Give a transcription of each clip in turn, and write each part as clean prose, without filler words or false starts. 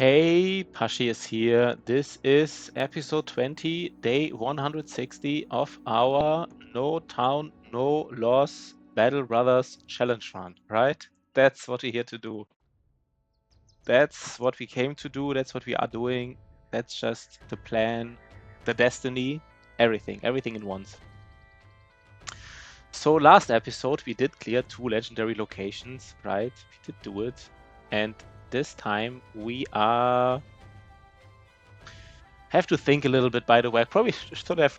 Hey, Pashi is here. This is episode 20, day 160 of our No Town, No Loss Battle Brothers challenge run, right? That's what we're here to do. That's what we came to do. That's what we are doing. That's just the plan, the destiny, everything in once. So last episode, we did clear 2 legendary locations, right? We did do it. And this time we have to think a little bit, by the way. I probably should have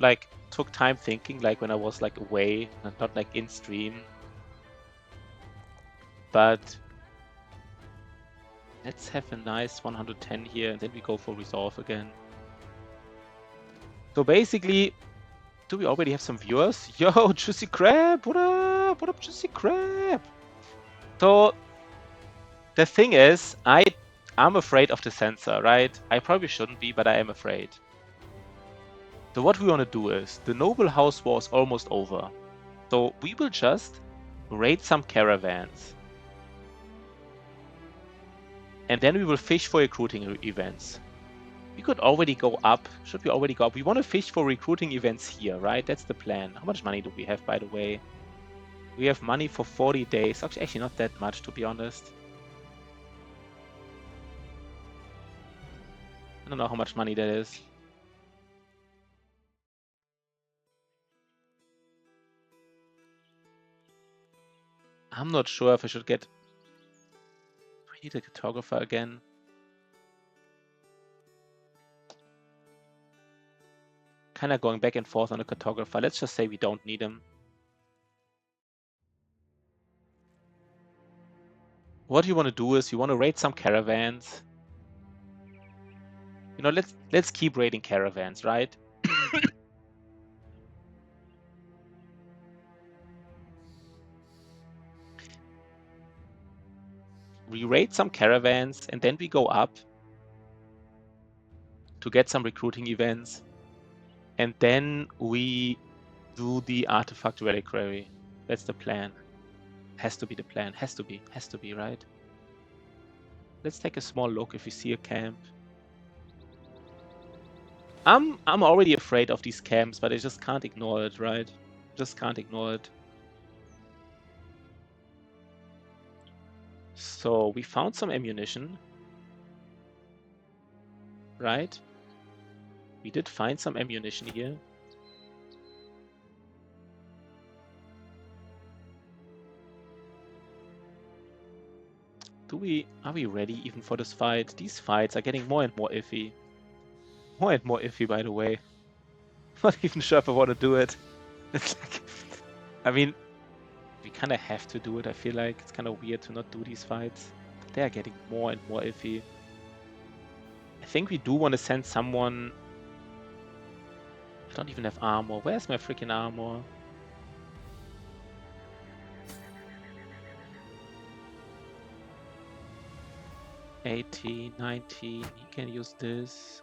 took time thinking when I was away and not in stream. But let's have a nice 110 here and then we go for resolve again. So basically, do we already have some viewers? Yo, Juicy Crab, what up? What up, Juicy Crab? So the thing is, I'm afraid of the sensor, right? I probably shouldn't be, but I am afraid. So what we want to do is, the Noble House war is almost over. So we will just raid some caravans. And then we will fish for recruiting events. We could already go up. Should we already go up? We want to fish for recruiting events here, right? That's the plan. How much money do we have, by the way? We have money for 40 days. Actually, not that much, to be honest. I don't know how much money that is. I'm not sure if I should get... I need a cartographer again. Kind of going back and forth on a cartographer. Let's just say we don't need him. What you want to do is you want to raid some caravans. You know, let's keep raiding caravans, right? We raid some caravans and then we go up to get some recruiting events. And then we do the artifact reliquary. That's the plan. Has to be the plan. Has to be, right? Let's take a small look if we see a camp. I'm already afraid of these camps, but I just can't ignore it, right? Just can't ignore it. So we found some ammunition, right? We did find some ammunition here. Are we ready even for this fight? These fights are getting more and more iffy. More and more iffy, by the way. Not even sure if I want to do it. It's like, I mean, we kind of have to do it. I feel like it's kind of weird to not do these fights. But they are getting more and more iffy. I think we do want to send someone. I don't even have armor. Where's my freaking armor? $80, $90. He can use this.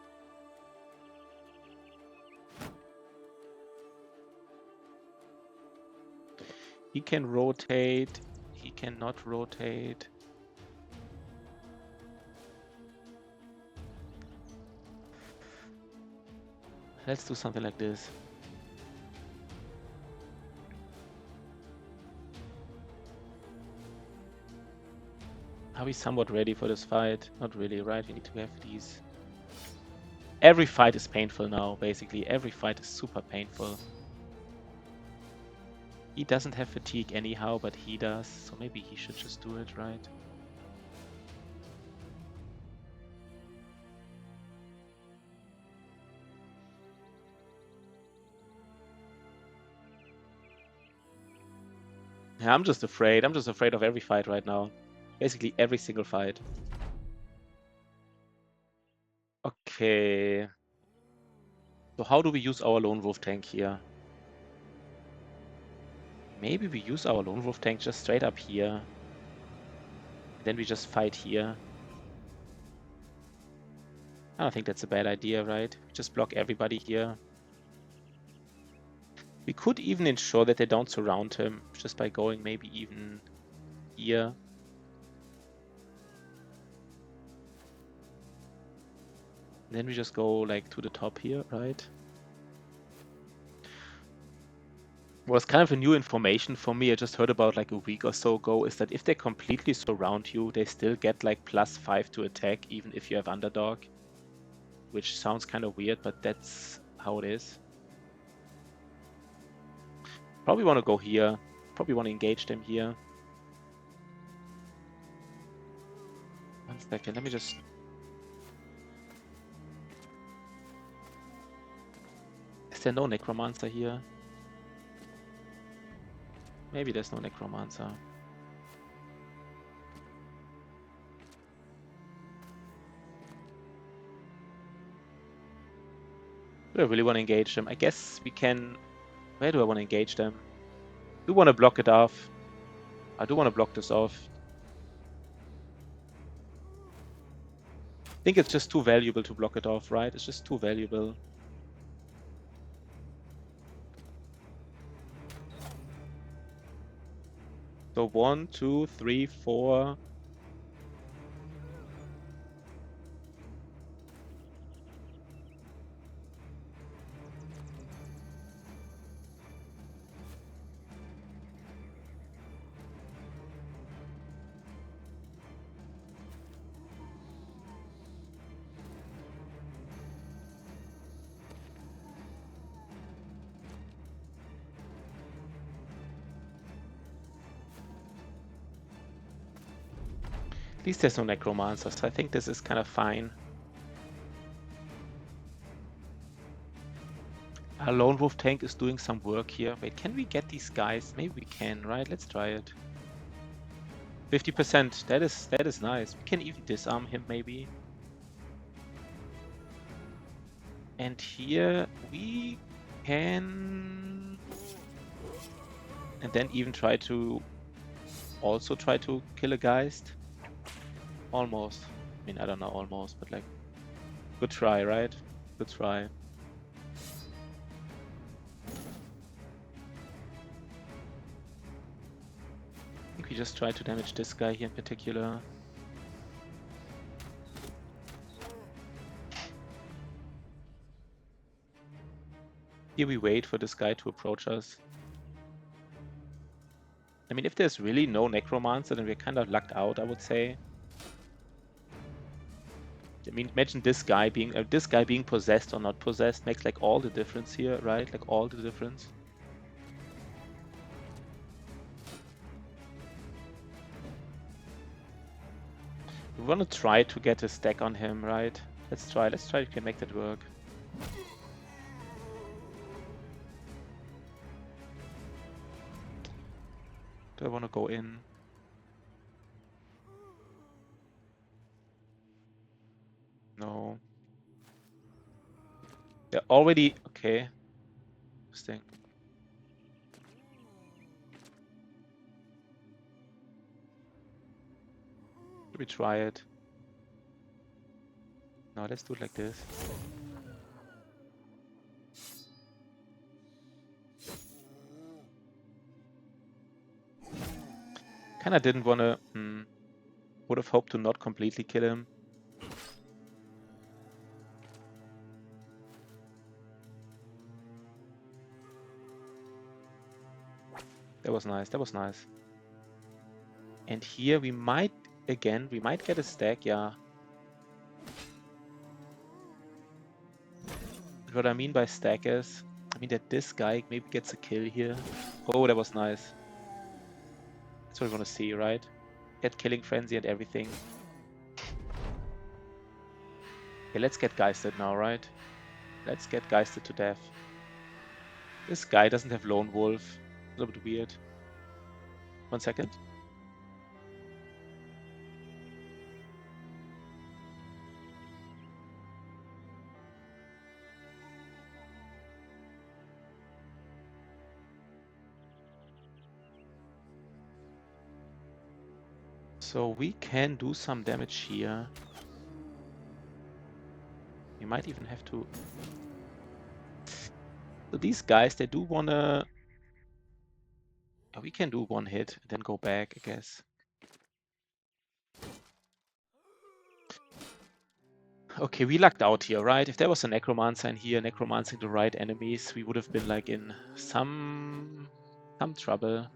He can rotate. He cannot rotate. Let's do something like this. Are we somewhat ready for this fight? Not really, right? We need to have these. Every fight is painful now, basically. Every fight is super painful. He doesn't have fatigue anyhow, but he does. So maybe he should just do it, right? Yeah, I'm just afraid. I'm just afraid of every fight right now. Basically every single fight. Okay. So how do we use our Lone Wolf tank here? Maybe we use our Lone Wolf tank just straight up here. Then we just fight here. I don't think that's a bad idea, right? Just block everybody here. We could even ensure that they don't surround him just by going maybe even here. Then we just go like to the top here, right? What's kind of a new information for me, I just heard about like a week or so ago, is that if they completely surround you, they still get like +5 to attack, even if you have underdog. Which sounds kind of weird, but that's how it is. Probably want to go here. Probably want to engage them here. 1 second, let me just... Is there no Necromancer here? Maybe there's no Necromancer. Do I really want to engage them? I guess we can... Where do I want to engage them? I do want to block it off. I do want to block this off. I think it's just too valuable to block it off, right? It's just too valuable. So 1, 2, 3, 4... At least there's no Necromancer, so I think this is kind of fine. Our Lone Wolf tank is doing some work here. Wait, can we get these guys? Maybe we can, right? Let's try it. 50%. That is nice. We can even disarm him, maybe. And here we can... And then even try to... Also try to kill a Geist. Almost. I mean, I don't know, almost, but like... Good try, right? Good try. I think we just try to damage this guy here in particular. Here we wait for this guy to approach us. I mean, if there's really no Necromancer, then we're kind of lucked out, I would say. I mean, imagine this guy being possessed or not possessed makes like all the difference here, right? Like all the difference. We want to try to get a stack on him, right? Let's try if we can make that work. Do I want to go in? No. Yeah, already... Okay. Interesting. Should we try it? No, let's do it like this. Kinda didn't want to... Would have hoped to not completely kill him. That was nice, that was nice. And here we might, again, we might get a stack, yeah. What I mean by stack is, I mean that this guy maybe gets a kill here. Oh, that was nice. That's what we want to see, right? Get Killing Frenzy and everything. Okay, let's get Geisted now, right? Let's get Geisted to death. This guy doesn't have Lone Wolf. A little bit weird. 1 second. So we can do some damage here. We might even have to... So these guys, they do wanna... We can do one hit and then go back, I guess. Okay, we lucked out here, right? If there was a Necromancer in here, necromancing the right enemies, we would have been like in some trouble.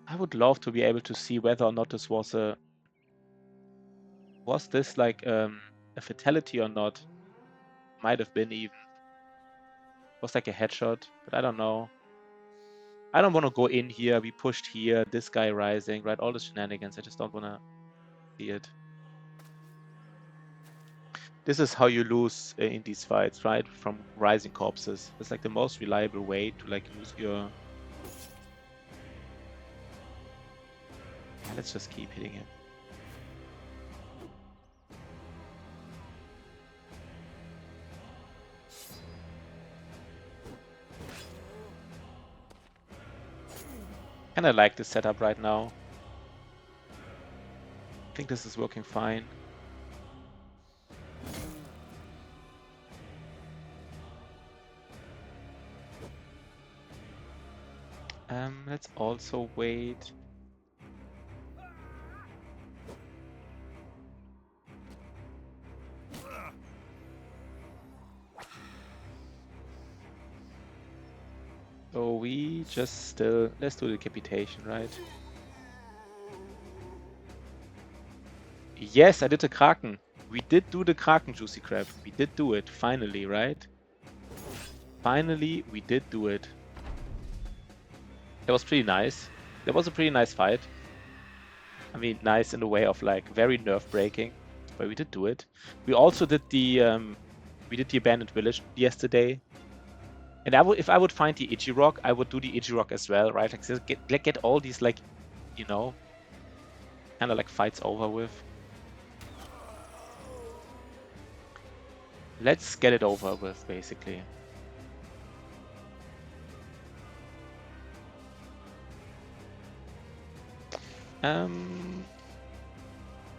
I would love to be able to see whether or not this was a... Was this like a fatality or not? Might have been even. Was like a headshot, but I don't know. I don't want to go in here. We pushed here. This guy rising, right? All the shenanigans. I just don't want to see it. This is how you lose in these fights, right? From rising corpses. It's like the most reliable way to like lose your... Let's just keep hitting him. And I like this setup right now. I think this is working fine. Let's also wait. So we just still... Let's do the decapitation, right? Yes, I did the Kraken. We did do the Kraken, Juicy Crab. We did do it, finally, right? Finally, we did do it. That was pretty nice. That was a pretty nice fight. I mean, nice in the way of like very nerve-breaking, but we did do it. We also did the abandoned village yesterday. And if I would find the Itchy Rock, I would do the Itchy Rock as well, right? Like get all these like, you know, kind of like fights over with. Let's get it over with, basically.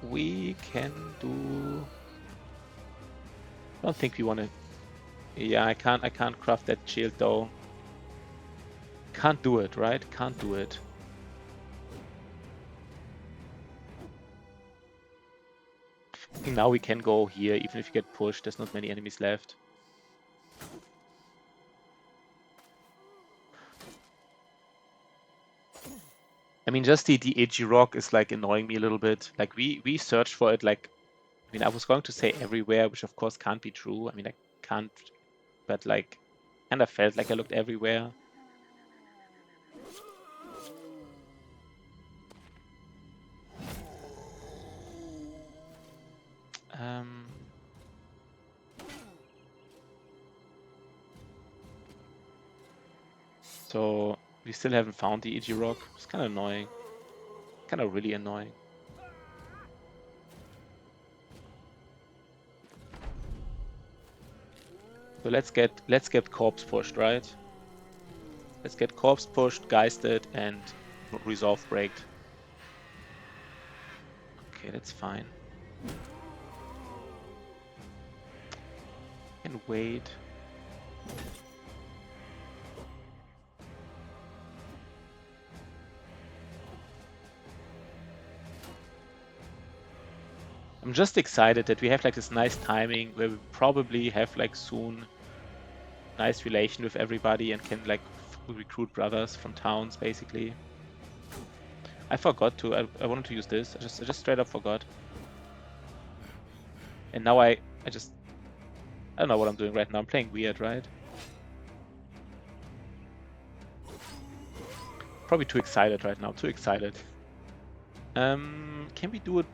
We can do... I don't think we want to... Yeah, I can't craft that shield though. Can't do it, right? Can't do it. I think now we can go here, even if you get pushed. There's not many enemies left. I mean, just the edgy rock is like annoying me a little bit. Like we searched for it like... I mean, I was going to say everywhere, which of course can't be true. I mean, I can't... But like, kind of felt like I looked everywhere. So we still haven't found the EG rock. It's kind of annoying. Kind of really annoying. So let's get corpse pushed, right? Let's get corpse pushed, geisted, and resolve breaked. Okay, that's fine. And wait. I'm just excited that we have like this nice timing where we probably have like soon nice relation with everybody and can like recruit brothers from towns, basically. I forgot to. I wanted to use this. I just straight up forgot. And now I don't know what I'm doing right now. I'm playing weird, right? Probably too excited right now. Too excited. Can we do a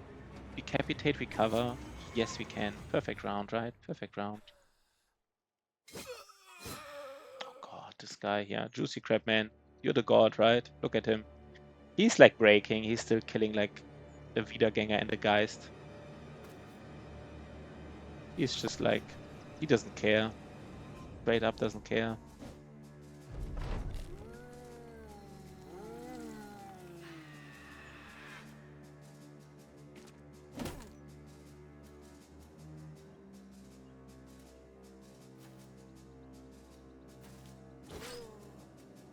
decapitate recover? Yes, we can. Perfect round, right? Perfect round. Oh god, this guy here. Juicy Crab Man. You're the god, right? Look at him. He's like breaking. He's still killing like the Wiedergänger and the Geist. He's just like... He doesn't care. Straight up doesn't care.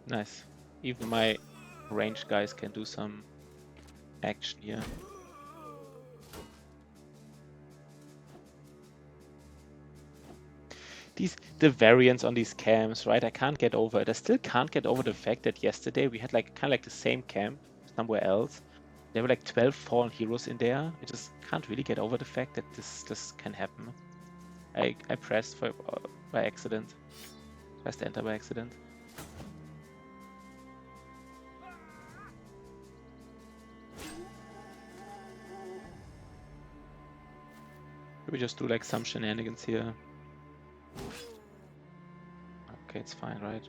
Nice. Even my ranged guys can do some action here. The variance on these camps, right? I can't get over it. I still can't get over the fact that yesterday we had like kind of like the same camp somewhere else. There were like 12 fallen heroes in there. I just can't really get over the fact that this can happen. I pressed by accident. Pressed enter by accident. We just do like some shenanigans here. Okay, it's fine, right?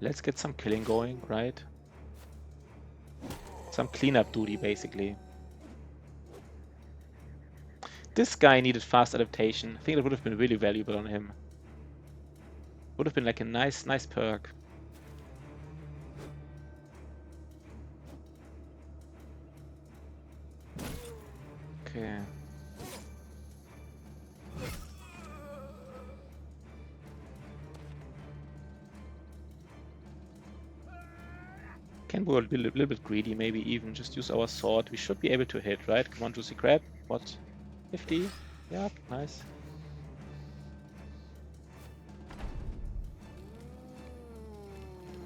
Let's get some killing going, right? Some cleanup duty, basically. This guy needed fast adaptation. I think it would have been really valuable on him. Would have been like a nice perk. Okay. Can we be a little bit greedy, maybe even just use our sword. We should be able to hit, right? Come on, Juicy Crab. What? 50? Yeah, nice.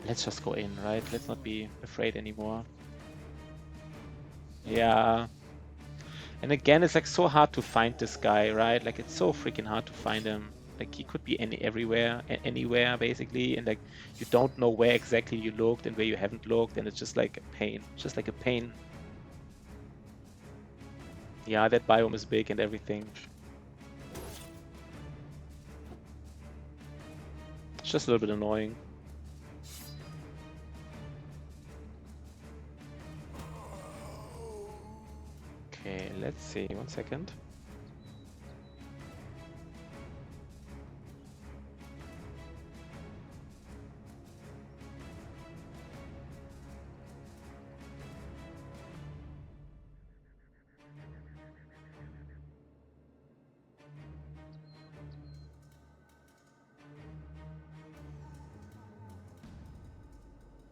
Let's just go in, right? Let's not be afraid anymore. Yeah. And again, it's like so hard to find this guy, right? Like it's so freaking hard to find him. Like he could be anywhere basically, and like you don't know where exactly you looked and where you haven't looked, and it's just like a pain. It's just like a pain. Yeah, that biome is big and everything. It's just a little bit annoying. Okay, let's see. 1 second.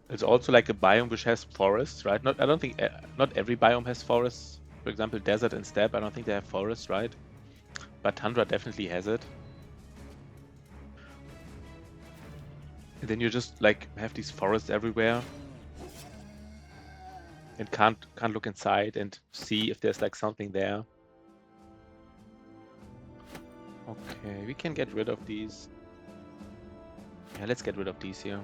It's also like a biome which has forests, right? I don't think not every biome has forests. For example, desert and steppe, I don't think they have forests, right? But tundra definitely has it. And then you just like have these forests everywhere, and can't look inside and see if there's like something there. Okay, we can get rid of these. Yeah, let's get rid of these here.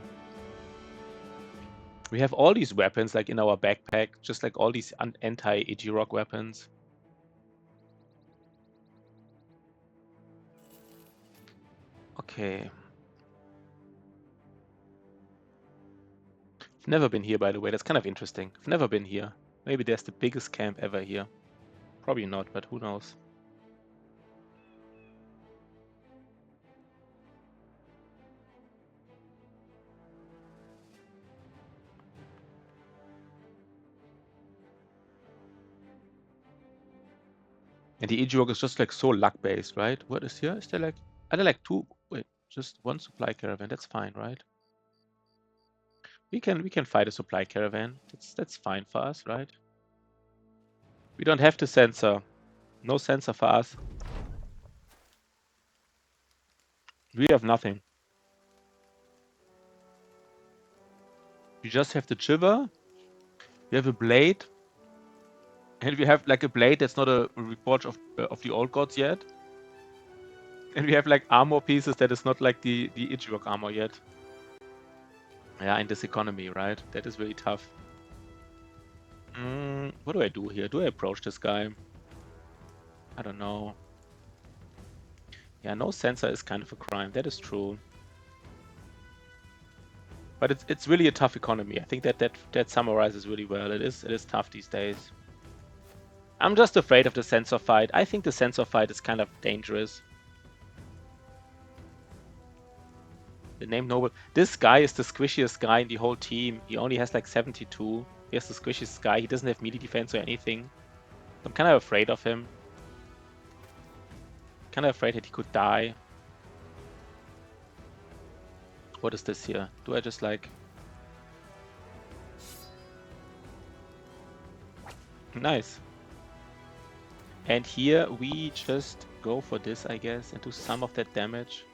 We have all these weapons like in our backpack, just like all these anti-Igirok weapons. Okay. I've never been here, by the way. That's kind of interesting. I've never been here. Maybe there's the biggest camp ever here. Probably not, but who knows. And the Igirok is just like so luck-based, right? What is here? Is there like... Are there like two... Wait, just one supply caravan. That's fine, right? We can fight a supply caravan. That's fine for us, right? We don't have to censor. No censor for us. We have nothing. We just have the chiver. We have a blade. And we have like a blade that's not a report of the old gods yet. And we have like armor pieces that is not like the Igirok armor yet. Yeah, in this economy, right? That is really tough. What do I do here? Do I approach this guy? I don't know. Yeah, no censor is kind of a crime. That is true. But it's really a tough economy. I think that summarizes really well. It is tough these days. I'm just afraid of the censor fight. I think the censor fight is kind of dangerous. The name Noble. This guy is the squishiest guy in the whole team. He only has like 72. He has the squishiest guy. He doesn't have melee defense or anything. I'm kind of afraid of him. Kind of afraid that he could die. What is this here? Do I just like... Nice. And here we just go for this, I guess, and do some of that damage.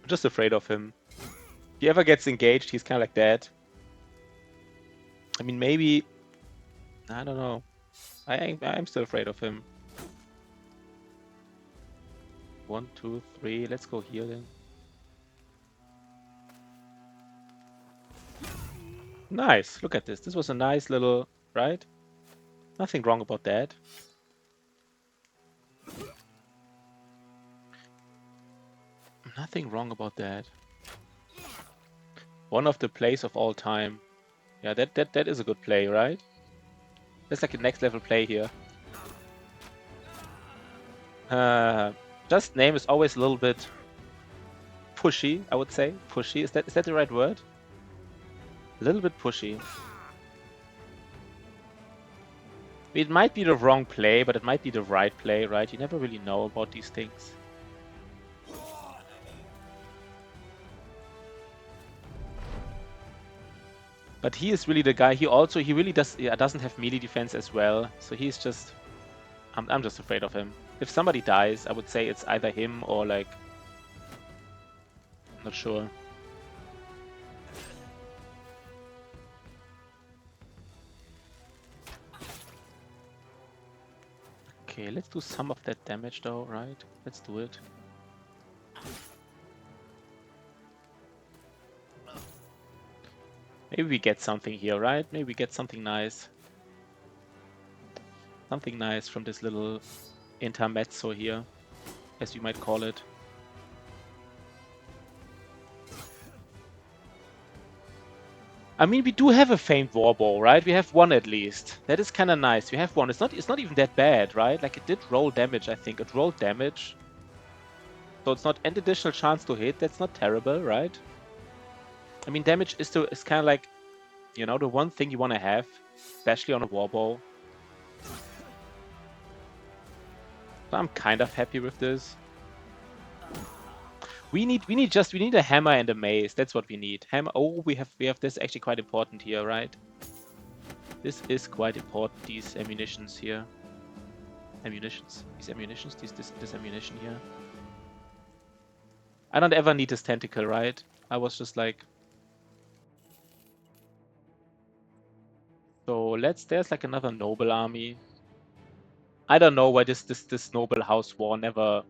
I'm just afraid of him. If he ever gets engaged, he's kind of like that. I mean, maybe... I don't know. I'm still afraid of him. 1, 2, 3. Let's go here then. Nice. Look at this. This was a nice little... Right? Nothing wrong about that. Nothing wrong about that. One of the plays of all time. Yeah, that is a good play, right? That's like a next level play here. Just name is always a little bit pushy, I would say. Pushy, is that the right word? A little bit pushy. It might be the wrong play, but it might be the right play, right? You never really know about these things. But he is really the guy. He really doesn't have melee defense as well. So he's just... I'm just afraid of him. If somebody dies, I would say it's either him or like... Not sure. Okay, let's do some of that damage though, right? Let's do it. Maybe we get something here, right? Maybe we get something nice. Something nice from this little intermezzo here, as you might call it. I mean, we do have a famed warball, right? We have one at least. That is kind of nice. We have one. It's not even that bad, right? Like, it did roll damage, I think. It rolled damage. So it's not an additional chance to hit. That's not terrible, right? I mean, damage is kind of like, you know, the one thing you want to have, especially on a warball. So I'm kind of happy with this. We need a hammer and a mace. That's what we need. Hammer. Oh, we have this actually quite important here, right? This is quite important. These ammunitions here. These ammunitions. This ammunition here. I don't ever need this tentacle, right? I was just like. So there's like another noble army. I don't know why this noble house war never.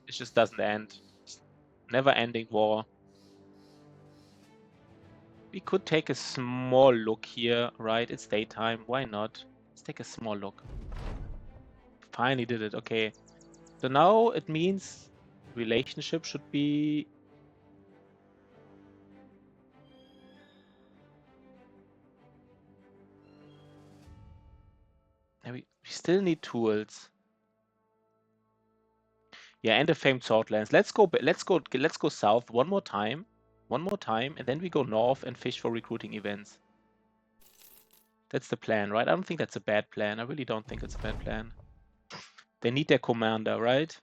It just doesn't end. It's never ending war. We could take a small look here, right? It's daytime. Why not? Let's take a small look. Finally did it. Okay. So now it means relationship should be... We still need tools. Yeah, and the famed swordlands. Let's go south one more time. And then we go north and fish for recruiting events. That's the plan, right? I don't think that's a bad plan. I really don't think it's a bad plan. They need their commander, right?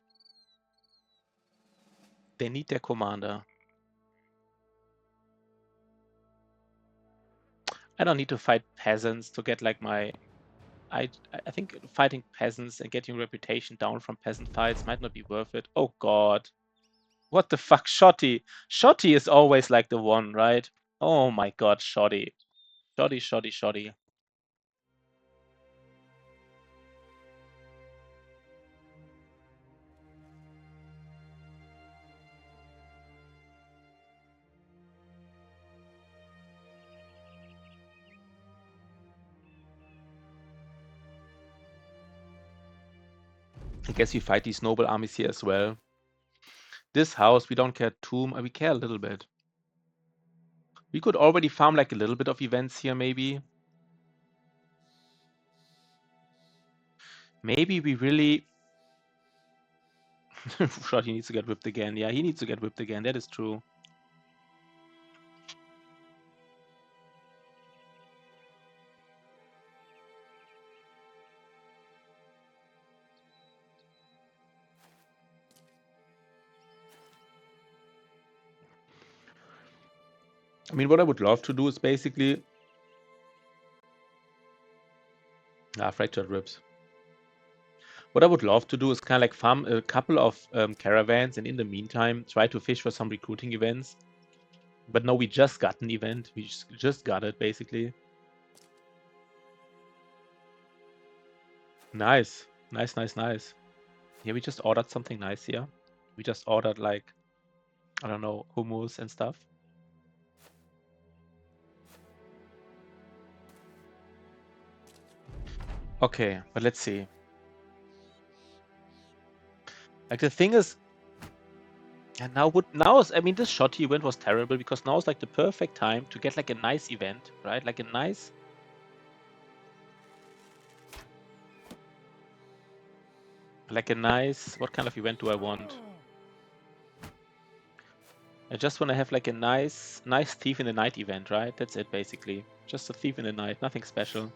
They need their commander. I don't need to fight peasants to get like my... I think fighting peasants and getting reputation down from peasant fights might not be worth it. Oh god. What the fuck, Shoddy? Shoddy is always like the one, right? Oh my god, Shoddy. Shoddy. I guess we fight these noble armies here as well. This house, we don't care we care a little bit. We could already farm like a little bit of events here, maybe. Maybe we really... Shoddy needs to get whipped again. Yeah, he needs to get whipped again. That is true. I mean, what I would love to do is basically... fractured ribs. What I would love to do is kind of like farm a couple of caravans, and in the meantime, try to fish for some recruiting events. But no, we just got an event. We just got it, basically. Nice. Nice, nice, nice. Yeah, we just ordered something nice here. We just ordered, like, I don't know, hummus and stuff. Okay, but let's see. Like, the thing is... And I mean, this shotty event was terrible, because now is like the perfect time to get like a nice event, right? Like a nice... What kind of event do I want? I just want to have like a nice Thief in the Night event, right? That's it, basically. Just a Thief in the Night, nothing special.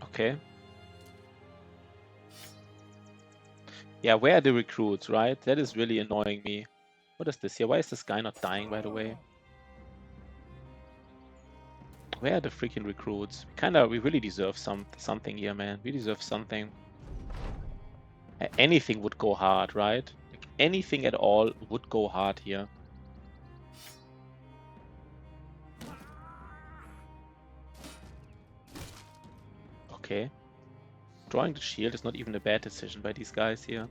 Okay. Yeah, where are the recruits, right? That is really annoying me. What is this here? Why is this guy not dying, by the way? Where are the freaking recruits? We really deserve something here, man. We deserve something. Anything would go hard, right? Like, anything at all would go hard here. Okay. Drawing the shield is not even a bad decision by these guys here.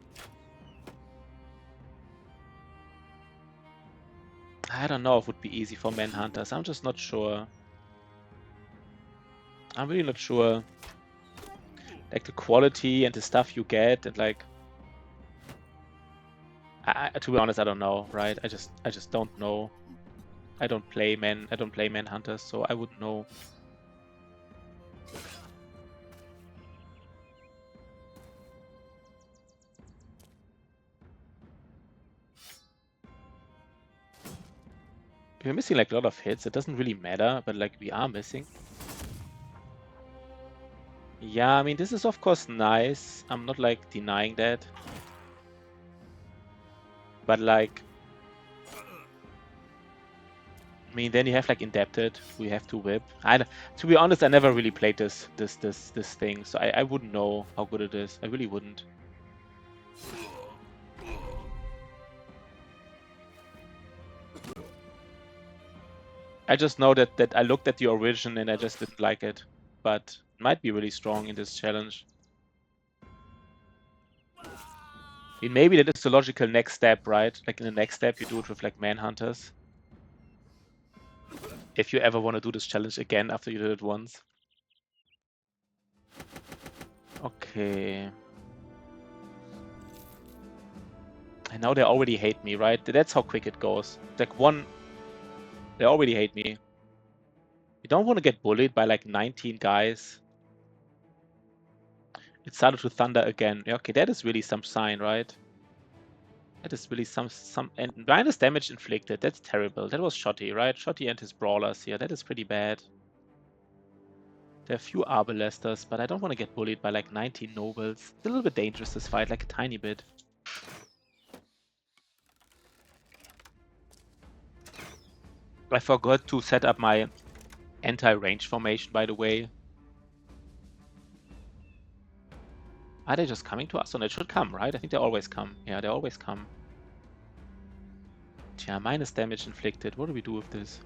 I don't know if it would be easy for Manhunters. I'm just not sure. I'm really not sure. Like, the quality and the stuff you get, and like... to be honest, I don't know, right? I just don't know. I don't play Manhunters, so I wouldn't know. We're missing like a lot of hits. It doesn't really matter, but like we are missing. Yeah, I mean, this is of course nice. I'm not like denying that. But like, I mean, then you have like Indebted. We have to whip. To be honest, I never really played this thing, so I wouldn't know how good it is. I really wouldn't. I just know that I looked at the origin and I just didn't like it, but it might be really strong in this challenge. I mean, maybe that is the logical next step, right? Like in the next step, you do it with like Manhunters. If you ever want to do this challenge again after you did it once. Okay. And now they already hate me, right? That's how quick it goes. Like one... They already hate me. You don't want to get bullied by like 19 guys. It started to thunder again. Okay, that is really some sign, right? That is really some and minus damage inflicted. That's terrible. That was Shotty, right? Shotty and his brawlers here. That is pretty bad. There are a few Arbalesters, but I don't want to get bullied by like 19 nobles. It's a little bit dangerous, this fight, like a tiny bit. I forgot to set up my anti-range formation, by the way. Are they just coming to us? And it should come, right? I think they always come. Yeah, they always come. Yeah, minus damage inflicted. What do we do with this?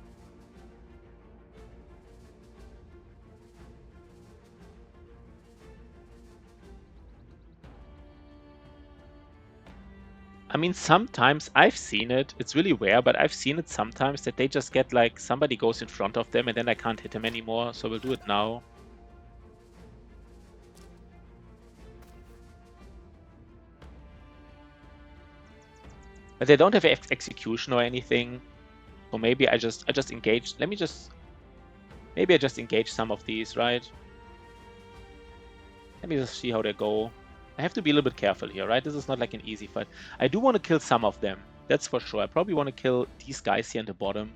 I mean, sometimes I've seen it. It's really rare, but I've seen it sometimes that they just get like somebody goes in front of them and then I can't hit them anymore. So we'll do it now. But they don't have execution or anything. So maybe I just engage. Maybe I just engage some of these, right? Let me just see how they go. I have to be a little bit careful here, right? This is not like an easy fight. I do want to kill some of them. That's for sure. I probably want to kill these guys here in the bottom.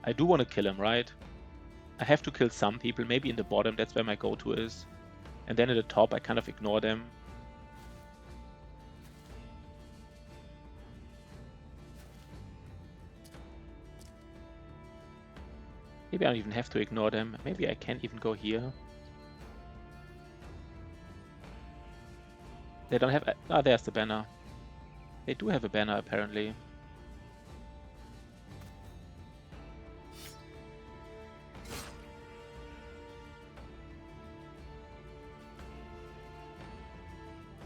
I do want to kill him, right? I have to kill some people. Maybe in the bottom, that's where my go-to is. And then at the top, I kind of ignore them. Maybe I don't even have to ignore them. Maybe I can't even go here. They don't have... Ah, there's the banner. They do have a banner, apparently.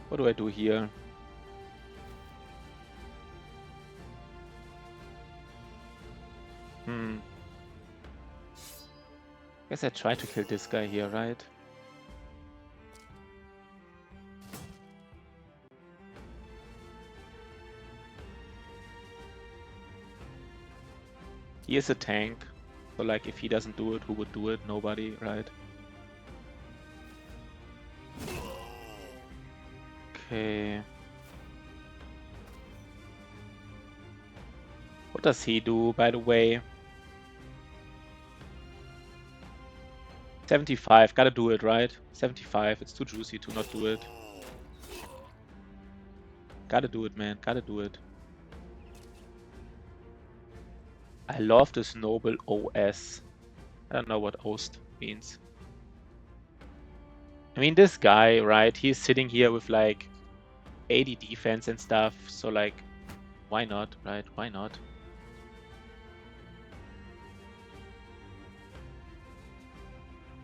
What do I do here? Guess I try to kill this guy here, right? He is a tank. So like if he doesn't do it, who would do it? Nobody, right? Okay. What does he do, by the way? 75, gotta do it, right? 75, it's too juicy to not do it. Gotta do it, man, gotta do it. I love this noble OS. I don't know what OST means. I mean, this guy, right, he's sitting here with like 80 defense and stuff, so like, why not, right? Why not?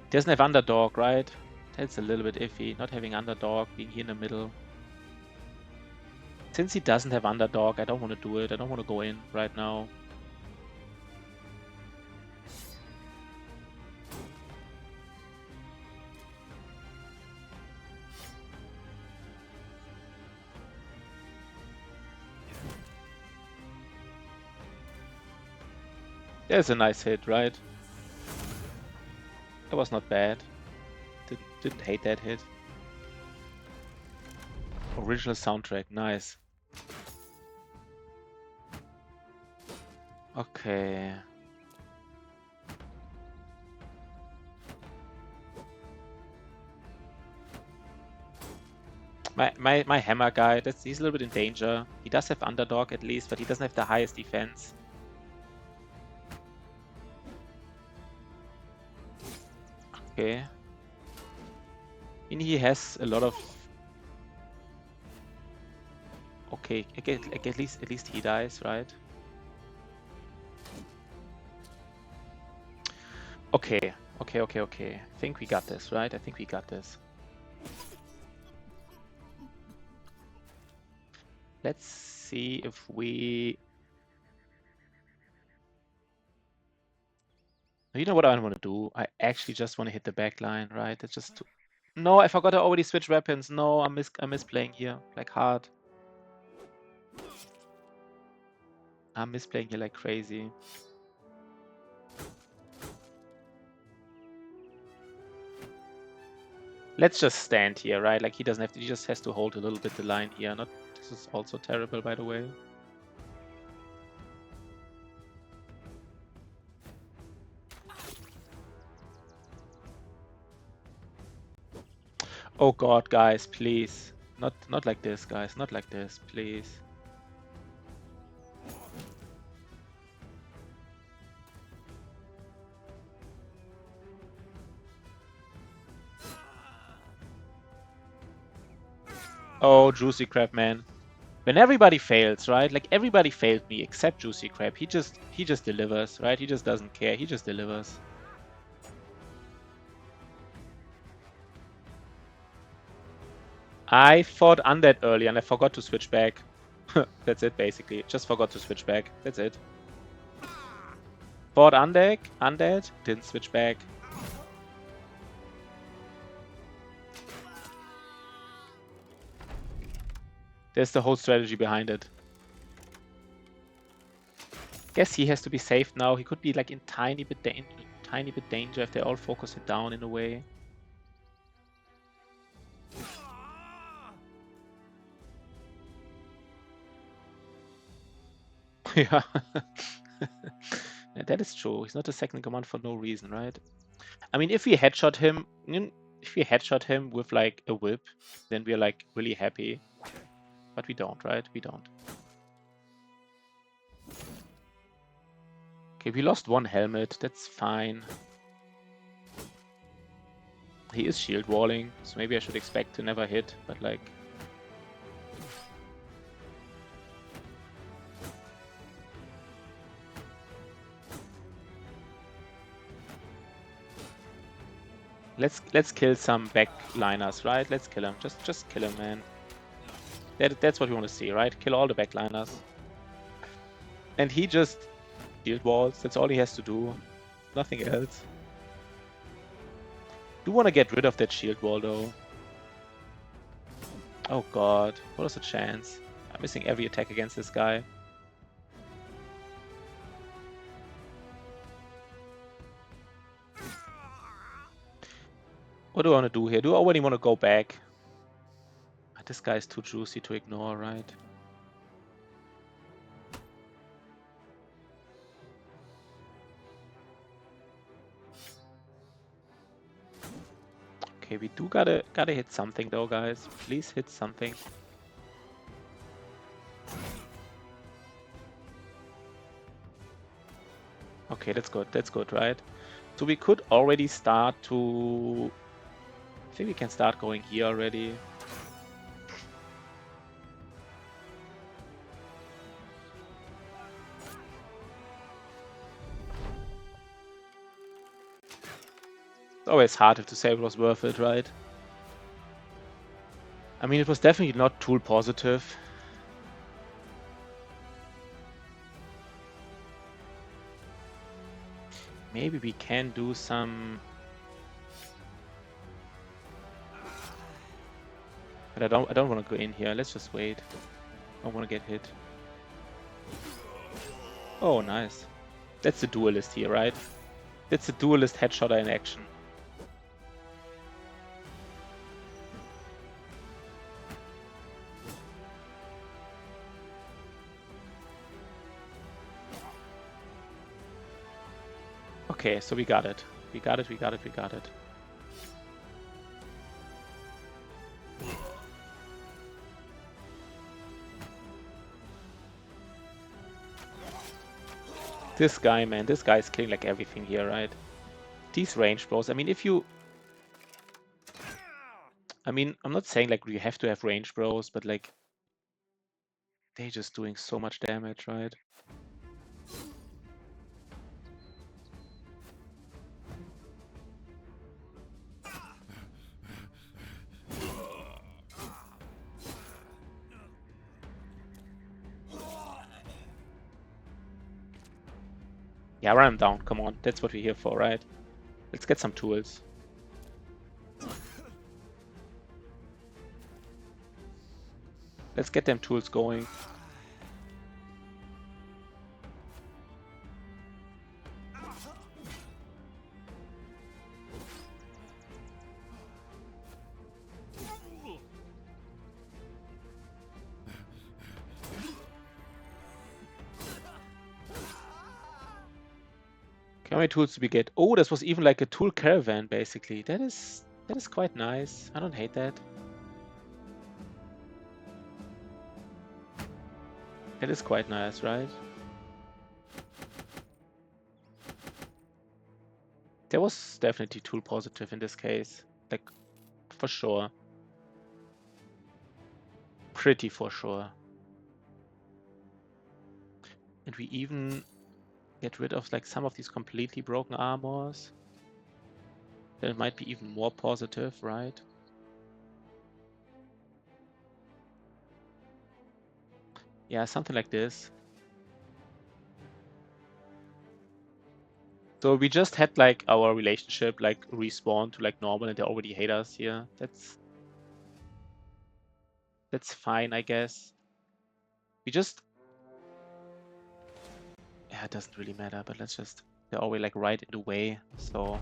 Doesn't have underdog, right? That's a little bit iffy, not having underdog, being here in the middle. Since he doesn't have underdog, I don't want to do it. I don't want to go in right now. There's a nice hit, right? That was not bad. Didn't hate that hit. Original soundtrack, nice. Okay. My hammer guy, he's a little bit in danger. He does have underdog at least, but he doesn't have the highest defense. Okay. And he has a lot of... Okay, at least he dies, right? Okay. I think we got this, right? I think we got this. Let's see if we... You know what I want to do? I actually just want to hit the back line, right? That's just too... No, I forgot I already switched weapons. No, I'm misplaying here, like hard. I'm misplaying here like crazy. Let's just stand here, right? Like he doesn't have to, he just has to hold a little bit the line here. Not, this is also terrible, by the way. Oh god, guys, please. Not like this, guys. Not like this, please. Oh, Juicy Crab, man. When everybody fails, right? Like everybody failed me except Juicy Crab. He just delivers, right? He just doesn't care. He just delivers. I fought Undead early and I forgot to switch back. That's it, basically. Just forgot to switch back. That's it. Fought Undead, didn't switch back. There's the whole strategy behind it. Guess he has to be saved now. He could be like in tiny bit danger if they all focus it down in a way. Yeah. Yeah, that is true. He's not a second in command for no reason, right? I mean, if we headshot him, if we headshot him with like a whip, then we're like really happy. But we don't, right? We don't. Okay, we lost one helmet. That's fine. He is shield walling, so maybe I should expect to never hit, but like... Let's kill some backliners, right? Let's kill him. Just kill him, man. That's what we want to see, right? Kill all the backliners. And he just shield walls. That's all he has to do. Nothing else. Do want to get rid of that shield wall though. Oh god, what is the chance? I'm missing every attack against this guy. What do I want to do here? Do I already want to go back? This guy is too juicy to ignore, right? Okay, we do gotta hit something though, guys. Please hit something. Okay, that's good. That's good, right? So we could already start to... I think we can start going here already. It's always hard to say it was worth it, right? I mean, it was definitely not tool positive. Maybe we can do some... But I don't want to go in here. Let's just wait. I don't want to get hit. Oh, nice. That's the duelist here, right? That's the duelist headshotter in action. Okay, so we got it. We got it, we got it, we got it. This guy, man, this guy is killing like everything here, right? These range bros, I mean, if you... I mean, I'm not saying like you have to have range bros, but like... They're just doing so much damage, right? Yeah, run him down, come on. That's what we're here for, right? Let's get some tools. Let's get them tools going. How many tools do we get? Oh, this was even like a tool caravan, basically. That is quite nice. I don't hate that. That is quite nice, right? There was definitely tool positive in this case. Like, for sure. Pretty for sure. And we even get rid of like some of these completely broken armors. Then it might be even more positive, right? Yeah, something like this. So we just had like our relationship like respawn to like normal and they already hate us here. That's fine, I guess. We just... Yeah, it doesn't really matter, but let's just... They're always like right in the way, so...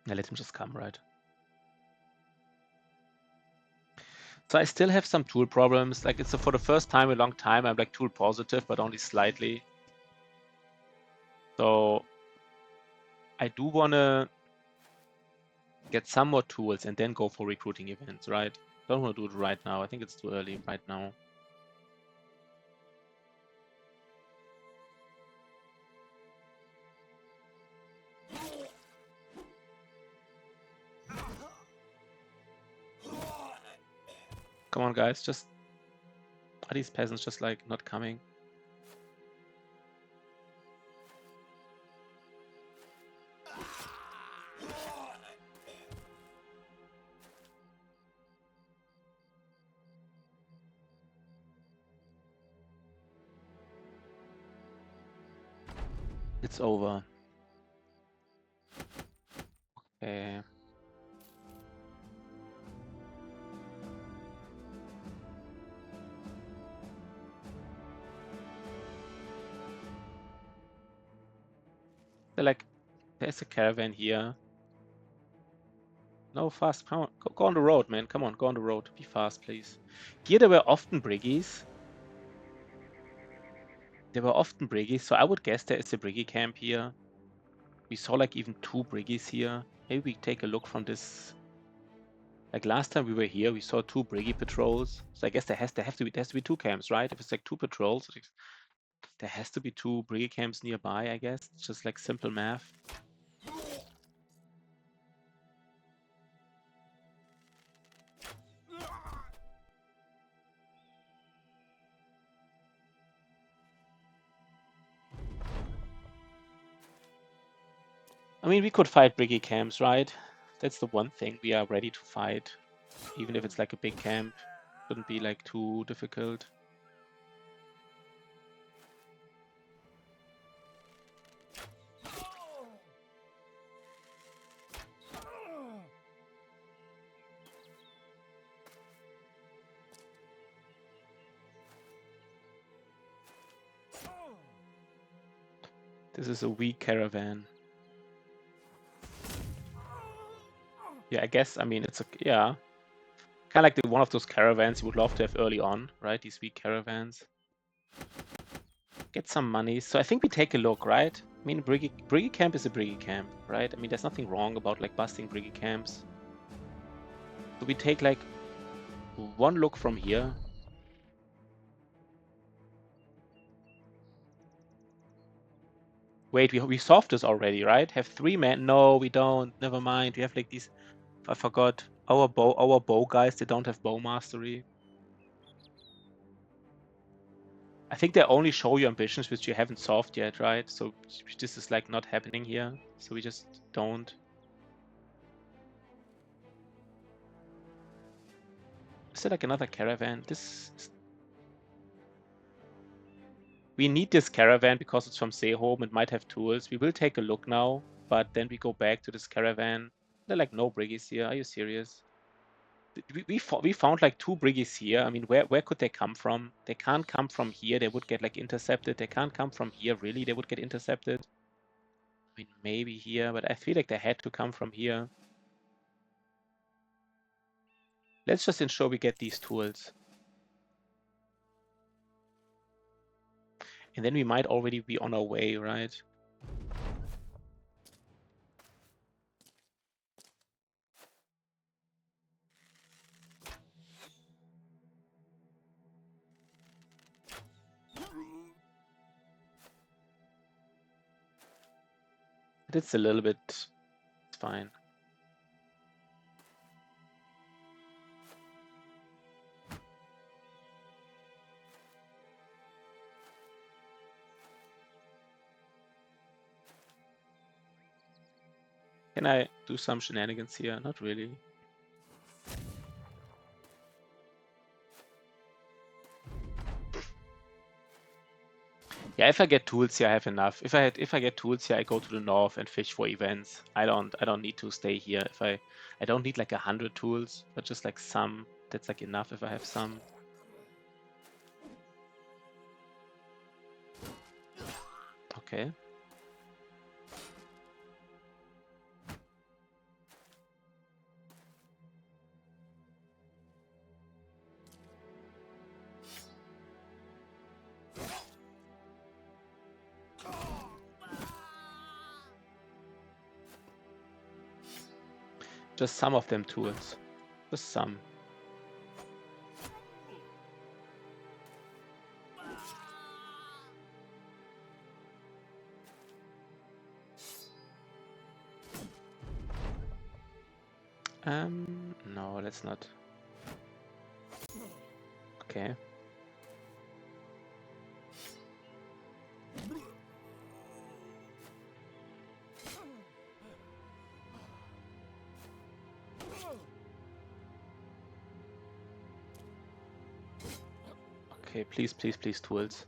Yeah, let him just come, right? So I still have some tool problems. Like it's for the first time in a long time, I'm like tool positive, but only slightly. So I do want to get some more tools and then go for recruiting events, right? Don't want to do it right now. I think it's too early right now. Come on, guys. Just are these peasants just like not coming? It's over. Okay. They're like, there's a caravan here. No, fast. Come on. Go on the road, man. Come on, go on the road. Be fast, please. Here there were often briggies. There were often briggies, so I would guess there is a briggie camp here. We saw like even 2 briggies here. Maybe we take a look from this. Like last time we were here, we saw 2 briggie patrols. So I guess there has to be 2 camps, right? If it's like 2 patrols, there has to be 2 briggie camps nearby, I guess. It's just like simple math. I mean, we could fight briggie camps, right? That's the one thing we are ready to fight. Even if it's like a big camp, shouldn't be like too difficult. This is a weak caravan. Yeah, I guess, I mean, it's a, yeah. Kind of like one of those caravans you would love to have early on, right? These weak caravans. Get some money. So I think we take a look, right? I mean, briggie camp is a briggie camp, right? I mean, there's nothing wrong about like busting briggie camps. So we take like one look from here. Wait, we solved this already, right? Have 3 men? No, we don't. Never mind. We have like these. I forgot. Our bow guys, they don't have bow mastery. I think they only show you ambitions which you haven't solved yet, right? So this is like not happening here. So we just don't. Is there like another caravan? We need this caravan because it's from Seeholm and might have tools. We will take a look now, but then we go back to this caravan. There are like no briggies here. Are you serious? We found like 2 briggies here. I mean, where could they come from? They can't come from here. They would get like intercepted. They can't come from here. Really, they would get intercepted. I mean, maybe here, but I feel like they had to come from here. Let's just ensure we get these tools. And then we might already be on our way, right? But it's a little bit, it's fine. Can I do some shenanigans here? Not really. Yeah, if I get tools here, I have enough. If I get tools here, I go to the north and fish for events. I don't need to stay here. I don't need like 100 tools, but just like some. That's like enough if I have some. Okay. Just some of them tools. Just some. No, let's not. Okay. Okay, please, please, please, tools.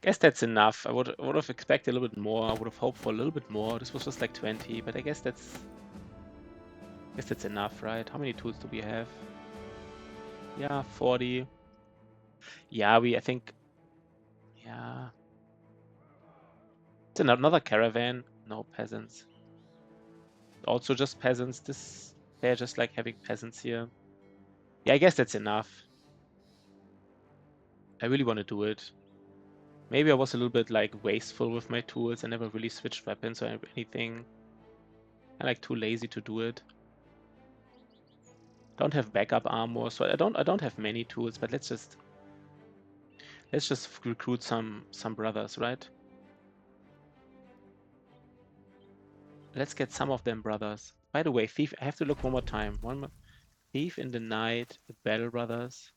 Guess that's enough. I would have expected a little bit more. I would have hoped for a little bit more. This was just like 20, but I guess that's enough, right? How many tools do we have? Yeah, 40. Yeah, I think, yeah. It's another caravan. No peasants. Also just peasants. They're just like having peasants here. Yeah, I guess that's enough. I really want to do it. Maybe I was a little bit like wasteful with my tools. I never really switched weapons or anything. I'm like too lazy to do it. Don't have backup armor, so I don't have many tools, but let's just recruit some brothers, right? Let's get some of them brothers. By the way, thief, I have to look one more time. One more. Thief in the night, the Battle Brothers.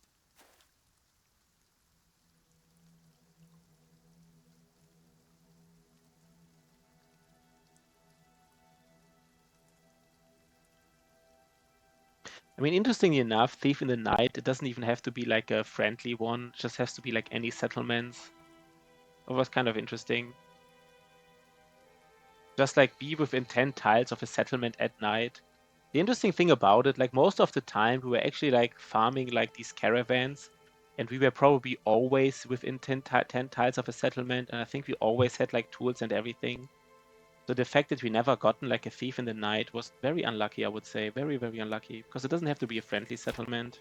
I mean, interestingly enough, Thief in the Night, it doesn't even have to be like a friendly one. It just has to be like any settlements. It was kind of interesting. Just like be within 10 tiles of a settlement at night. The interesting thing about it, like most of the time, we were actually like farming like these caravans, and we were probably always within 10 tiles of a settlement, and I think we always had like tools and everything. So the fact that we never gotten like a thief in the night was very unlucky, I would say. Very, very unlucky. Because it doesn't have to be a friendly settlement.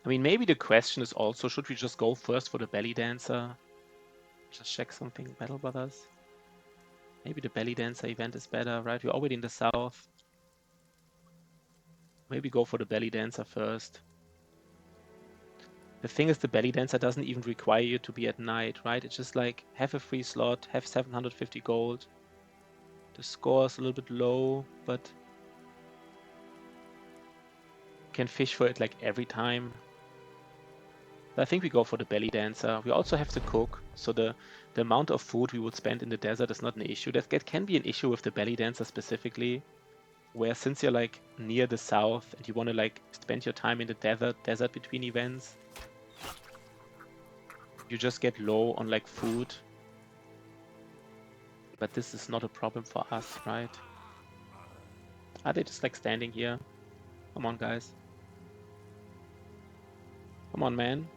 I mean, maybe the question is also, should we just go first for the belly dancer? Just check something, Battle Brothers. Maybe the belly dancer event is better, right? We're already in the south. Maybe go for the belly dancer first. The thing is, the belly dancer doesn't even require you to be at night, right? It's just like, have a free slot, have 750 gold. The score is a little bit low, but you can fish for it like every time. I think we go for the belly dancer. We also have to cook, so the amount of food we would spend in the desert is not an issue. That can be an issue with the belly dancer specifically, where since you're like near the south and you want to like spend your time in the desert between events, you just get low on like food. But this is not a problem for us, right? Are they just like standing here? Come on, guys. Come on, man.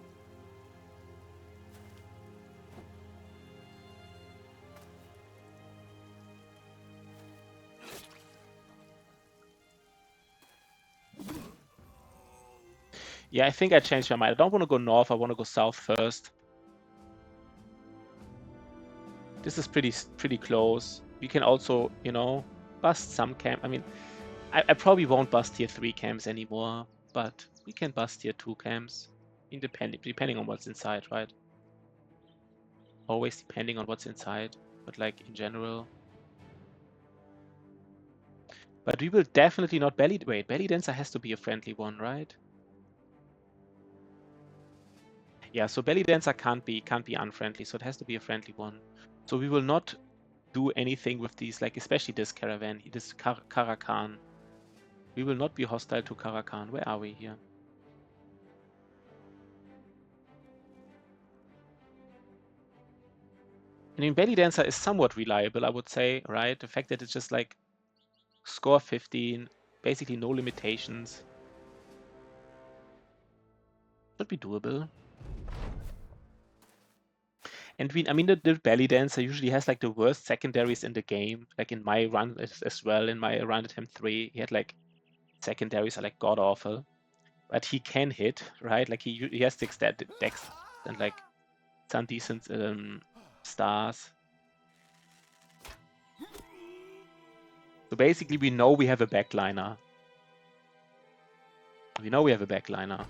Yeah, I think I changed my mind. I don't want to go north. I want to go south first. This is pretty close. We can also, you know, bust some camp. I mean, I probably won't bust tier 3 camps anymore, but we can bust tier 2 camps, depending on what's inside, right? Always depending on what's inside, but like in general. But we will definitely not wait, belly dancer has to be a friendly one, right? Yeah, so belly dancer can't be unfriendly, so it has to be a friendly one. So we will not do anything with these, like especially this caravan, this Karakan. We will not be hostile to Karakan. Where are we here? I mean, belly dancer is somewhat reliable, I would say, right? The fact that it's just like score 15, basically no limitations. Should be doable. And I mean, the belly dancer usually has like the worst secondaries in the game. Like in my run as well, in my run attempt 3, he had like secondaries are like god awful. But he can hit, right? Like he has dex and like some decent stars. So basically, we know we have a backliner. We know we have a backliner.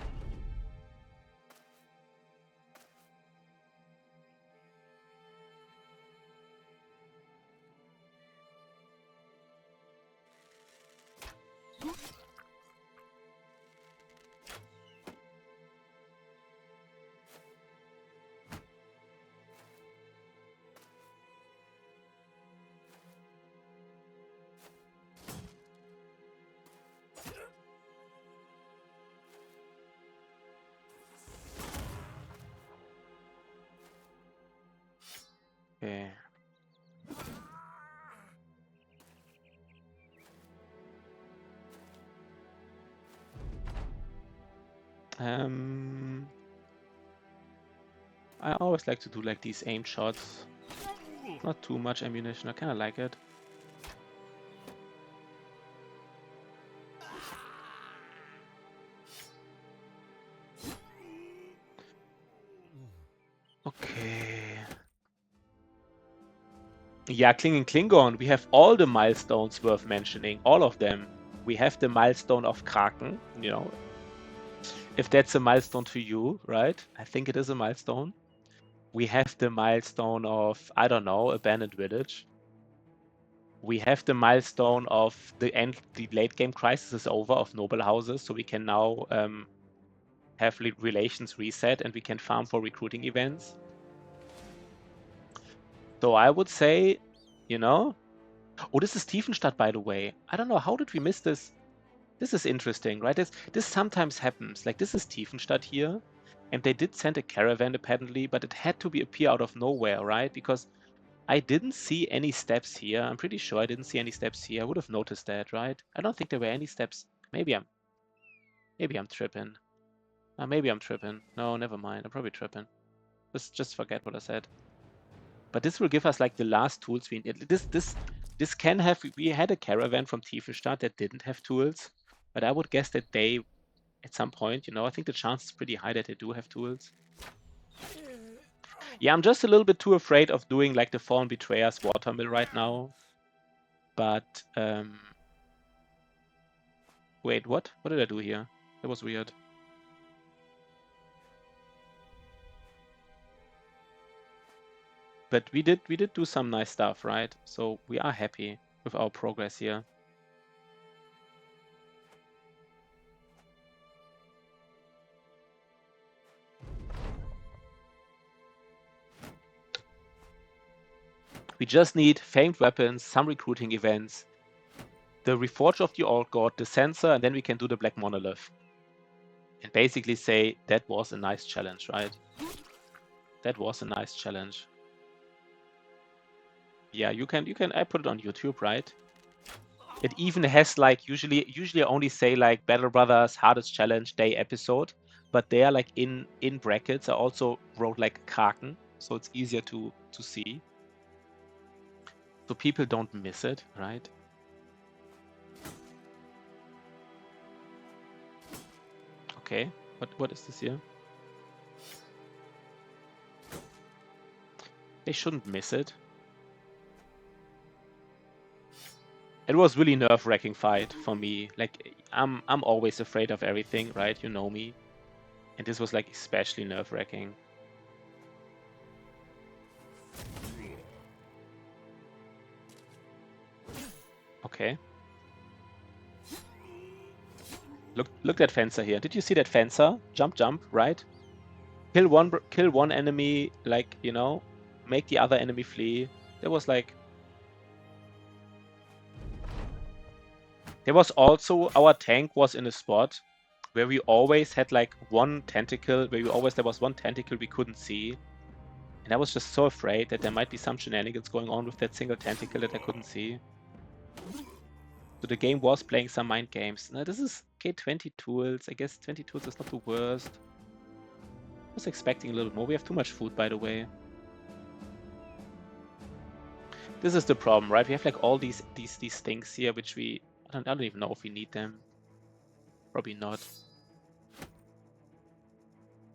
Okay. I always like to do like these aim shots. Not too much ammunition. I kind of like it. Okay. Yeah, Klinging Klingon. We have all the milestones worth mentioning. All of them. We have the milestone of Kraken, you know. If that's a milestone to you, right? I think it is a milestone. We have the milestone of, I don't know, Abandoned Village. We have the milestone of the late game crisis is over of noble houses, so we can now have relations reset and we can farm for recruiting events. So I would say, you know, oh, this is Tiefenstadt, by the way. I don't know, how did we miss this? This is interesting, right? This sometimes happens. Like, this is Tiefenstadt here, and they did send a caravan apparently, but it had to appear out of nowhere, right? Because I didn't see any steps here. I'm pretty sure I didn't see any steps here. I would have noticed that, right? I don't think there were any steps. Maybe I'm tripping. Maybe I'm tripping. No, never mind. I'm probably tripping. Just forget what I said. But this will give us like the last tools we need. This can have. We had a caravan from Tiefenstadt that didn't have tools, but I would guess that they, at some point, you know, I think the chance is pretty high that they do have tools. Yeah, I'm just a little bit too afraid of doing like the Fallen Betrayer's watermill right now. But wait, what? What did I do here? That was weird. But we did do some nice stuff, right? So we are happy with our progress here. We just need famed weapons, some recruiting events, the Reforge of the Old God, the sensor, and then we can do the Black Monolith. And basically say that was a nice challenge, right? That was a nice challenge. Yeah, you can I put it on YouTube, right? It even has like usually I only say like Battle Brothers hardest challenge day episode, but there like in brackets I also wrote like Kraken, so it's easier to see. So people don't miss it, right? Okay. What is this here? They shouldn't miss it. It was really nerve-wracking fight for me. Like I'm always afraid of everything, right? You know me. And this was like especially nerve-wracking. Okay. Look that fencer here. Did you see that fencer? Jump, right? Kill one enemy, like, you know, make the other enemy flee. There was like there was also our tank was in a spot where we always had like one tentacle, there was one tentacle we couldn't see. And I was just so afraid that there might be some shenanigans going on with that single tentacle that I couldn't see. So the game was playing some mind games. Now this is okay, 20 tools. I guess 20 tools is not the worst. I was expecting a little more. We have too much food, by the way. This is the problem, right? We have like all these things here, which I don't even know if we need them. Probably not.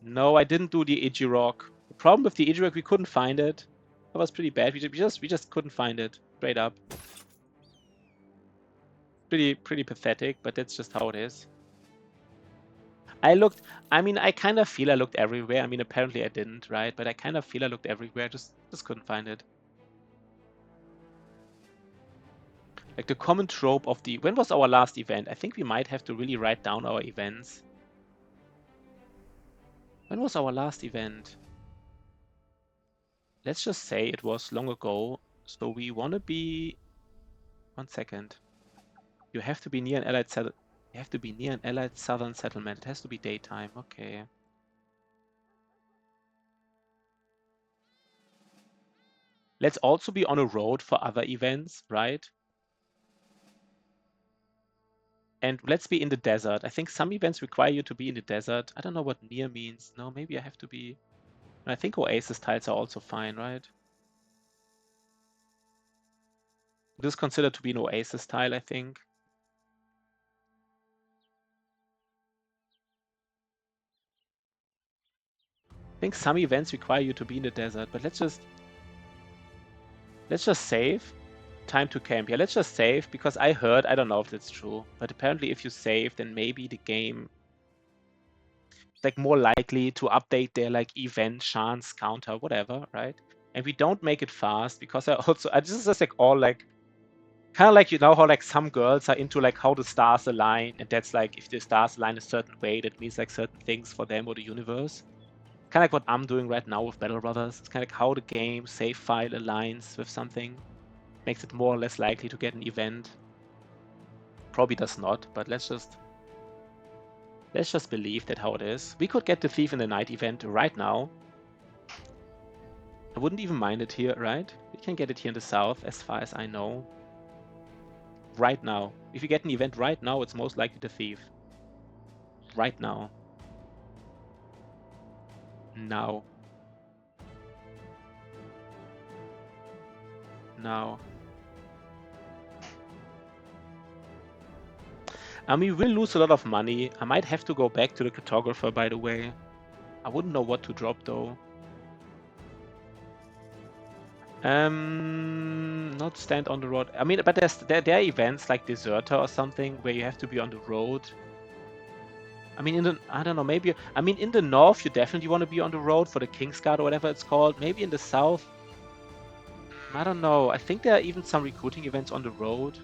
No, I didn't do the Ijirok. The problem with the Ijirok, we couldn't find it. That was pretty bad. We just couldn't find it. Straight up. pretty pathetic, but that's just how it is. I mean, I kind of feel I looked everywhere. I mean, apparently I didn't, right? But I kind of feel I looked everywhere, just couldn't find it. Like the common trope of the... When was our last event? I think we might have to really write down our events. When was our last event? Let's just say it was long ago. So we want to be... 1 second. You have to be near an allied settle. You have to be near an allied southern settlement. It has to be daytime. Okay. Let's also be on a road for other events, right? And let's be in the desert. I think some events require you to be in the desert. I don't know what near means. No, maybe I have to be... I think oasis tiles are also fine, right? This is considered to be an oasis tile, I think. I think some events require you to be in the desert, but let's just save. Time to camp. Yeah, let's just save, because I heard, I don't know if that's true, but apparently if you save, then maybe the game is like more likely to update their like event chance counter, whatever, right? And we don't make it fast, because this is just like all like kind of like, you know how like some girls are into like how the stars align, and that's like if the stars align a certain way, that means like certain things for them or the universe. Kind of like what I'm doing right now with Battle Brothers. It's kind of like how the game save file aligns with something. Makes it more or less likely to get an event. Probably does not, but let's just believe that how it is. We could get the Thief in the Night event right now. I wouldn't even mind it here, right? We can get it here in the south, as far as I know. Right now. If you get an event right now, it's most likely the Thief. Right now. Now. Now. I mean, we will lose a lot of money. I might have to go back to the cartographer, by the way. I wouldn't know what to drop, though. Not stand on the road. I mean, but there are events like Deserter or something where you have to be on the road. I mean, I don't know, maybe... I mean, in the north, you definitely want to be on the road for the Kingsguard or whatever it's called. Maybe in the south, I don't know. I think there are even some recruiting events on the road.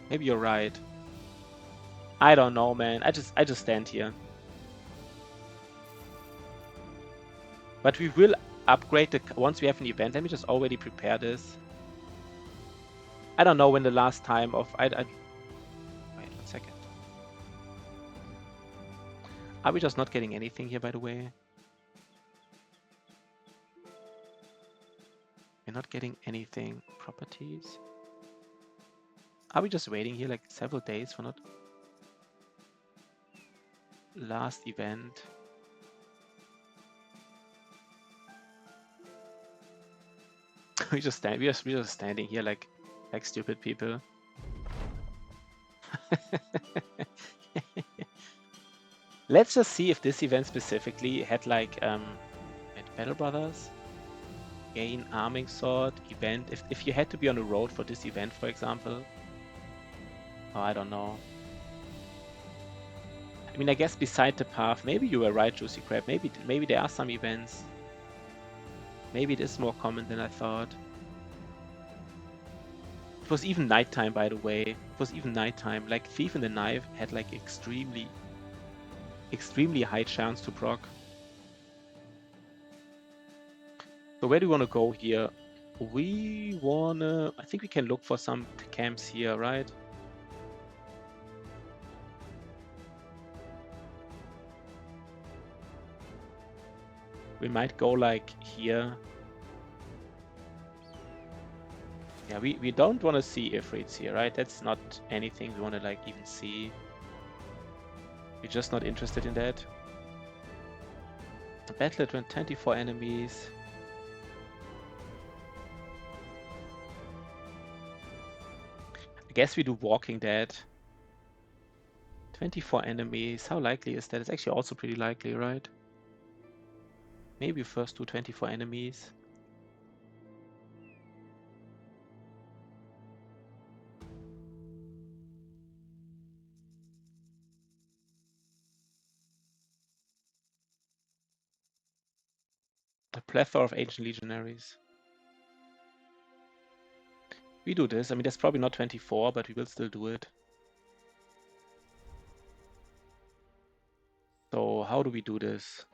Maybe you're right. I don't know, man. I just stand here. But we will upgrade once we have an event. Let me just already prepare this. I don't know when the last time of... Wait 1 second. Are we just not getting anything here, by the way? We're not getting anything. Properties? Are we just waiting here like several days for not... Last event. We're just standing here like stupid people. Let's just see if this event specifically had like at Battle Brothers. Gain arming sword event. If you had to be on the road for this event, for example. Oh, I don't know. I mean, I guess beside the path, maybe you were right, Juicy Crab. Maybe there are some events. Maybe it is more common than I thought. It was even nighttime, by the way. It was even nighttime. Like Thief in the Knife had like extremely high chance to proc. So where do we want to go here? We wanna... I think we can look for some camps here, right? We might go like here. Yeah, we don't want to see Ifrits here, right? That's not anything we want to like even see. We're just not interested in that. A battle with 24 enemies. I guess we do Walking Dead. 24 enemies. How likely is that? It's actually also pretty likely, right? Maybe first do 24 enemies. A plethora of ancient legionaries. We do this. I mean, that's probably not 24, but we will still do it. So how do we do this?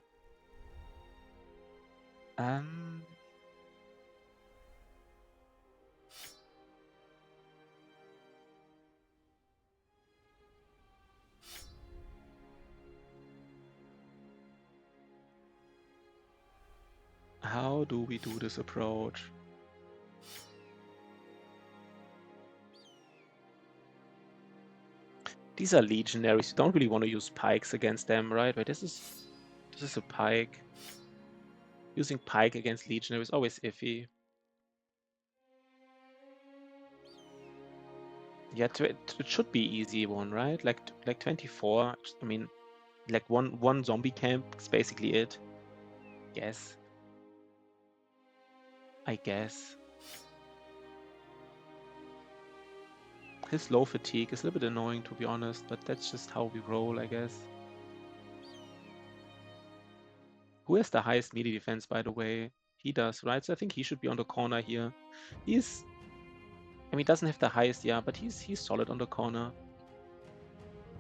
How do we do this approach? These are legionaries. You don't really want to use pikes against them, right? But this is a pike. Using pike against legionary is always iffy. Yeah, it should be easy one, right? Like 24. I mean, like one zombie camp is basically it. Yes. I guess. His low fatigue is a little bit annoying, to be honest, but that's just how we roll, I guess. Who has the highest melee defense, by the way? He does, right? So I think he should be on the corner here. I mean, he doesn't have the highest, yeah, but he's solid on the corner.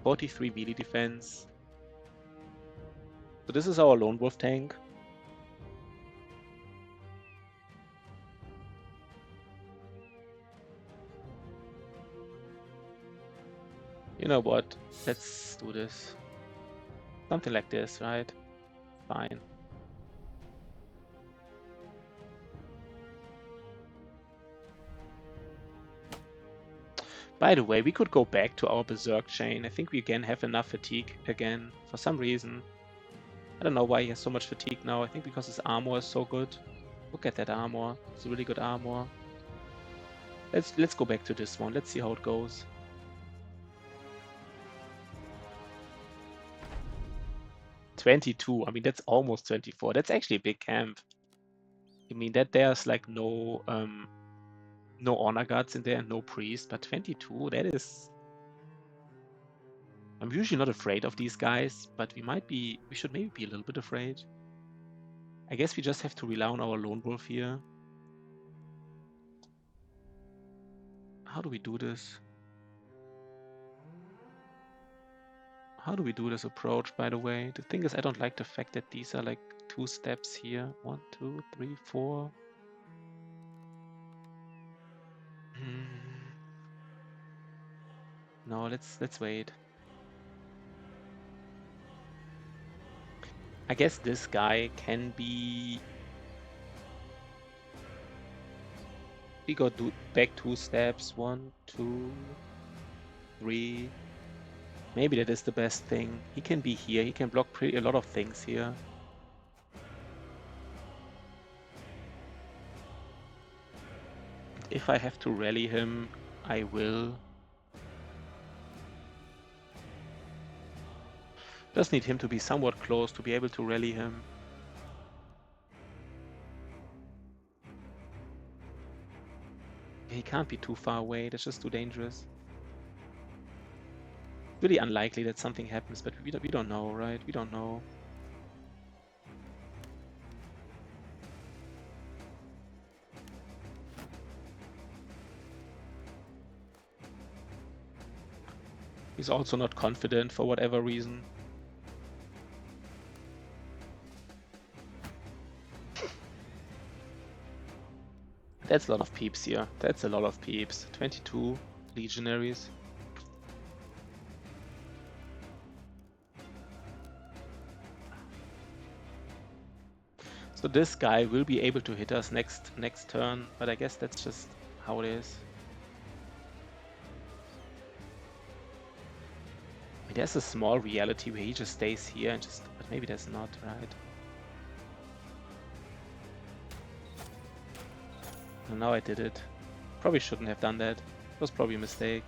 43 melee defense. So this is our lone wolf tank. You know what? Let's do this. Something like this, right? Fine. By the way, we could go back to our Berserk chain. I think we again have enough fatigue again for some reason. I don't know why he has so much fatigue now. I think because his armor is so good. Look at that armor. It's a really good armor. Let's go back to this one. Let's see how it goes. $22. I mean, that's almost 24. That's actually a big camp. I mean, that there's like no honor guards in there and no priest, but 22, that is... I'm usually not afraid of these guys, but we should maybe be a little bit afraid. I guess we just have to rely on our lone wolf here. How do we do this? How do we do this approach, by the way? The thing is, I don't like the fact that these are like 2 steps here. 1, 2, 3, 4. No, let's wait. I guess this guy can be... We go back 2 steps. 1, 2, 3. Maybe that is the best thing. He can be here. He can block a lot of things here. If I have to rally him, I will. Just need him to be somewhat close to be able to rally him. He can't be too far away. That's just too dangerous. Really unlikely that something happens, but we don't know, right? We don't know. He's also not confident for whatever reason. That's a lot of peeps here. That's a lot of peeps. 22 legionaries. So this guy will be able to hit us next turn, but I guess that's just how it is. I mean, there's a small reality where he just stays here and just, but maybe that's not, right? And now I did it. Probably shouldn't have done that. It was probably a mistake.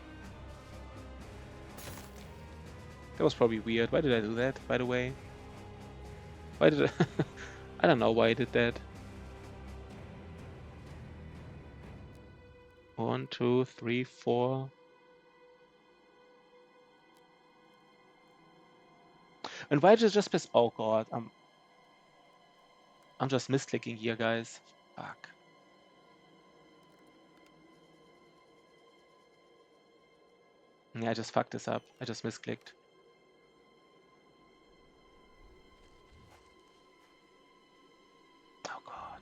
That was probably weird. Why did I do that, by the way? Why did I... I don't know why I did that. 1, 2, 3, 4. And why did I just press... Oh god, I'm just misclicking here, guys. Fuck. Yeah, I just fucked this up. I just misclicked. Oh god.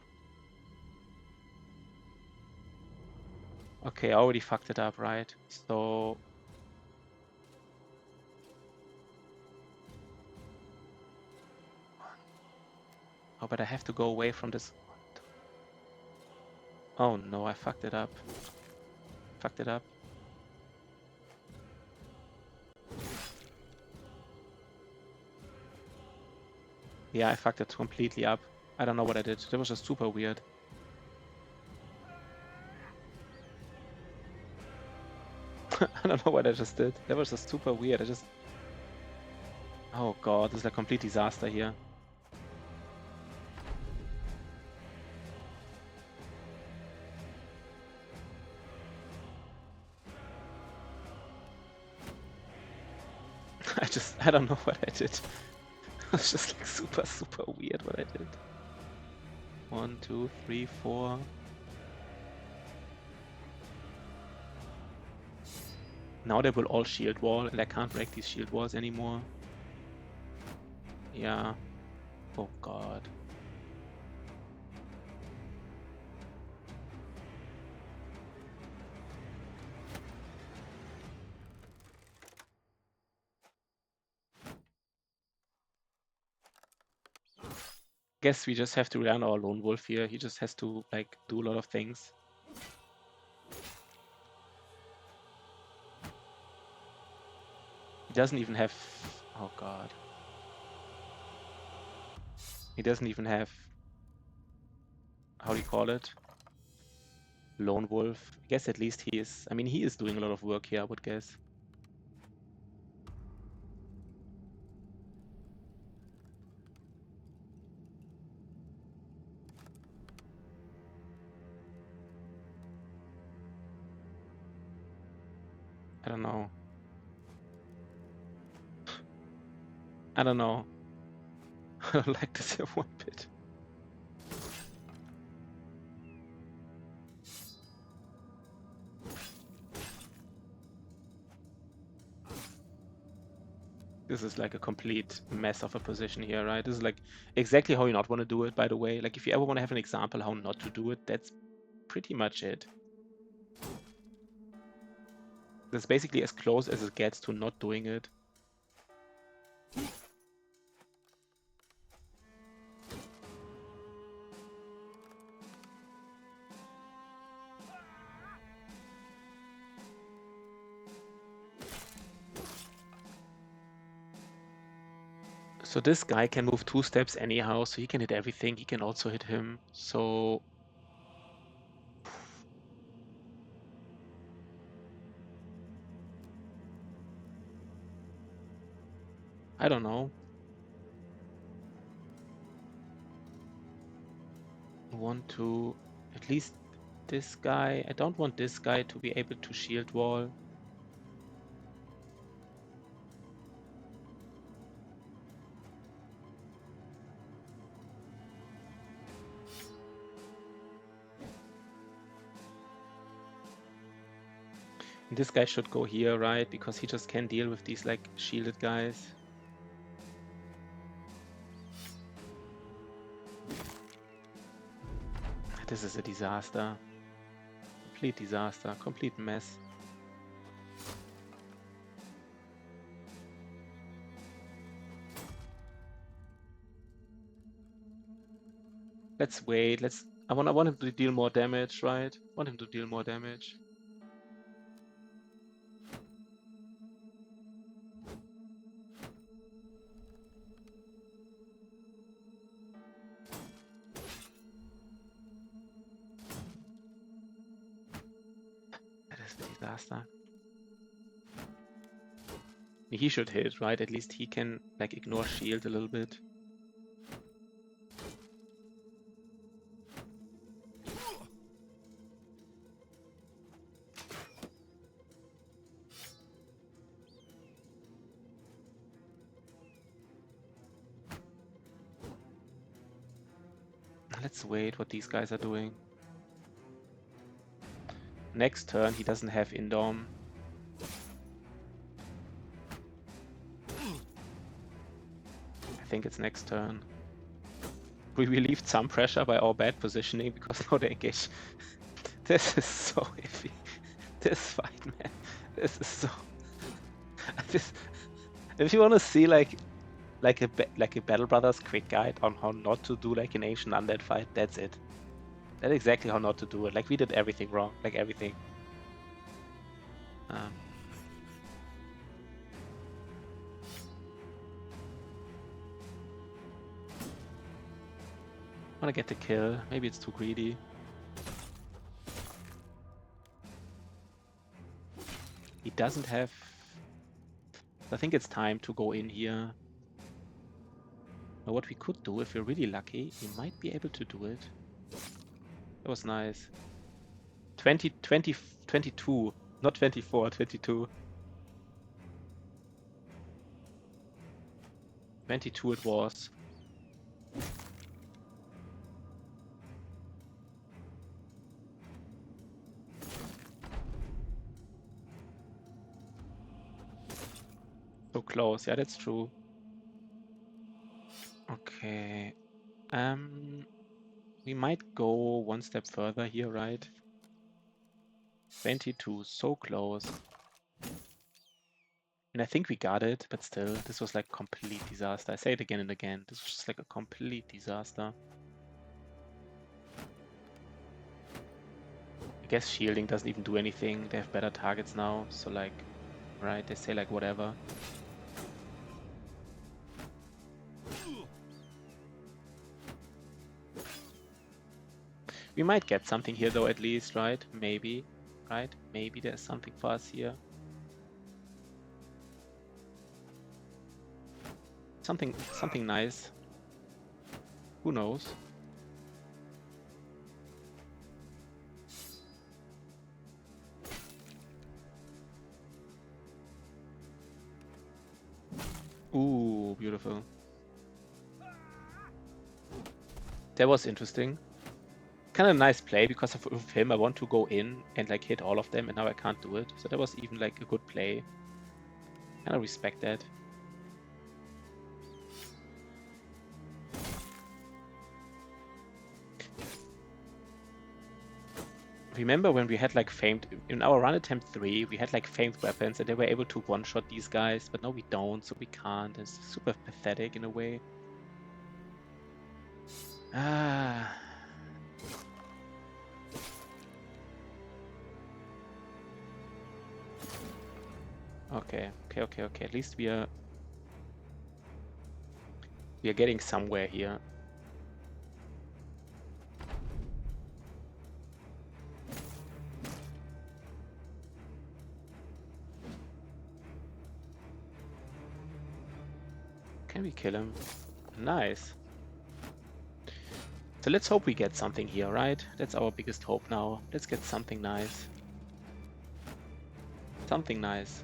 Okay, I already fucked it up, right? So... Oh, but I have to go away from this. Oh no, I fucked it up. Fucked it up. Yeah, I fucked it completely up. I don't know what I did. That was just super weird. I don't know what I just did. That was just super weird. I just... Oh god, this is a complete disaster here. I don't know what I did. It was just like super weird what I did. 1, 2, 3, 4. Now they will all shield wall, and I can't break these shield walls anymore. Yeah. Oh god. Guess we just have to rely on our lone wolf here. He just has to like do a lot of things. He doesn't even have... Oh god. He doesn't even have... How do you call it? Lone wolf. I guess at least he is... I mean, he is doing a lot of work here, I would guess. I don't know. I don't know. I don't like this here one bit. This is like a complete mess of a position here, right? This is like exactly how you not want to do it, by the way. Like if you ever want to have an example how not to do it, that's pretty much it. That's basically as close as it gets to not doing it. So this guy can move 2 steps anyhow, so he can hit everything. He can also hit him. So I don't know. 1, 2, at least this guy. I don't want this guy to be able to shield wall. And this guy should go here, right? Because he just can't deal with these like shielded guys. This is a disaster. Complete disaster. Complete mess. Let's wait. I want him to deal more damage, right? I want him to deal more damage. That is a disaster. He should hit, right? At least he can like ignore shield a little bit. Let's wait what these guys are doing. Next turn, he doesn't have Indom. I think it's next turn. We relieved some pressure by our bad positioning because now they engage. This is so iffy. This fight, man. This is so. If you want to see like a Battle Brothers quick guide on how not to do like an Ancient Undead fight, that's it. That's exactly how not to do it. Like we did everything wrong, like everything. Wanna get the kill. Maybe it's too greedy. He doesn't have... I think it's time to go in here. Now what we could do, if we're really lucky, we might be able to do it. That was nice. 22. Not 24, 22. 22 it was. So close, yeah, that's true. Okay. We might go one step further here, right? 22, so close. And I think we got it, but still, this was like complete disaster. I say it again and again. This was just like a complete disaster. I guess shielding doesn't even do anything. They have better targets now, so like, right, they say like whatever. We might get something here though, at least, right? Maybe, right? Maybe there's something for us here. Something nice. Who knows? Ooh, beautiful. That was interesting. Kind of nice play because of him. I want to go in and like hit all of them, and now I can't do it. So that was even like a good play. Kind of respect that. Remember when we had like famed, in our run attempt 3, we had like famed weapons and they were able to one-shot these guys, but now we don't, so we can't. It's super pathetic in a way. Ah. Okay. At least we are getting somewhere here. Can we kill him? Nice. So let's hope we get something here, right? That's our biggest hope now. Let's get something nice. Something nice.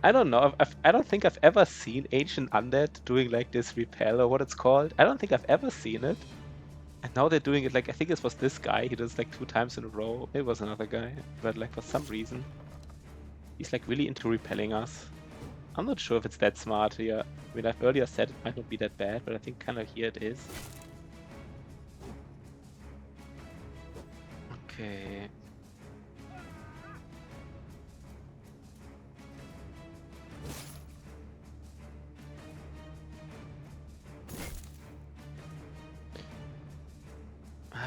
I don't know. I don't think I've ever seen Ancient Undead doing like this repel or what it's called. I don't think I've ever seen it. And now they're doing it like, I think it was this guy. He does like 2 times in a row. It was another guy. But like for some reason, he's like really into repelling us. I'm not sure if it's that smart here. I mean, I've earlier said it might not be that bad, but I think kind of here it is. Okay.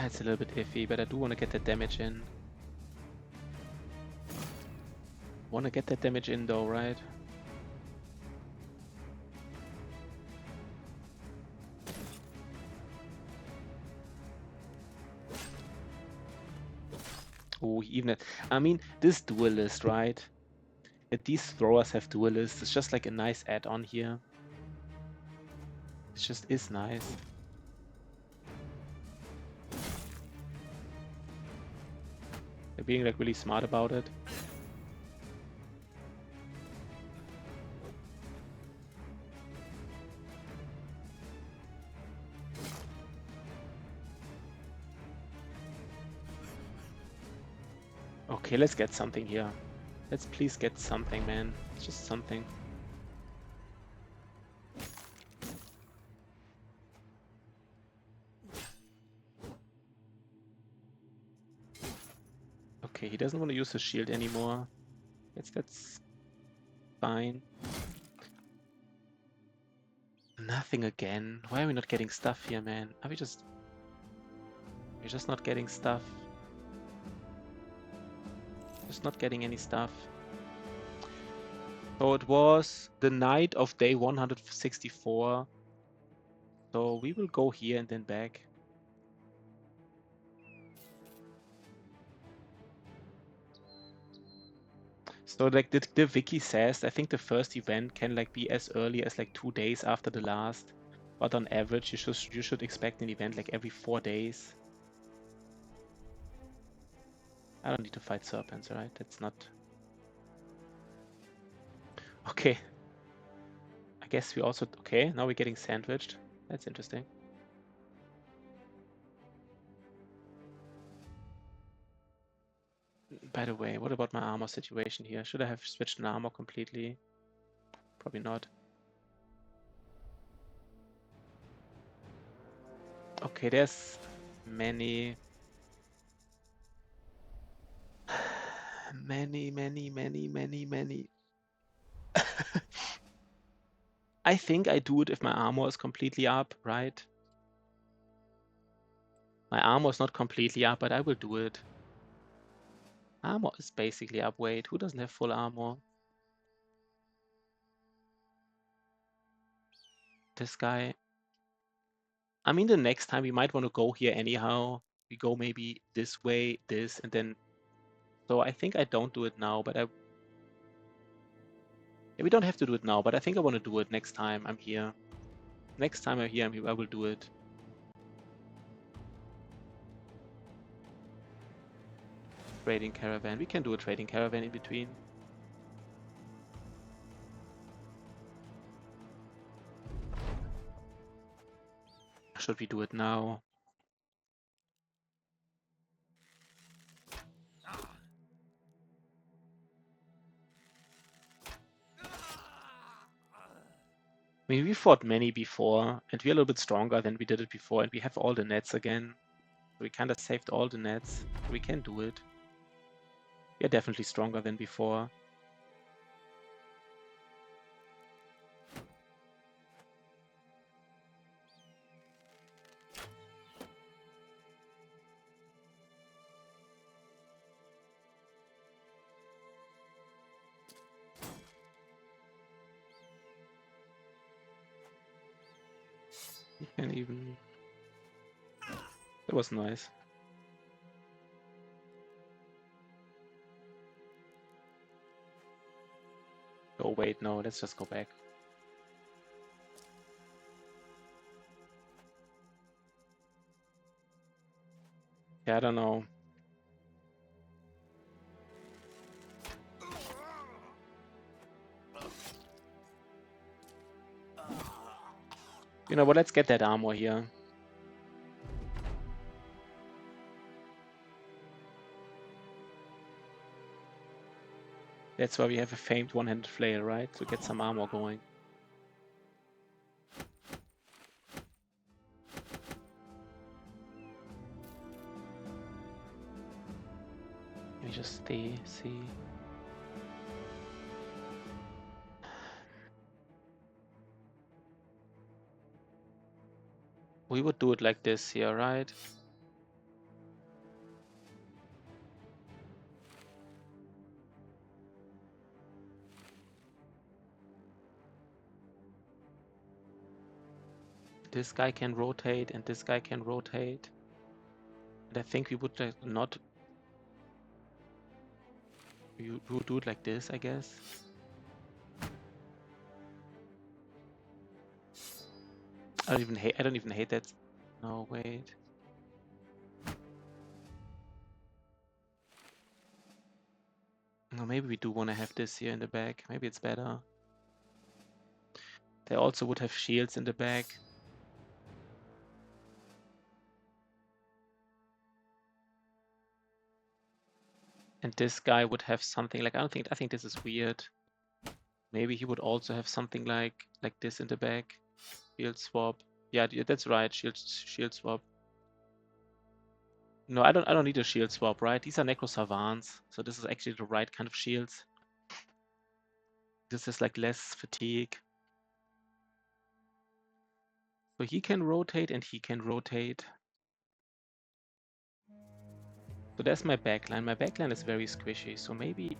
It's a little bit iffy, but I do want to get that damage in. Want to get that damage in though, right? Oh, even I mean, this duelist, right? That these throwers have duelists. It's just like a nice add-on here. It just is nice. They're being like really smart about it. Okay, let's get something here. Let's please get something, man. It's just something. Okay, he doesn't want to use his shield anymore. That's fine. Nothing again. Why are we not getting stuff here, man? Are we just... We're just not getting stuff. Just not getting any stuff. So it was the night of day 164. So we will go here and then back. So like the wiki says, I think the first event can like be as early as like 2 days after the last. But on average, you should expect an event like every 4 days. I don't need to fight serpents, right? That's not... Okay. I guess we also... Okay, now we're getting sandwiched. That's interesting. By the way, what about my armor situation here? Should I have switched an armor completely? Probably not. Okay, there's many... many. I think I do it if my armor is completely up, right? My armor is not completely up, but I will do it. Armor is basically up. Wait, who doesn't have full armor? This guy. I mean, the next time we might want to go here anyhow. We go maybe this way, this, and then... So I think I don't do it now, but I... Yeah, we don't have to do it now, but I think I want to do it next time I'm here. Next time I'm here, I will do it. Trading caravan. We can do a trading caravan in between. Should we do it now? I mean, we fought many before, and we're a little bit stronger than we did it before, and we have all the nets again. We kind of saved all the nets. We can do it. We're definitely stronger than before. We can even... That was nice. Oh wait, no, let's just go back. Yeah, I don't know. You know what, let's get that armor here. That's why we have a famed one-handed flail, right? To get some armor going. Let me just see. We would do it like this here, right? This guy can rotate and this guy can rotate. And I think we would not... We would do it like this, I guess. I don't even hate that. No, wait. Or maybe we do want to have this here in the back. Maybe it's better. They also would have shields in the back. And this guy would have something like, I think this is weird. Maybe he would also have something like this in the back. Shield swap. Yeah, that's right. Shield swap. No, I don't need a shield swap, right? These are Necro Savants, so this is actually the right kind of shields. This is like less fatigue. So he can rotate and he can rotate. So there's my backline. My backline is very squishy, so maybe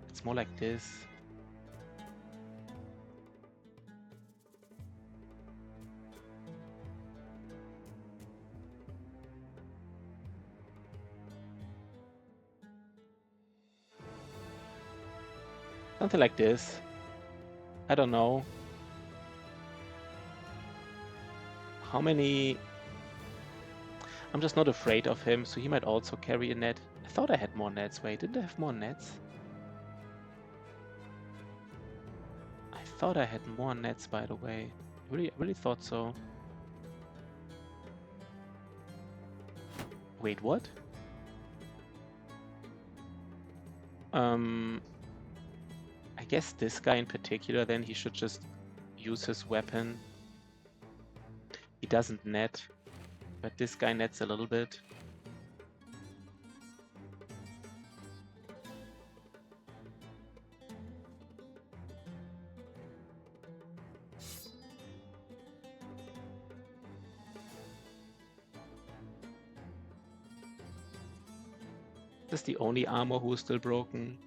it's more like this. Something like this. I don't know. How many... I'm just not afraid of him, so he might also carry a net. I thought I had more nets. Wait, didn't I have more nets? I thought I had more nets, by the way. I really thought so. Wait, what? I guess this guy in particular, then he should just use his weapon. He doesn't net, but this guy nets a little bit. This is the only armor who is still broken.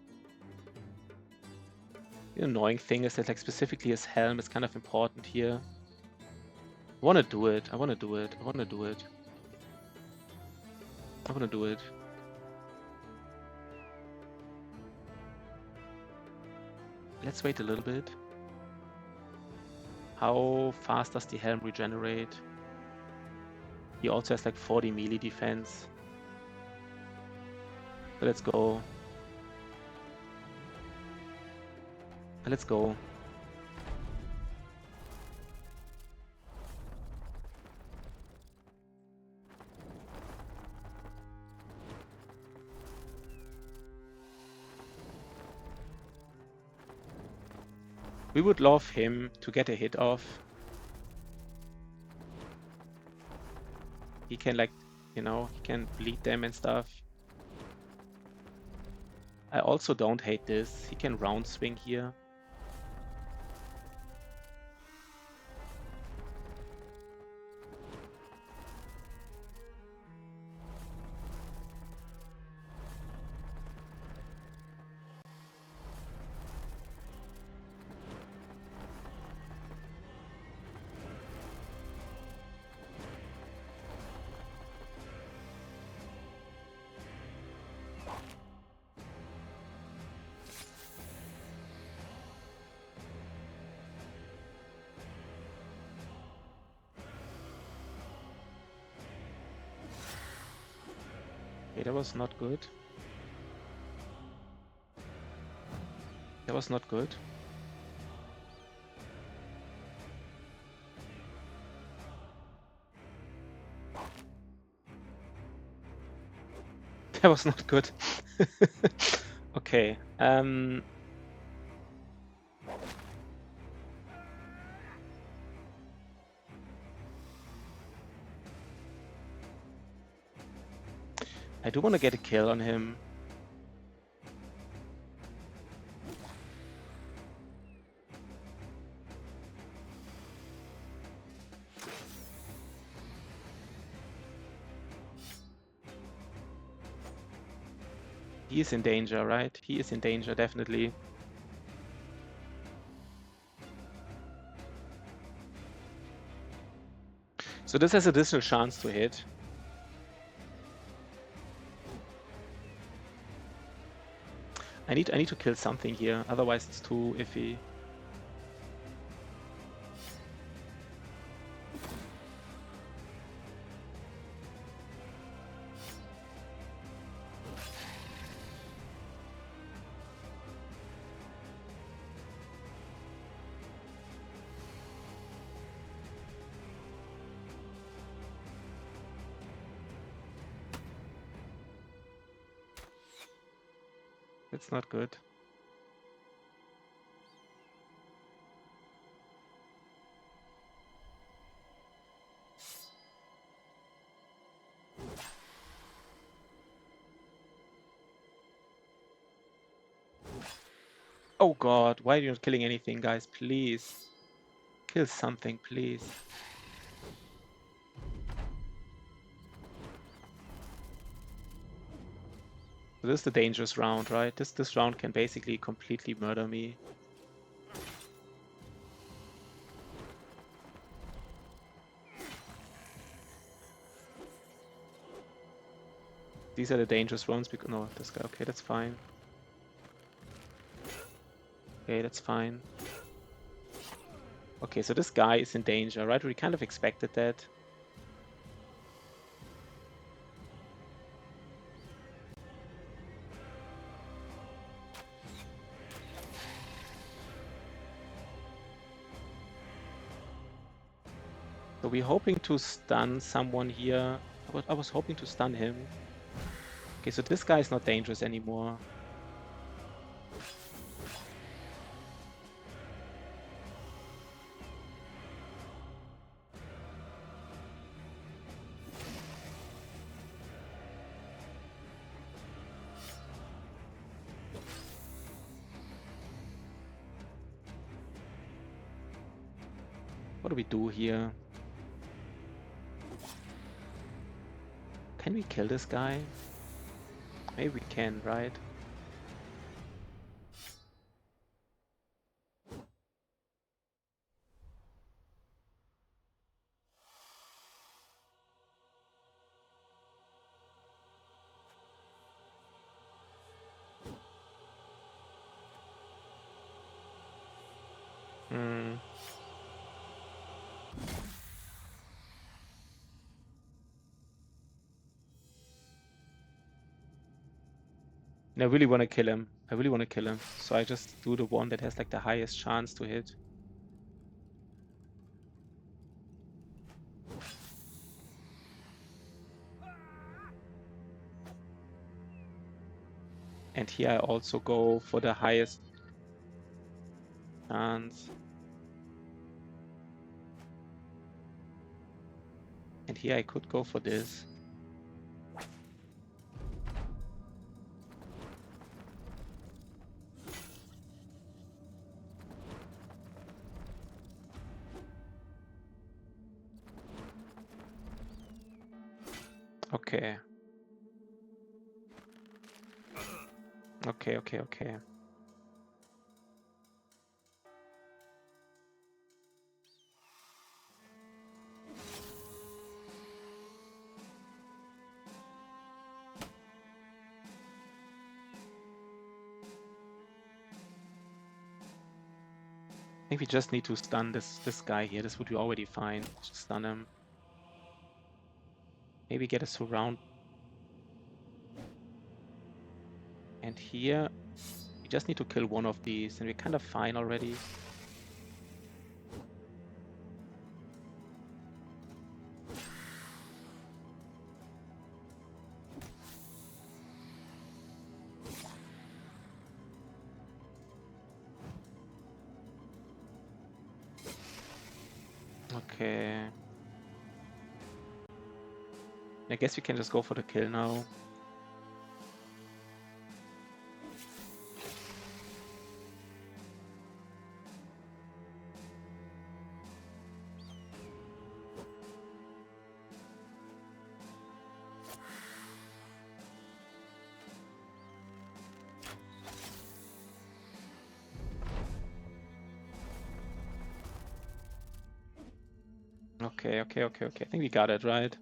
The annoying thing is that, like, specifically his helm is kind of important here. I want to do it. I want to do it. I want to do it. I want to do it. Let's wait a little bit. How fast does the helm regenerate? He also has like 40 melee defense. So let's go. Let's go. We would love him to get a hit off. He can, like, you know, he can bleed them and stuff. I also don't hate this. He can round swing here. Okay, that was not good. That was not good. That was not good. Okay. I do want to get a kill on him. He is in danger, right? He is in danger, definitely. So this has additional chance to hit. I need to kill something here, otherwise it's too iffy. It's not good. Oh god, why are you not killing anything, guys? Please. Kill something, please. So this is the dangerous round, right? This round can basically completely murder me. These are the dangerous rounds because no, this guy. Okay, that's fine. Okay, that's fine. Okay, so this guy is in danger, right? We kind of expected that. So we're hoping to stun someone here. I was hoping to stun him. Okay, so this guy is not dangerous anymore. What do we do here? Can we kill this guy? Maybe we can, right? Hmm. And I really want to kill him. I really want to kill him. So I just do the one that has like the highest chance to hit. And here I also go for the highest chance. And here I could go for this. Okay. Okay, okay, okay. I think we just need to stun this guy here. This would be already fine. Just stun him. Maybe get a surround. And here we just need to kill one of these and we're kind of fine already. Okay. I guess we can just go for the kill now. Okay, okay, okay, okay. I think we got it, right?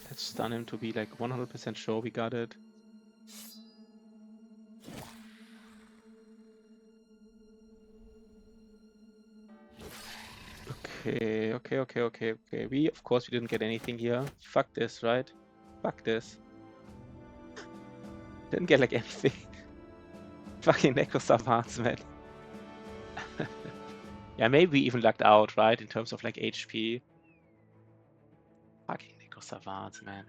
Let's stun him to be like 100% sure we got it. Okay, okay, okay, okay, okay. We, of course, we didn't get anything here. Fuck this, right? Fuck this. Didn't get like anything. Fucking Necro Savants, man. Yeah, maybe we even lucked out, right, in terms of like HP. Fucking Nico Savant, man.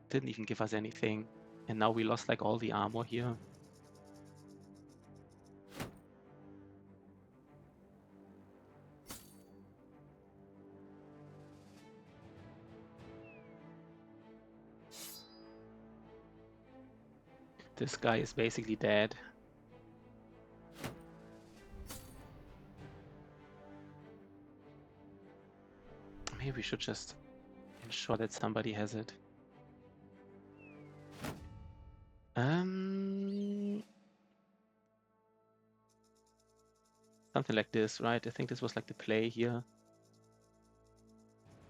Didn't even give us anything. And now we lost like all the armor here. This guy is basically dead. Maybe we should just ensure that somebody has it. Something like this, right? I think this was like the play here.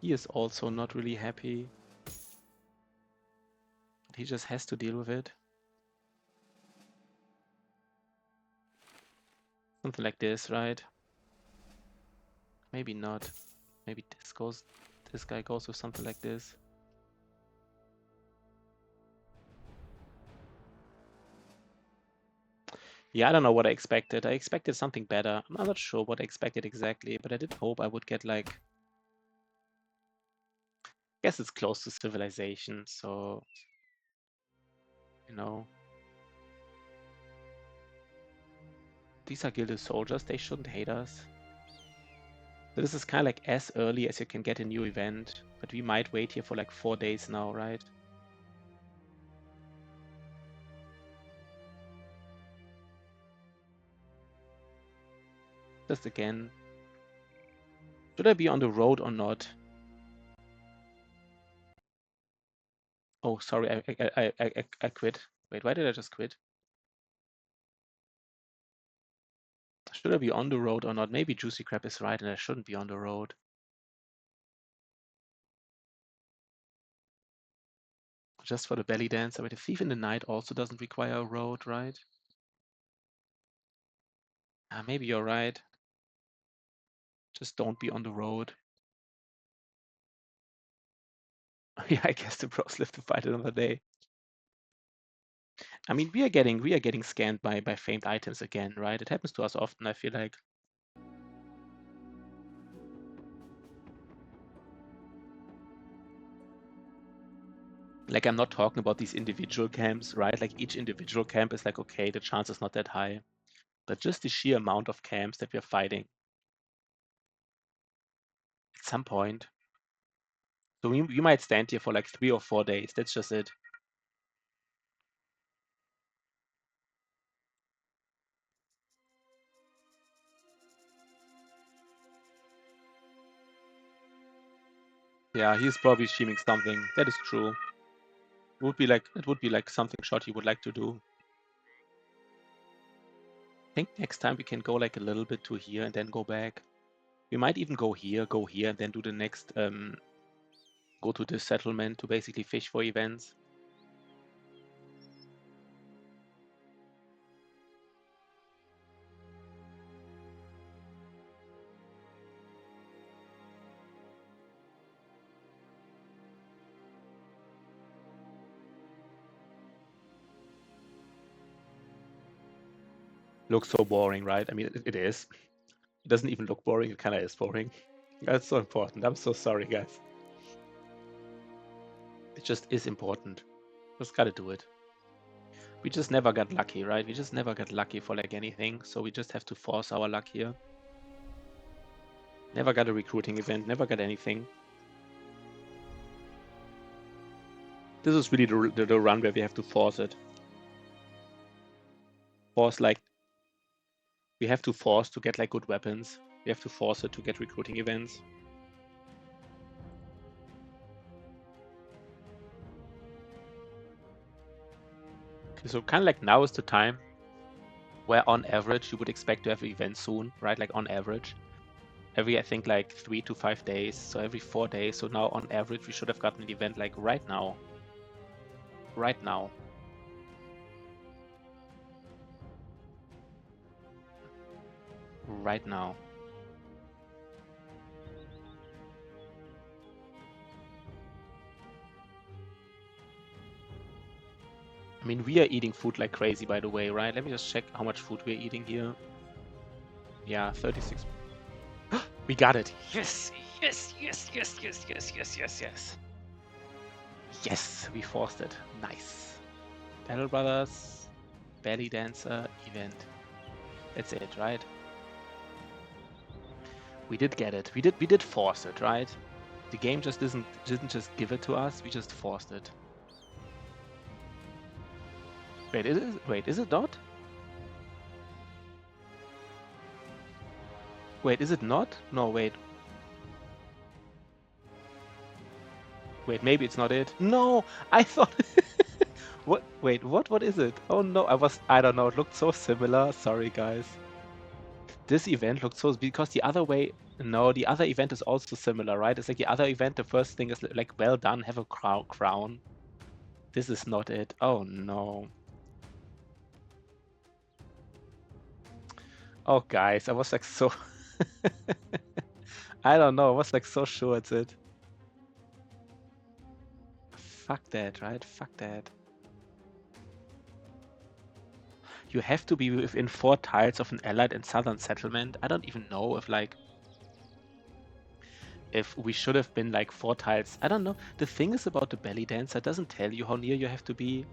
He is also not really happy. He just has to deal with it. Something like this, right? Maybe not. Maybe this guy goes with something like this. Yeah, I don't know what I expected. I expected something better. I'm not sure what I expected exactly, but I did hope I would get like... I guess it's close to civilization, so... You know... These are gilded soldiers, they shouldn't hate us. So this is kind of like as early as you can get a new event, but we might wait here for like 4 days now, right? Just again. Should I be on the road or not? Oh, sorry, I quit. Wait, why did I just quit? Should I be on the road or not? Maybe Juicy Crab is right and I shouldn't be on the road. Just for the belly dance. I mean, the Thief in the Night also doesn't require a road, right? Maybe you're right. Just don't be on the road. Yeah, I guess the pros live to fight another day. I mean, we are getting scanned by famed items again, right? It happens to us often, I feel like. Like, I'm not talking about these individual camps, right? Like, each individual camp is like, okay, the chance is not that high. But just the sheer amount of camps that we're fighting at some point. So we might stand here for like 3 or 4 days. That's just it. Yeah, he's probably streaming something. That is true. It would be like something short he would like to do. I think next time we can go like a little bit to here and then go back. We might even go here, and then do the next go to this settlement to basically fish for events. Looks so boring, right? I mean, it is. It doesn't even look boring. It kind of is boring. That's so important. I'm so sorry, guys. It just is important. Just gotta do it. We just never got lucky, right? We just never got lucky for like anything. So we just have to force our luck here. Never got a recruiting event. Never got anything. This is really the run where we have to force it. Force like... We have to force to get like good weapons. We have to force it to get recruiting events. Okay, so kind of like now is the time where on average you would expect to have an event soon, right? Like on average. Every, I think, like 3 to 5 days. So every 4 days. So now on average we should have gotten an event like right now. Right now. Right now. I mean, we are eating food like crazy, by the way, right? Let me just check how much food we're eating here. Yeah, 36. We got it. Yes, yes, yes, yes, yes, yes, yes, yes, yes. Yes, we forced it. Nice. Battle Brothers, Belly Dancer, event. That's it, right? We did get it. We did force it, right? The game just didn't just give it to us. We just forced it. Wait, is it not? Wait, is it not? No, wait. Wait, maybe it's not it. No, I thought. What? Wait, what is it? Oh no, I don't know. It looked so similar. Sorry, guys. This event looked so because the other way. No, the other event is also similar, right? It's like the other event. The first thing is like, well done, have a crown. This is not it. Oh no. Oh guys, I was like so. I don't know. I was like so sure it's it. Fuck that, right? Fuck that. You have to be within 4 tiles of an allied and southern settlement. I don't even know if we should have been like 4 tiles. I don't know. The thing is about the belly dancer, it doesn't tell you how near you have to be.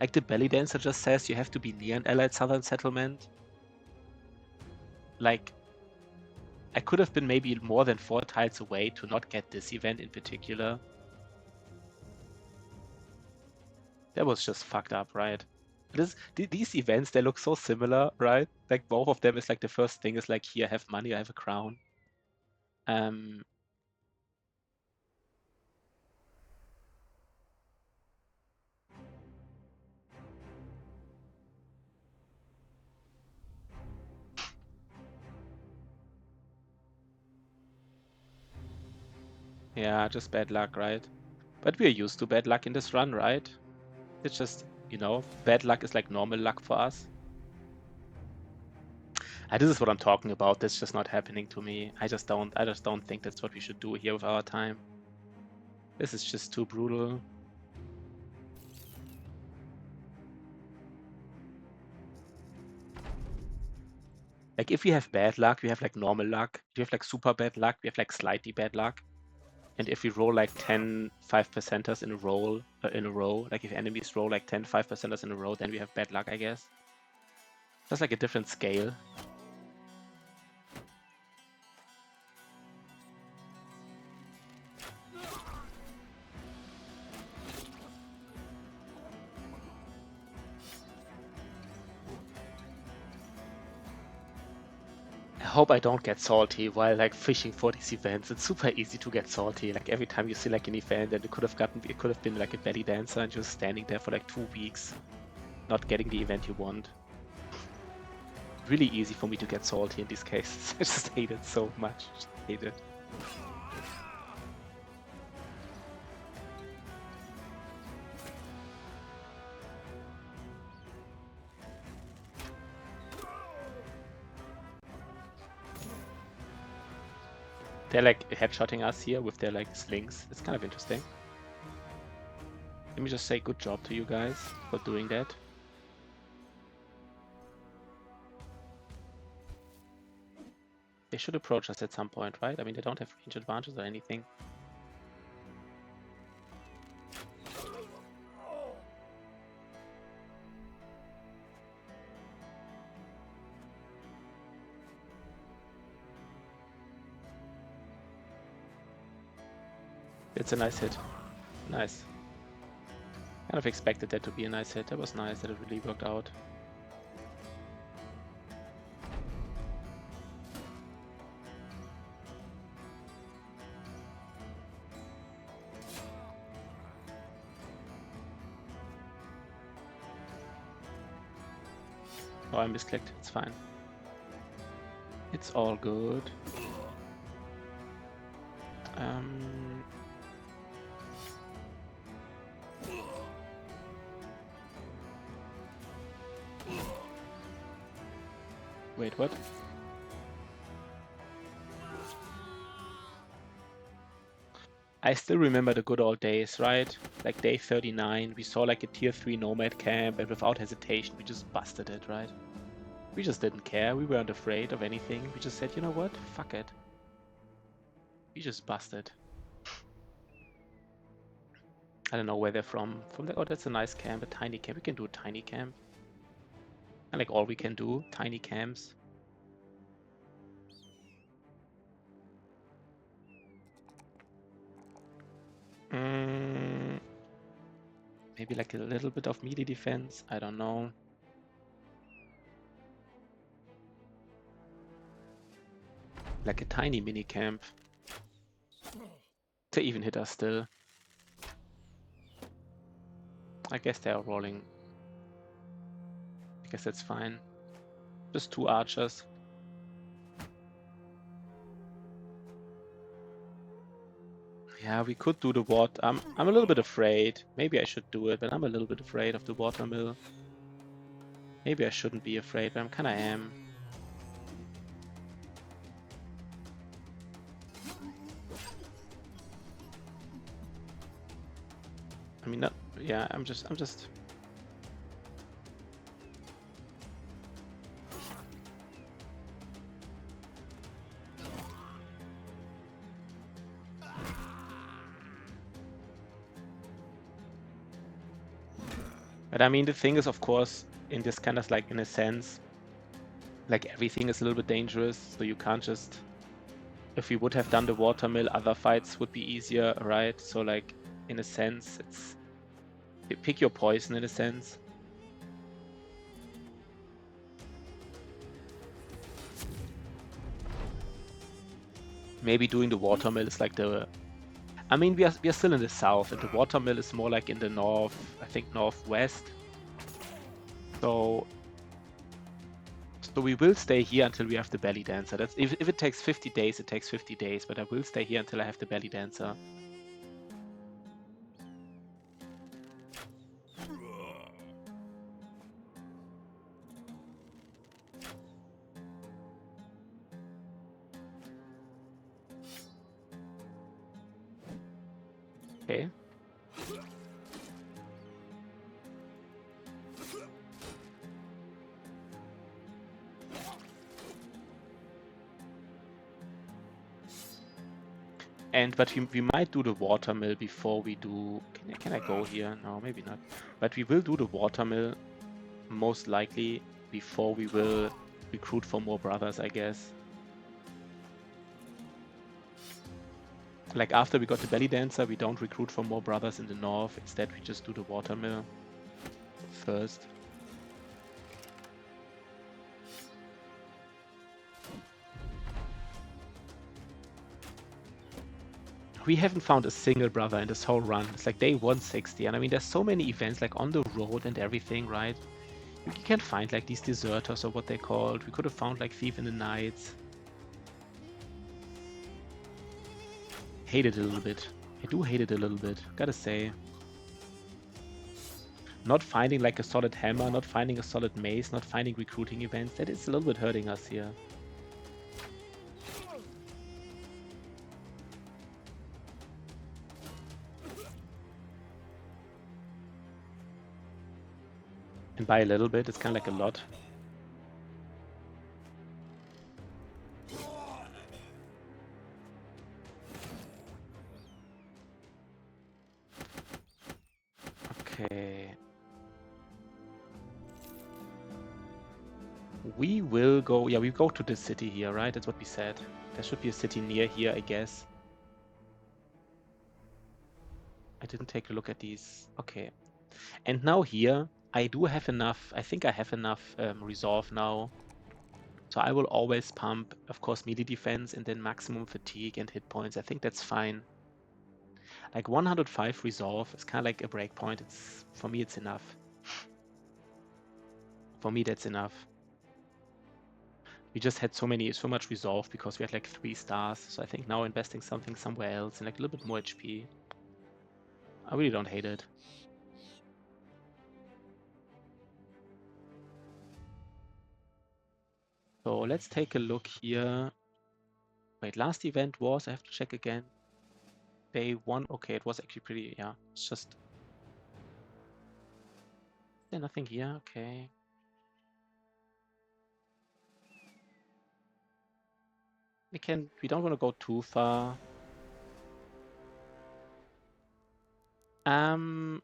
Like the belly dancer just says you have to be near an allied southern settlement. Like I could have been maybe more than 4 tiles away to not get this event in particular. That was just fucked up, right? These events, they look so similar, right? Like both of them is like the first thing is like, here, have money, I have a crown. Um, yeah, just bad luck, right? But we're used to bad luck in this run, right? It's just, bad luck is like normal luck for us. This is what I'm talking about. That's just not happening to me. I just don't think that's what we should do here with our time. This is just too brutal. Like if we have bad luck, we have like normal luck. If we have like super bad luck, we have like slightly bad luck. And if we roll like 10 5%ers in a row, like if enemies roll like 10 5%ers in a row, then we have bad luck, I guess. That's like a different scale. I hope I don't get salty while like fishing for these events. It's super easy to get salty. Like every time you see like an event and it could have been like a belly dancer and you're standing there for like 2 weeks, not getting the event you want. Really easy for me to get salty in these cases. I just hate it so much. Just hate it. They're like headshotting us here with their like slings. It's kind of interesting. Let me just say good job to you guys for doing that. They should approach us at some point, right? I mean, they don't have range advantages or anything. It's a nice hit. Nice. Kind of expected that to be a nice hit. That was nice that it really worked out. Oh, I misclicked. It's fine. It's all good. Wait, what? I still remember the good old days, right? Like day 39, we saw like a tier 3 nomad camp and without hesitation we just busted it, right? We just didn't care. We weren't afraid of anything. We just said, you know what? Fuck it. We just busted. I don't know where they're from. Oh, that's a nice camp, a tiny camp. We can do a tiny camp. And like all we can do, tiny camps. Maybe like a little bit of melee defense. I don't know. Like a tiny mini camp. To even hit us still. I guess they are rolling. I guess that's fine. Just 2 archers. Yeah, we could do the water. I'm a little bit afraid. Maybe I should do it, but I'm a little bit afraid of the watermill. Maybe I shouldn't be afraid, but I'm kinda am. I mean, not, yeah, I'm just. But I mean, the thing is, of course, in this kind of like, in a sense, like everything is a little bit dangerous, so you can't just. If we would have done the watermill, other fights would be easier, right? So like, in a sense, it's pick your poison in a sense. Maybe doing the watermill is like the. I mean, we are still in the south, and the watermill is more like in the north. I think northwest. So we will stay here until we have the belly dancer. That's if it takes 50 days, it takes 50 days. But I will stay here until I have the belly dancer. Okay. But we might do the watermill before we do. Can I go here? No, maybe not. But we will do the watermill most likely before we will recruit for more brothers, I guess. Like after we got the belly dancer, we don't recruit for more brothers in the north. Instead, we just do the watermill first. We haven't found a single brother in this whole run. It's like day 160, and I mean, there's so many events like on the road and everything, right? You can find like these deserters or what they're called. We could have found like Thief in the Nights. Hate it a little bit. I do hate it a little bit, gotta say. Not finding like a solid hammer, not finding a solid mace, not finding recruiting events, that is a little bit hurting us here. And by a little bit, it's kind of like a lot. Okay. We will go, yeah, we go to the city here, right? That's what we said. There should be a city near here, I guess. I didn't take a look at these. Okay. And now here, I do have enough, I think I have enough resolve now. So I will always pump, of course, melee defense and then maximum fatigue and hit points. I think that's fine. Like 105 resolve is kind of like a breakpoint. It's, for me, it's enough. For me, that's enough. We just had so much resolve because we had like 3 stars. So I think now investing something somewhere else and like a little bit more HP. I really don't hate it. So let's take a look here. Wait, last event was, I have to check again. Day 1, okay, it was actually pretty, yeah. It's just, is there nothing here? Okay. We don't want to go too far. I mean,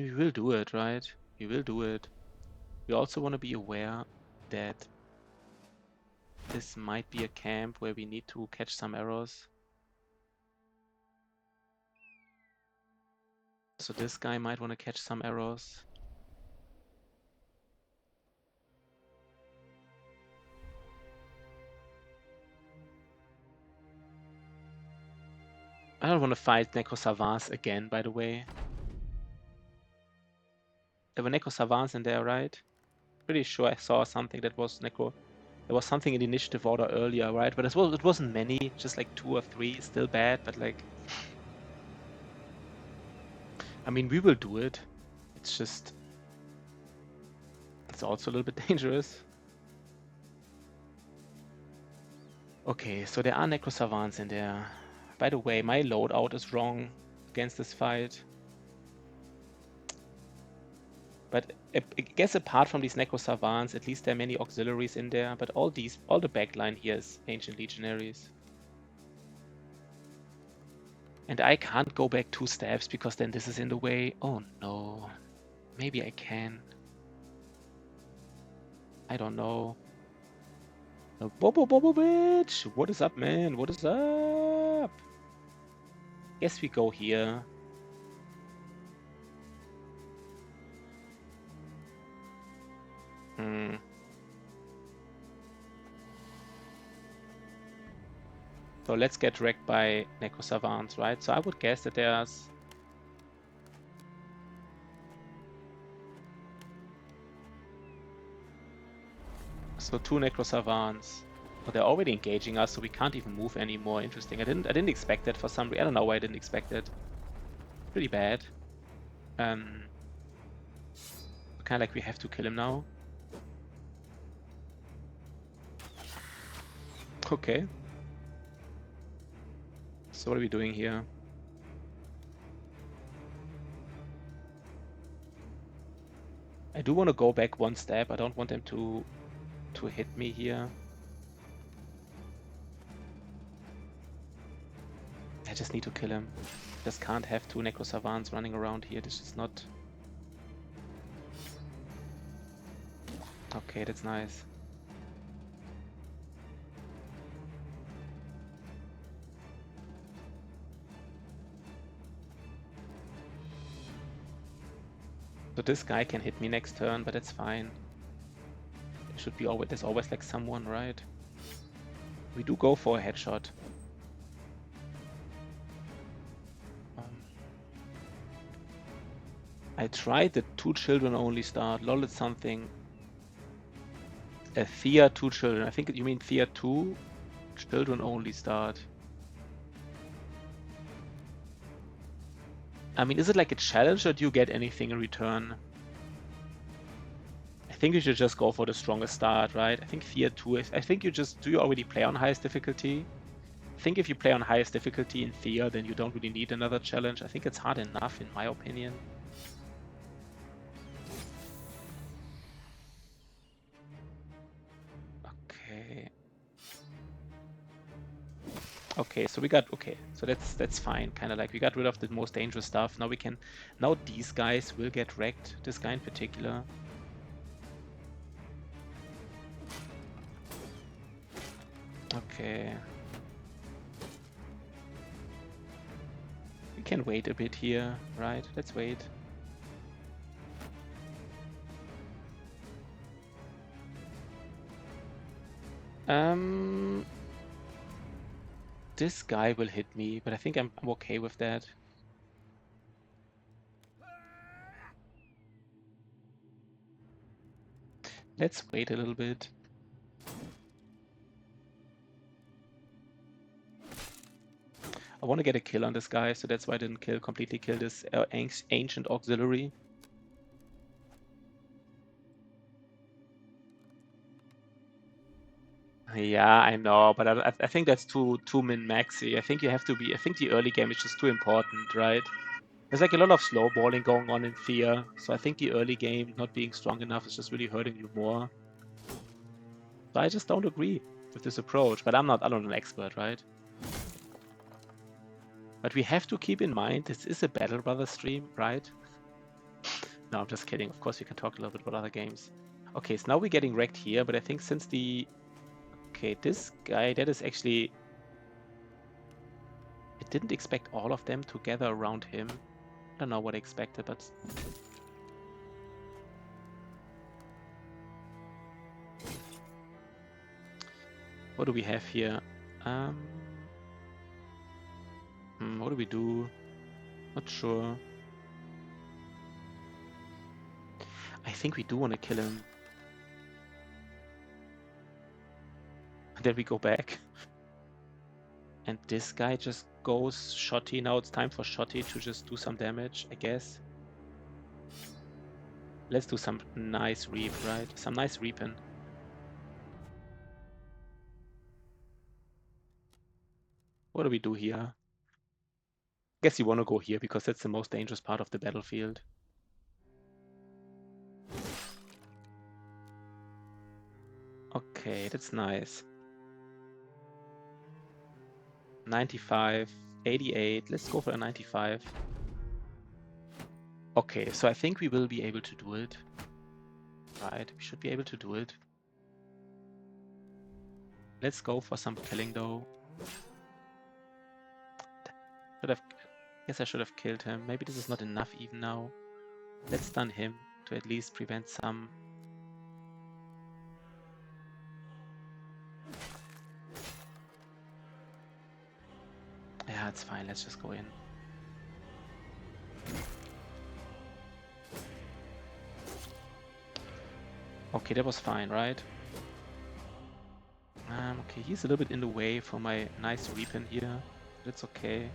we will do it, right? We will do it. We also want to be aware that this might be a camp where we need to catch some arrows. So this guy might want to catch some arrows. I don't want to fight Necro Savants again, by the way. There were Necro Savants in there, right? Pretty sure I saw something that was Necro. There was something in the initiative order earlier, right? But it wasn't many, just like 2 or 3. Still bad, but like... I mean, we will do it. It's just... It's also a little bit dangerous. Okay, so there are Necro Savants in there. By the way, my loadout is wrong against this fight. But I guess apart from these Necro Savants, at least there are many auxiliaries in there. But all the backline here is Ancient Legionaries. And I can't go back 2 steps because then this is in the way. Oh no. Maybe I can. I don't know. Bobo Bobovich! What is up, man? What is up? Guess we go here. So let's get wrecked by Necro Savants, right? So I would guess that there's... So 2 Necro Savants. Oh, they're already engaging us, so we can't even move anymore. Interesting. I didn't expect that for some reason. I don't know why I didn't expect it. Pretty bad. Kind of like we have to kill him now. Okay. So what are we doing here? I do want to go back 1 step. I don't want them to hit me here. I just need to kill him. Just can't have 2 Necro Savants running around here. This is not... Okay, that's nice. So this guy can hit me next turn, but that's fine. There should be always... There's always like someone, right? We do go for a headshot. I tried the 2 children only start. Lol, it's something. A Thea 2 children. I think you mean Thea 2 children only start. I mean, is it like a challenge or do you get anything in return? I think you should just go for the strongest start, right? I think Thea 2 is... I think you just... Do you already play on highest difficulty? I think if you play on highest difficulty in Thea, then you don't really need another challenge. I think it's hard enough, in my opinion. Okay, so we got... Okay, so that's fine. Kind of like we got rid of the most dangerous stuff. Now we can... Now these guys will get wrecked. This guy in particular. Okay. We can wait a bit here, right? Let's wait. This guy will hit me, but I think I'm okay with that. Let's wait a little bit. I want to get a kill on this guy, so that's why I didn't completely kill this ancient auxiliary. Yeah, I know, but I think that's too min-maxy. I think you have to be... I think the early game is just too important, right? There's like a lot of slow balling going on in Fear, so I think the early game not being strong enough is just really hurting you more. So I just don't agree. with this approach, but I'm not an expert, right? But we have to keep in mind this is a Battle Brothers stream, right? No, I'm just kidding. Of course, we can talk a little bit about other games. Okay, so now we're getting wrecked here, but I think since the... Okay, this guy, that is actually... I didn't expect all of them to gather around him. I don't know what I expected, but... What do we have here? What do we do? Not sure. I think we do want to kill him. And then we go back. And this guy just goes Shotty. Now it's time for Shotty to just do some damage, I guess. Let's do some nice reap, right? Some nice reaping. What do we do here? Guess you want to go here because that's the most dangerous part of the battlefield. Okay, that's nice. 95, 88. Let's go for a 95. Okay, so I think we will be able to do it. Right, we should be able to do it. Let's go for some killing though. Guess I should have killed him. Maybe this is not enough even now. Let's stun him to at least prevent some... Yeah, it's fine. Let's just go in. Okay, that was fine, right? Okay, he's a little bit in the way for my nice reaping here. That's okay.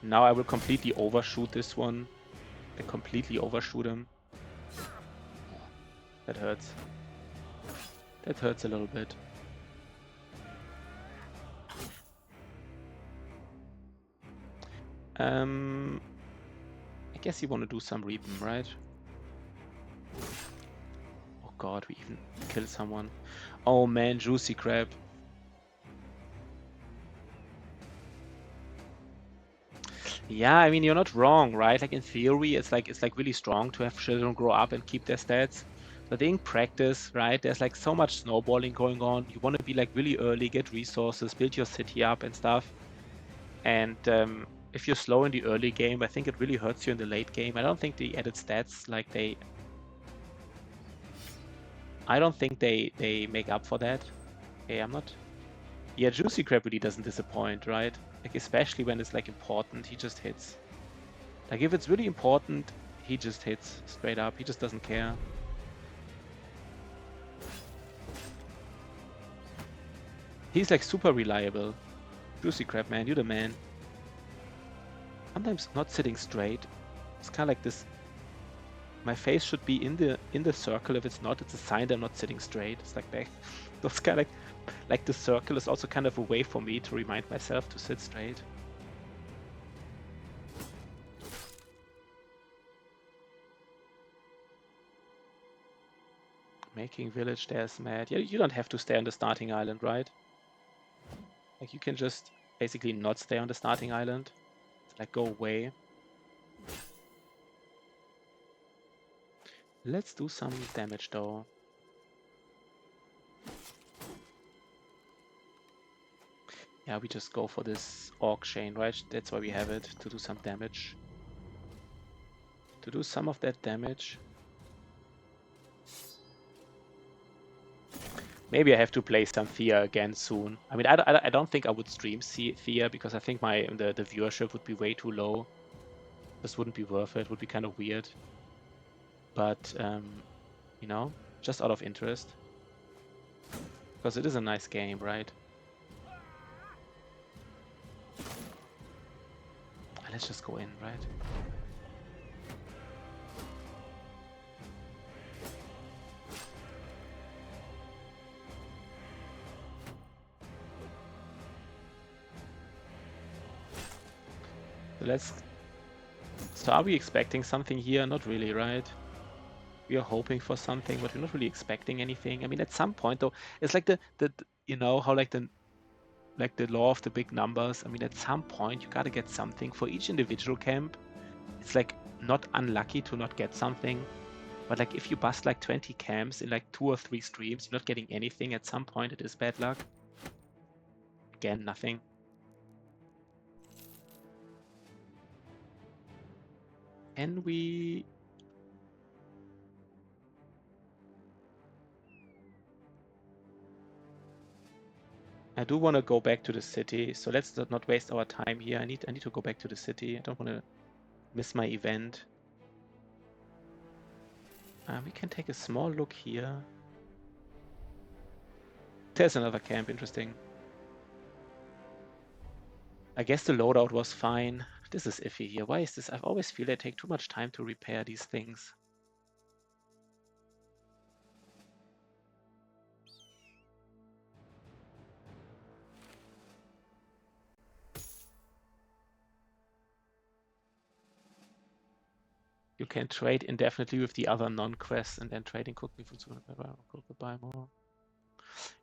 Now I will completely overshoot this one. I completely overshoot him. That hurts. That hurts a little bit. I guess you want to do some reaping, right? Oh god, we even killed someone. Oh man, juicy crab. Yeah, I mean, you're not wrong, right? Like in theory, it's like really strong to have children grow up and keep their stats. But in practice, right, there's like so much snowballing going on. You want to be like really early, get resources, build your city up and stuff. And if you're slow in the early game, I think it really hurts you in the late game. I don't think the added stats, like I don't think they make up for that. Okay, I'm not... Yeah, Juicy Crab really doesn't disappoint, right? Like, especially when it's like important, he just hits. Like, if it's really important, he just hits straight up. He just doesn't care. He's like super reliable. Juicy Crab, man, you're the man. Sometimes not sitting straight. It's kind of like this. My face should be in the circle. If it's not, it's a sign that I'm not sitting straight. It's like that. Those kind of like the circle is also kind of a way for me to remind myself to sit straight. Making village there's mad. Yeah, you don't have to stay on the starting island, right? Like you can just basically not stay on the starting island. Like go away. Let's do some damage though. Yeah, we just go for this orc chain, right? That's why we have it, to do some damage. To do some of that damage. Maybe I have to play some Thea again soon. I mean, I don't think I would stream Thea because I think the viewership would be way too low. This wouldn't be worth it. Would be kind of weird. But you know, just out of interest, because it is a nice game, right? Let's just go in, right? So are we expecting something here? Not really, right? We are hoping for something, but we're not really expecting anything. I mean, at some point though, it's like the you know how like the law of the big numbers. I mean, at some point you gotta get something for each individual camp. It's like not unlucky to not get something, but like if you bust like 20 camps in like 2 or 3 streams, you're not getting anything. At some point, it is bad luck. Again, nothing. And we I do want to go back to the city, so let's not waste our time here. I need to go back to the city. I don't want to miss my event. We can take a small look here. There's another camp, interesting. I guess the loadout was fine. This is iffy here. Why is this? I always feel they take too much time to repair these things. You can trade indefinitely with the other non-quests and then trading cooking food. Could buy more.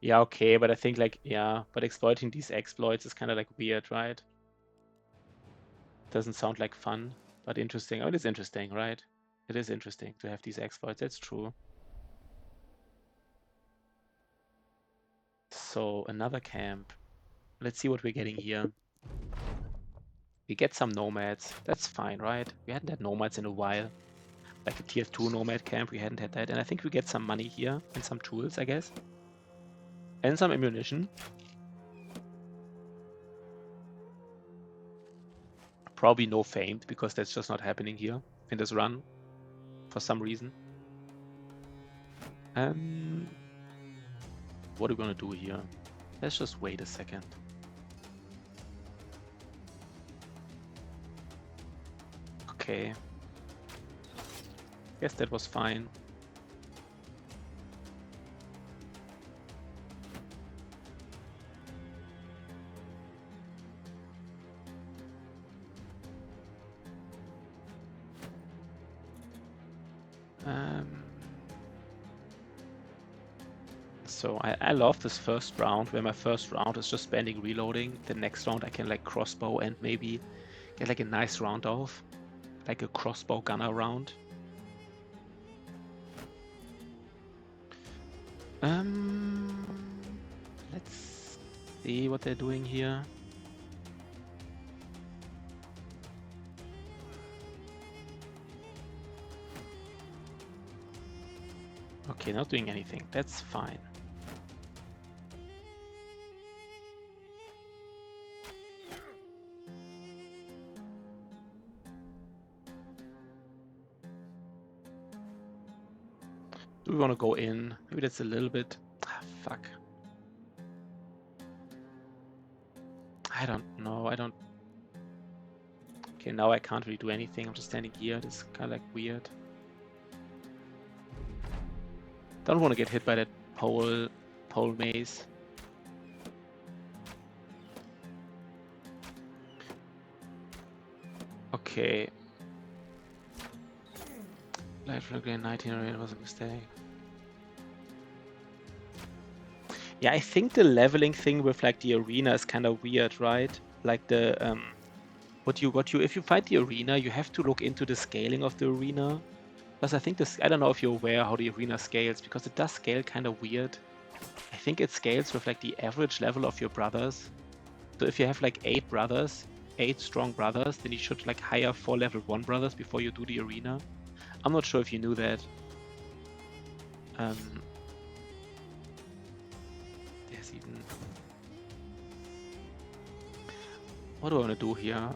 Yeah, okay, but I think like, yeah, but exploiting these exploits is kind of like weird, right? Doesn't sound like fun, but interesting. Oh, it is interesting, right? It is interesting to have these exploits. That's true. So another camp. Let's see what we're getting here. We get some nomads. That's fine, right? We hadn't had nomads in a while. Like a tier 2 nomad camp, we hadn't had that. And I think we get some money here and some tools, I guess. And some ammunition. Probably no famed, because that's just not happening here in this run for some reason. What are we gonna do here? Let's just wait a second. Okay. Guess that was fine. So I love this first round, where my first round is just spending reloading. The next round I can like crossbow and maybe get like a nice round off. Like a crossbow gunner round. Let's see what they're doing here. Okay, not doing anything. That's fine. Do we want to go in? Maybe that's a little bit... fuck. I don't know. I don't... Okay, now I can't really do anything. I'm just standing here. This is kind of like weird. Don't want to get hit by that pole maze. Okay. Light from Grade 19 was a mistake. Yeah, I think the leveling thing with like the arena is kind of weird, right? Like the if you fight the arena, you have to look into the scaling of the arena. Because I think this, I don't know if you're aware how the arena scales, because it does scale kind of weird. I think it scales with like the average level of your brothers. So if you have like 8 brothers, 8 strong brothers, then you should like hire 4 level 1 brothers before you do the arena. I'm not sure if you knew that. There's even... What do I want to do here?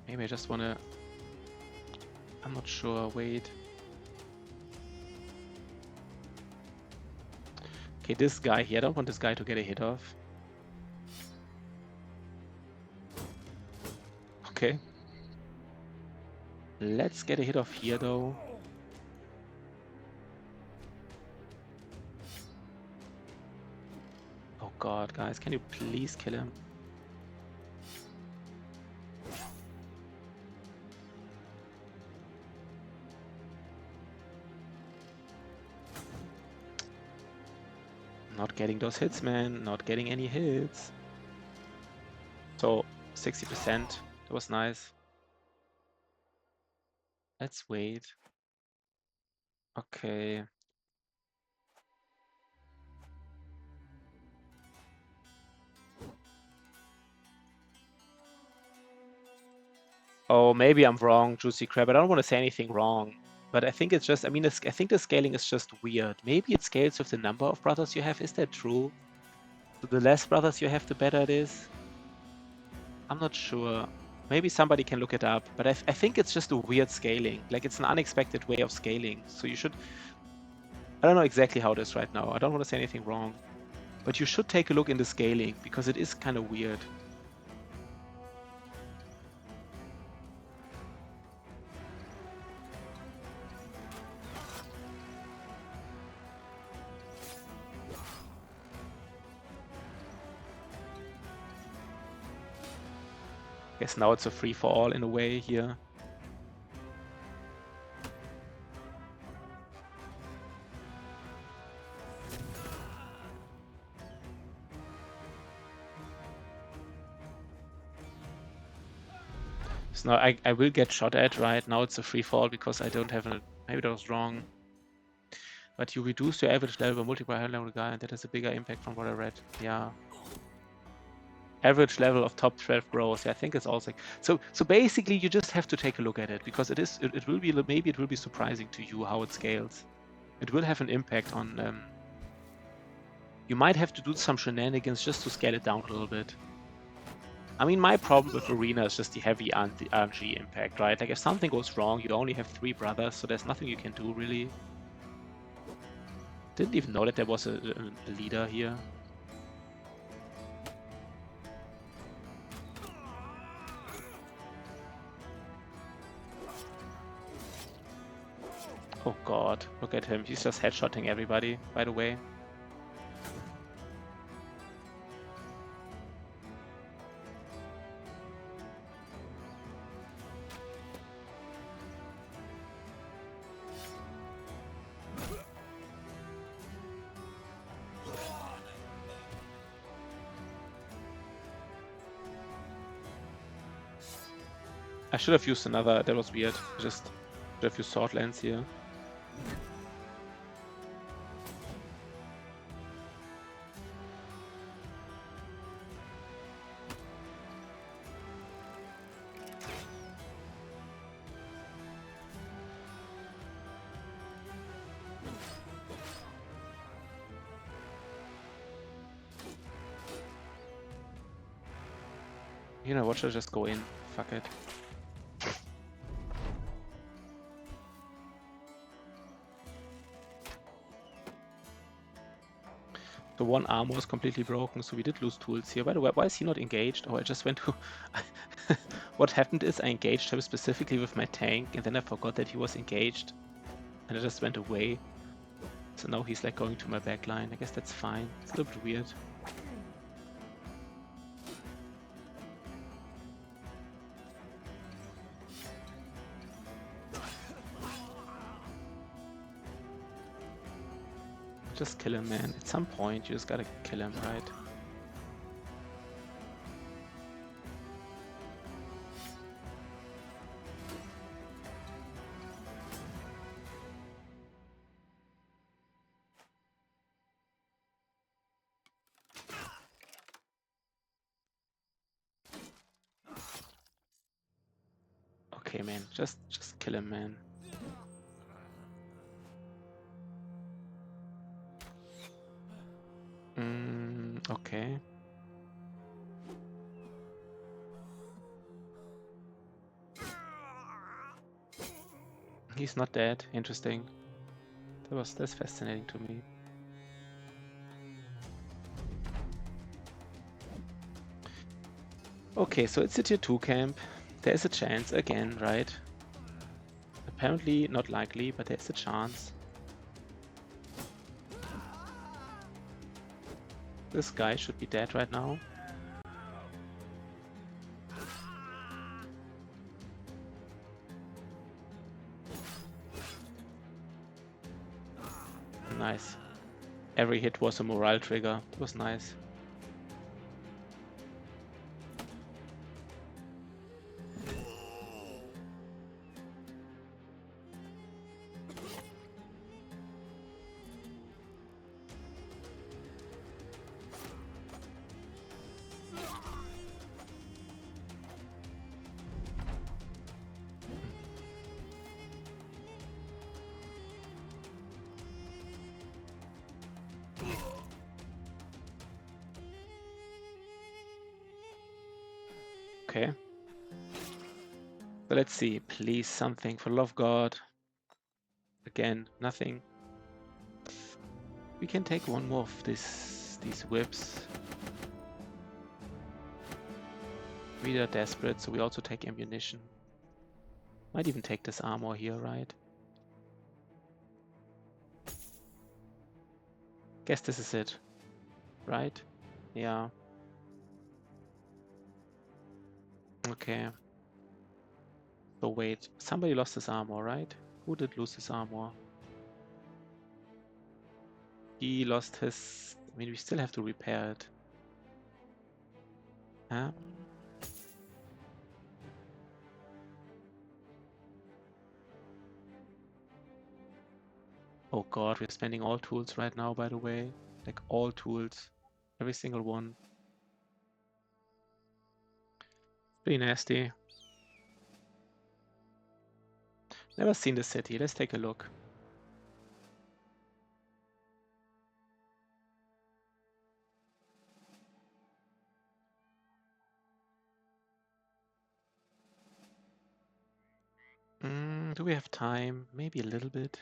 Maybe I just want to... I'm not sure. Wait. Okay, this guy here. I don't want this guy to get a hit off. Okay. Let's get a hit off here, though. Oh god, guys, can you please kill him? Not getting those hits, man. Not getting any hits. So 60%. That was nice. Let's wait. Okay. Oh, maybe I'm wrong, Juicy Crab. I don't want to say anything wrong. But I think it's just, I mean, I think the scaling is just weird. Maybe it scales with the number of brothers you have. Is that true? So the less brothers you have, the better it is? I'm not sure. Maybe somebody can look it up. But I think it's just a weird scaling. Like, it's an unexpected way of scaling. So you should... I don't know exactly how it is right now. I don't want to say anything wrong. But you should take a look in the scaling, because it is kind of weird. Guess now it's a free-for-all in a way here. So now I will get shot at, right? Now it's a free-fall because I don't have a... Maybe that was wrong. But you reduce your average level by multiply level guy, and that has a bigger impact from what I read. Yeah. Average level of top 12 grows. Yeah, I think it's also... So basically you just have to take a look at it, because it will be, maybe it will be surprising to you how it scales. It will have an impact on... you might have to do some shenanigans just to scale it down a little bit. I mean, my problem with Arena is just the heavy RNG impact, right? Like, if something goes wrong, you only have 3 brothers, so there's nothing you can do, really. Didn't even know that there was a leader here. Oh god, look at him. He's just headshotting everybody, by the way. I should have used another, that was weird. Just should have used Sword Lance here. You know what, should I just go in? Fuck it. The one armor is completely broken, so we did lose tools here. By the way, why is he not engaged? Oh, I just went to... What happened is I engaged him specifically with my tank, and then I forgot that he was engaged. And I just went away. So now he's like going to my backline. I guess that's fine. It's a little bit weird. Just kill him, man. At some point, you just gotta kill him, right? Okay, man. Just kill him, man. Okay. He's not dead. Interesting. That's fascinating to me. Okay, so it's a tier 2 camp. There's a chance again, right? Apparently not likely, but there's a chance. This guy should be dead right now. Nice. Every hit was a morale trigger. It was nice. Okay. So let's see. Please, something for love of God. Again, nothing. We can take one more of these whips. We are desperate, so we also take ammunition. Might even take this armor here, right? Guess this is it, right? Yeah. Okay. So wait, somebody lost his armor, right? Who did lose his armor? He lost his... I mean, we still have to repair it. Huh? Oh god, we're spending all tools right now, by the way. Like, all tools. Every single one. Pretty nasty. Never seen the city. Let's take a look. Do we have time? Maybe a little bit.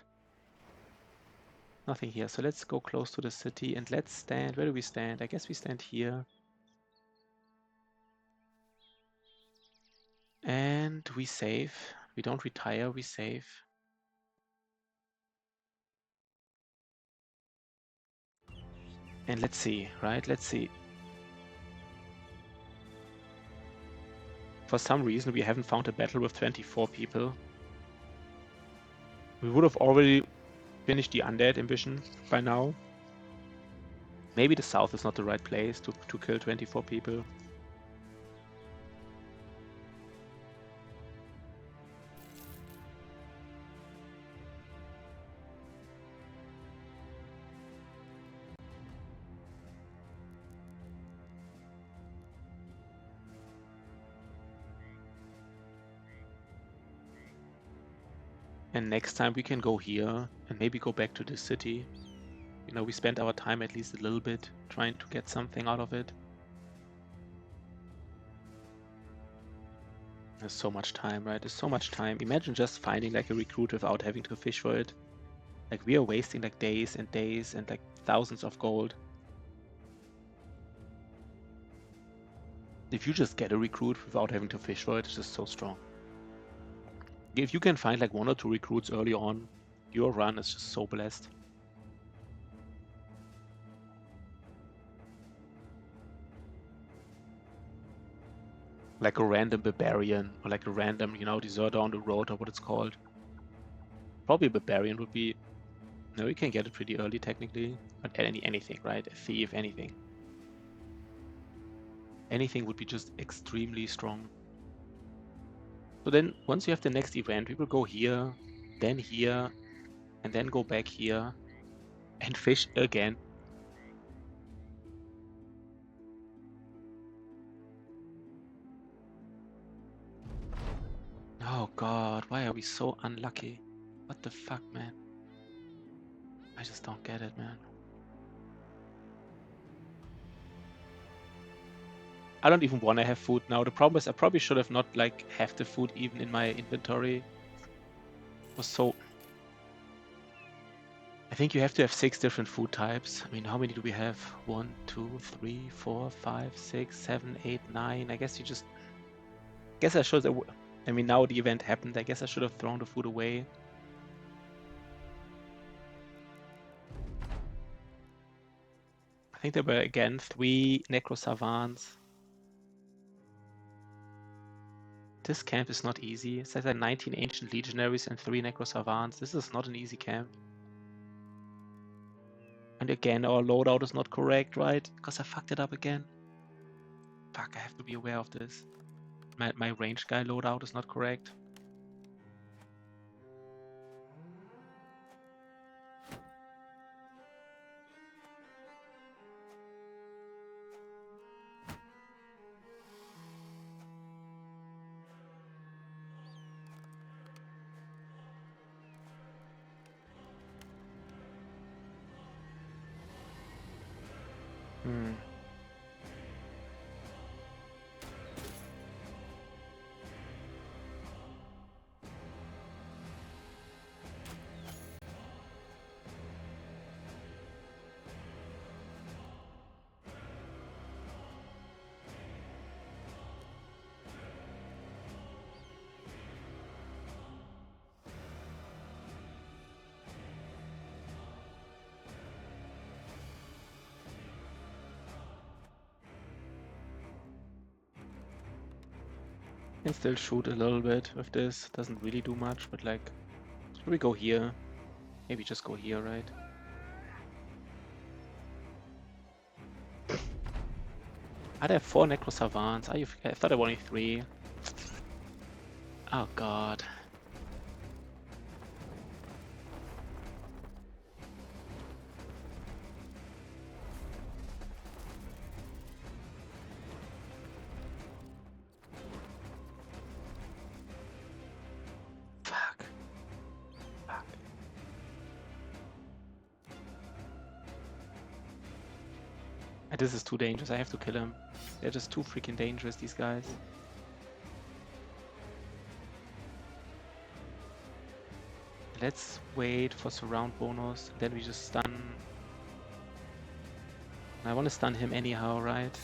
Nothing here. So let's go close to the city and let's stand. Where do we stand? I guess we stand here. And we save. We don't retire, we save. And let's see, right? Let's see. For some reason, we haven't found a battle with 24 people. We would have already finished the undead ambition by now. Maybe the south is not the right place to kill 24 people. And next time we can go here and maybe go back to the city. You know, we spent our time at least a little bit trying to get something out of it. There's so much time, right? There's so much time. Imagine just finding like a recruit without having to fish for it. Like, we are wasting like days and days and like thousands of gold. If you just get a recruit without having to fish for it, it's just so strong. If you can find like 1 or 2 recruits early on, your run is just so blessed. Like a random barbarian or like a random, you know, deserter on the road or what it's called. Probably a barbarian would be... No, you can get it pretty early technically. But anything, right? A thief, anything. Anything would be just extremely strong. So then, once you have the next event, we will go here, and then go back here, and fish again. Oh god, why are we so unlucky? What the fuck, man? I just don't get it, man. I don't even want to have food now. The problem is I probably should have not like have the food even in my inventory. It was so... I think you have to have 6 different food types. I mean, how many do we have? 1, 2, 3, 4, 5, 6, 7, 8, 9. I guess you just... I guess I should have... I mean, now the event happened. I guess I should have thrown the food away. I think there were again 3 Necro Savants. This camp is not easy. It says that 19 Ancient Legionaries and 3 Necro Savants. This is not an easy camp. And again, our loadout is not correct, right? Because I fucked it up again. Fuck, I have to be aware of this. My range guy loadout is not correct. Hmm. Can still shoot a little bit with this. Doesn't really do much, but like, should we go here? Maybe just go here, right? Are there 4 Necro Savants? I thought there were only 3. Oh god. Fuck. Fuck. This is too dangerous. I have to kill him. They're just too freaking dangerous, these guys. Let's wait for surround bonus. Then we just stun. I want to stun him anyhow, right?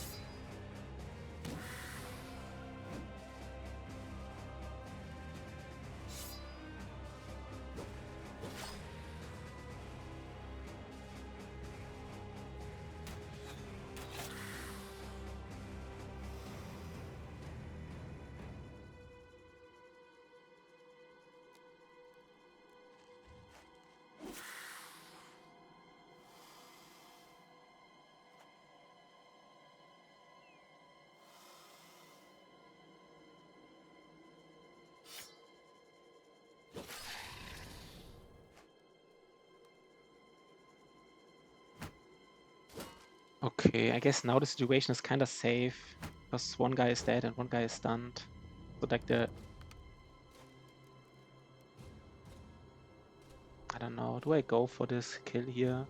Okay, I guess now the situation is kind of safe because one guy is dead and one guy is stunned. So like I don't know, do I go for this kill here?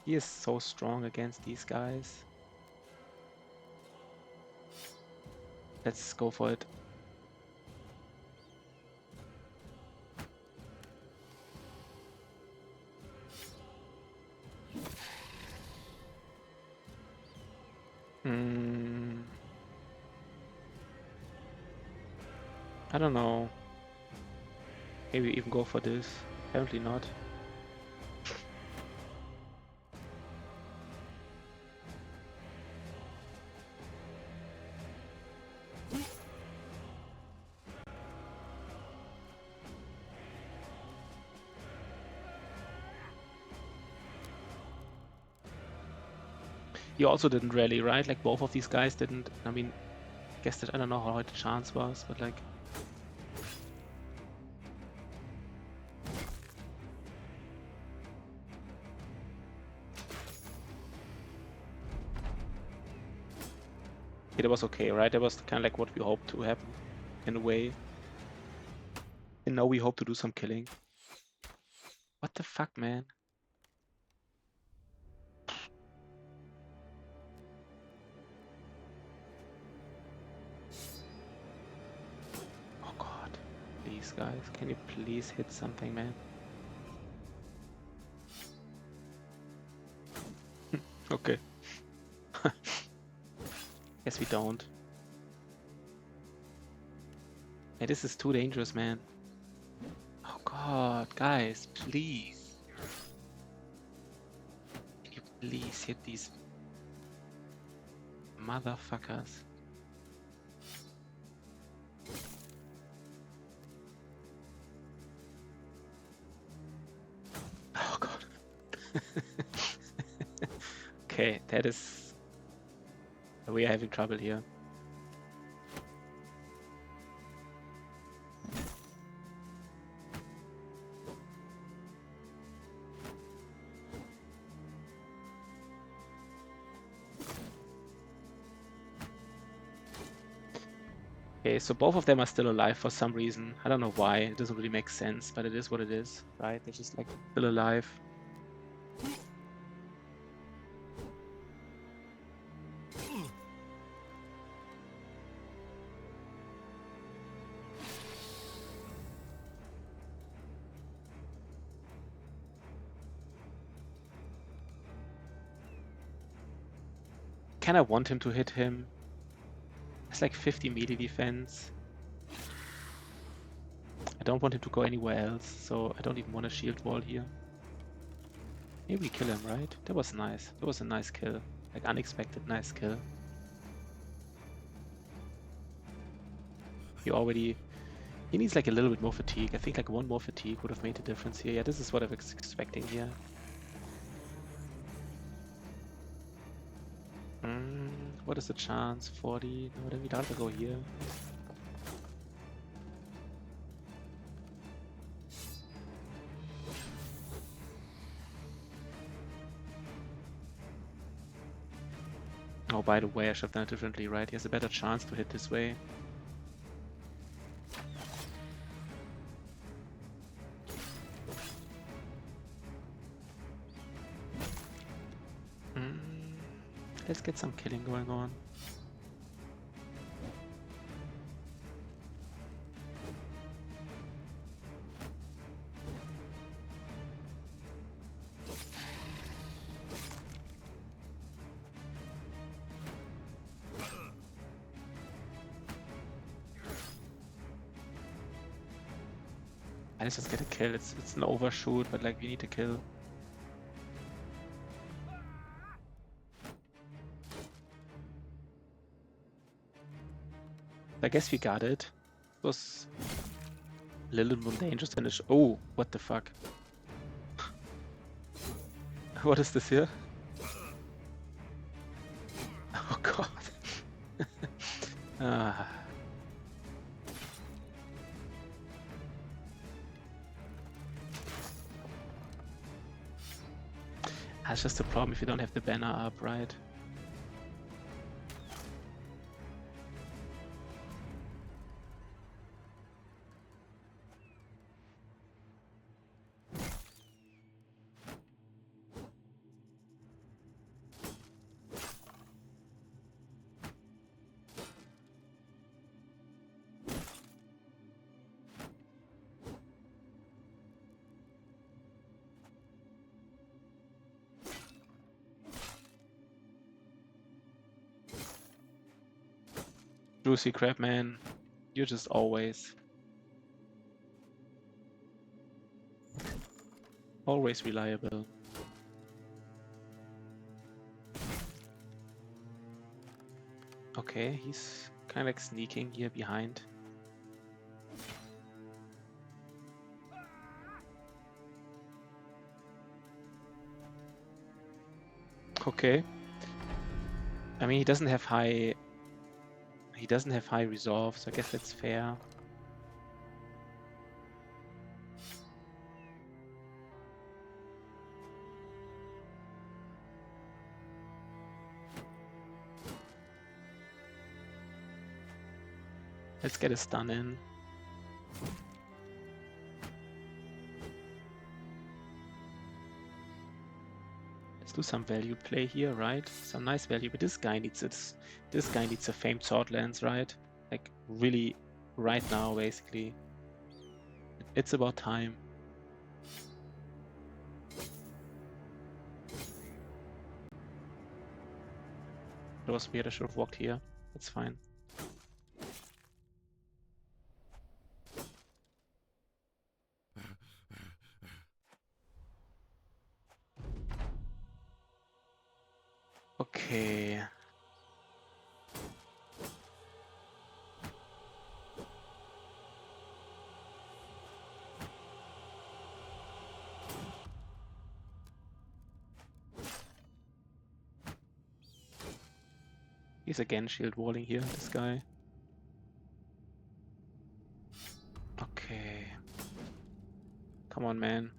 He is so strong against these guys. Let's go for it. I don't know. Maybe even go for this. Apparently not. He also didn't rally, right? Like both of these guys didn't. I mean, I guess that I don't know how the chance was, but like. It was okay, right? That was kind of like what we hoped to happen, in a way. And now we hope to do some killing. What the fuck, man? Oh god. Please, guys, can you please hit something, man? Okay. Guess we don't. Hey, this is too dangerous, man. Oh god, guys, please. Can you Please hit these motherfuckers. Oh god. Okay, that is... We are having trouble here. Okay, so both of them are still alive for some reason. I don't know why. It doesn't really make sense, but it is what it is, right? They're just like still alive. Kind of want him to hit him. It's like 50 melee defense. I don't want him to go anywhere else, so I don't even want a shield wall here. Maybe we kill him, right? That was nice. That was a nice kill. Like unexpected nice kill. He needs like a little bit more fatigue. I think like one more fatigue would have made a difference here. Yeah, this is what I was expecting here. What is the chance? 40? No, then we'd rather go here. Oh, by the way, I should have done it differently, right? He has a better chance to hit this way. Let's get some killing going on. Let's just get a kill. It's an overshoot, but like we need to kill. I guess we got it. It was a little more dangerous than it. Oh, what the fuck? What is this here? Oh god. Ah. That's just a problem if you don't have the banner up, right? Juicy crap, man. You're just always reliable. Okay, he's kind of like sneaking here behind. Okay. I mean, he doesn't have high resolve, so I guess that's fair. Let's get a stun in. Let's do some value play here, right? Some nice value, but this guy needs it. This guy needs a famed sword lance, right? Like really, right now, basically. It's about time. It was weird. I should have walked here. That's fine. He's again shield walling here, this guy. Okay. Come on, man.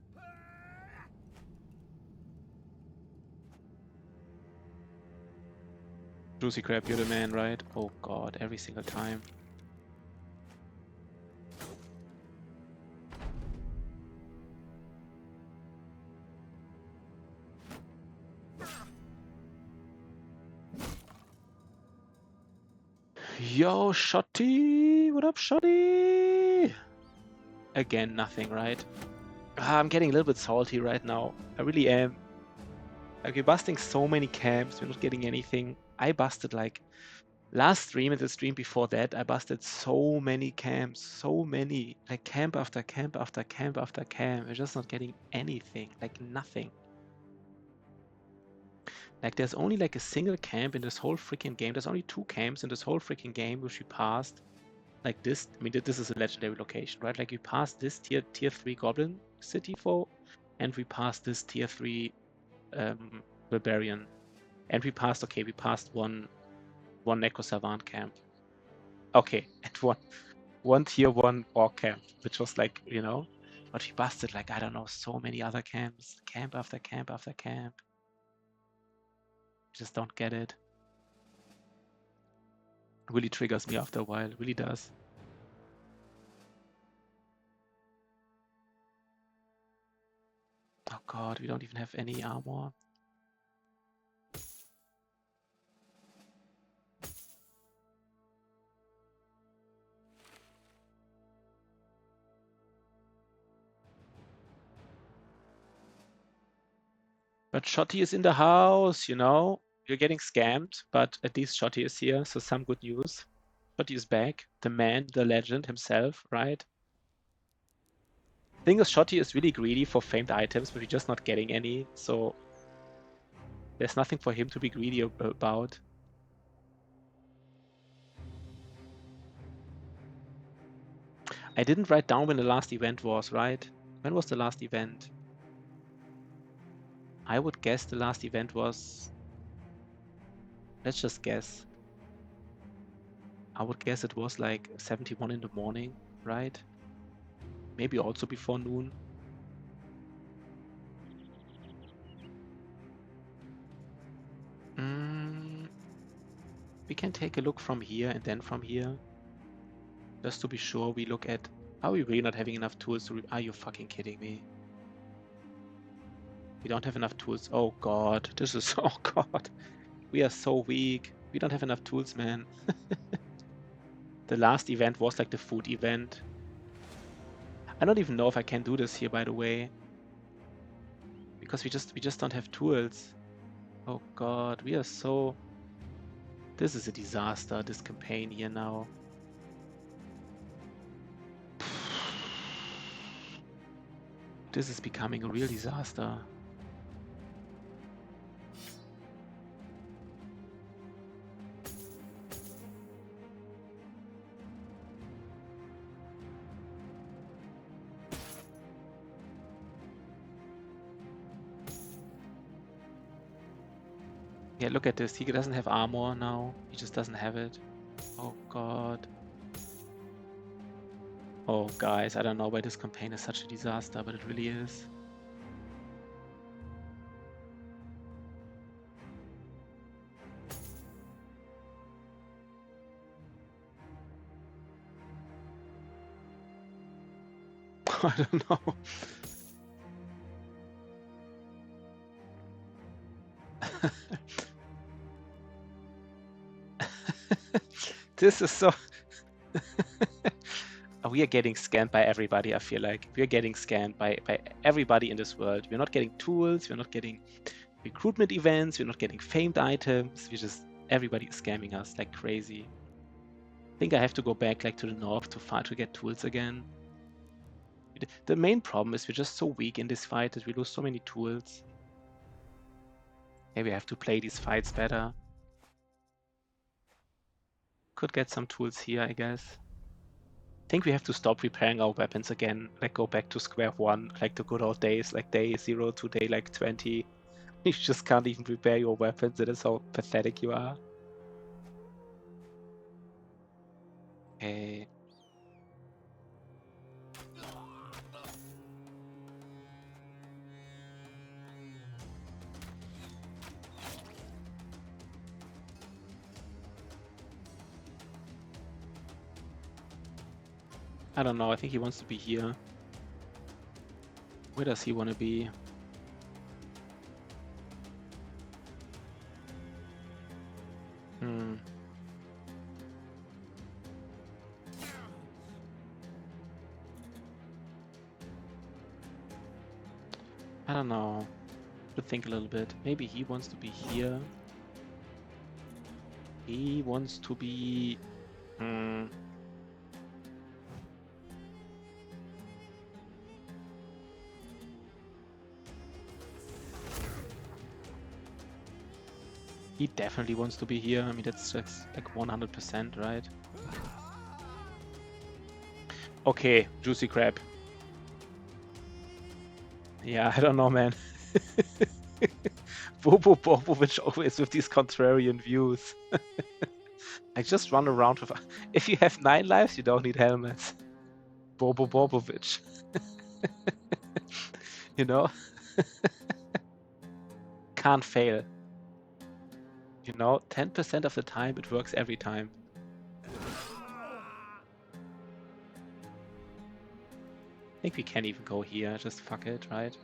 Juicy crab, you're the man, right? Oh god, every single time. Yo, Shotty! What up, Shotty? Again, nothing, right? I'm getting a little bit salty right now. I really am. Like, we're busting so many camps, we're not getting anything. I busted like last stream and the stream before that, I busted so many camps, so many. Like camp after camp after camp after camp. We're just not getting anything, like nothing. Like there's only like a single camp in this whole freaking game. There's only 2 camps in this whole freaking game which we passed. Like this, I mean, this is a legendary location, right? Like we passed this tier 3 Goblin City for, and we passed this tier 3 Barbarian, and we passed one Necro Savant camp. Okay, and one tier 1 Orc camp, which was like, you know, but we busted like, I don't know, so many other camps, camp after camp after camp. Just don't get it. Really triggers me after a while, really does. Oh god, we don't even have any armor. But Shotty is in the house, you know? You're getting scammed, but at least Shotty is here, so some good news. Shotty is back, the man, the legend himself, right? Thing is, Shotty is really greedy for famed items, but we're just not getting any, so there's nothing for him to be greedy about. I didn't write down when the last event was, right? When was the last event? I would guess the last event was... Let's just guess. I would guess it was like 71 in the morning, right? Maybe also before noon. We can take a look from here and then from here. Just to be sure, we look at... Are we really not having enough tools to... Are you fucking kidding me? We don't have enough tools. Oh god, this is... Oh god. We are so weak. We don't have enough tools, man. The last event was like the food event. I don't even know if I can do this here, by the way. Because we just don't have tools. Oh god, we are so... This is a disaster, this campaign here now. This is becoming a real disaster. Yeah, look at this. He doesn't have armor now. He just doesn't have it. Oh god. Oh guys, I don't know why this campaign is such a disaster, but it really is. I don't know. This is so... We are getting scammed by everybody, I feel like. We are getting scammed by everybody in this world. We're not getting tools, we're not getting recruitment events, we're not getting famed items. We just... Everybody is scamming us like crazy. I think I have to go back like to the north to get tools again. The main problem is we're just so weak in this fight that we lose so many tools. Maybe I have to play these fights better. Could get some tools here, I guess. I think we have to stop repairing our weapons again, like go back to square one, like the good old days, like day 0 to day like 20. You just can't even repair your weapons, that is how pathetic you are. Okay. I don't know. I think he wants to be here. Where does he want to be? Hmm. I don't know. To think a little bit. Maybe he wants to be here. He wants to be. Hmm. He definitely wants to be here. I mean, that's just like 100%, right? Okay, juicy crap. Yeah, I don't know, man. Bobo Bobovic always with these contrarian views. I just run around with. If you have 9 lives, you don't need helmets. Bobo Bobovic. You know? Can't fail. You know, 10% of the time it works every time. I think we can even go here, just fuck it, right?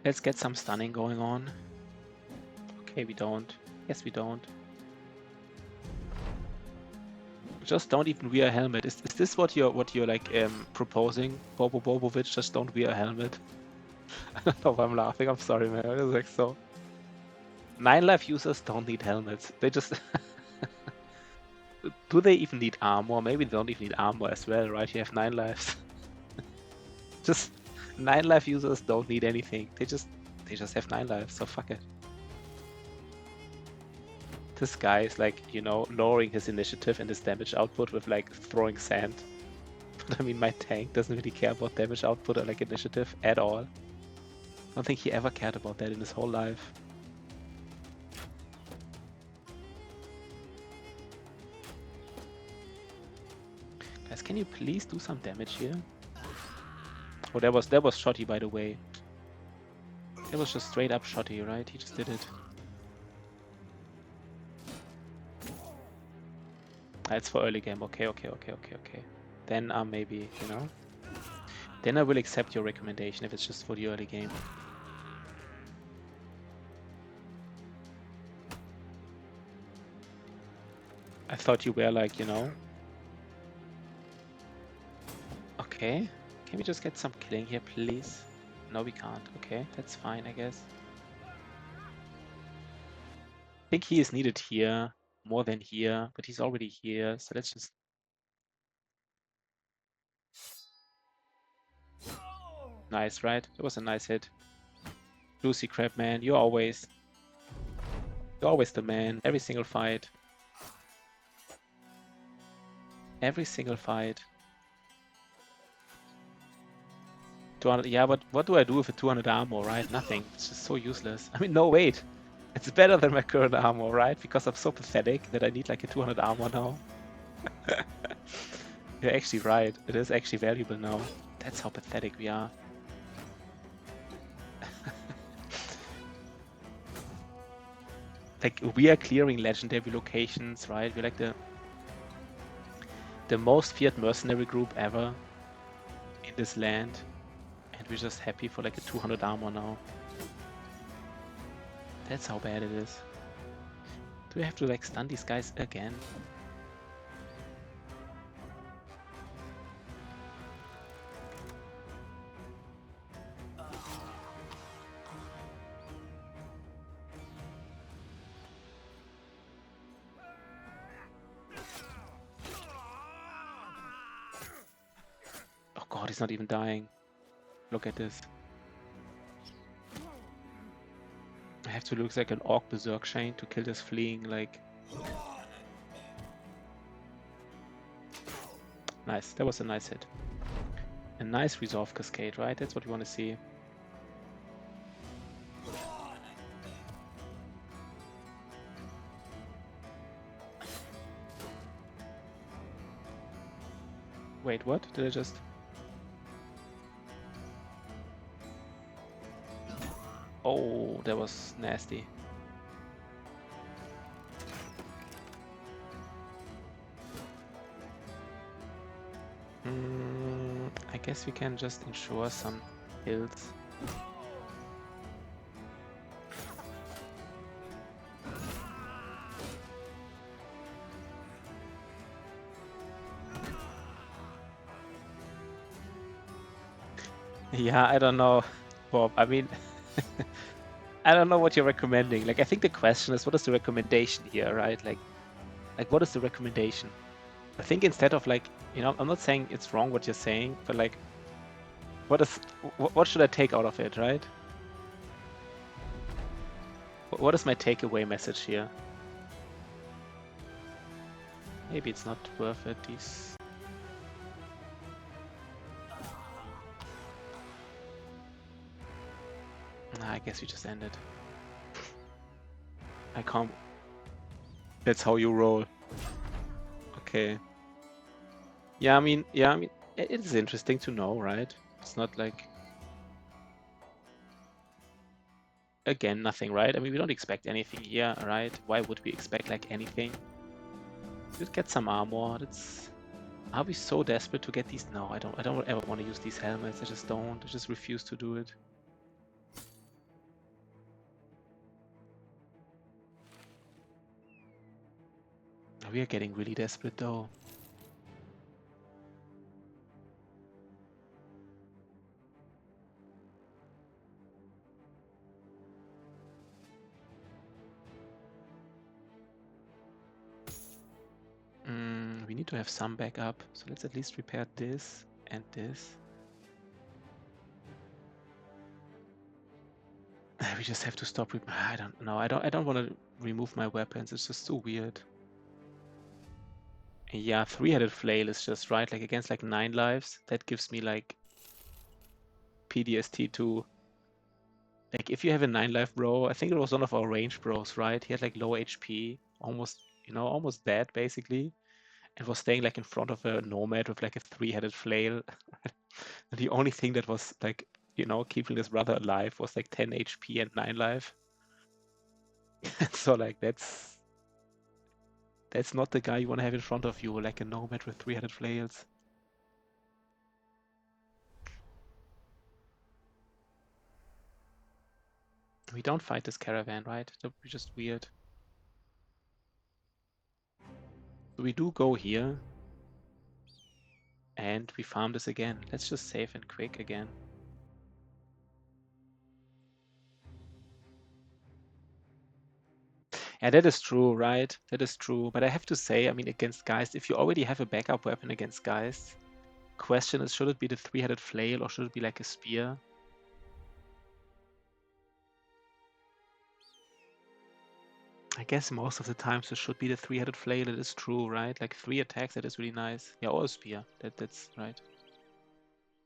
Let's get some stunning going on. Okay, we don't. Yes, we don't. Just don't even wear a helmet. Is this what you're like proposing, Bobo Bobovic? Just don't wear a helmet. I don't know if I'm laughing. I'm sorry, man. It's like so. 9 life users don't need helmets. They just do they even need armor? Maybe they don't even need armor as well, right? You have 9 lives. Just 9 life users don't need anything. They just have 9 lives. So fuck it. This guy is like, you know, lowering his initiative and his damage output with like throwing sand. But I mean, my tank doesn't really care about damage output or like initiative at all. I don't think he ever cared about that in his whole life. Guys, can you please do some damage here? Oh, that was shoddy, by the way. That was just straight up shoddy, right? He just did it. It's for early game. Okay. Then maybe, you know. Then I will accept your recommendation if it's just for the early game. I thought you were like, you know. Okay. Can we just get some killing here, please? No, we can't. Okay, that's fine, I guess. I think he is needed here more than here, but he's already here, so let's just. Nice, right? It was a nice hit. Lucy Crab, man, you're always the man. Every single fight. Every single fight. 200, yeah, but what do I do with a 200 armor, right? Nothing. It's just so useless. I mean, no, wait. It's better than my current armor, right? Because I'm so pathetic that I need like a 200 armor now. You're actually right. It is actually valuable now. That's how pathetic we are. Like, we are clearing legendary locations, right? We're like the most feared mercenary group ever in this land. And we're just happy for like a 200 armor now. That's how bad it is. Do we have to like stun these guys again? Oh god, he's not even dying. Look at this. I have to look like an orc berserk chain to kill this fleeing, like. Nice, that was a nice hit. A nice resolve cascade, right? That's what we want to see. Wait, what? Did I just... Oh, that was nasty. I guess we can just ensure some hills. Yeah, I don't know, Bob. I mean, I don't know what you're recommending. Like, I think the question is, what is the recommendation here, right? Like what is the recommendation? I think instead of like, you know, I'm not saying it's wrong what you're saying, but like, what should I take out of it, right? What is my takeaway message here? Maybe it's not worth it. These. Nah, I guess we just end it. I can't. That's how you roll. Okay. Yeah, I mean, it is interesting to know, right? It's not like, again, nothing, right? I mean, we don't expect anything here, right? Why would we expect like anything? We'd get some armor. That's. Are we so desperate to get these? No, I don't. I don't ever want to use these helmets. I just don't. I just refuse to do it. We are getting really desperate though. We need to have some backup. So let's at least repair this and this. We just have to stop. I don't know. I don't want to remove my weapons. It's just so weird. Yeah, three-headed flail is just right. Like against like 9 lives, that gives me like PDST too. Like if you have a 9 life bro, I think it was one of our range bros, right? He had like low HP, almost, you know, almost dead basically, and was staying like in front of a nomad with like a three-headed flail. And the only thing that was like, you know, keeping his brother alive was like 10 HP and 9 life. So like that's not the guy you want to have in front of you, like a nomad with three-headed flails. We don't fight this caravan, right? That would be just weird. So we do go here. And we farm this again. Let's just save and quick again. Yeah, that is true, right? That is true. But I have to say, I mean, against Geist, if you already have a backup weapon against Geist, question is, should it be the three-headed flail or should it be like a spear? I guess most of the times it should be the three-headed flail. It is true, right? Like 3 attacks, that is really nice. Yeah, or a spear. That's right.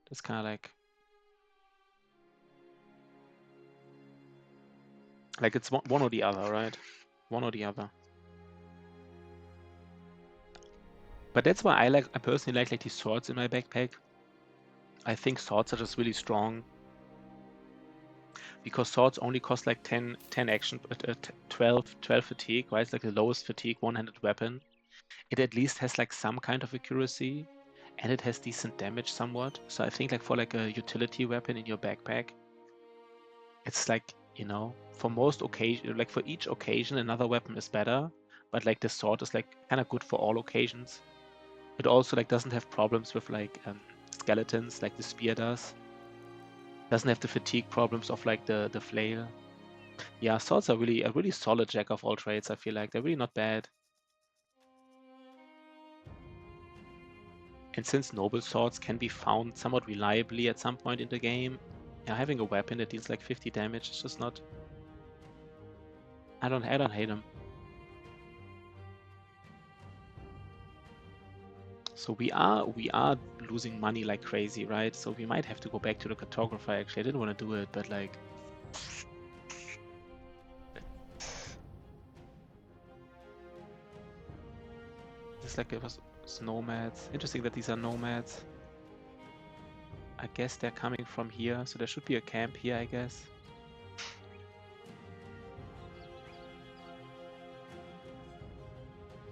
That's kind of like it's one or the other, right? One or the other. But that's why I personally like these swords in my backpack. I think swords are just really strong. Because swords only cost like 10 action, 12 fatigue, right? It's like the lowest fatigue one-handed weapon. It at least has like some kind of accuracy, and it has decent damage somewhat. So I think like for like a utility weapon in your backpack, it's like, you know, for most occasion, like for each occasion, another weapon is better. But like the sword is like kind of good for all occasions. It also like doesn't have problems with like skeletons like the spear does. Doesn't have the fatigue problems of like the flail. Yeah, swords are really a really solid jack of all trades. I feel like they're really not bad. And since noble swords can be found somewhat reliably at some point in the game, yeah, having a weapon that deals like 50 damage is just not. I don't hate them. So we are losing money like crazy, right? So we might have to go back to the cartographer. Actually, I didn't want to do it, but like, it's like it was nomads. Interesting that these are nomads. I guess they're coming from here, so there should be a camp here, I guess.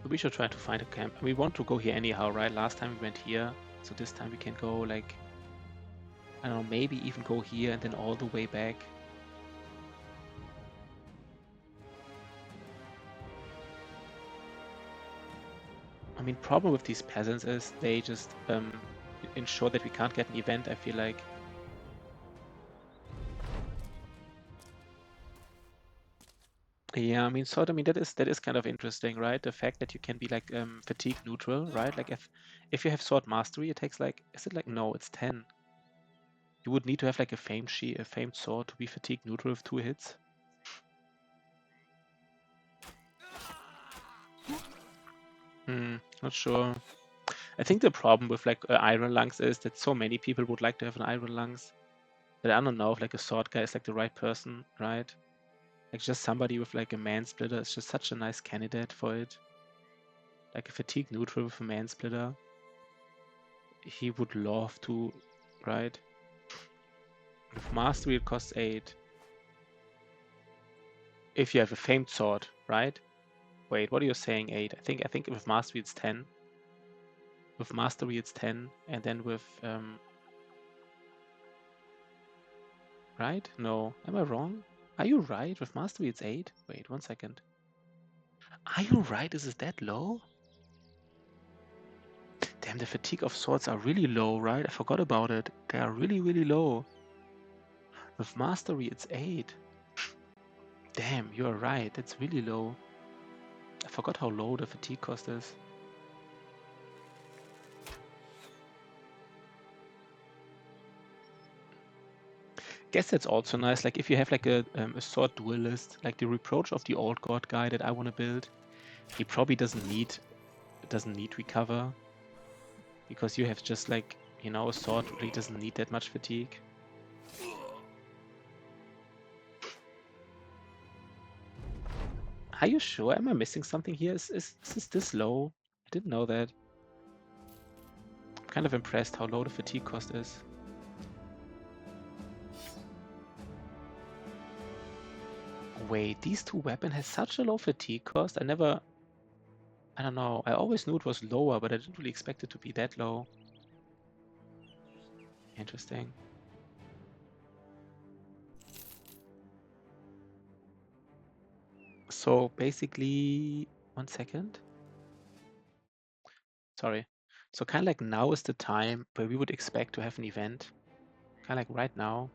We should try to find a camp. We want to go here anyhow, right? Last time we went here, so this time we can go like, I don't know, maybe even go here and then all the way back. I mean, problem with these peasants is they just ensure that we can't get an event, I feel like. Yeah, I mean, that is kind of interesting, right? The fact that you can be like fatigue neutral, right? Like if you have sword mastery, it takes like, is it like, no, it's 10. You would need to have like a famed sword to be fatigue neutral with 2 hits. Not sure. I think the problem with like iron lungs is that so many people would like to have an iron lungs that I don't know if like a sword guy is like the right person, right? Like just somebody with like a man splitter is just such a nice candidate for it. Like a fatigue neutral with a man splitter. He would love to, right? With mastery it costs 8. If you have a famed sword, right? Wait, what are you saying 8? I think with mastery it's 10. With mastery it's 10, and then with right? No. Am I wrong? Are you right? With mastery it's 8? Wait, 1 second. Are you right? Is it that low? Damn, the fatigue of swords are really low, right? I forgot about it. They are really, really low. With mastery it's 8. Damn, you are right. That's really low. I forgot how low the fatigue cost is. Guess that's also nice. Like if you have like a sword duelist, like the reproach of the old god guy that I want to build, he probably doesn't need recover, because you have just like, you know, a sword really doesn't need that much fatigue. Are you sure? Am I missing something here? Is this low? I didn't know that. I'm kind of impressed how low the fatigue cost is. Wait, these 2 weapons has such a low fatigue cost? I don't know. I always knew it was lower, but I didn't really expect it to be that low. Interesting. So basically, 1 second. Sorry. So kind of like now is the time where we would expect to have an event. Kind of like right now.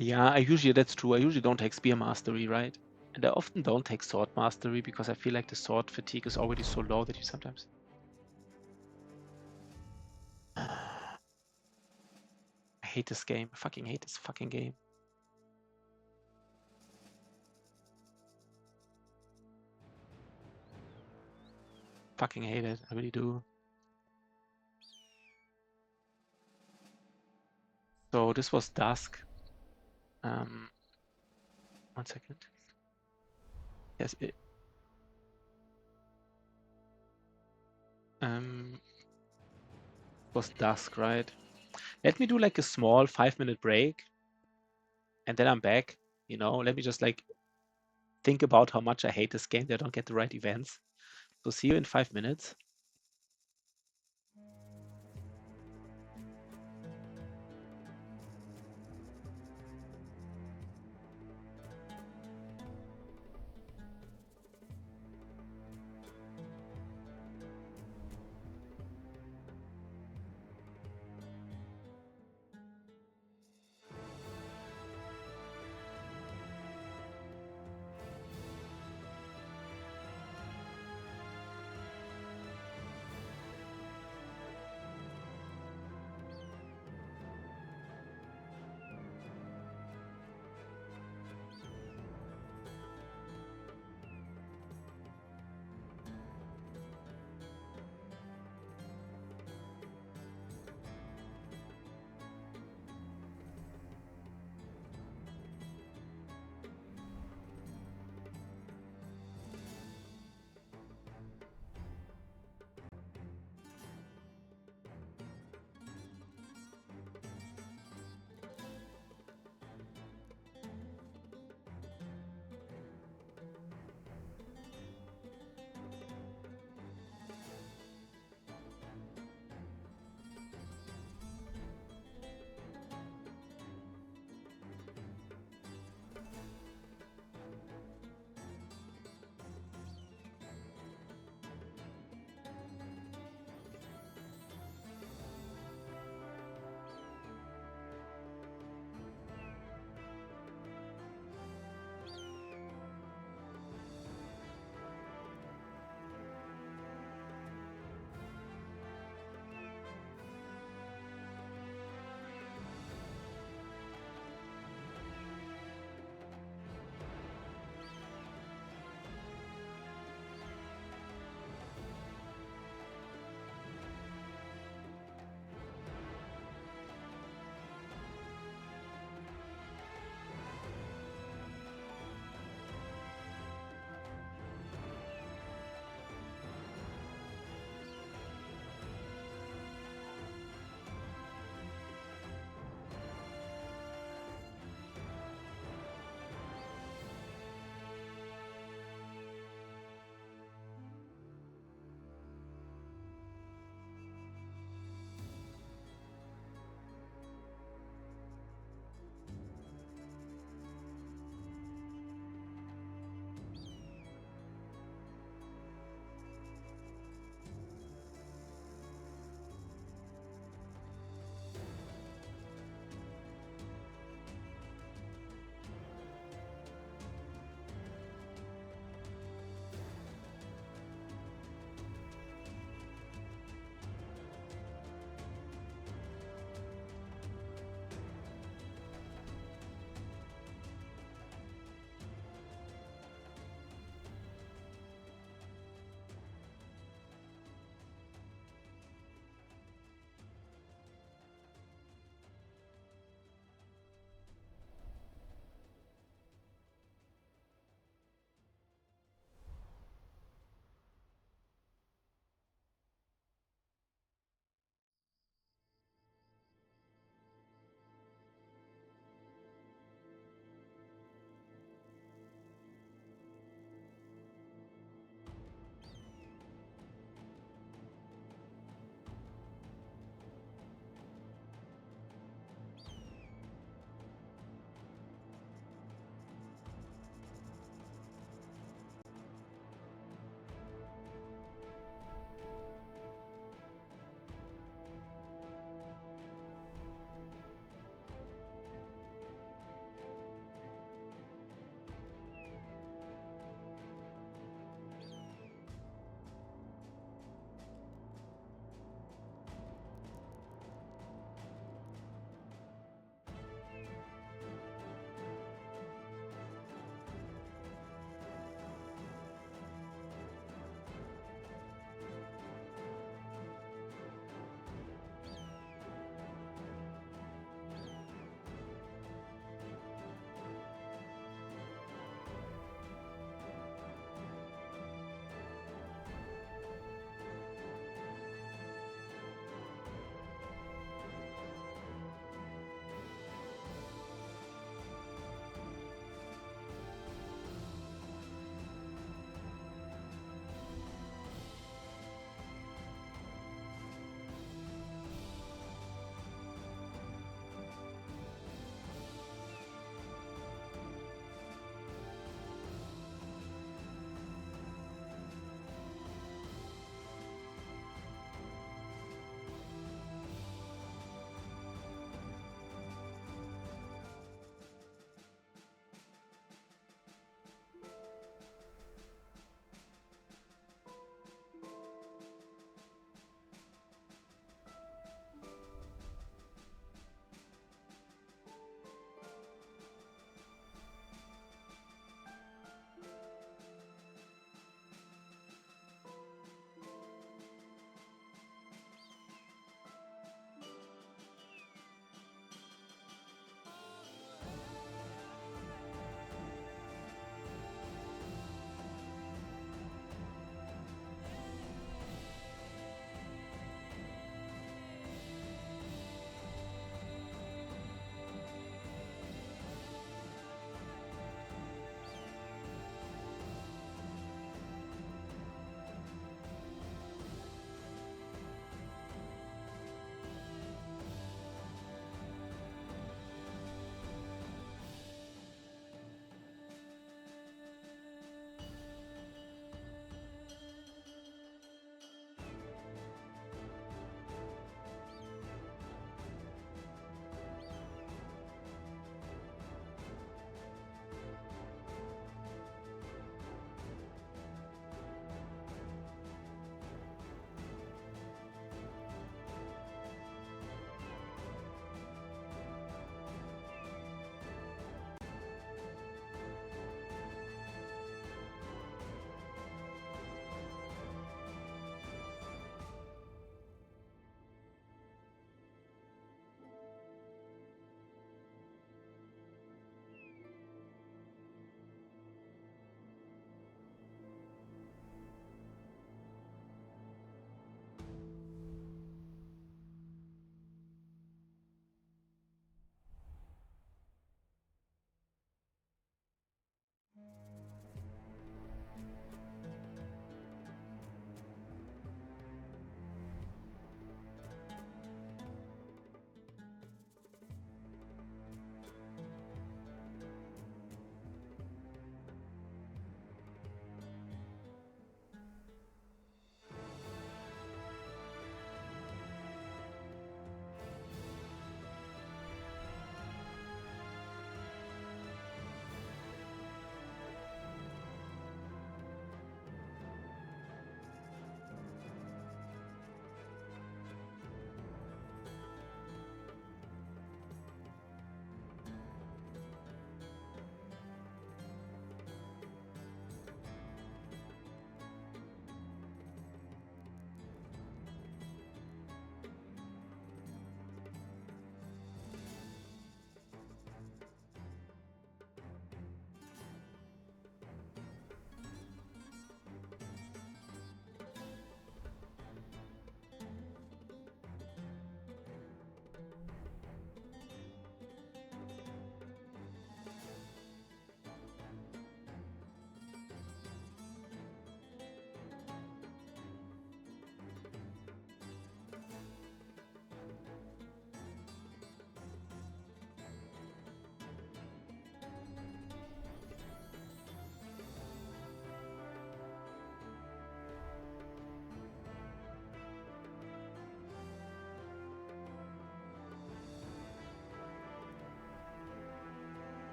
Yeah, that's true. I usually don't take spear mastery, right? And I often don't take sword mastery because I feel like the sword fatigue is already so low that you sometimes. I hate this game. I fucking hate this fucking game. Fucking hate it. I really do. So this was dusk. 1 second. Yes, it was dusk, right? Let me do like a small 5-minute break and then I'm back. You know, let me just like think about how much I hate this game that I don't get the right events. So see you in 5 minutes.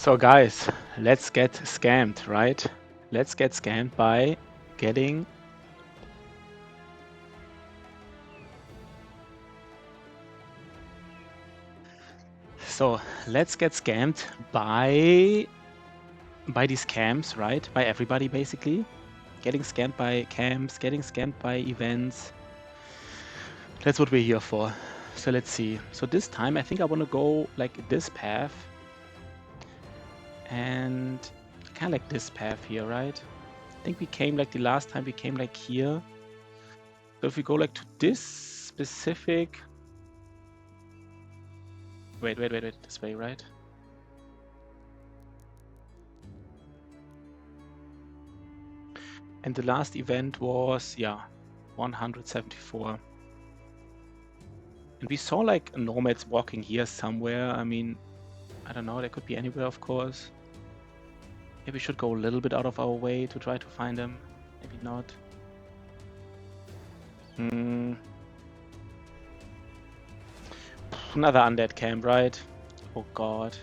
So guys, let's get scammed, right? Let's get scammed by getting... So let's get scammed by these camps, right? By everybody basically. Getting scammed by camps, getting scammed by events. That's what we're here for. So let's see. So this time I think I want to go like this path. And kind of like this path here, right? I think we came like the last time we came like here. So if we go like to this specific... Wait, this way, right? And the last event was, yeah, 174. And we saw like nomads walking here somewhere. I mean, I don't know, they could be anywhere, of course. Maybe we should go a little bit out of our way to try to find them. Maybe not. Another undead camp, right? Oh god.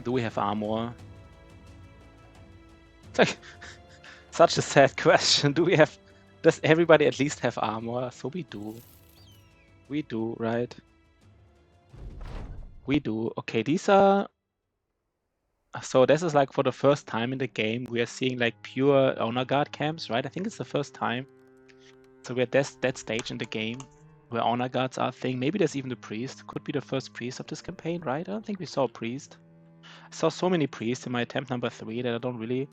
Do we have armor? It's like such a sad question. Do we have... Does everybody at least have armor? So we do. We do, right? We do. Okay, these are... So this is like for the first time in the game, we are seeing like pure honor guard camps, right? I think it's the first time. So we're at that stage in the game where honor guards are a thing. Maybe there's even a priest. Could be the first priest of this campaign, right? I don't think we saw a priest. I saw so many priests in my attempt number 3 that I don't really...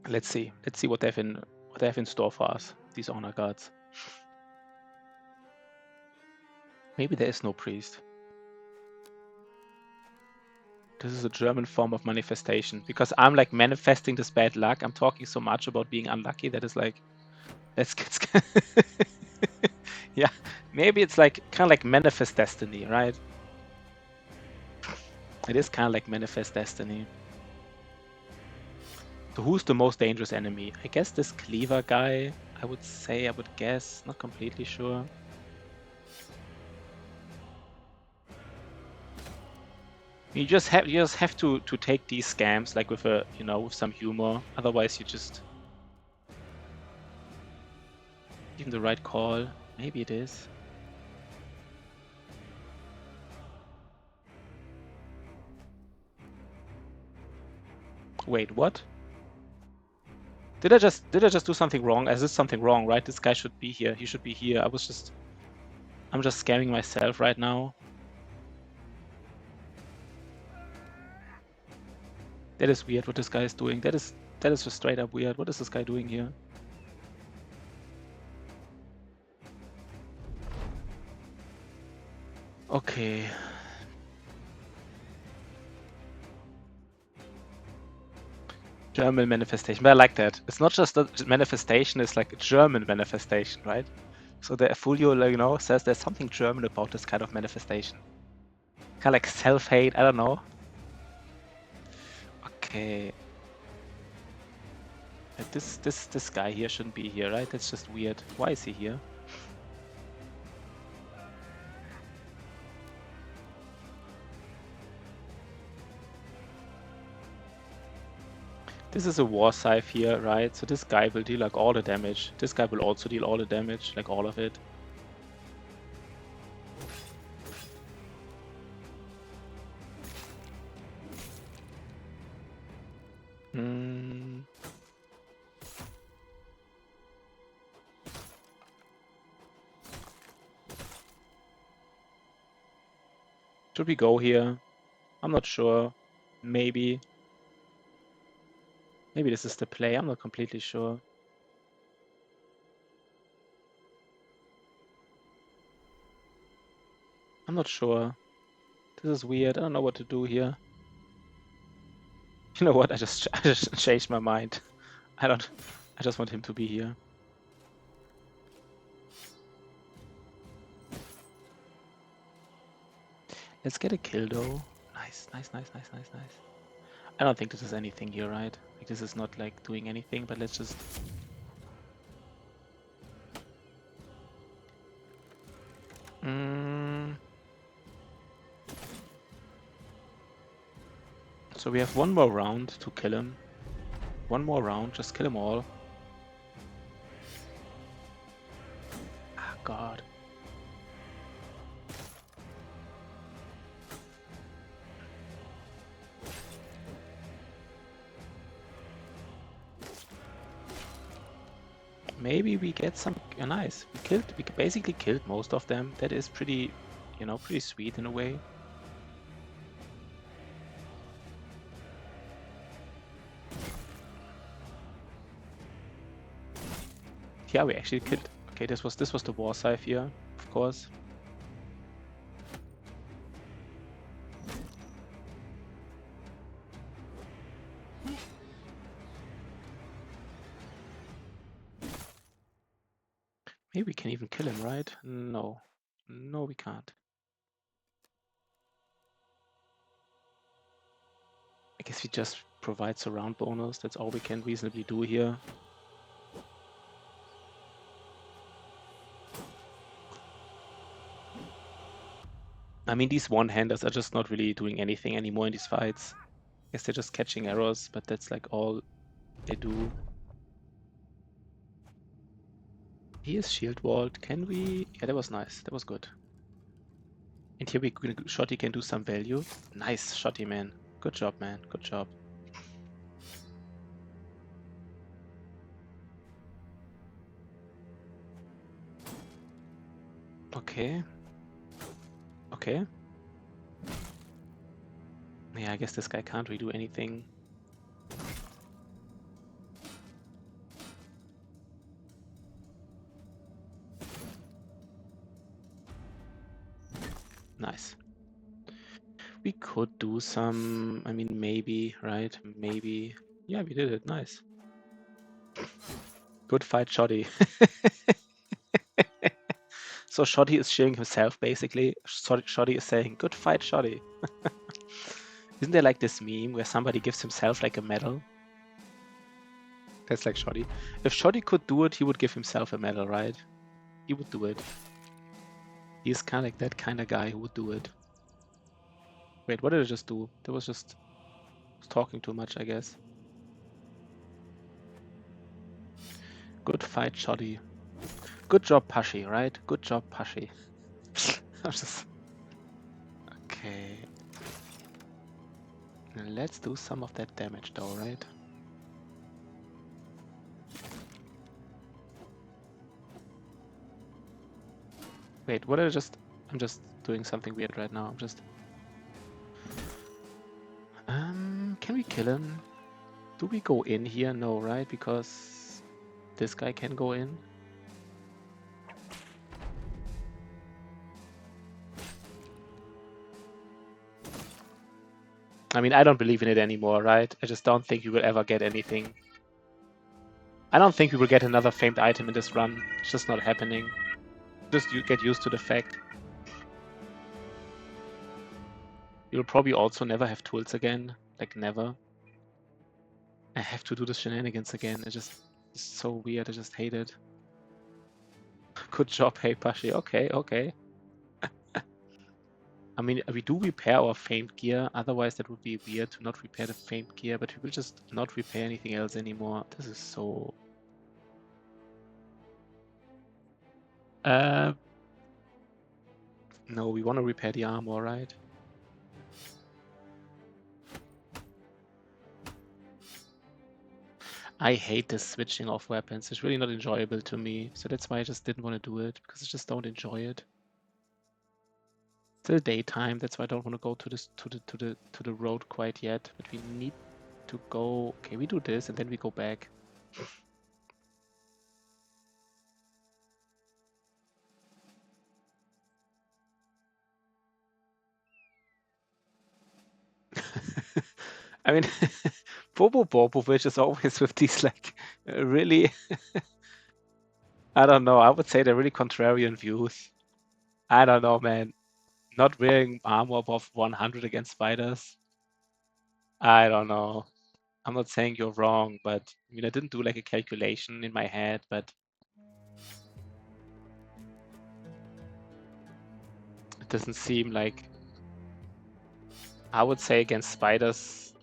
Let's see. Let's see what they have in store for us, these honor guards. Maybe there is no priest. This is a German form of manifestation. Because I'm like manifesting this bad luck. I'm talking so much about being unlucky that is like... Let's get... Yeah, maybe it's like kind of like manifest destiny, right? It is kind of like manifest destiny. So who's the most dangerous enemy? I guess this cleaver guy, I would guess, not completely sure. You just have to take these scams like with a, you know, with some humor. Otherwise you just... Even the right call. Maybe it is. Wait, what? Did I just do something wrong? Is this something wrong, right? This guy should be here. He should be here. I'm just scamming myself right now. That is weird what this guy is doing. That is just straight up weird. What is this guy doing here? Okay. German manifestation. But I like that. It's not just a manifestation, it's like a German manifestation, right? So the Fulio, you know, says there's something German about this kind of manifestation. Kind of like self-hate, I don't know. Okay. This guy here shouldn't be here, right? That's just weird. Why is he here? This is a war scythe here, right? So this guy will deal like all the damage. This guy will also deal all the damage, like all of it. Should we go here? I'm not sure. Maybe. Maybe this is the play. I'm not completely sure. I'm not sure. This is weird. I don't know what to do here. You know what? I just changed my mind. I just want him to be here. Let's get a kill though. Nice. I don't think this is anything here, right? Like this is not like doing anything, but let's just... So we have one more round to kill him. One more round, just kill them all. Ah, God. Maybe we get some... nice. We basically killed most of them. That is pretty, you know, pretty sweet in a way. Yeah, we actually killed... Okay, this was the war scythe here, of course. Maybe we can even kill him, right? No. No, we can't. I guess we just provide surround bonus. That's all we can reasonably do here. I mean, these one-handers are just not really doing anything anymore in these fights. I guess they're just catching arrows, but that's like all they do. He is shield walled. Can we? Yeah, that was nice. That was good. And here Shotty can do some value. Nice, Shotty, man. Good job, man. Good job. Okay. Okay. Yeah, I guess this guy can't redo anything. Nice. We could do some... I mean, maybe, right? Maybe. Yeah, we did it. Nice. Good fight, Shotty. So Shotty is cheering himself, basically. Shotty is saying, good fight, Shotty. Isn't there like this meme where somebody gives himself like a medal? That's like Shotty. If Shotty could do it, he would give himself a medal, right? He would do it. He's kind of like that kind of guy who would do it. Wait, what did I just do? That was just talking too much, I guess. Good fight, Shotty. Good job, Pashi, right? Good job, Pashi. I'm just... Okay. Let's do some of that damage though, right? Wait, what did I just... I'm just doing something weird right now. I'm just... Can we kill him? Do we go in here? No, right? Because this guy can go in. I mean, I don't believe in it anymore, right? I just don't think we will ever get anything. I don't think we will get another famed item in this run. It's just not happening. Just you get used to the fact. You'll probably also never have tools again. Like, never. I have to do the shenanigans again. It's so weird. I just hate it. Good job, hey Pashi. Okay, okay. I mean, we do repair our famed gear. Otherwise, that would be weird to not repair the famed gear. But we will just not repair anything else anymore. This is so... No, we want to repair the armor, right? I hate this switching of weapons. It's really not enjoyable to me. So that's why I just didn't want to do it, because I just don't enjoy it. Still daytime, that's why I don't want to go to the road quite yet. But we need to go... Okay, we do this and then we go back. I mean, Bobo Bobovic is always with these, like, really... I don't know, I would say they're really contrarian views. I don't know, man. Not wearing armor above 100 against spiders. I don't know. I'm not saying you're wrong, but I mean, I didn't do like a calculation in my head, but it doesn't seem like... I would say against spiders,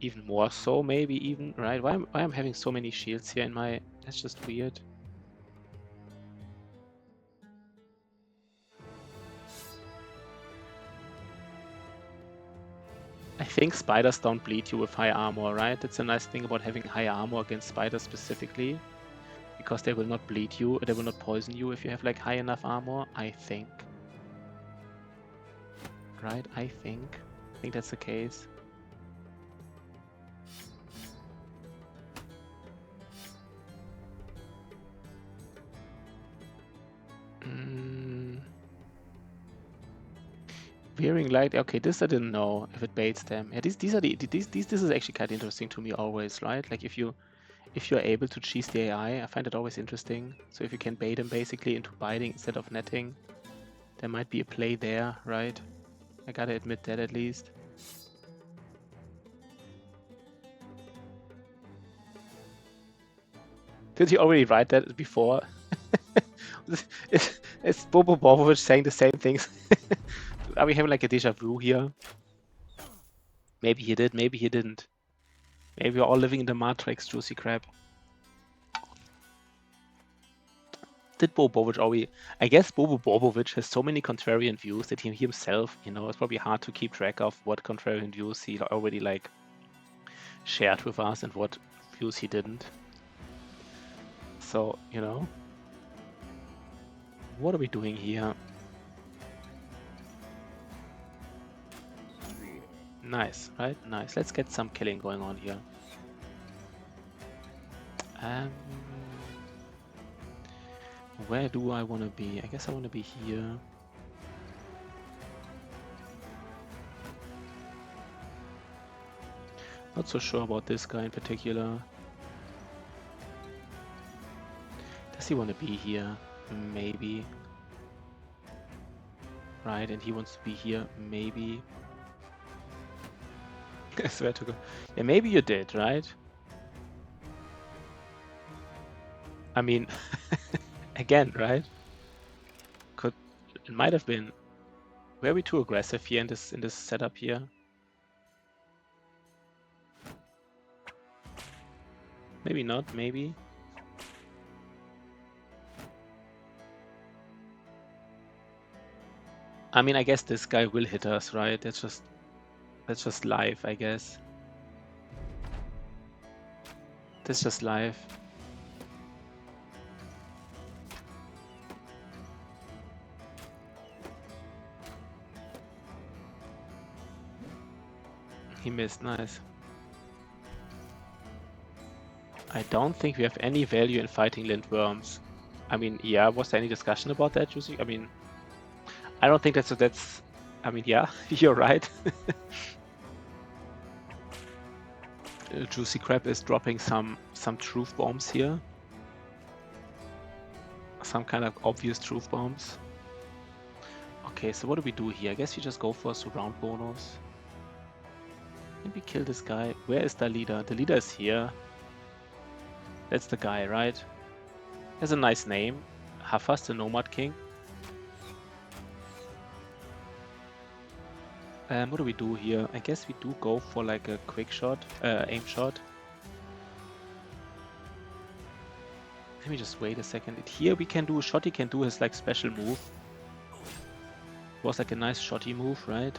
even more so, maybe even, right? Why I'm having so many shields here in my... That's just weird. I think spiders don't bleed you with high armor, right? That's a nice thing about having high armor against spiders specifically. Because they will not bleed you, they will not poison you if you have like high enough armor, I think. Right, I think that's the case. Veering light, okay, this I didn't know if it baits them. Yeah, these are this is actually kind of interesting to me always, right? Like if you're able to cheese the AI, I find it always interesting. So if you can bait them basically into biting instead of netting, there might be a play there, right? I gotta admit that at least. Did you already write that before? It's Bobo Bobovich saying the same things. Are we having like a deja vu here? Maybe he did, maybe he didn't. Maybe we're all living in the Matrix, Juicy Crab. Did Bobo Bobovich already... I guess Bobo Bobovich has so many contrarian views that he himself, you know, it's probably hard to keep track of what contrarian views he already like shared with us and what views he didn't. So, you know, what are we doing here? Nice, right? Nice. Let's get some killing going on here. Where do I want to be? I guess I want to be here. Not so sure about this guy in particular. Does he want to be here? Maybe. Right, and he wants to be here? Maybe. I swear to God. Yeah, maybe you did, right? I mean, again, right? It might have been. Were we too aggressive here in this setup here? Maybe not, maybe. I mean, I guess this guy will hit us, right? That's just life, I guess. That's just life. He missed, nice. I don't think we have any value in fighting lindworms. I mean, yeah, was there any discussion about that, Juicy? I mean, I don't think that's... I mean, yeah, you're right. Juicy Crab is dropping some truth bombs here. Some kind of obvious truth bombs. Okay, so what do we do here? I guess we just go for a surround bonus. Maybe kill this guy. Where is the leader? The leader is here. That's the guy, right? Has a nice name. Hafas, the Nomad King. What do we do here? I guess we do go for like a quick shot, aim shot. Let me just wait a second. Here we can do, Shotty can do his like special move. It was like a nice Shotty move, right?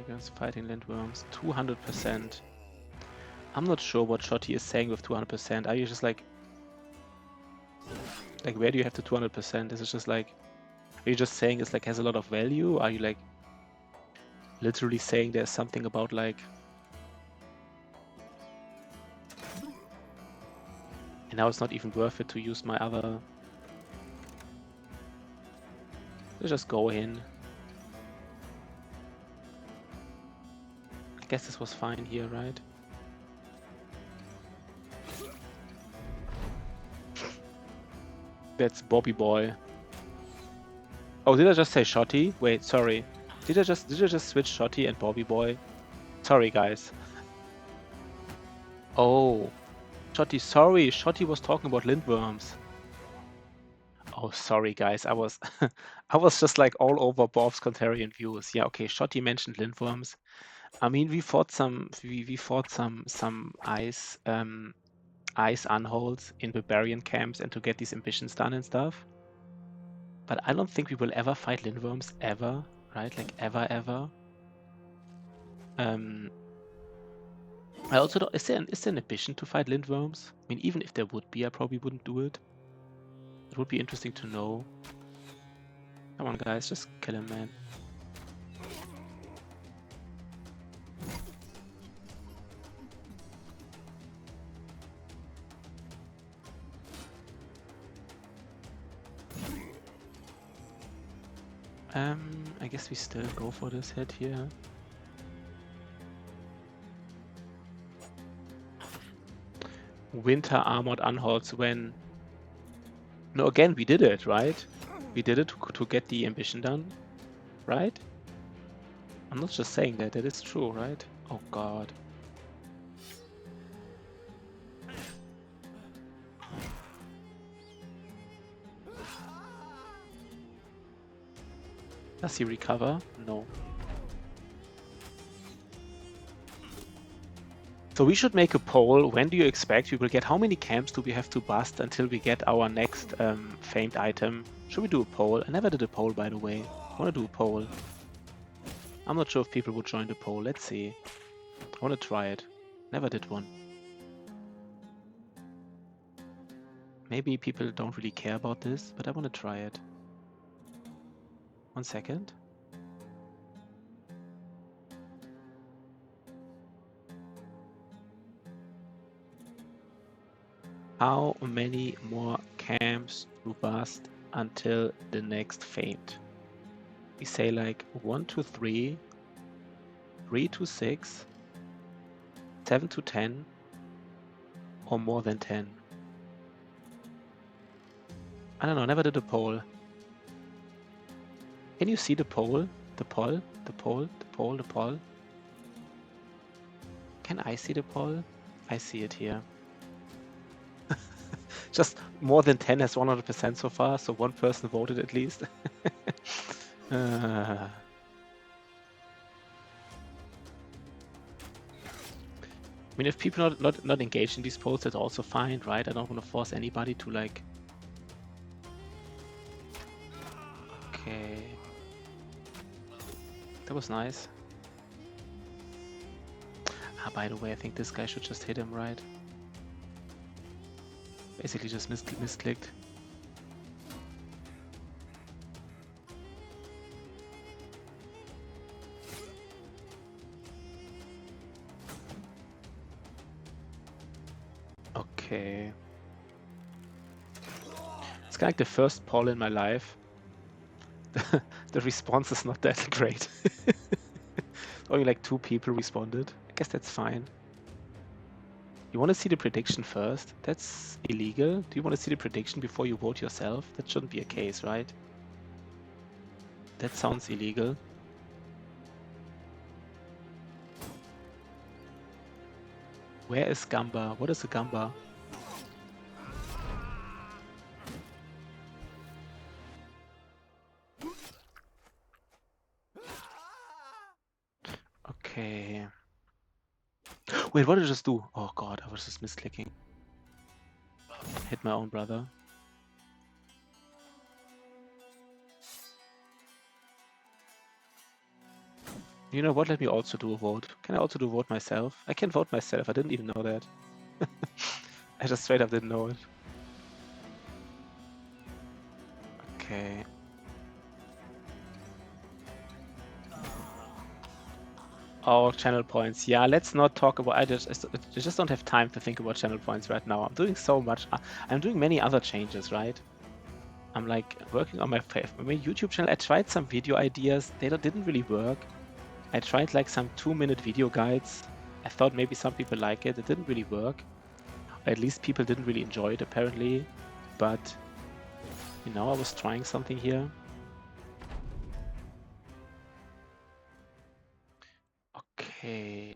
Against fighting lindworms, 200%. I'm not sure what Shotty is saying with 200%. Are you just like where do you have the 200%? Is it just like, are you just saying it's like has a lot of value? Are you like literally saying there's something about like, and now it's not even worth it to use my other... Let's just go in. I guess this was fine here, right? That's Bobby Boy. Oh, did I just say Shotty? Wait, sorry. Did I just switch Shotty and Bobby Boy? Sorry, guys. Oh, Shotty, sorry. Shotty was talking about lindworms. Oh, sorry, guys. I was I was just like all over Bob's contrarian views. Yeah, okay. Shotty mentioned lindworms. I mean, we fought some ice unholds in barbarian camps and to get these ambitions done and stuff. But I don't think we will ever fight lindworms ever, right? Like ever. I also don't. Is there an ambition to fight lindworms? I mean, even if there would be, I probably wouldn't do it. It would be interesting to know. Come on, guys, just kill him, man. I guess we still go for this hit here. Winter armored unholds when... No, again, we did it, right? We did it to get the ambition done, right? I'm not just saying that, that is true, right? Oh god. Does he recover? No. So we should make a poll. When do you expect we will get? How many camps do we have to bust until we get our next famed item? Should we do a poll? I never did a poll, by the way. I want to do a poll. I'm not sure if people would join the poll. Let's see. I want to try it. Never did one. Maybe people don't really care about this, but I want to try it. 1 second. How many more camps to bust until the next famed? We say like 1 to 3, 3 to 6, 7 to 10, or more than 10. I don't know, never did a poll. Can you see the poll? The poll? The poll? The poll? The poll? Can I see the poll? I see it here. Just more than 10 has 100% so far, so one person voted at least. I mean, if people not engaged in these polls, that's also fine, right? I don't want to force anybody to like... Okay. That was nice. Ah, by the way, I think this guy should just hit him, right? Basically just misclicked. Okay. It's kind of like the first poll in my life. The response is not that great. Only like 2 people responded. I guess that's fine. You want to see the prediction first? That's illegal. Do you want to see the prediction before you vote yourself? That shouldn't be a case, right? That sounds illegal. Where is Gamba? What is a Gamba? Okay. Wait, what did I just do? Oh god, I was just misclicking. Hit my own brother. You know what? Let me also do a vote. Can I also do a vote myself? I can vote myself. I didn't even know that. I just straight up didn't know it. Okay. Oh, channel points. Yeah, let's not talk about... I just don't have time to think about channel points right now. I'm doing so much. I'm doing many other changes, right? I'm like working on my YouTube channel. I tried some video ideas. They didn't really work. I tried like some 2-minute video guides. I thought maybe some people like it. It didn't really work. Or at least people didn't really enjoy it apparently. But, you know, I was trying something here. Okay.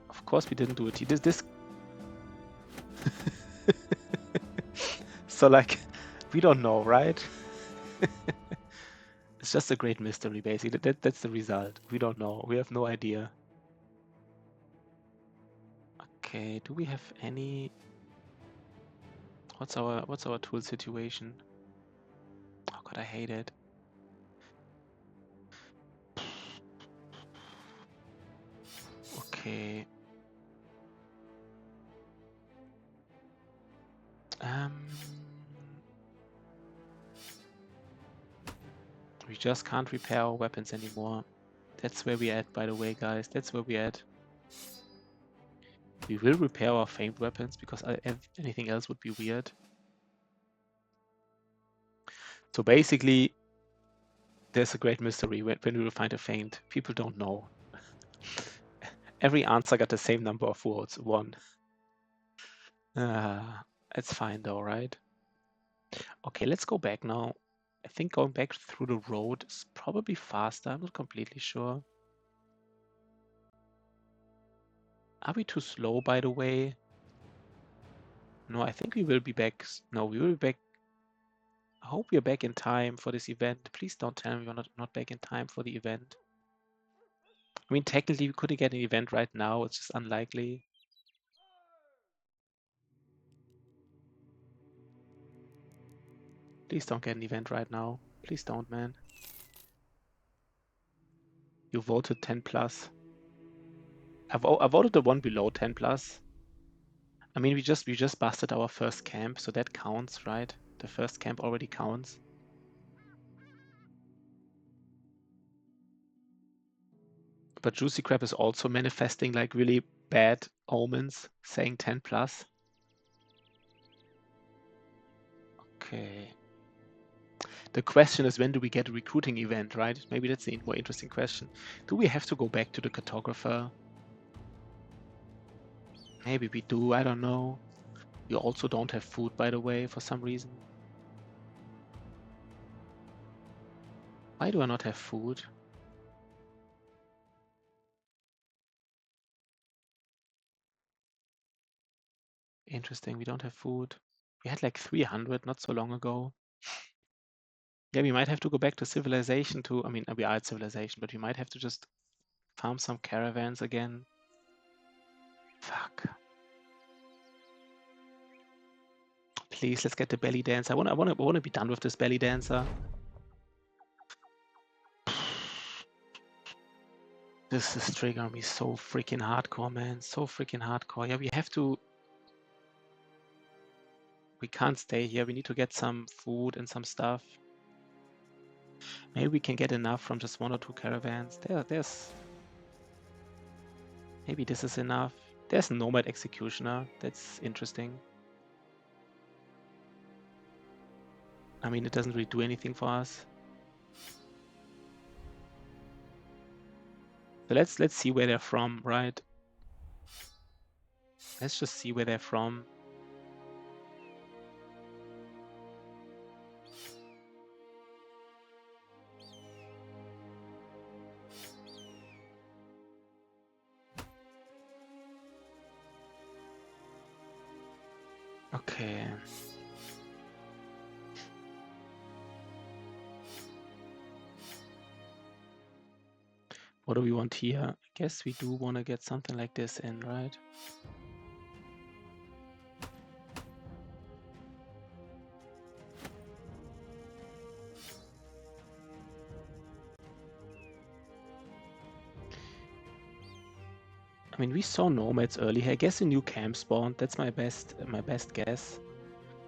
Of course we didn't do it. This So like, We don't know, right? It's just a great mystery, basically. That's the result. We don't know. We have no idea. Okay, do we have any... What's our tool situation? Oh god, I hate it. Okay. We just can't repair our weapons anymore. That's where we're at, by the way, guys. That's where we're at. We will repair our famed weapons because anything else would be weird. So basically, there's a great mystery when we will find a famed. People don't know. Every answer got the same number of votes, 1. It's fine though, right? Okay, let's go back now. I think going back through the road is probably faster. I'm not completely sure. Are we too slow, by the way? No, I think we will be back. No, we will be back. I hope we are back in time for this event. Please don't tell me we're not back in time for the event. I mean, technically, we could get an event right now. It's just unlikely. Please don't get an event right now. Please don't, man. You voted 10 plus. I voted the one below 10 plus. I mean, we just busted our first camp, so that counts, right? The first camp already counts. But Juicy Crab is also manifesting like really bad omens, saying 10 plus. Okay. The question is, when do we get a recruiting event, right? Maybe that's the more interesting question. Do we have to go back to the cartographer? Maybe we do, I don't know. You also don't have food, by the way, for some reason. Why do I not have food? Interesting, we don't have food. We had like 300 not so long ago. Yeah, we might have to go back to civilization I mean, we are at civilization, but we might have to just farm some caravans again. Fuck. Please, let's get the belly dancer. I wanna be done with this belly dancer. This is triggering me so freaking hardcore, man. So freaking hardcore. Yeah, we have to... We can't stay here. We need to get some food and some stuff. Maybe we can get enough from just 1 or 2 caravans. There's... Maybe this is enough. There's a Nomad Executioner. That's interesting. I mean, it doesn't really do anything for us. So let's see where they're from, right? Let's just see where they're from. Okay. What do we want here? I guess we do want to get something like this in, right? I mean, we saw nomads earlier. I guess a new camp spawned. That's my best guess.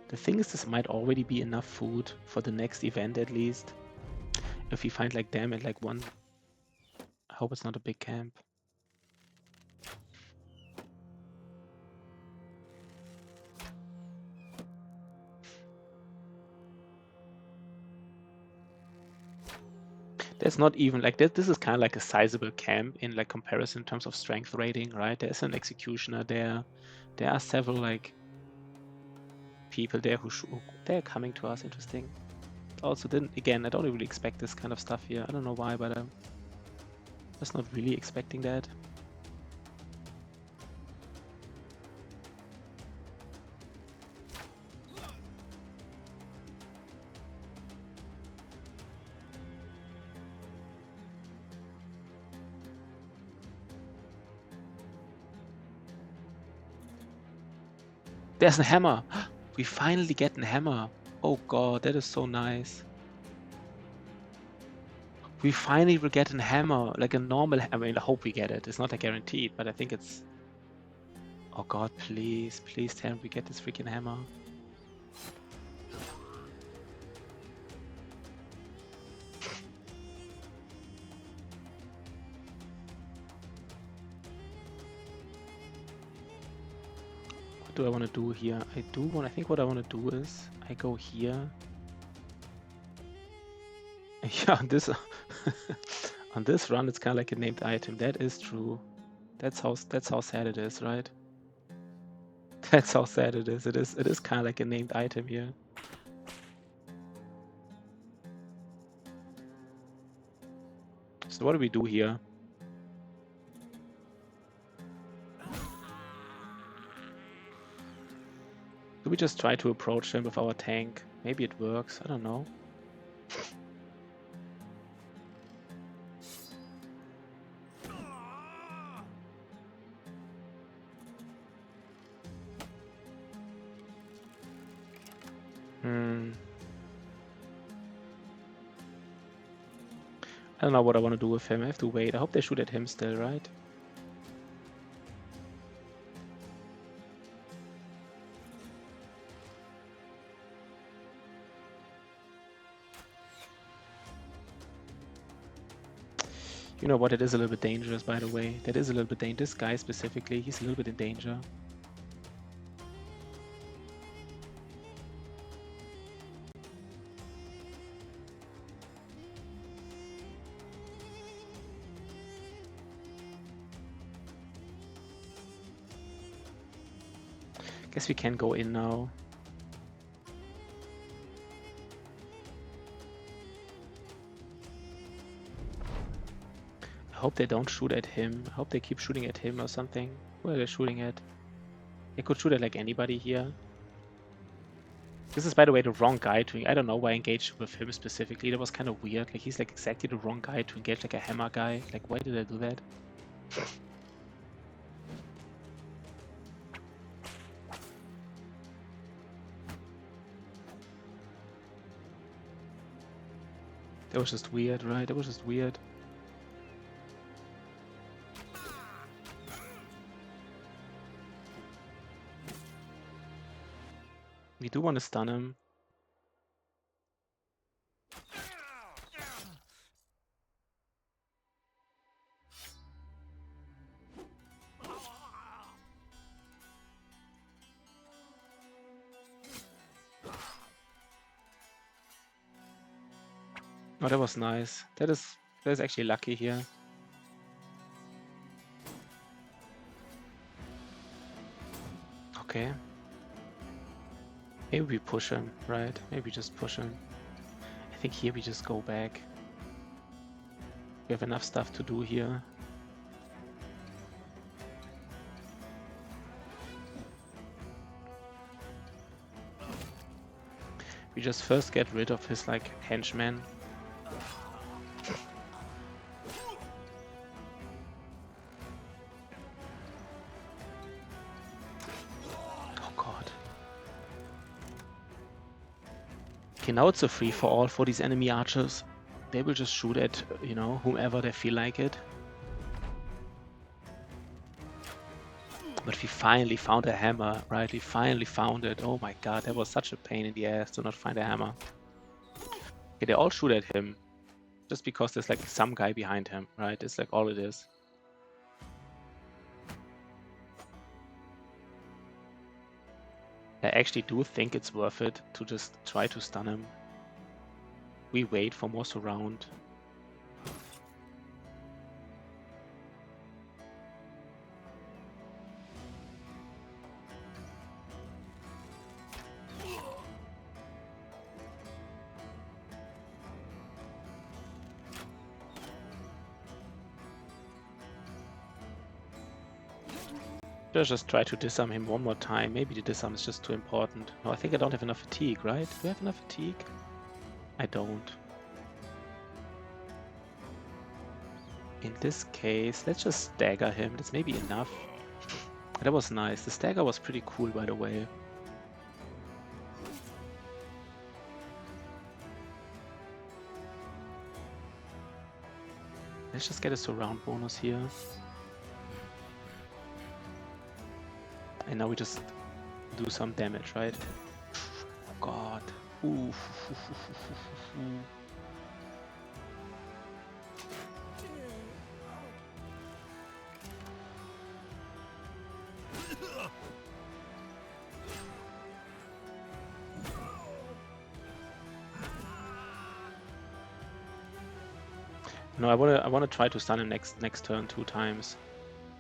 The thing is, this might already be enough food for the next event at least. If we find like them at like 1. I hope it's not a big camp. There's not even like this is kind of like a sizable camp in like comparison in terms of strength rating, right? There's an executioner there. There are several like people there they're coming to us. Interesting. Also I don't really expect this kind of stuff here. I don't know why, but I'm just not really expecting that. there's a hammer. We finally get a hammer. Oh god, that is so nice. We finally will get a hammer, like a normal. I mean, I hope we get it. It's not a guaranteed, but I think it's. Oh god, please, please tell me we get this freaking hammer. What do I want to do here? I think what I want to do is I go here. Yeah, on this on this run, it's kind of like a named item. That is true. That's how sad it is, right? That's how sad it is. It is kind of like a named item here. So what do we do here? Do we just try to approach him with our tank? Maybe it works. I don't know. I don't know what I want to do with him. I have to wait. I hope they shoot at him still, right? You know what? It is a little bit dangerous, by the way. That is a little bit dangerous. This guy specifically, he's a little bit in danger. Guess we can go in now. I hope they don't shoot at him. I hope they keep shooting at him or something. Who are they shooting at? They could shoot at like anybody here. This is, by the way, the wrong guy to... I don't know why I engaged with him specifically. That was kind of weird. Like, he's like exactly the wrong guy to engage like a hammer guy. Like, why did I do that? That was just weird, right? That was just weird. We do want to stun him. Oh, that was nice. That is actually lucky here. Okay. Maybe we push him, right? Maybe just push him. I think here we just go back. We have enough stuff to do here. We just first get rid of his like henchmen. Oh god. Okay, now it's a free-for-all for these enemy archers. They will just shoot at, you know, whomever they feel like it. But we finally found a hammer, right? We finally found it. Oh my god, that was such a pain in the ass to not find a hammer. Okay, they all shoot at him. Just because there's like some guy behind him, right? It's like all it is. I actually do think it's worth it to just try to stun him. We wait for more surround. Let's just try to disarm him one more time. Maybe the disarm is just too important. No, I think I don't have enough fatigue, right? Do I have enough fatigue? I don't. In this case, let's just stagger him. That's maybe enough. That was nice. The stagger was pretty cool, by the way. Let's just get a surround bonus here. And now we just do some damage, right? Oh god. Ooh. No, I wanna try to stun him next turn 2 times,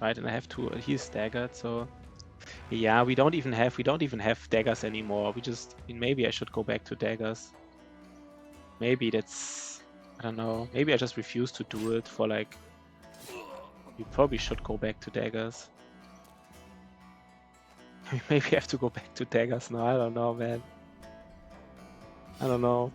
right? And I have to. He's staggered, so yeah, we don't even have daggers anymore. Maybe I should go back to daggers. Maybe that's, I don't know. Maybe I just refuse to do it for like. We probably should go back to daggers. Maybe I have to go back to daggers now. I don't know, man. I don't know.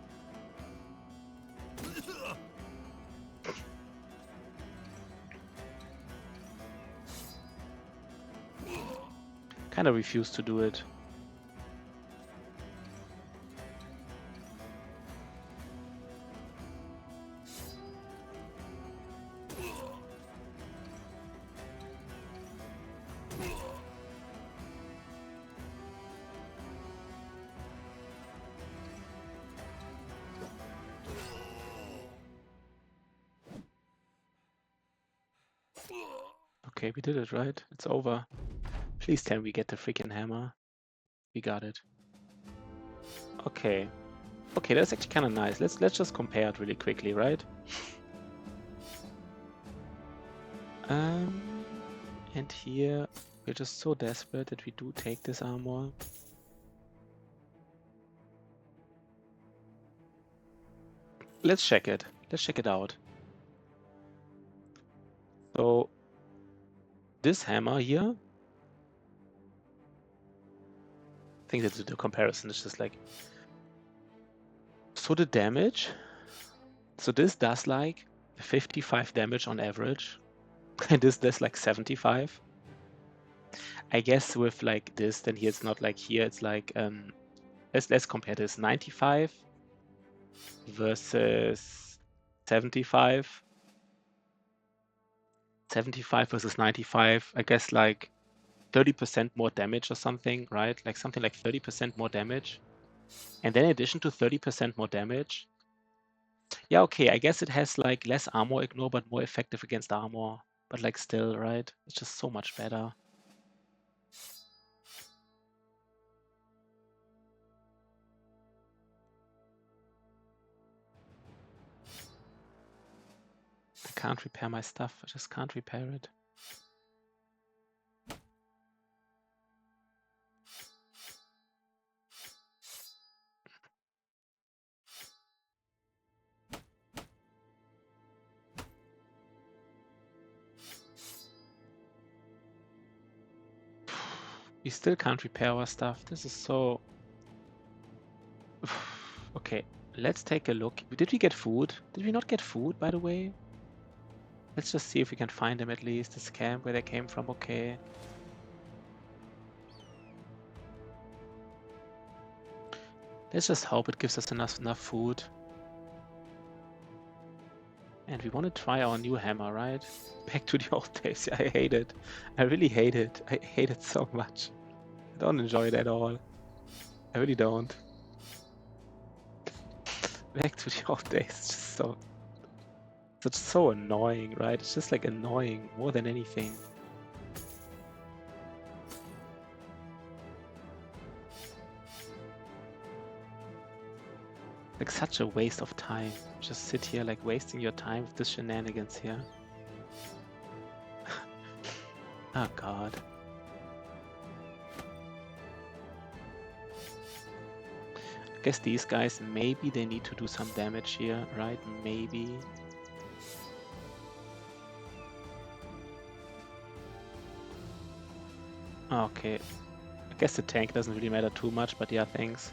Kind of refuse to do it. Okay, we did it, right? It's over. Please tell me we get the freaking hammer. We got it. Okay. Okay, that's actually kind of nice. Let's just compare it really quickly, right? And here we're just so desperate that we do take this armor. Let's check it. Let's check it out. So this hammer here, I think that's the comparison. It's just like, so the damage. So this does like 55 damage on average, and this does like 75. I guess with like this, then here it's not like here. It's like let's compare this 95 versus 75. 75 versus 95. I guess like 30% more damage or something, right? Like something like 30% more damage. And then in addition to 30% more damage, yeah, okay, I guess it has like less armor ignore, but more effective against armor. But like still, right? It's just so much better. I can't repair my stuff. I just can't repair it. We still can't repair our stuff. This is so... Okay, let's take a look. Did we get food? Did we not get food, by the way? Let's just see if we can find them at least. This camp where they came from, okay. Let's just hope it gives us enough food. And we want to try our new hammer, right? Back to the old days. I hate it. I really hate it. I hate it so much. I don't enjoy it at all. I really don't. Back to the old days. It's just so annoying, right? It's just like annoying more than anything. Like such a waste of time. Just sit here like wasting your time with this shenanigans here. Oh god. I guess these guys, maybe they need to do some damage here, right? Maybe. Okay. I guess the tank doesn't really matter too much, but yeah, thanks.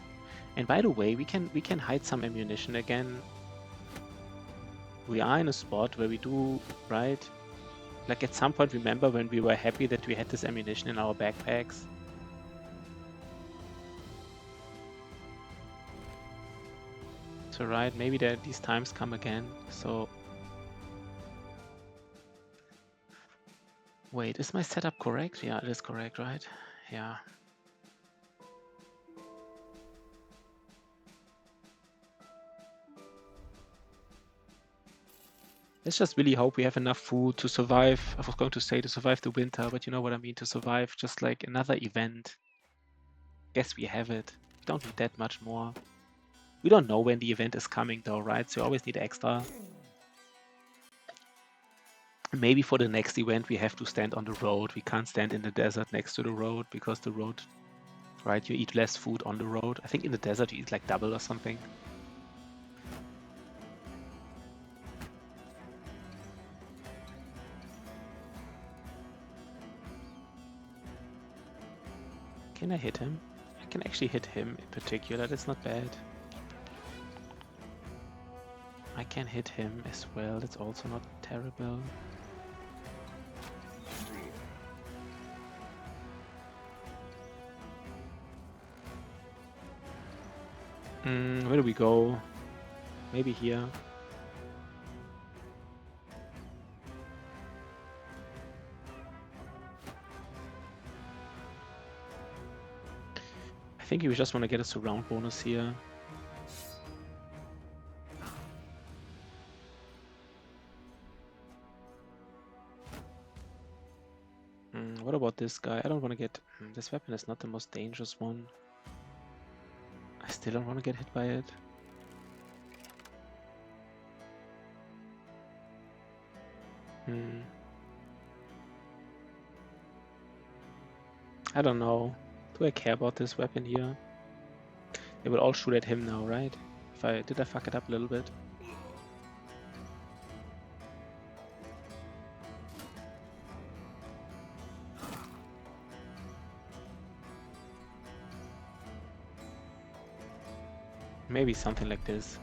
And by the way, we can hide some ammunition again. We are in a spot where we do, right? Like at some point, remember when we were happy that we had this ammunition in our backpacks? So right, maybe these times come again. So Wait, is my setup correct? Yeah, it is correct, right? Yeah. Let's just really hope we have enough food to survive. I was going to say to survive the winter, but you know what I mean, to survive just like another event. Guess we have it. We don't need that much more. We don't know when the event is coming though, right? So you always need extra. Maybe for the next event we have to stand on the road. We can't stand in the desert next to the road because the road, right? You eat less food on the road. I think in the desert you eat like double or something. Can I hit him? I can actually hit him in particular. That's not bad. I can hit him as well. That's also not terrible. Where do we go? Maybe here. I think we just want to get a surround bonus here. What about this guy? I don't want to get... this weapon is not the most dangerous one. I still don't want to get hit by it. I don't know. Do I care about this weapon here? They will all shoot at him now, right? Did I fuck it up a little bit? Maybe something like this.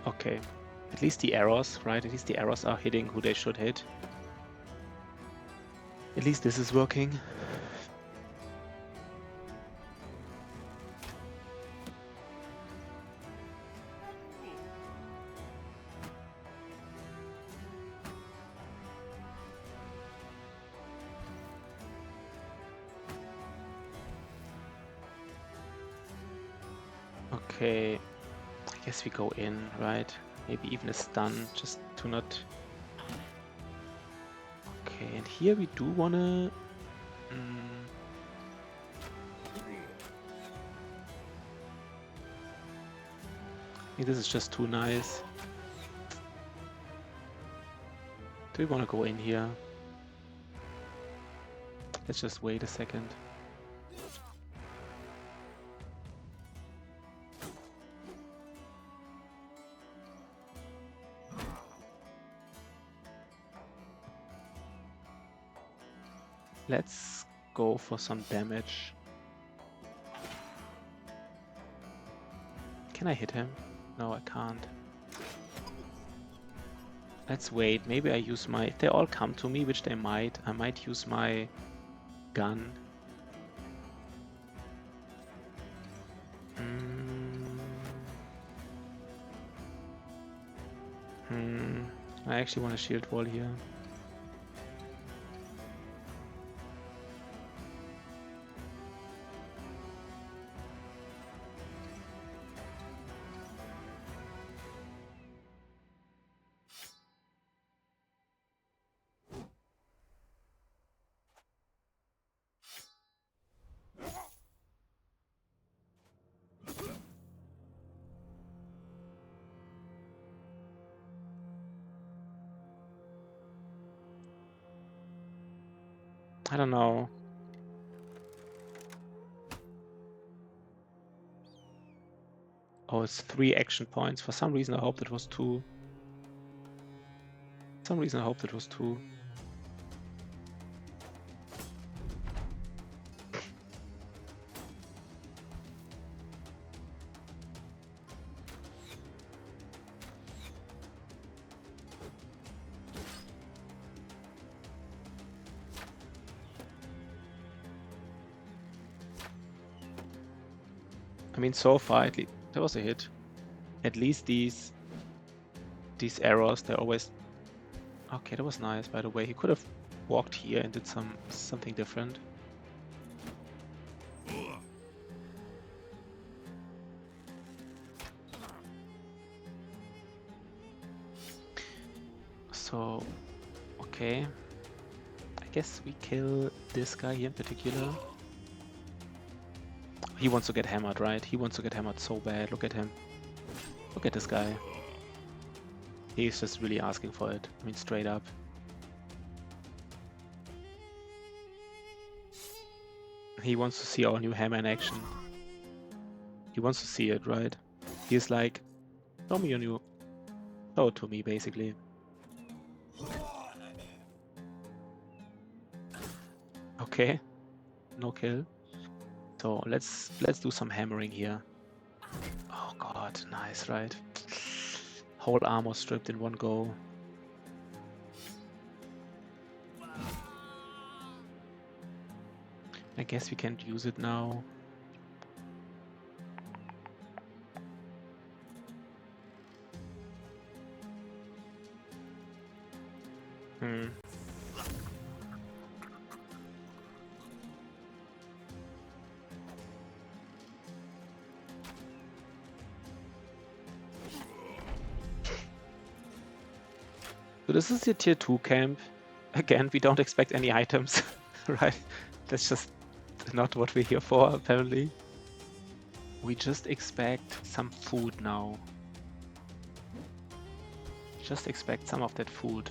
Okay. At least the arrows, right? At least the arrows are hitting who they should hit. At least this is working. Okay. I guess we go in, right? Maybe even a stun, just to not... Okay, and here we do wanna... I think this is just too nice. Do we want to go in here? Let's just wait a second. Let's go for some damage. Can I hit him? No, I can't. Let's wait. Maybe I use my... If they all come to me, which they might, I might use my gun. I actually want a shield wall here. I don't know. Oh, it's 3 action points. For some reason I hoped it was 2. For some reason I hoped it was 2. I mean, so far, at least, there was a hit. At least these these arrows, they're always... Okay, that was nice, by the way. He could have walked here and did something different. So, okay. I guess we kill this guy here in particular. He wants to get hammered, right? He wants to get hammered so bad. Look at him. Look at this guy. He's just really asking for it. I mean, straight up. He wants to see our new hammer in action. He wants to see it, right? He's like, show me your new... Show it to me, basically. Okay. No kill. So let's do some hammering here. Oh god, nice, right? Whole armor stripped in one go. I guess we can't use it now. So this is the tier 2 camp. Again, we don't expect any items, right? That's just not what we're here for, apparently. We just expect some food now. Just expect some of that food.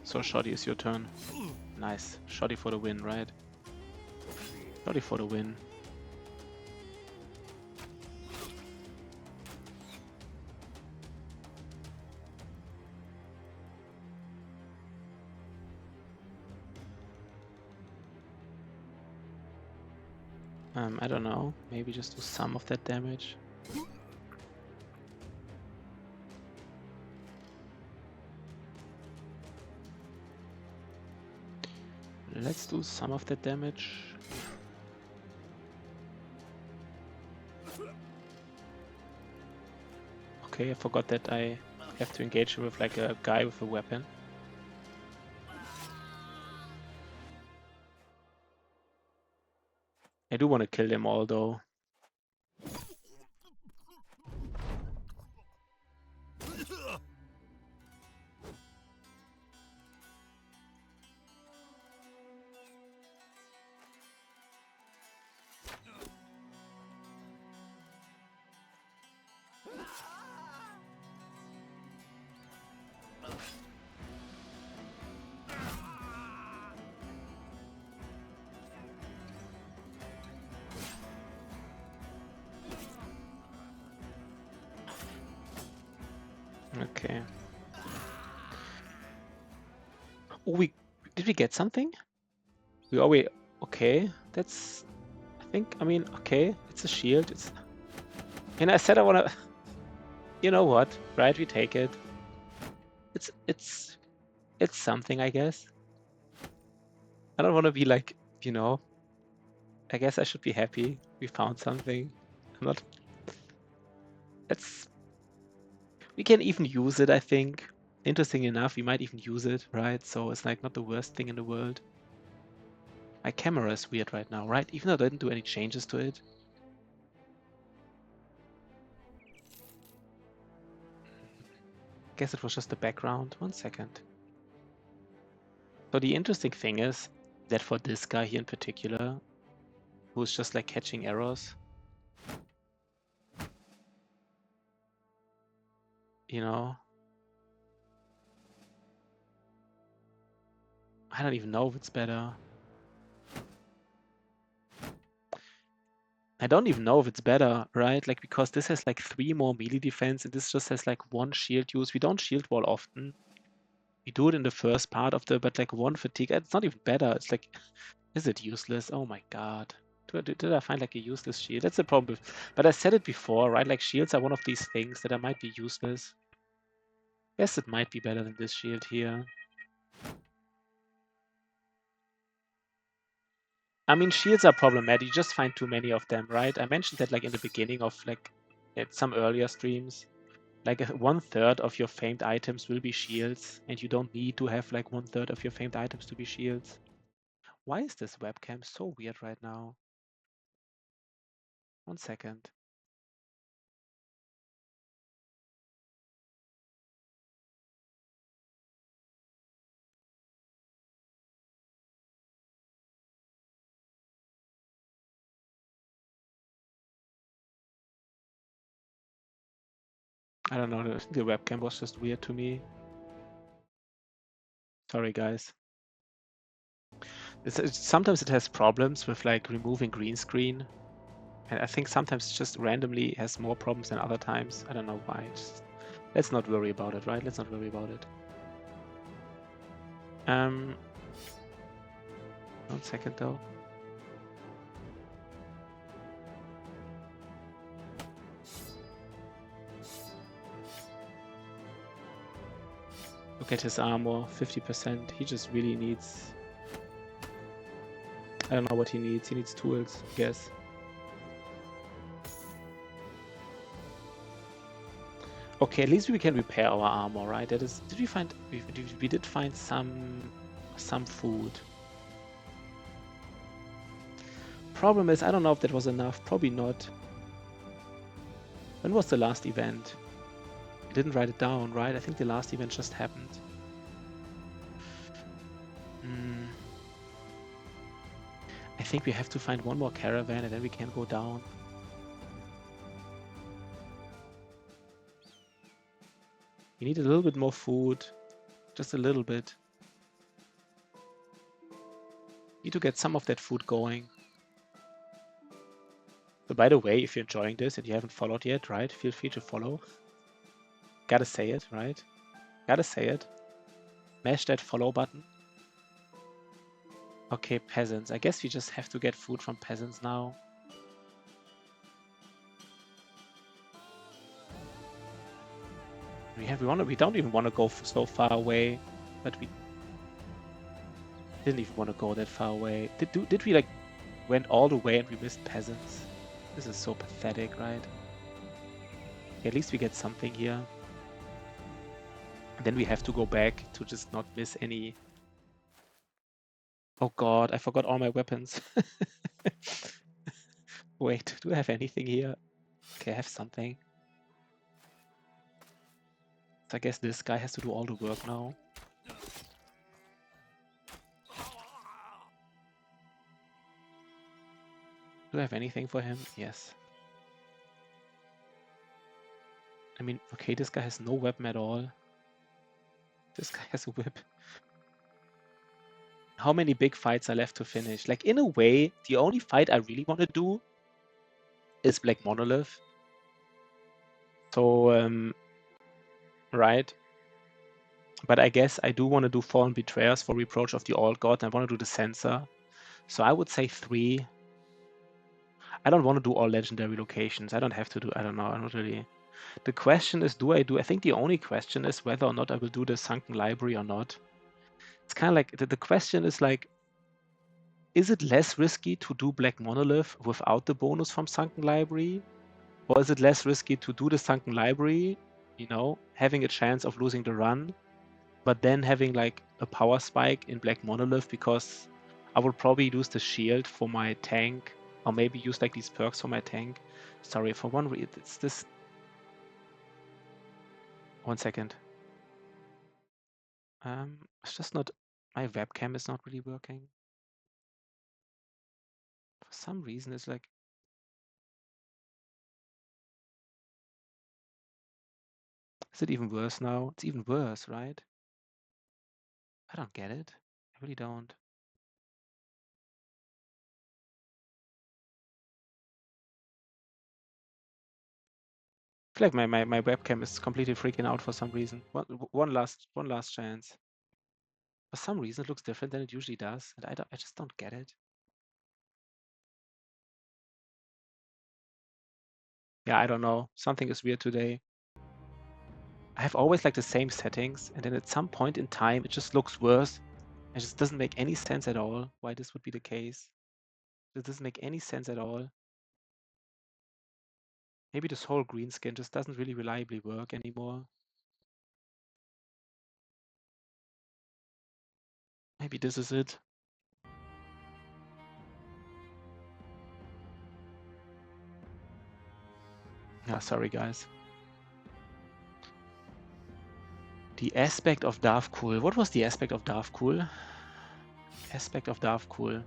So Shoddy, is your turn. Nice. Shoddy for the win, right? Shoddy for the win. I don't know. Maybe just do some of that damage. Let's do some of that damage. Okay, I forgot that I have to engage him with like a guy with a weapon. I do want to kill them all though. Okay. Oh, did we get something? Okay, that's, I mean, okay, it's a shield. And I said I wanna, you know what, right? We take it. It's something, I guess. I don't want to be like, you know, I guess I should be happy we found something. I'm not. We can even use it, I think. Interesting enough, we might even use it, right? So it's like not the worst thing in the world. My camera is weird right now, right? Even though I didn't do any changes to it. Guess it was just the background. 1 second. So the interesting thing is that for this guy here in particular, who's just like catching arrows, you know, I don't even know if it's better. I don't even know if it's better, right? Like, because this has like 3 more melee defense and this just has like 1 shield use. We don't shield wall often. We do it in the first part of but like 1 fatigue, it's not even better. It's like, is it useless? Oh my god. Did I find like a useless shield? That's the problem. But I said it before, right? Like shields are one of these things that might be useless. Yes, it might be better than this shield here. I mean, shields are problematic. You just find too many of them, right? I mentioned that like in the beginning of like at some earlier streams. Like 1/3 of your famed items will be shields, and you don't need to have like 1/3 of your famed items to be shields. Why is this webcam so weird right now? 1 second. I don't know, the webcam was just weird to me. Sorry, guys. Sometimes it has problems with like removing green screen. And I think sometimes it just randomly has more problems than other times. I don't know why. Let's not worry about it, right? Let's not worry about it. 1 second though. Look at his armor, 50%. He just really needs... I don't know what he needs. He needs tools, I guess. Okay, at least we can repair our armor, right? That is... Did we find... We did find some food. Problem is, I don't know if that was enough. Probably not. When was the last event? I didn't write it down, right? I think the last event just happened. I think we have to find one more caravan and then we can go down. We need a little bit more food. Just a little bit. Need to get some of that food going. So by the way, if you're enjoying this and you haven't followed yet, right, feel free to follow. Gotta say it, right? Gotta say it. Smash that follow button. Okay, peasants. I guess we just have to get food from peasants now. We don't even want to go so far away, but we didn't even want to go that far away. Did we like went all the way and we missed peasants? This is so pathetic, right? Okay, at least we get something here. And then we have to go back to just not miss any. Oh god, I forgot all my weapons. Wait, do I have anything here? Okay, I have something. So I guess this guy has to do all the work now. Do I have anything for him? Yes. I mean, okay, this guy has no weapon at all. This guy has a whip. How many big fights are left to finish? Like, in a way, the only fight I really want to do is Black Monolith. So, right. But I guess I do want to do Fallen Betrayers for Reproach of the Old God, and I want to do the Censor. So I would say 3. I don't want to do all legendary locations. I don't have to do, I don't know, I'm not really... The question is, I think the only question is whether or not I will do the Sunken Library or not. It's kind of like, the question is like, is it less risky to do Black Monolith without the bonus from Sunken Library? Or is it less risky to do the Sunken Library, you know, having a chance of losing the run, but then having like a power spike in Black Monolith, because I will probably use the shield for my tank, or maybe use like these perks for my tank. Sorry, for one reason, it's this... 1 second. It's just not... My webcam is not really working. For some reason, it's like... Is it even worse now? It's even worse, right? I don't get it. I really don't. I feel like my webcam is completely freaking out for some reason. One last chance. For some reason, it looks different than it usually does, and I just don't get it. Yeah, I don't know. Something is weird today. I have always like the same settings, and then at some point in time, it just looks worse. It just doesn't make any sense at all why this would be the case. This doesn't make any sense at all. Maybe this whole green skin just doesn't really reliably work anymore. Maybe this is it. Yeah, sorry guys. The aspect of Darfcool. What was the aspect of Darfcool? Aspect of Darfcool.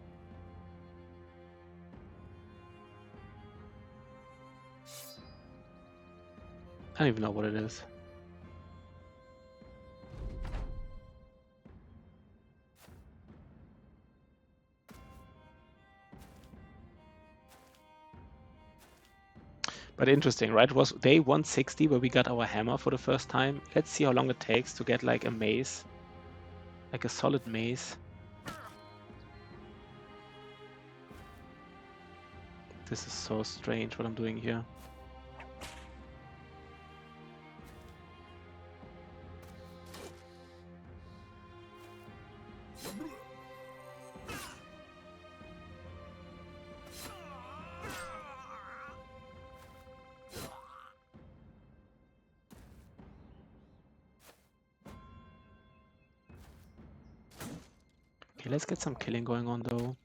I don't even know what it is. But interesting, right? It was day 160 where we got our hammer for the first time. Let's see how long it takes to get like a mace. Like a solid mace. This is so strange what I'm doing here. Okay, let's get some killing going on though.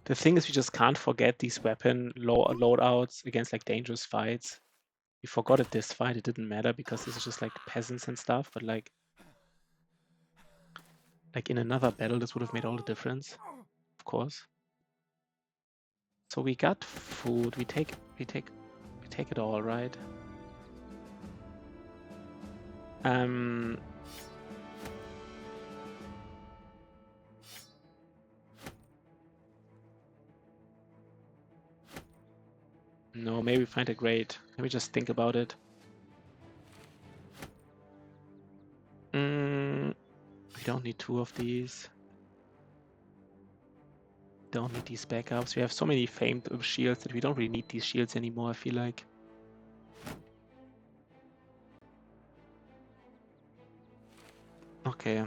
The thing is, we just can't forget these weapon loadouts against like dangerous fights. We forgot it this fight, it didn't matter because this is just like peasants and stuff, but like in another battle this would have made all the difference, of course. So we got food, we take it all, right? No, maybe find a grade. Let me just think about it. We don't need 2 of these. Don't need these backups. We have so many famed shields that we don't really need these shields anymore, I feel like. Okay.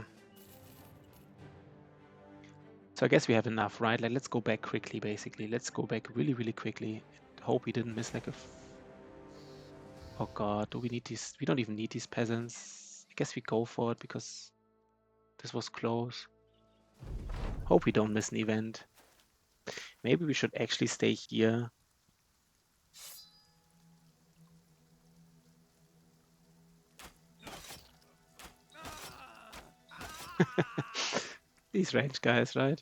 So I guess we have enough, right? Like, let's go back quickly, basically. Let's go back really, really quickly. Hope we didn't miss like a... Oh god, do we need these? We don't even need these peasants. I guess we go for it because this was close. Hope we don't miss an event. Maybe we should actually stay here. These range guys, right?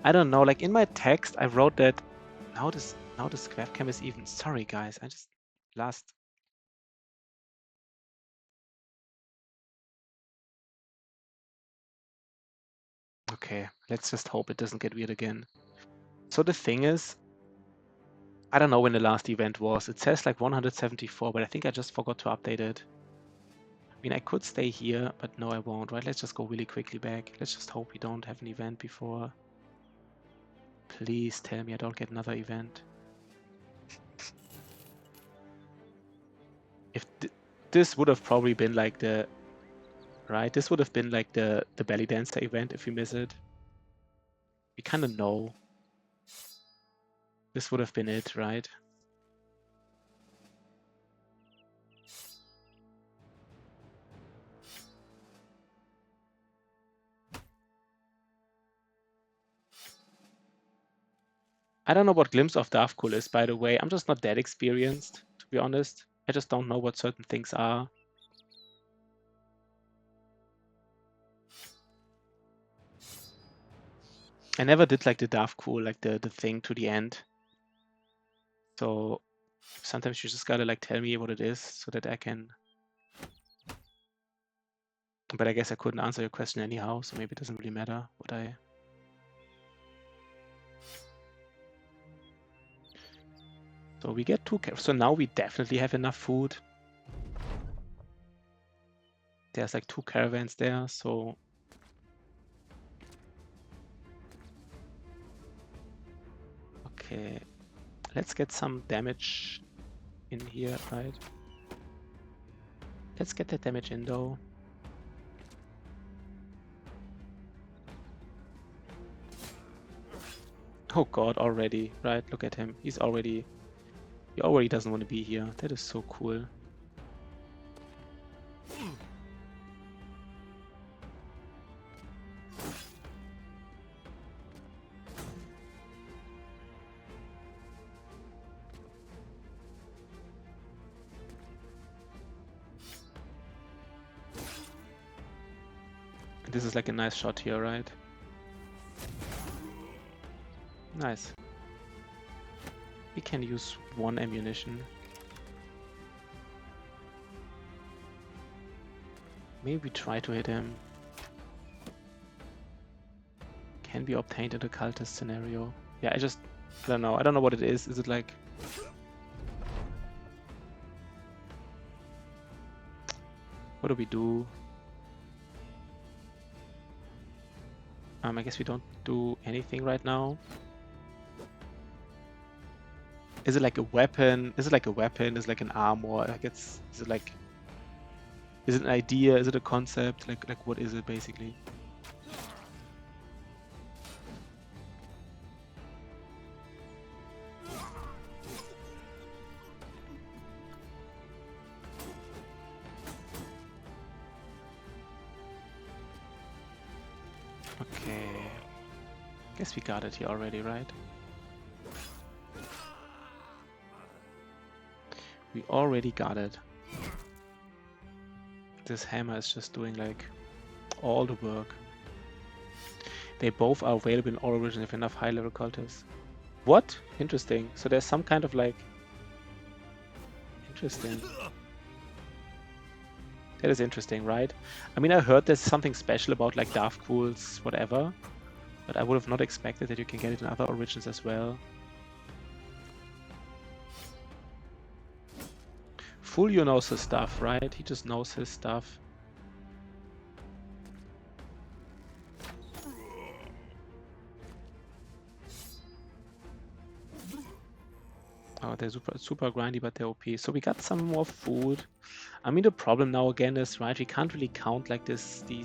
I don't know, like in my text I wrote that now this webcam is even. Sorry guys, I just last. Okay, let's just hope it doesn't get weird again. So the thing is, I don't know when the last event was. It says like 174, but I think I just forgot to update it. I mean, I could stay here, but no, I won't, right? Let's just go really quickly back. Let's just hope we don't have an event before. Please tell me I don't get another event. If this would have probably been like the... Right, this would have been like the belly dancer event if we miss it. We kind of know. This would have been it, right? I don't know what Glimpse of Darfcool is, by the way. I'm just not that experienced, to be honest. I just don't know what certain things are. I never did like the Darfcool, like the thing to the end. So sometimes you just gotta like tell me what it is so that I can... But I guess I couldn't answer your question anyhow, so maybe it doesn't really matter what I... So we get 2 so now we definitely have enough food. There's like 2 caravans there, so... Okay, let's get some damage in here, right? Let's get that damage in though. Oh god, already, right? Look at him. He already doesn't want to be here. That is so cool. This is like a nice shot here, right? Nice. We can use 1 ammunition. Maybe try to hit him. Can be obtained in the cultist scenario. Yeah, I don't know. I don't know what it is. Is it like... What do we do? I guess we don't do anything right now. Is it like a weapon? Is it like a weapon? Is it like an armor? Like is it like... Is it an idea? Is it a concept? Like what is it basically? Okay. Guess we got it here already, right? We already got it. This hammer is just doing like all the work. They both are available in all origins if enough high level cultists. What? Interesting. So there's some kind of like... Interesting. That is interesting, right? I mean, I heard there's something special about like Dark Pools, whatever. But I would have not expected that you can get it in other origins as well. Fulio knows his stuff, right? He just knows his stuff. Oh, they're super grindy, but they're OP. So we got some more food. I mean, the problem now again is, right, we can't really count like this, we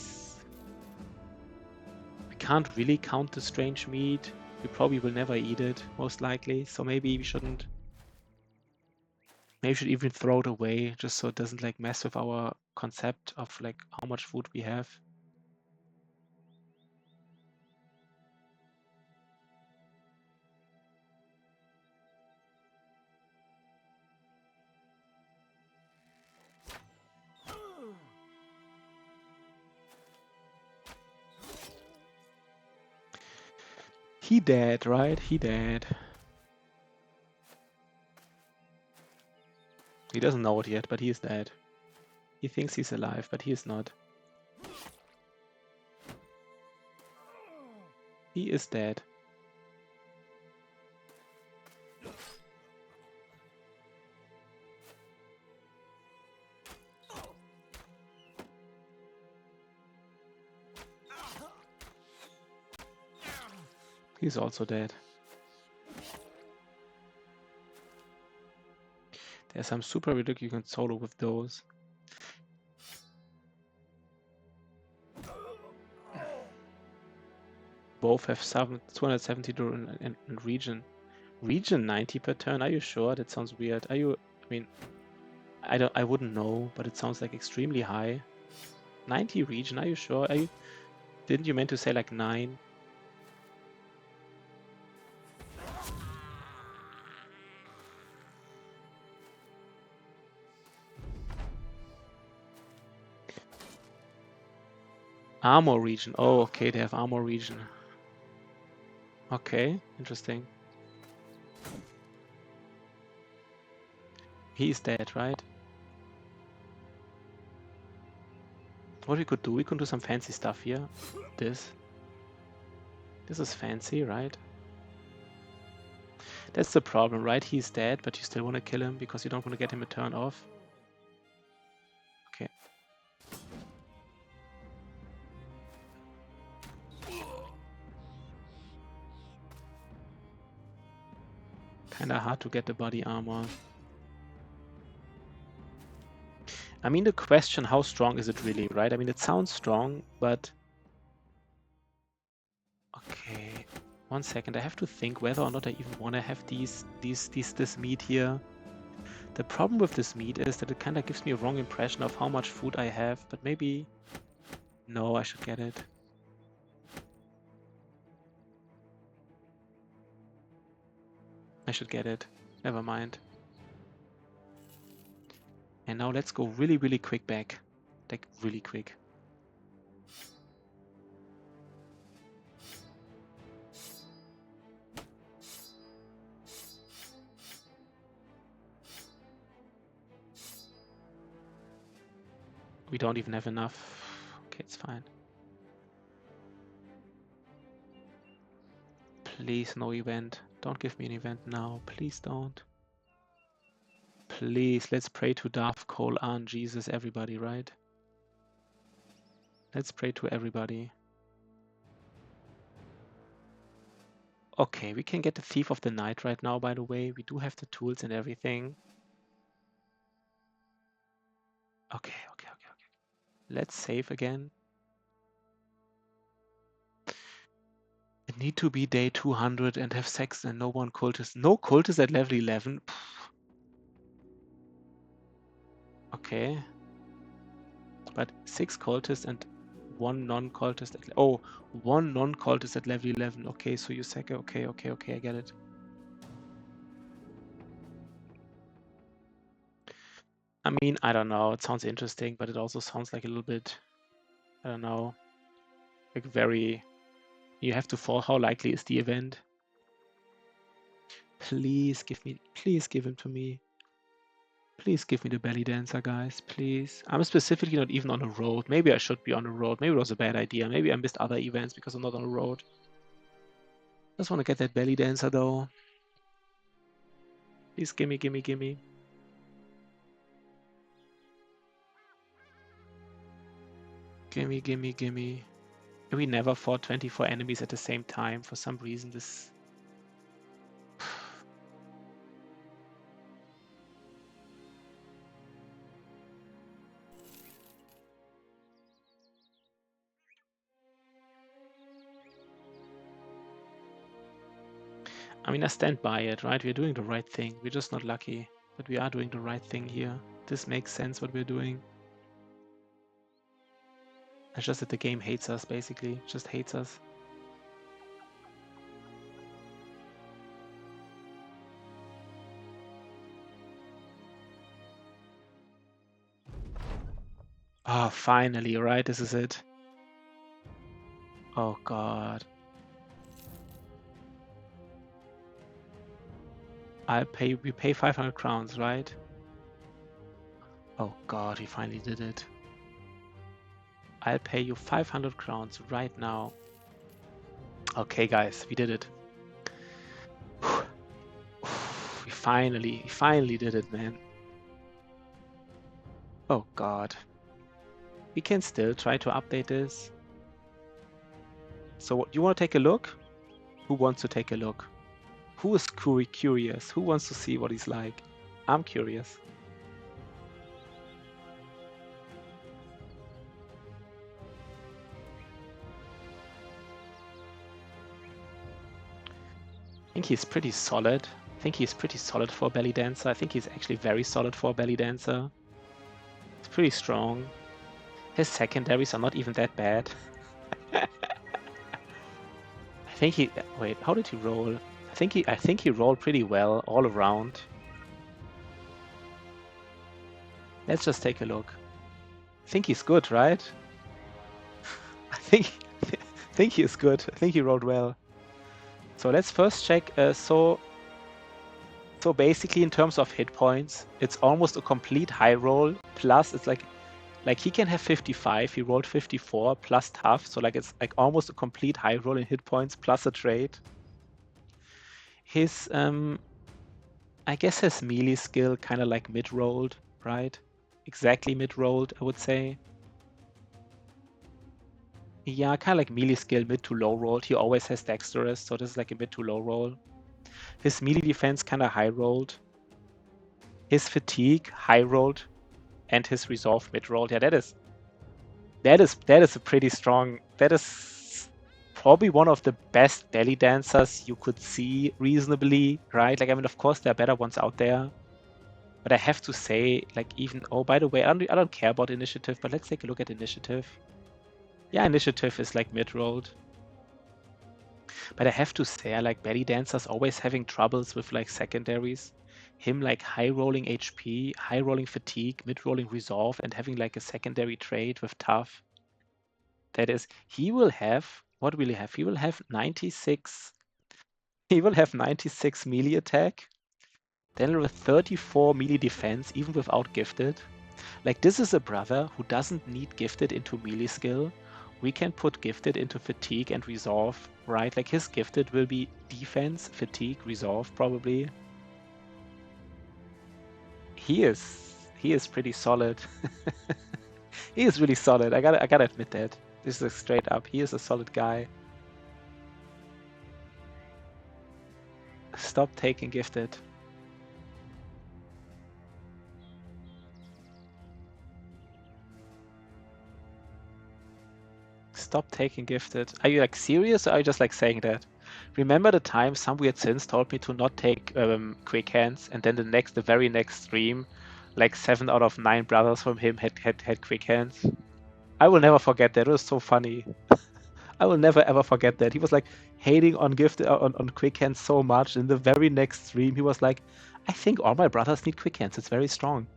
can't really count the strange meat. We probably will never eat it, most likely. So maybe we shouldn't, maybe we should even throw it away, just so it doesn't like mess with our concept of like how much food we have. He dead, right? He dead. He doesn't know it yet, but he is dead. He thinks he's alive, but he is not. He is dead. He's also dead. There's some super ridiculous you can solo with those. Both have 270 in region. Region 90 per turn? Are you sure? That sounds weird. Are you... I mean... I wouldn't know, but it sounds like extremely high. 90 region, are you sure? Are you... Didn't you meant to say like 9? Armor region. Oh, okay, they have armor region. Okay, interesting. He's dead, right? What we could do, we could do some fancy stuff here. This is fancy, right? That's the problem, right? He's dead, but you still want to kill him because you don't want to get him a turn off. Okay. Kinda hard to get the body armor. I mean, the question, how strong is it really, right? I mean, it sounds strong, but... Okay, 1 second. I have to think whether or not I even want to have this meat here. The problem with this meat is that it kind of gives me a wrong impression of how much food I have, but maybe... No, I should get it. I should get it. Never mind. And now let's go really, really quick back. Like, really quick. We don't even have enough. Okay, it's fine. Please, no event. Don't give me an event now. Please don't. Please, let's pray to Darth Cole, Aunt Jesus, everybody, right? Let's pray to everybody. Okay, we can get the Thief of the Night right now, by the way. We do have the tools and everything. Okay. Let's save again. It need to be day 200 and have sex and no one cultist. No cultist at level 11? Okay. But 6 cultists and 1 non-cultist. Oh, 1 non-cultist at level 11. Okay, so you sack. Okay, I get it. I mean, I don't know. It sounds interesting, but it also sounds like a little bit, I don't know, like very... You have to fall. How likely is the event? Please give him to me. Please give me the belly dancer, guys, please. I'm specifically not even on a road. Maybe I should be on a road. Maybe it was a bad idea. Maybe I missed other events because I'm not on a road. Just want to get that belly dancer, though. Please gimme. Gimme. We never fought 24 enemies at the same time. For some reason, this... I mean, I stand by it, right? We're doing the right thing. We're just not lucky, but we are doing the right thing here. This makes sense, what we're doing. It's just that the game hates us, basically. Just hates us. Oh, finally, right? This is it. Oh, God. We pay 500 crowns, right? Oh, God, we finally did it. I'll pay you 500 crowns right now. Okay, guys, we did it. We finally did it, man. Oh, God. We can still try to update this. So, you want to take a look? Who wants to take a look? Who is curious? Who wants to see what he's like? I'm curious. I think he's pretty solid. For a belly dancer. I think he's actually very solid for a belly dancer. It's pretty strong. His secondaries are not even that bad. I think he... Wait, how did he roll? I think he rolled pretty well all around. Let's just take a look. I think he's good, right? I think he is good. I think he rolled well. So let's first check. So basically, in terms of hit points, it's almost a complete high roll. Plus, it's like he can have 55. He rolled 54 plus tough. So like it's like almost a complete high roll in hit points plus a trade. His I guess his melee skill kind of like mid-rolled, right? Exactly mid-rolled, I would say. Yeah, kind of like melee skill mid to low rolled. He always has dexterous, so this is like a mid to low roll. His melee defense kind of high rolled. His fatigue high rolled, and his resolve mid rolled. Yeah, that is a pretty strong. That is probably one of the best belly dancers you could see reasonably, right? Like, I mean, of course there are better ones out there, but I have to say, like, even by the way, I don't care about initiative, but let's take a look at initiative. Yeah, initiative is like mid rolled. But I have to say, I like belly dancers always having troubles with like secondaries. Him like high rolling HP, high rolling fatigue, mid rolling resolve, and having like a secondary trait with tough. That is, he will have, what will he have? He will have 96. He will have 96 melee attack. Then with 34 melee defense, even without gifted. Like, this is a brother who doesn't need gifted into melee skill. We can put gifted into fatigue and resolve, right? Like, his gifted will be defense, fatigue, resolve, probably. He is pretty solid. He is really solid. I gotta admit that. This is straight up. He is a solid guy. Stop taking gifted. Stop taking gifted. Are you like serious, or are you just like saying that? Remember the time some weird sins told me to not take quick hands, and then the very next stream, like 7 out of 9 brothers from him had quick hands. I will never forget that. It was so funny. I will never ever forget that. He was like hating on gifted on quick hands so much. In the very next stream, he was like, "I think all my brothers need quick hands. It's very strong."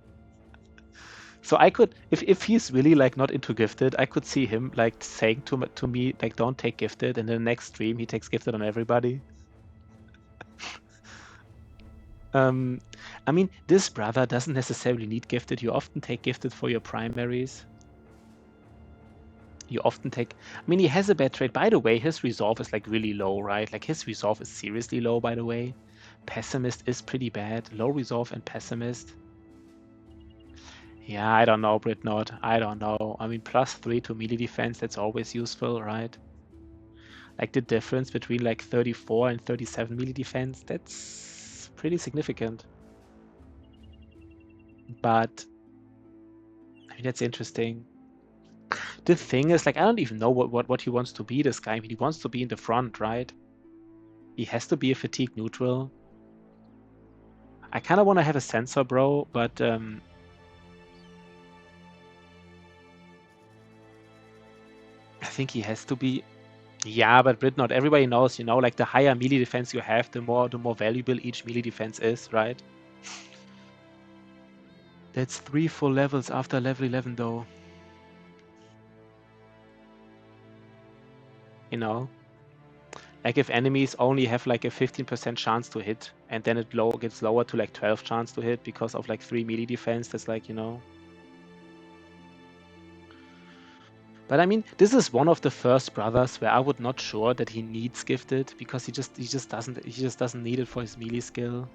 So I could, if he's really like not into gifted, I could see him like saying to me like, "Don't take gifted," and the next stream he takes gifted on everybody. I mean, this brother doesn't necessarily need gifted. You often take gifted for your primaries. You often take. I mean, he has a bad trait. By the way, his resolve is like really low, right? Like his resolve is seriously low. By the way, pessimist is pretty bad. Low resolve and pessimist. Yeah, I don't know, Britnot. I don't know. I mean, +3 to melee defense, that's always useful, right? Like the difference between like 34 and 37 melee defense, that's pretty significant. But I mean, that's interesting. The thing is, like, I don't even know what he wants to be, this guy. I mean, he wants to be in the front, right? He has to be a fatigue neutral. I kind of want to have a sensor, bro, but I think he has to be. Yeah, but Britnot, everybody knows, like the higher melee defense you have, the more valuable each melee defense is, right? That's 3 full levels after level 11, though. Like if enemies only have like a 15% chance to hit, and then it gets lower to like 12 chance to hit because of like 3 melee defense, that's like, But I mean, this is one of the first brothers where I would not sure that he needs gifted, because he just doesn't need it for his melee skill.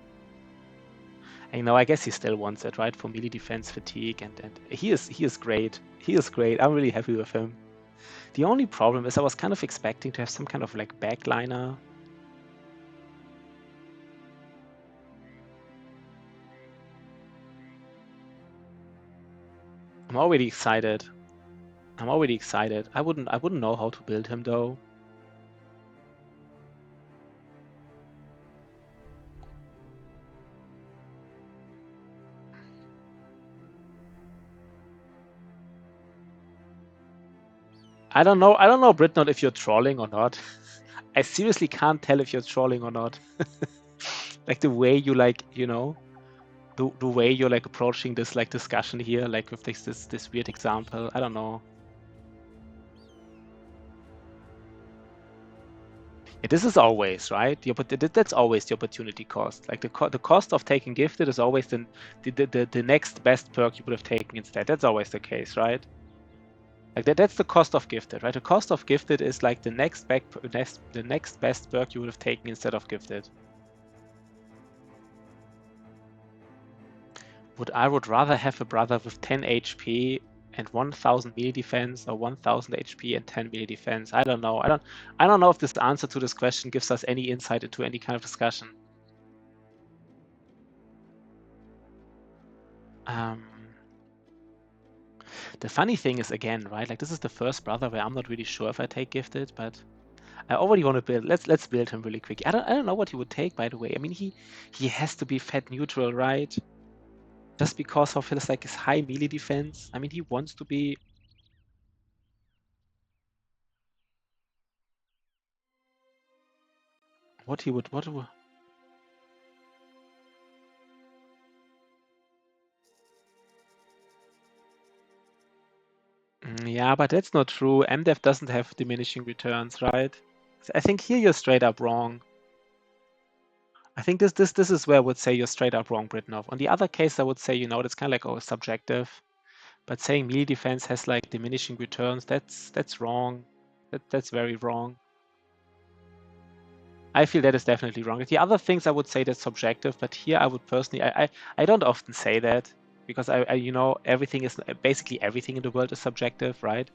And I guess he still wants it, right? For melee defense, fatigue, and he is great. He is great. I'm really happy with him. The only problem is I was kind of expecting to have some kind of like backliner. I'm already excited. I wouldn't know how to build him though. I don't know, Britnot, if you're trolling or not. I seriously can't tell if you're trolling or not. Like the way you like, the way you're like approaching this like discussion here, like with this weird example. I don't know. Yeah, this is always right. That's always the opportunity cost. Like the cost of taking gifted is always the next best perk you would have taken instead. That's always the case, right? Like that's the cost of gifted, right? The cost of gifted is like the next best perk you would have taken instead of gifted. I would rather have a brother with 10 HP and 1000 melee defense, or 1000 HP and 10 melee defense. I don't know. I don't know if this answer to this question gives us any insight into any kind of discussion. The funny thing is, again, right? Like, this is the first brother where I'm not really sure if I take gifted, but I already want to build. Let's build him really quick. I don't know what he would take, by the way. I mean, he has to be fed neutral, right? Just because of his like his high melee defense. I mean, he wants to be. What he would what? Yeah, but that's not true. MDEF doesn't have diminishing returns, right? I think here you're straight up wrong. I think this is where I would say you're straight up wrong, Britnov. On the other case, I would say, you know, that's kind of like, oh, subjective. But saying melee defense has like diminishing returns, that's wrong. That's very wrong. I feel that is definitely wrong. The other things I would say that's subjective, but here I would personally, I don't often say that because you know, everything is basically everything in the world is subjective, right?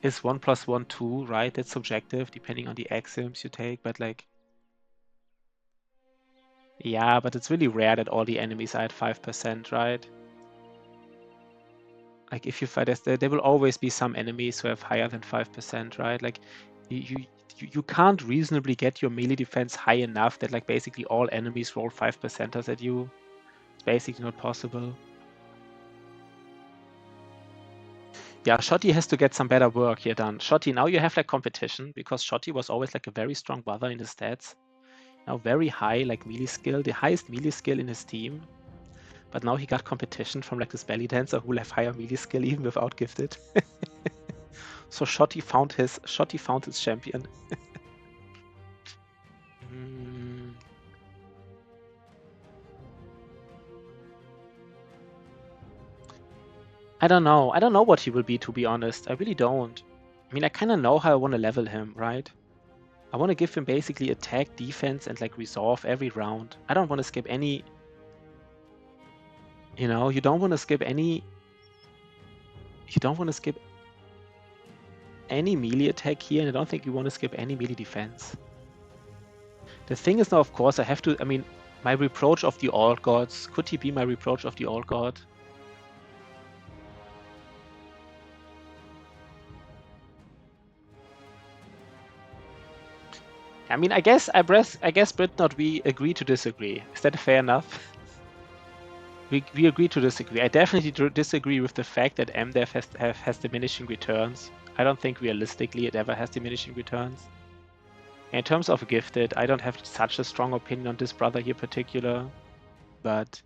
Is 1 + 1 2, right? That's subjective depending on the axioms you take, but like, yeah, but it's really rare that all the enemies are at 5%, right? Like if you fight as there will always be some enemies who have higher than 5%, right? Like you can't reasonably get your melee defense high enough that like basically all enemies roll 5%ers at you. It's basically not possible. Yeah, Shotty has to get some better work here done. Shotty, now you have like competition because Shotty was always like a very strong brother in his stats. Now very high like melee skill, the highest melee skill in his team. But now he got competition from like this belly dancer who will have higher melee skill even without gifted. So Shotty found his champion. Mm, I don't know. I don't know what he will be, to be honest. I really don't. I mean, I kind of know how I want to level him, right? I want to give him basically attack, defense, and like resolve every round. I don't want to skip any. You know, you don't want to skip any. You don't want to skip any melee attack here, and I don't think you want to skip any melee defense. The thing is now, of course, I have to. I mean, my reproach of the Old Gods. Could he be my reproach of the Old God? I mean, I guess Britnot, we agree to disagree. Is that fair enough? We agree to disagree. I definitely disagree with the fact that MDEF has diminishing returns. I don't think realistically it ever has diminishing returns. In terms of gifted, I don't have such a strong opinion on this brother here particular, but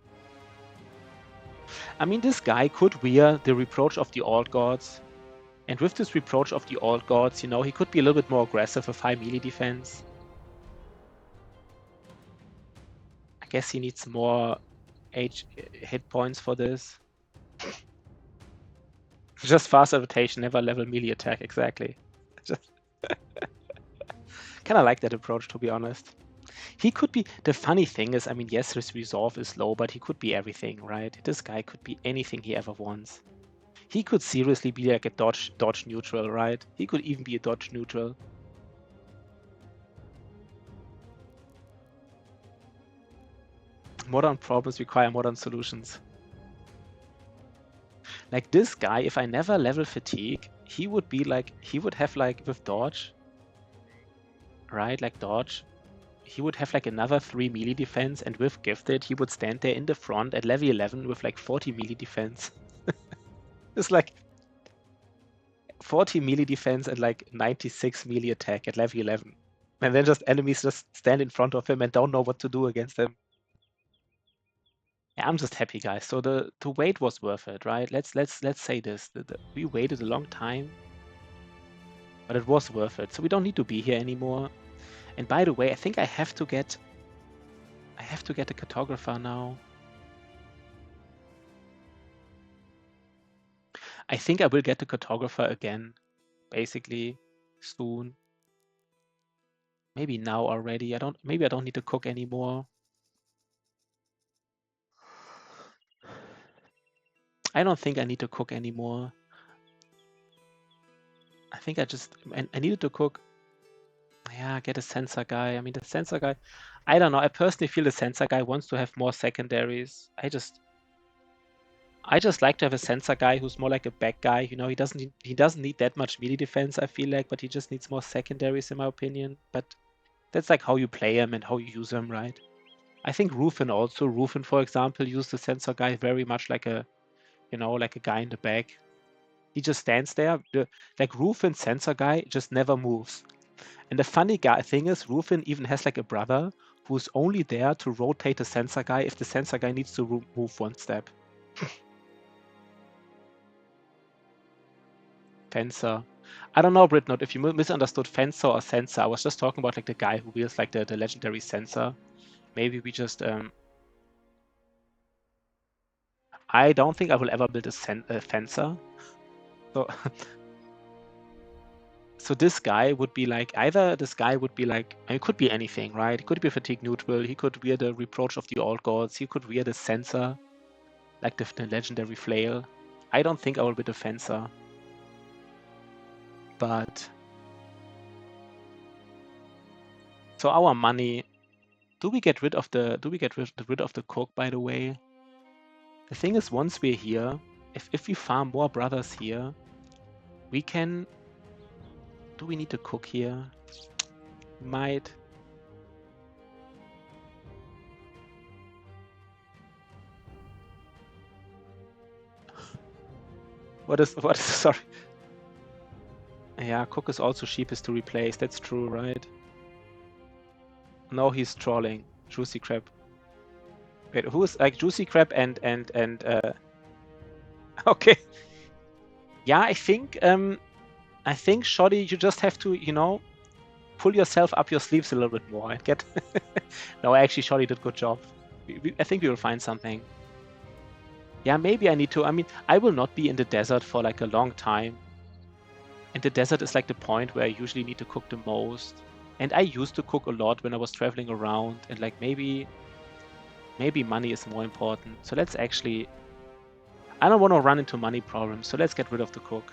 I mean, this guy could wear the reproach of the Old Gods, and with this reproach of the Old Gods, you know, he could be a little bit more aggressive with high melee defense. I guess he needs more hit points for this. Just fast rotation, never level melee attack, exactly. Just kind of like that approach, to be honest. He could be. The funny thing is, I mean, yes, his resolve is low, but he could be everything, right? This guy could be anything he ever wants. He could seriously be like a dodge neutral, right? He could even be a dodge neutral. Modern problems require modern solutions. Like this guy, if I never level fatigue, he would be like, he would have like with dodge, right? Like dodge, he would have like another 3 melee defense, and with gifted, he would stand there in the front at level 11 with like 40 melee defense. It's like 40 melee defense and like 96 melee attack at level 11. And then just enemies just stand in front of him and don't know what to do against him. Yeah, I'm just happy, guys. So the wait was worth it, right? Let's say this. We waited a long time, but it was worth it. So we don't need to be here anymore. And by the way, I think I have to get a cartographer now. I think I will get the cartographer again, basically, soon. Maybe now already. Maybe I don't need to cook anymore. I don't think I need to cook anymore. I think I needed to cook. Yeah, get a sensor guy. I mean, the sensor guy, I don't know. I personally feel the sensor guy wants to have more secondaries. I just like to have a sensor guy who's more like a back guy. You know, he doesn't need that much melee defense, I feel like, but he just needs more secondaries, in my opinion. But that's like how you play him and how you use him, right? I think Rufin also. Rufin, for example, used the sensor guy very much like a, you know, like a guy in the back. He just stands there. Like Rufin sensor guy just never moves. And the funny thing is, Rufin even has like a brother who's only there to rotate the sensor guy if the sensor guy needs to move one step. Fencer. I don't know, Britnot, if you misunderstood Fencer or Sensor. I was just talking about like the guy who wields like the legendary Sensor. Maybe we just... I don't think I will ever build a Fencer. So, so this guy would be like... Either this guy would be like... I mean, it could be anything, right? It could be fatigue neutral. He could wear the Reproach of the Old Gods. He could wear the Sensor. Like the legendary Flail. I don't think I will build a Fencer. But... So our money... Do we get rid of the cook, by the way? The thing is, once we're here, if we farm more brothers here, we can... Do we need to cook here? Might. What is sorry. Yeah, cook is also cheapest to replace. That's true, right? No, he's trolling. Juicy Crab. Wait, who is like Juicy Crab and okay. Yeah, I think Shoddy, you just have to, you know, pull yourself up your sleeves a little bit more and get... No, actually, Shoddy did a good job. I think we will find something. Yeah, maybe I need to... I mean, I will not be in the desert for like a long time. And the desert is like the point where I usually need to cook the most. And I used to cook a lot when I was traveling around. And like maybe money is more important. So let's actually... I don't want to run into money problems. So let's get rid of the cook.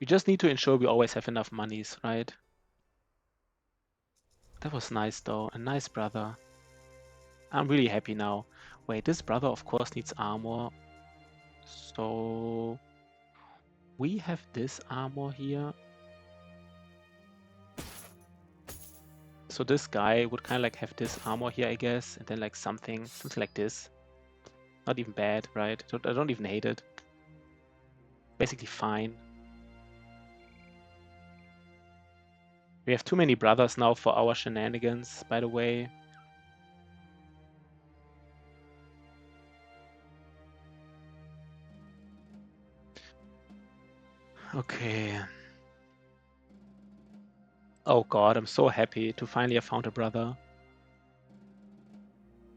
We just need to ensure we always have enough monies, right? That was nice though. A nice brother. I'm really happy now. Wait, this brother of course needs armor. So we have this armor here. So this guy would kind of like have this armor here, I guess, and then like something like this. Not even bad, right? I don't even hate it. Basically fine. We have too many brothers now for our shenanigans, by the way. Okay. Oh god, I'm so happy to finally have found a brother.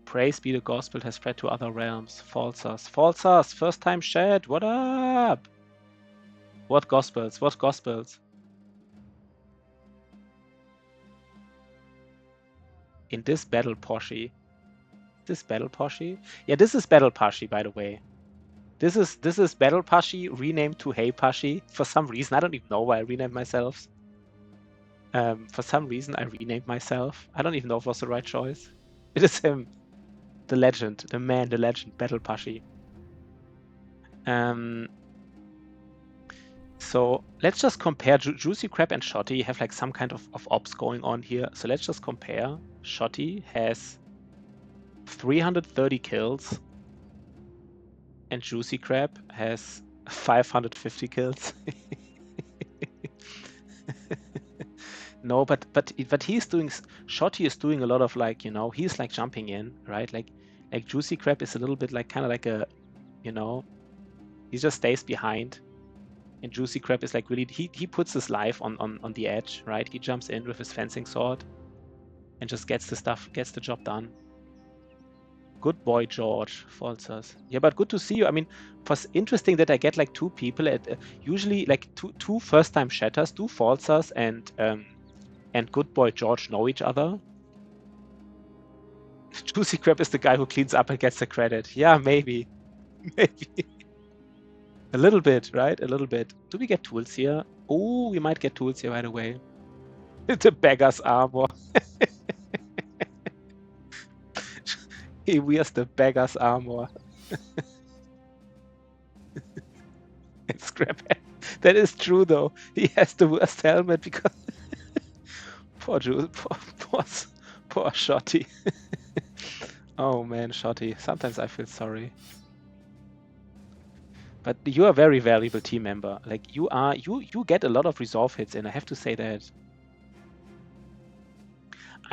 Praise be the gospel has spread to other realms. Falsas. Falsas! First time chat! What up? What gospels? What gospels? In this battle Poshi. This battle Poshi? Yeah, this is battle Poshi, by the way. This is battle Poshi renamed to Hey Poshi. For some reason, I don't even know why I renamed myself. For some reason, I renamed myself. I don't even know if it was the right choice. It is him. The legend. The man, the legend. Battle Poshi. So let's just compare. Juicy Crab and Shotty have like some kind of ops going on here. So let's just compare. Shotty has 330 kills. And Juicy Crab has 550 kills. No, but he's doing... Shotty is doing a lot of like, you know, he's like jumping in, right? Like Juicy Crab is a little bit like kind of like a, you know, he just stays behind. And Juicy Crab is like really... He puts his life on the edge, right? He jumps in with his fencing sword and just gets the job done. Good boy, George. Falsas. Yeah, but good to see you. I mean, it's interesting that I get like two people at usually like two first-time shatters, two Falsas and good boy George know each other. Juicy Crab is the guy who cleans up and gets the credit. Yeah, maybe. Maybe. A little bit, right? A little bit. Do we get tools here? Oh, we might get tools here right away. The beggar's armor. He wears the beggar's armor. Scrap. That is true though. He has the worst helmet because poor Jules, poor Shotty. Oh man, Shotty. Sometimes I feel sorry. But you are a very valuable team member. Like you get a lot of resolve hits in. I have to say that.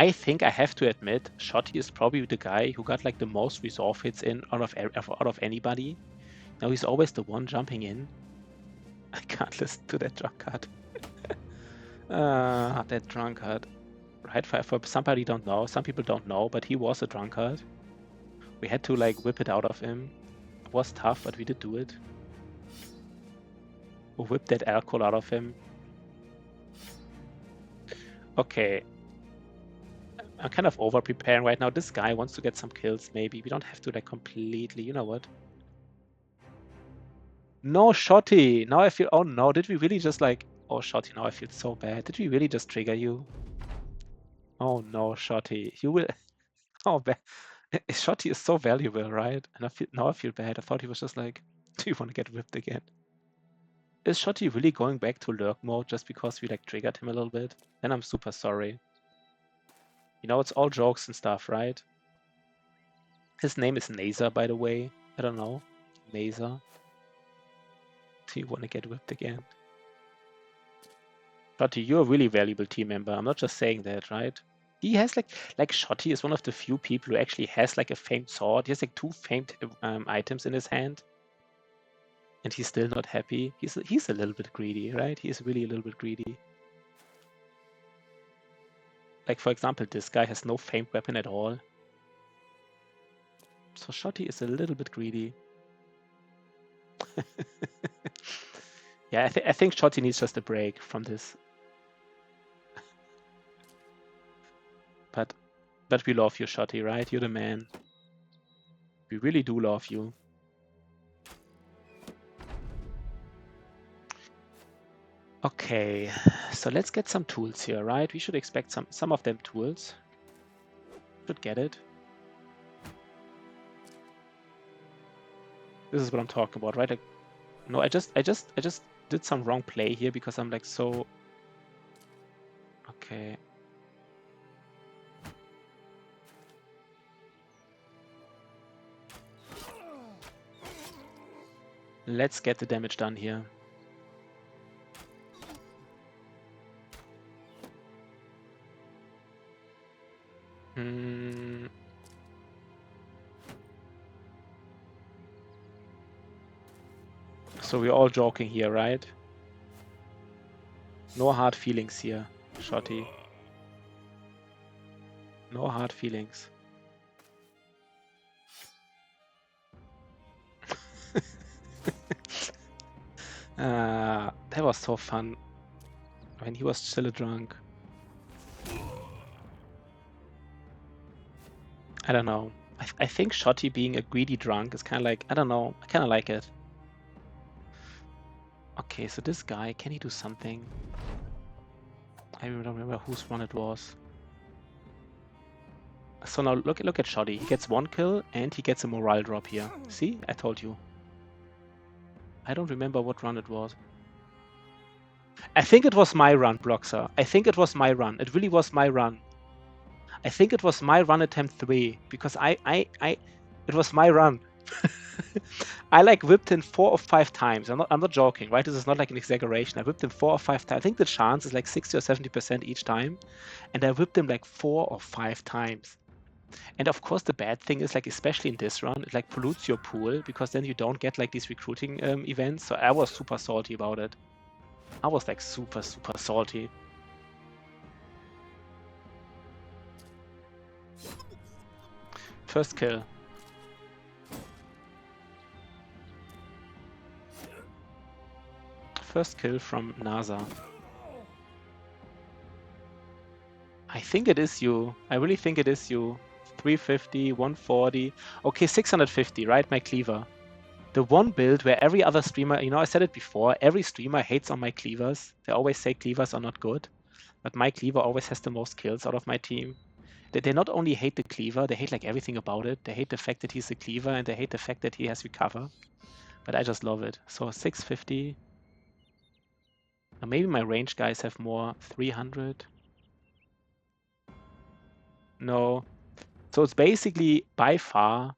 I think I have to admit, Shotty is probably the guy who got like the most resolve hits in out of anybody. Now he's always the one jumping in. I can't listen to that drunkard. That drunkard. Right, for somebody don't know, some people don't know, but he was a drunkard. We had to like whip it out of him. It was tough, but we did do it. We whipped that alcohol out of him. Okay. I'm kind of over preparing right now. This guy wants to get some kills, maybe. We don't have to like completely, you know what? No, Shotty. Now I feel, oh no, did we really just like, oh Shotty, now I feel so bad. Did we really just trigger you? Oh no, Shotty. You will, oh, Shotty is so valuable, right? And now I feel bad. I thought he was just like, do you want to get whipped again? Is Shotty really going back to lurk mode just because we like triggered him a little bit? Then I'm super sorry. You know, it's all jokes and stuff, right? His name is Nazer, by the way. I don't know. Nazer. Do you want to get whipped again? Shotty, you're a really valuable team member. I'm not just saying that, right? He has like Shotty is one of the few people who actually has like a famed sword. He has like 2 famed items in his hand. And he's still not happy. He's a little bit greedy, right? He's really a little bit greedy. Like, for example, this guy has no famed weapon at all. So Shotty is a little bit greedy. Yeah, I think Shotty needs just a break from this. But we love you, Shotty, right? You're the man. We really do love you. Okay, so let's get some tools here, right? We should expect some of them tools. Should get it. This is what I'm talking about, right? Like, no, I just did some wrong play here because I'm like so. Okay. Let's get the damage done here. So we're all joking here, right? No hard feelings here, Shotty. No hard feelings. That was so fun when he was still a drunk. I don't know. I think Shotty being a greedy drunk is kind of like, I don't know, I kind of like it. Okay, so this guy, can he do something? I don't remember whose run it was. So now look at Shotty. He gets 1 kill and he gets a morale drop here. See? I told you. I don't remember what run it was. I think it was my run, Bloxer. I think it was my run. It really was my run. I think it was my run attempt 3 because it was my run. I like whipped him 4 or 5 times. I'm not joking, right? This is not like an exaggeration. I whipped him 4 or 5 times. I think the chance is like 60 or 70% each time, and I whipped him like 4 or 5 times. And of course, the bad thing is like, especially in this run, it like pollutes your pool because then you don't get like these recruiting events. So I was super salty about it. I was like super salty. First kill. First kill from NASA. I think it is you. I really think it is you. 350, 140. Okay, 650, right? My cleaver. the one build where every other streamer, you know, I said it before, every streamer hates on my cleavers. They always say cleavers are not good, but my cleaver always has the most kills out of my team. They not only hate the cleaver, they hate like everything about it. They hate the fact that he's a cleaver and they hate the fact that he has recover. But I just love it. So 650. Now maybe my range guys have more. 300. No. So it's basically by far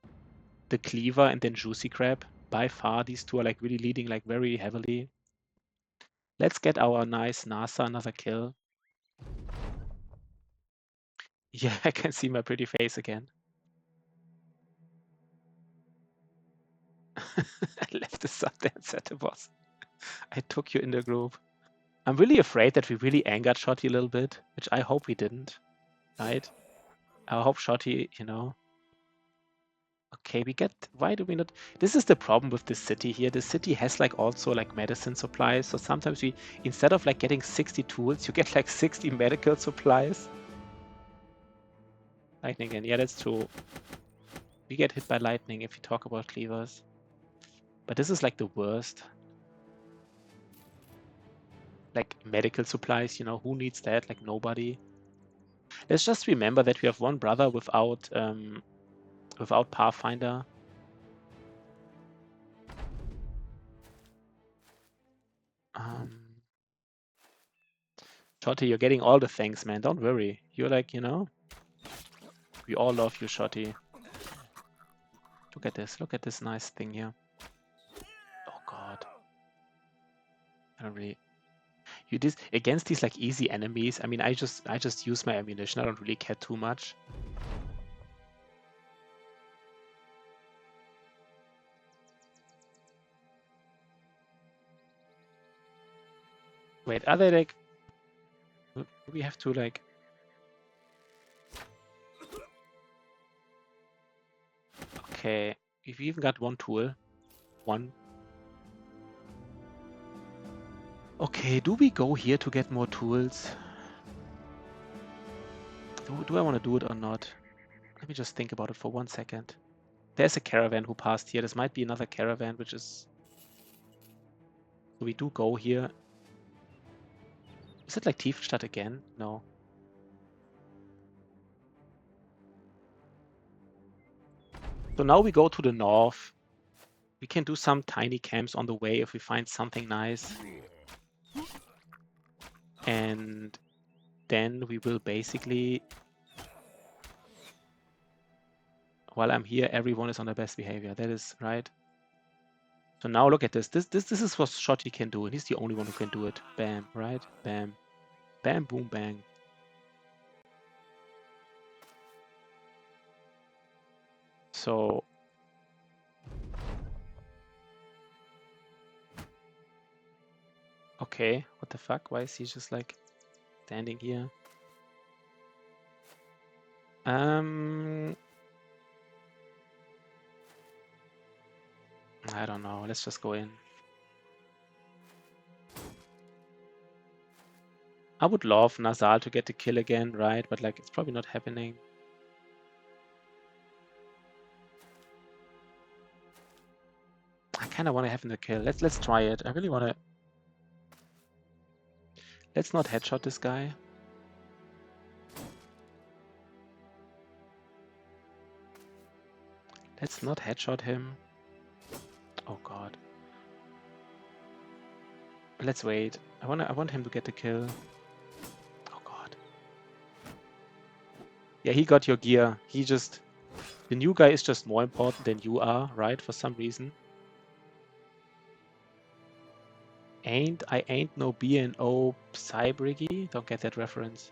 the cleaver and then juicy crab. By far these two are like really leading like very heavily. Let's get our nice NASA another kill. Yeah, I can see my pretty face again. I left this up there and said the boss. I took you in the group. I'm really afraid that we really angered Shotty a little bit, which I hope we didn't, right? I hope Shotty, you know. Okay, we get, why do we not? This is the problem with this city here. The city has like also like medicine supplies. So sometimes we, instead of like getting 60 tools, you get like 60 medical supplies. Lightning again, yeah, that's true. We get hit by lightning if we talk about cleavers. But this is like the worst. Like medical supplies, you know, who needs that? Like nobody. Let's just remember that we have one brother without Pathfinder. Shotty, you're getting all the things, man. Don't worry. You're like, you know, we all love you, Shotty. Look at this. Look at this nice thing here. Oh god. I don't really. You this against these like easy enemies. I mean, I just use my ammunition. I don't really care too much. Wait, are they like? Do we have to like? Okay, we've even got one tool. One. Okay, do we go here to get more tools? Do I want to do it or not? Let me just think about it for 1 second. There's a caravan who passed here. This might be another caravan, which is... So we do go here. Is it like Tiefenstadt again? No. So now we go to the north. We can do some tiny camps on the way if we find something nice. And then we will basically... While I'm here, everyone is on their best behavior. That is right. So now look at this. This is what Shotty can do. And he's the only one who can do it. Bam, right? Bam. Bam, boom, bang. So... Okay, what the fuck? Why is he just like standing here? I don't know. Let's just go in. I would love Nazal to get the kill again, right? But like, it's probably not happening. I kind of want to have him the kill. Let's try it. I really want to. Let's not headshot this guy. Let's not headshot him. Oh god. Let's wait. I want him to get the kill. Oh god. Yeah, he got your gear. He just... The new guy is just more important than you are, right? For some reason. I ain't no B&O Psybriggy. Don't get that reference.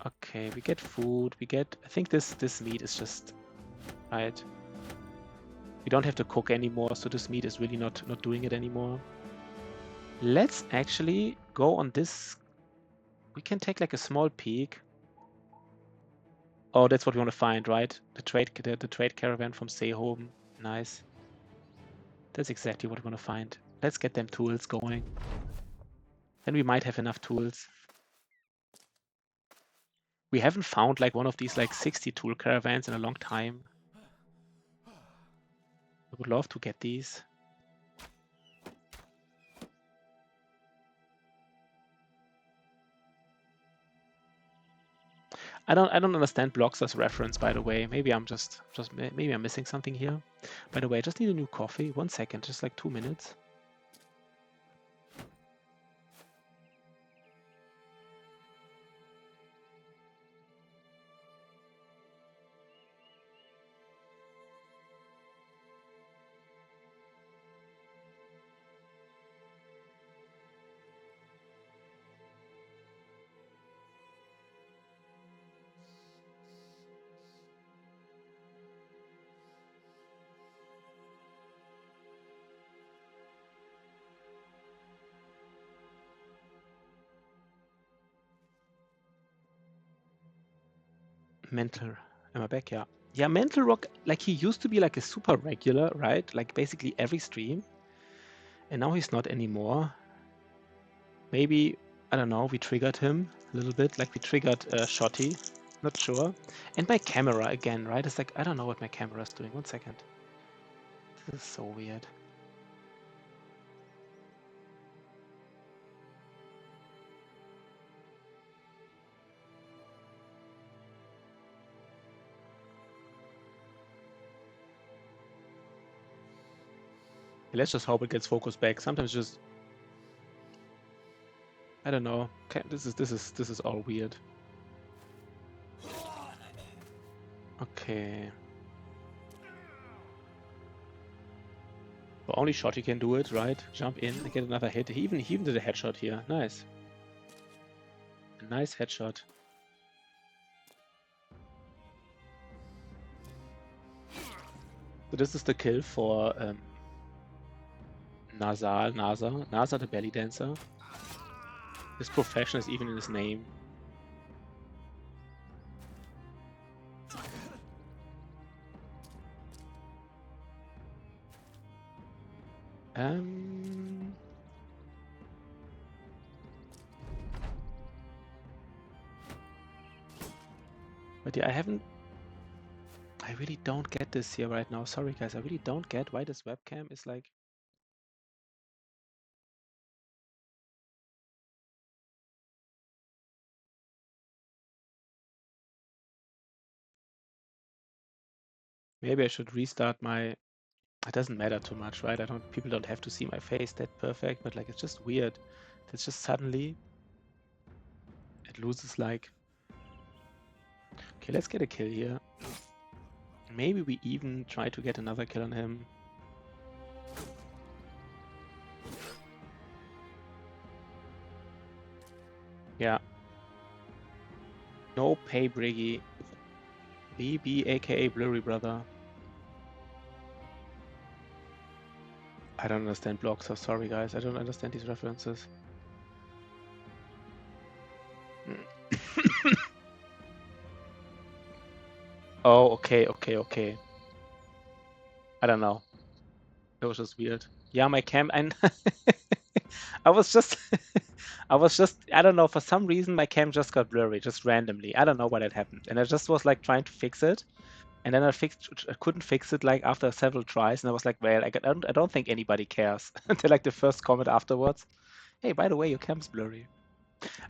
Okay, we get food. We get... I think this meat is just... Right. We don't have to cook anymore, so this meat is really not doing it anymore. Let's actually go on this. We can take like a small peek. Oh, that's what we want to find, right? The trade caravan from Seehofen. Nice. That's exactly what we want to find. Let's get them tools going. Then we might have enough tools. We haven't found like one of these like 60 tool caravans in a long time. I would love to get these. I don't understand blocks as reference, by the way. Maybe I'm maybe I'm missing something here. By the way, I just need a new coffee. 1 second, just like 2 minutes. Mental. Am I back? Yeah. Yeah, Mental Rock, like he used to be like a super regular, right? Like basically every stream. And now he's not anymore. Maybe, I don't know, we triggered him a little bit, like we triggered Shotty. Not sure. And my camera again, right? It's like, I don't know what my camera is doing. 1 second. This is so weird. Let's just hope it gets focus back. Sometimes just, I don't know. This is all weird. Okay. But only Shotty can do it, right? Jump in and get another hit. He even did a headshot here. Nice. A nice headshot. So this is the kill for Nasa the belly dancer. His profession is even in his name. But yeah, I really don't get this here right now. Sorry guys, I really don't get why this webcam is like. Maybe I should restart my. It doesn't matter too much, right? People don't have to see my face that perfect, but like it's just weird. It's just suddenly it loses like. Okay, let's get a kill here. Maybe we even try to get another kill on him. Yeah. No pay Briggy. BB aka Blurry Brother. I don't understand blocks, so sorry guys. I don't understand these references. Oh, okay. I don't know. It was just weird. Yeah, my cam and I was just I don't know, for some reason my cam just got blurry, just randomly. I don't know why that happened. And I just was like trying to fix it. And then I couldn't fix it like after several tries, and I was like, well, I don't think anybody cares. Until like the first comment afterwards. Hey, by the way, your cam's blurry.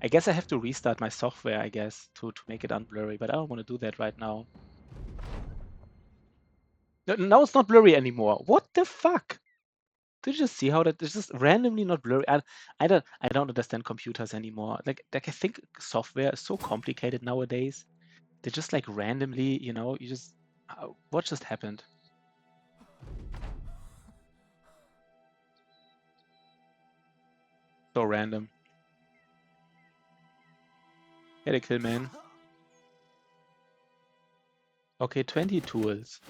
I guess I have to restart my software, I guess, to make it unblurry, but I don't want to do that right now. No, now it's not blurry anymore. What the fuck? Did you just see how that is just randomly not blurry? I don't understand computers anymore. Like I think software is so complicated nowadays. They just like randomly, you just what just happened? So random. Get a kill, man. Okay, 20 tools.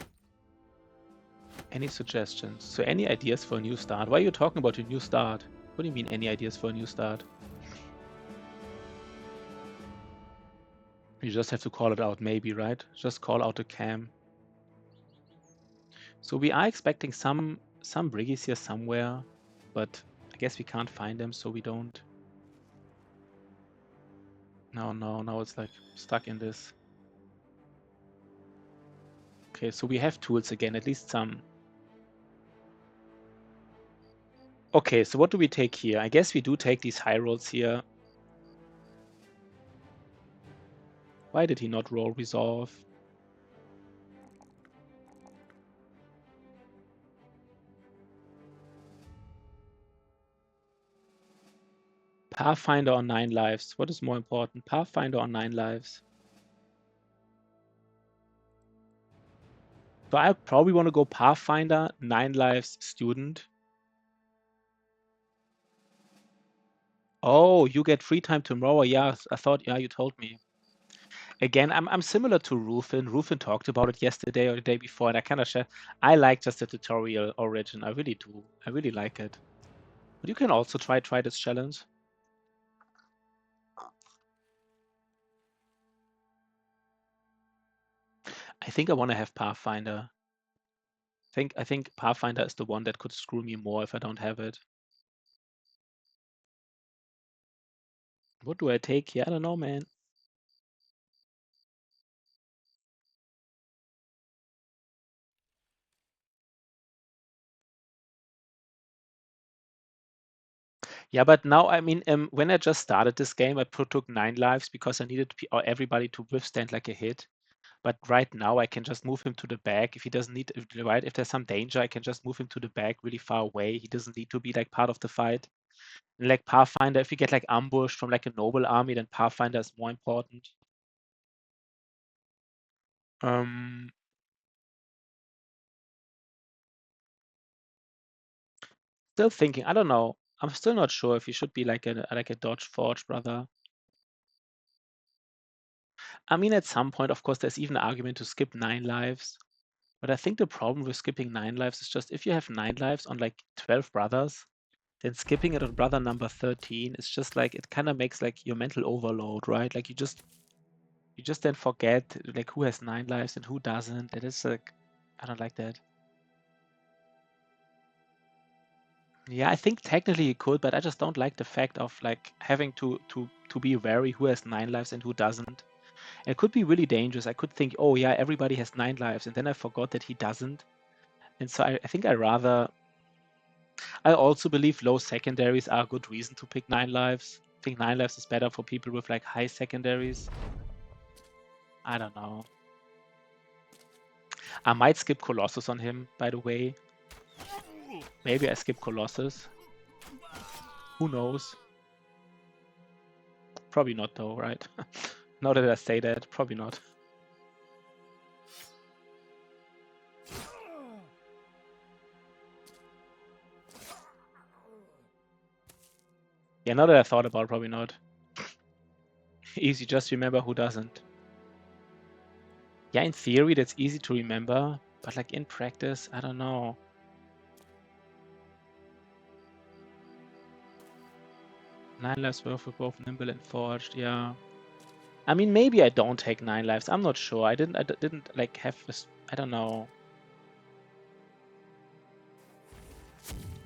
Any suggestions? So any ideas for a new start? Why are you talking about a new start? What do you mean any ideas for a new start? You just have to call it out maybe, right? Just call out a cam. So we are expecting some briggies here somewhere, but I guess we can't find them, so we don't. No, now it's like stuck in this. Okay, so we have tools again, at least some. Okay, so what do we take here? I guess we do take these high rolls here. Why did he not roll resolve? Pathfinder on 9 lives. What is more important? Pathfinder on 9 lives. So I probably want to go Pathfinder, 9 lives, student. Oh, you get free time tomorrow. Yeah, I thought, yeah, you told me. Again, I'm similar to Rufin. Rufin talked about it yesterday or the day before, and I kind of share. I like just the tutorial origin. I really do. I really like it. But you can also try this challenge. I think I want to have Pathfinder. I think Pathfinder is the one that could screw me more if I don't have it. What do I take here? I don't know, man. Yeah, but now, I mean, when I just started this game, I took 9 lives because I needed or everybody to withstand like a hit. But right now, I can just move him to the back. If he doesn't need, right, if there's some danger, I can just move him to the back really far away. He doesn't need to be like part of the fight. And like Pathfinder, if you get like ambushed from like a noble army, then Pathfinder is more important. Still thinking. I don't know. I'm still not sure if he should be like a Dodge Forge brother. I mean, at some point, of course, there's even an argument to skip 9 lives. But I think the problem with skipping 9 lives is just if you have 9 lives on like 12 brothers, then skipping it on brother number 13 is just like it kind of makes like your mental overload, right? Like you just then forget like who has 9 lives and who doesn't. It is like I don't like that. Yeah, I think technically you could, but I just don't like the fact of like having to be wary who has 9 lives and who doesn't. It could be really dangerous. I could think, oh yeah, everybody has 9 lives, and then I forgot that he doesn't. And so I think I also believe low secondaries are a good reason to pick 9 lives. I think 9 lives is better for people with like high secondaries. I don't know. I might skip Colossus on him, by the way. Maybe I skip Colossus. Who knows? Probably not though, right? Now that I say that, probably not. Yeah, now that I thought about it, probably not. Easy, just remember who doesn't. Yeah, in theory, that's easy to remember, but like in practice, I don't know. 9 lives worth for both Nimble and Forged, yeah. I mean, maybe I don't take 9 lives. I'm not sure. I didn't like have this. I don't know.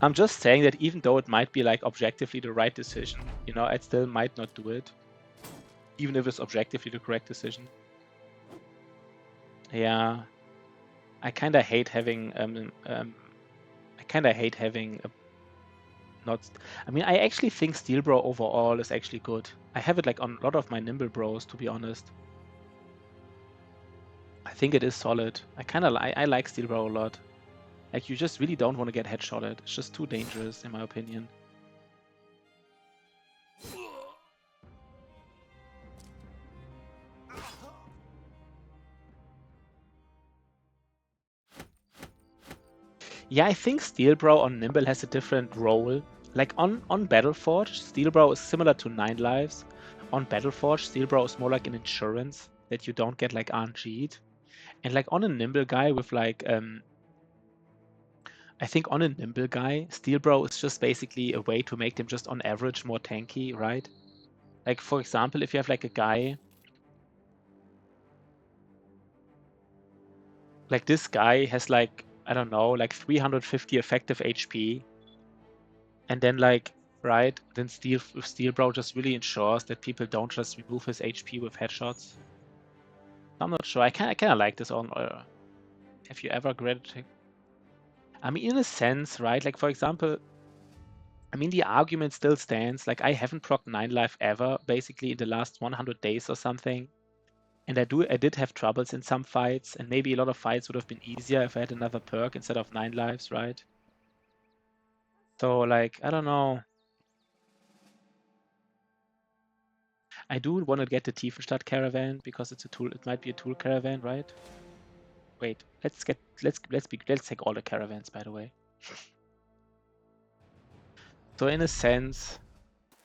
I'm just saying that even though it might be like objectively the right decision, you know, I still might not do it, even if it's objectively the correct decision. Yeah, I kind of hate having not. I mean, I actually think Steel Bro overall is actually good. I have it like on a lot of my Nimble Bros, to be honest. I think it is solid. I like Steel Bro a lot. Like you just really don't want to get headshotted. It's just too dangerous, in my opinion. Yeah, I think Steelbrow on Nimble has a different role. Like on Battleforge, Steelbrow is similar to 9 lives. On Battleforge, Steelbrow is more like an insurance that you don't get like RNG'd. And like on a Nimble guy with like I think on a Nimble guy, Steelbrow is just basically a way to make them just on average more tanky, right? Like for example, if you have like a guy like this guy has like I don't know, like 350 effective HP, and then like right? Then Steel Bro just really ensures that people don't just remove his HP with headshots. I'm not sure. I kind of like this on. Have you ever graded? I mean, in a sense, right? Like for example, I mean the argument still stands. Like I haven't procced 9 life ever, basically in the last 100 days or something. And I did have troubles in some fights, and maybe a lot of fights would have been easier if I had another perk instead of 9 lives, right? So like, I don't know. I do want to get the Tiefenstadt caravan because it's a tool. It might be a tool caravan, right? Wait, let's take all the caravans, by the way. So in a sense,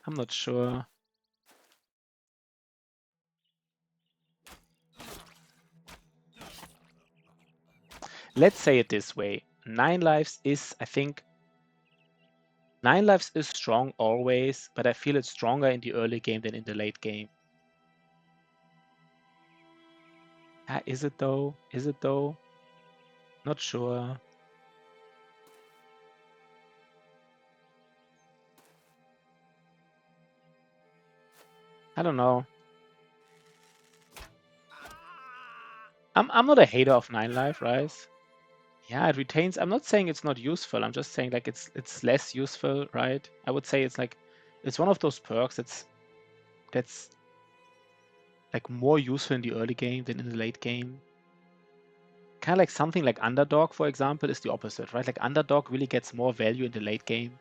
I'm not sure. Let's say it this way. 9 lives is, I think, 9 lives is strong always, but I feel it's stronger in the early game than in the late game. Is it though? Is it though? Not sure. I don't know. I'm not a hater of 9 life, right? Yeah, it retains. I'm not saying it's not useful. I'm just saying like it's less useful, right? I would say it's like it's one of those perks that's like more useful in the early game than in the late game. Kind of like something like Underdog, for example, is the opposite, right? Like Underdog really gets more value in the late game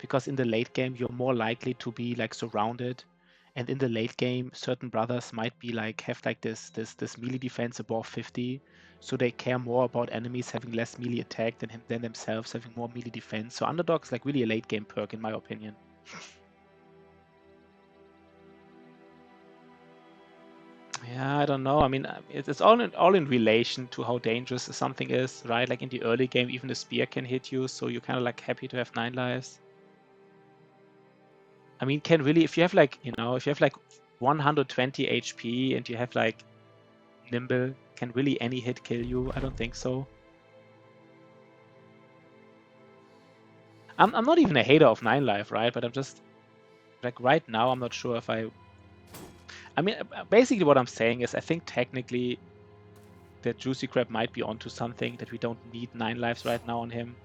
because in the late game you're more likely to be like surrounded, and in the late game certain brothers might be like have like this melee defense above 50, so they care more about enemies having less melee attack than themselves having more melee defense. So Underdog's like really a late game perk in my opinion. Yeah, I don't know. I mean, it's all in relation to how dangerous something is, right? Like in the early game, even a spear can hit you, so you're kind of like happy to have 9 lives. I mean, can really, if you have like, if you have like 120 HP and you have like Nimble, can really any hit kill you? I don't think so. I'm not even a hater of 9 life, right? But I'm just like right now, I'm not sure if I mean, basically what I'm saying is I think technically that Juicy Crab might be onto something, that we don't need 9 lives right now on him.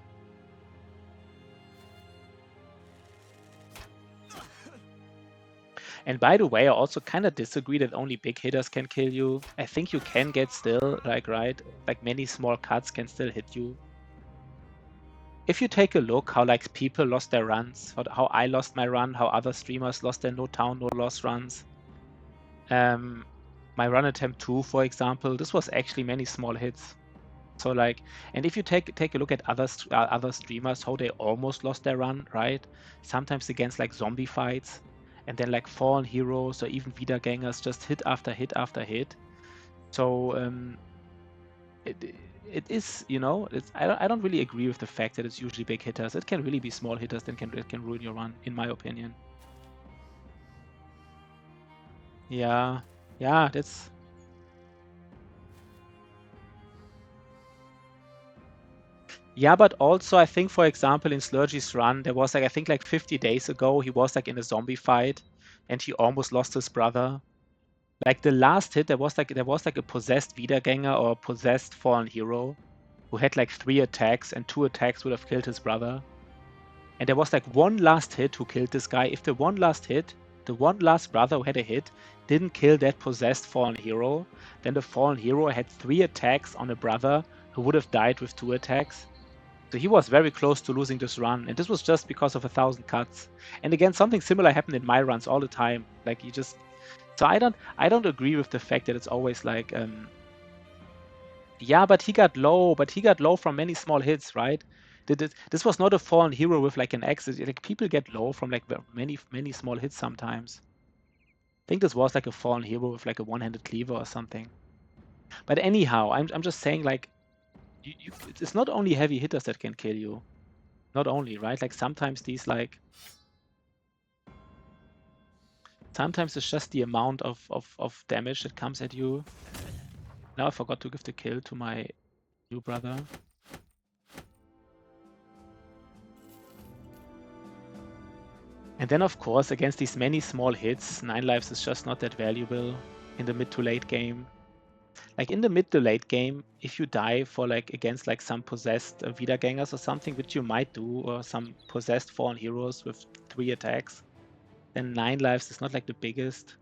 And by the way, I also kind of disagree that only big hitters can kill you. I think you can get still, like, right? Like many small cuts can still hit you. If you take a look how like people lost their runs, how I lost my run, how other streamers lost their no town, no loss runs. My run attempt 2, for example, this was actually many small hits. So like, and if you take a look at other streamers, how they almost lost their run, right? Sometimes against like zombie fights, and then like fallen heroes or even Wiedergängers just hit after hit after hit. So it is, I don't really agree with the fact that it's usually big hitters. It can really be small hitters that can ruin your run, in my opinion. Yeah, that's. Yeah, but also I think, for example, in Slurgy's run, there was like I think like 50 days ago, he was like in a zombie fight, and he almost lost his brother. Like the last hit, there was like a possessed Wiedergänger or possessed fallen hero, who had like 3 attacks, and 2 attacks would have killed his brother. And there was like one last hit who killed this guy. If the one last brother who had a hit didn't kill that possessed fallen hero, then the fallen hero had 3 attacks on a brother who would have died with 2 attacks. So he was very close to losing this run, and this was just because of 1,000 cuts. And again, something similar happened in my runs all the time. Like you just, so I don't agree with the fact that it's always like, yeah, but he got low from many small hits, right? This was not a fallen hero with like an X. Like people get low from like many small hits sometimes. I think this was like a fallen hero with like a one-handed cleaver or something. But anyhow, I'm just saying like, it's not only heavy hitters that can kill you. Not only, right? Like sometimes sometimes it's just the amount of damage that comes at you. Now I forgot to give the kill to my new brother. And then, of course, against these many small hits, 9 lives is just not that valuable in the mid to late game. Like in the mid to late game, if you die for like against like some possessed Wiedergängers or something, which you might do, or some possessed fallen heroes with 3 attacks, then 9 lives is not like the biggest.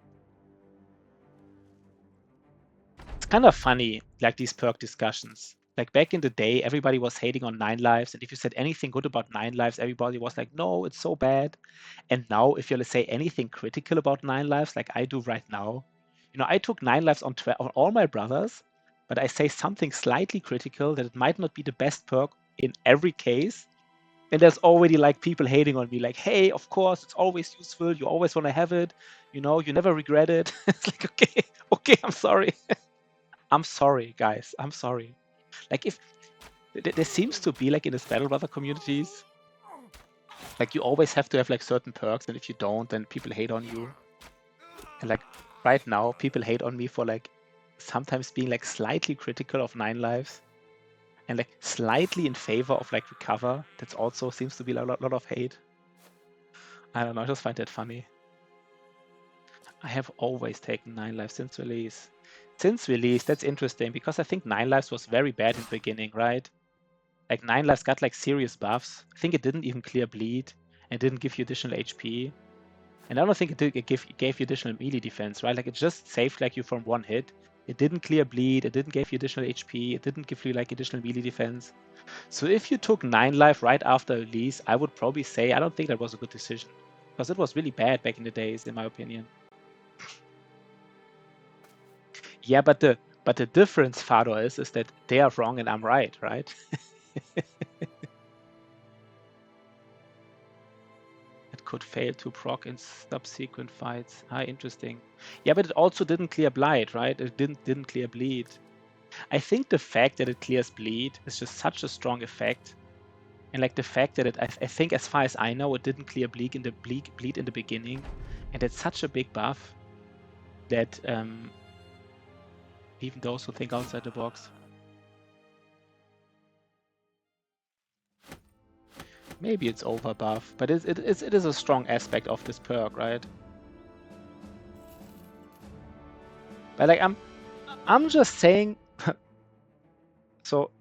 It's kind of funny, like these perk discussions. Like back in the day, everybody was hating on 9 lives, and if you said anything good about 9 lives, everybody was like, no, it's so bad. And now, if you say anything critical about 9 lives, like I do right now, you know, I took 9 lives on all my brothers, but I say something slightly critical that it might not be the best perk in every case. And there's already like people hating on me, like, hey, of course, it's always useful. You always want to have it. You know, you never regret it. It's like, okay, I'm sorry. I'm sorry, guys. I'm sorry. Like if there seems to be like in the Battle Brother communities, like you always have to have like certain perks, and if you don't, then people hate on you. And like right now, people hate on me for like sometimes being like slightly critical of 9 lives and like slightly in favor of like recover. That also seems to be a lot of hate. I don't know, I just find that funny. I have always taken 9 lives since release. Since release, that's interesting because I think 9 lives was very bad in the beginning, right? Like 9 lives got like serious buffs. I think it didn't even clear bleed and didn't give you additional HP. And I don't think it gave you additional melee defense, right? Like it just saved like you from one hit. It didn't clear bleed, it didn't give you additional HP, it didn't give you like additional melee defense. So if you took 9 life right after release, I would probably say I don't think that was a good decision. Because it was really bad back in the days, in my opinion. Yeah, but the difference, Fador, is that they are wrong and I'm right, right? It could fail to proc in subsequent fights. Ah, interesting. Yeah, but it also didn't clear blight, right? It didn't clear bleed. I think the fact that it clears bleed is just such a strong effect. And like the fact that I think as far as I know, it didn't clear bleed in the beginning. And it's such a big buff that even those who think outside the box. Maybe it's over buff, but it is a strong aspect of this perk, right? But like I'm just saying so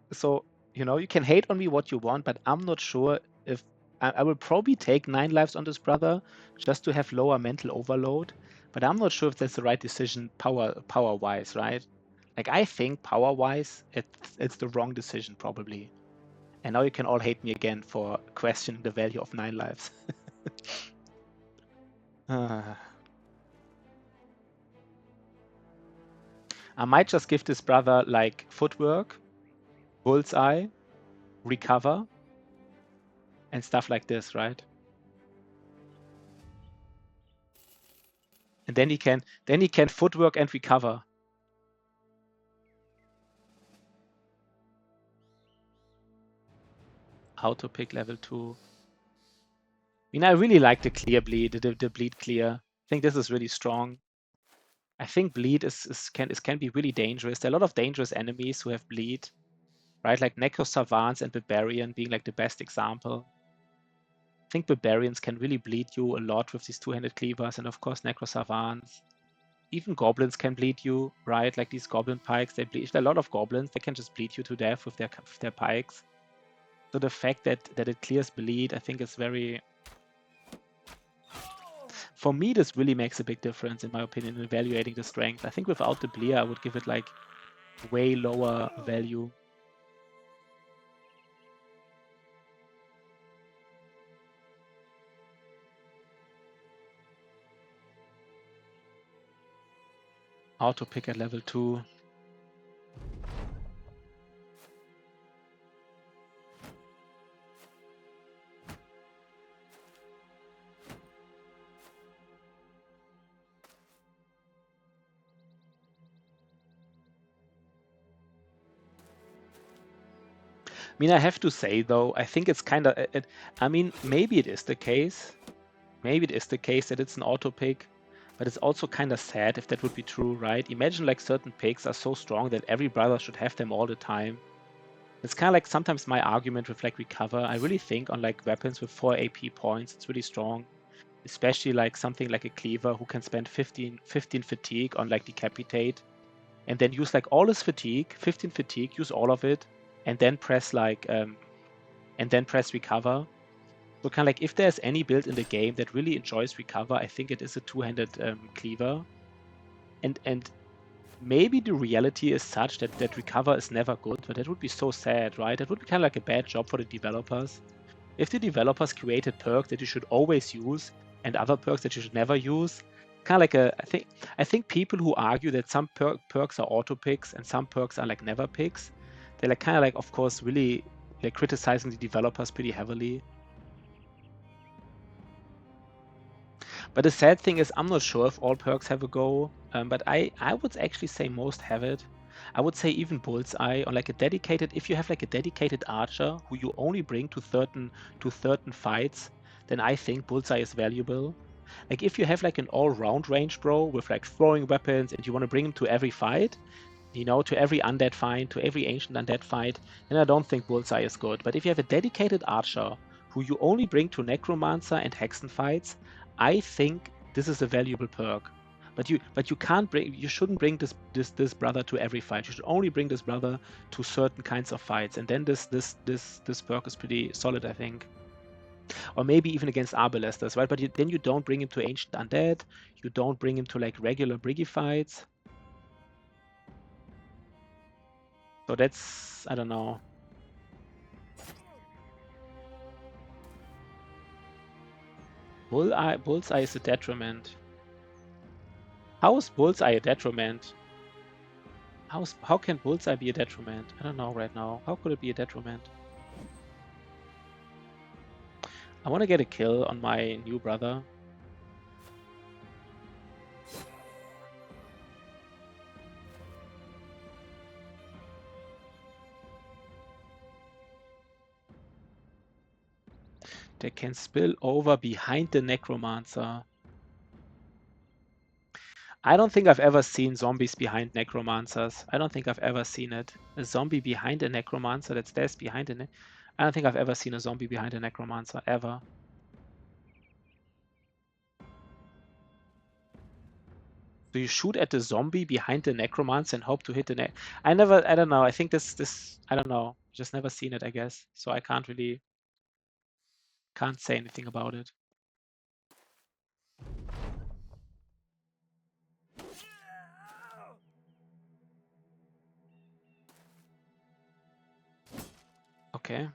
you know, you can hate on me what you want, but I'm not sure if I will probably take 9 lives on this brother just to have lower mental overload, but I'm not sure if that's the right decision power wise, right? Like I think power wise it's the wrong decision probably. And now you can all hate me again for questioning the value of 9 lives. I might just give this brother like footwork, bullseye, recover, and stuff like this, right? And then he can footwork and recover. Auto pick level 2. I mean, I really like the clear bleed, the bleed clear. I think this is really strong. I think bleed can be really dangerous. There are a lot of dangerous enemies who have bleed, right? Like Necro Savants and Barbarian being like the best example. I think Barbarians can really bleed you a lot with these two-handed cleavers, and of course Necro Savants. Even goblins can bleed you, right? Like these goblin pikes, they bleed. If there are a lot of goblins, they can just bleed you to death with their pikes. So the fact that it clears bleed, I think is very... For me, this really makes a big difference, in my opinion, in evaluating the strength. I think without the bleed, I would give it like way lower value. Auto pick at level 2. I mean, I have to say though, I think it's kind of, I mean, maybe it is the case. Maybe it is the case that it's an auto pick, but it's also kind of sad if that would be true, right? Imagine like certain picks are so strong that every brother should have them all the time. It's kind of like sometimes my argument with like recover. I really think on like weapons with 4 AP points, it's really strong. especially like something like a cleaver who can spend 15 fatigue on like decapitate, and then use like all his fatigue, 15 fatigue, use all of it, and then press like recover. So kind of like if there's any build in the game that really enjoys recover, I think it is a two-handed cleaver. And maybe the reality is such that recover is never good, but that would be so sad, right? That would be kind of like a bad job for the developers. If the developers created perks that you should always use and other perks that you should never use, kind of like I think people who argue that some perks are auto picks and some perks are like never picks, they're like kind of like, of course, really like criticizing the developers pretty heavily. But the sad thing is, I'm not sure if all perks have a go, but I would actually say most have it. I would say even Bullseye on like a dedicated, if you have like a dedicated archer who you only bring to certain fights, then I think Bullseye is valuable. Like if you have like an all-round range bro with like throwing weapons and you want to bring him to every fight, to every undead fight, to every ancient undead fight, then I don't think Bullseye is good. But if you have a dedicated archer who you only bring to Necromancer and Hexen fights, I think this is a valuable perk. But you shouldn't bring this brother to every fight. You should only bring this brother to certain kinds of fights, and then this perk is pretty solid, I think. Or maybe even against Arbelesters, right? But then you don't bring him to Ancient Undead. You don't bring him to like regular Briggy fights. So that's, I don't know. Bullseye is a detriment. How is Bullseye a detriment? How can Bullseye be a detriment? I don't know right now. How could it be a detriment? I want to get a kill on my new brother. They can spill over behind the Necromancer. I don't think I've ever seen zombies behind Necromancers. I don't think I've ever seen it. A zombie behind a Necromancer that stays behind a I don't think I've ever seen a zombie behind a Necromancer, ever. So you shoot at the zombie behind the Necromancer and hope to hit the I don't know. I think I don't know. Just never seen it, I guess. So I can't say anything about it. Okay.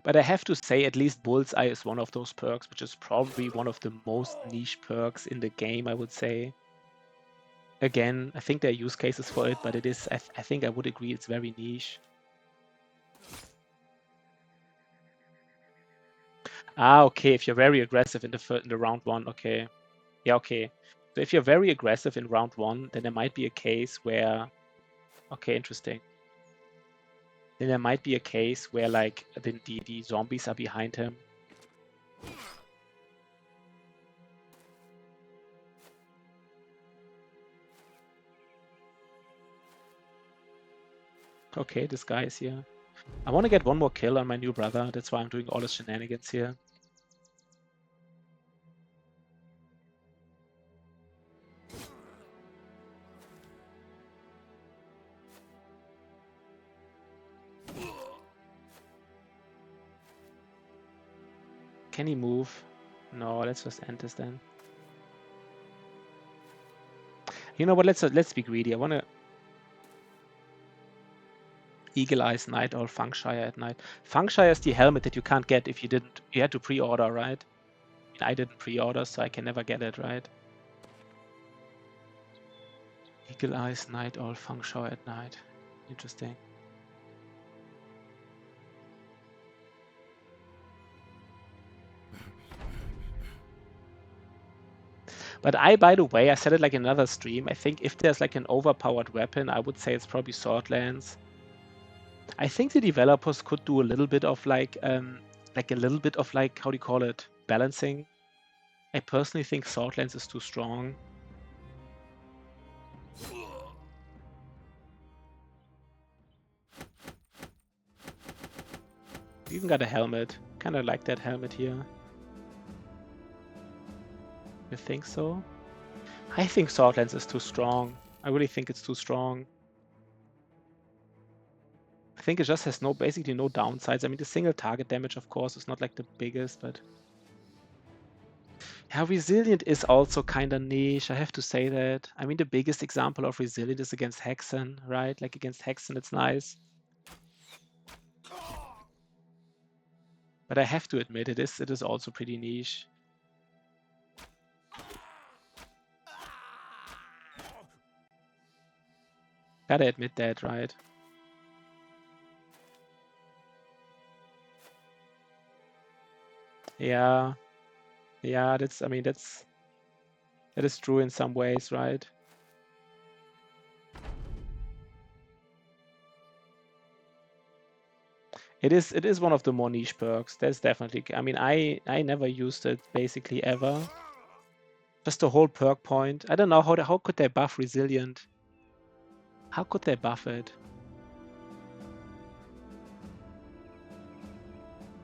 But I have to say, at least Bullseye is one of those perks, which is probably one of the most niche perks in the game, I would say. Again, I think there are use cases for it, but it is, I think I would agree, it's very niche. Ah, okay, if you're very aggressive in the round one, okay. Yeah, okay. So if you're very aggressive in round one, then there might be a case where, okay, interesting. Then there might be a case where like the zombies are behind him. Okay, this guy is here. I want to get one more kill on my new brother. That's why I'm doing all the shenanigans here. Can he move? No, let's just end this then. You know what? Let's be greedy. I want to Eagle Eyes Night or Funkshire at night. Funkshire is the helmet that you can't get if you didn't. You had to pre-order, right? I didn't pre-order, so I can never get it, right? Eagle Eyes Night Owl Funkshire at night. Interesting. But by the way, I said it like in another stream. I think if there's like an overpowered weapon, I would say it's probably Swordlands. I think the developers could do a little bit of like a little bit of like, how do you call it, balancing. I personally think Swordlands is too strong. even got a helmet. Kind of like that helmet here. You think so? I think Swordlands is too strong. I really think it's too strong. I think it just has basically no downsides. I mean, the single target damage, of course, is not like the biggest, but yeah, Resilient is also kind of niche. I have to say that. I mean, the biggest example of Resilient is against Hexen, right? Like against Hexen, it's nice. But I have to admit, it is also pretty niche. Gotta admit that, right? Yeah. Yeah, I mean, that is true in some ways, right? It is one of the more niche perks. That's definitely. I mean, I never used it basically ever. Just the whole perk point. I don't know how could they buff Resilient? How could they buff it?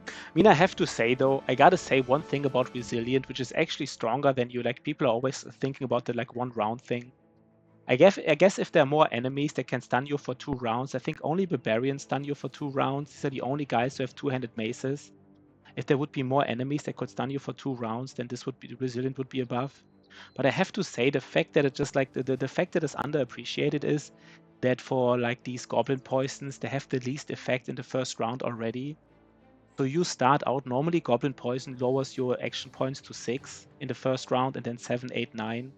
I mean, I have to say though, I gotta say one thing about Resilient, which is actually stronger than you. Like people are always thinking about the like 1 round thing. I guess if there are more enemies that can stun you for 2 rounds, I think only Barbarians stun you for 2 rounds. These are the only guys who have two-handed maces. If there would be more enemies that could stun you for 2 rounds, then this would be Resilient would be above. But I have to say the fact that it just like the fact that it's underappreciated is that for like these goblin poisons, they have the least effect in the first round already. So you start out normally Goblin Poison lowers your action points to 6 in the first round and then 7, 8, 9.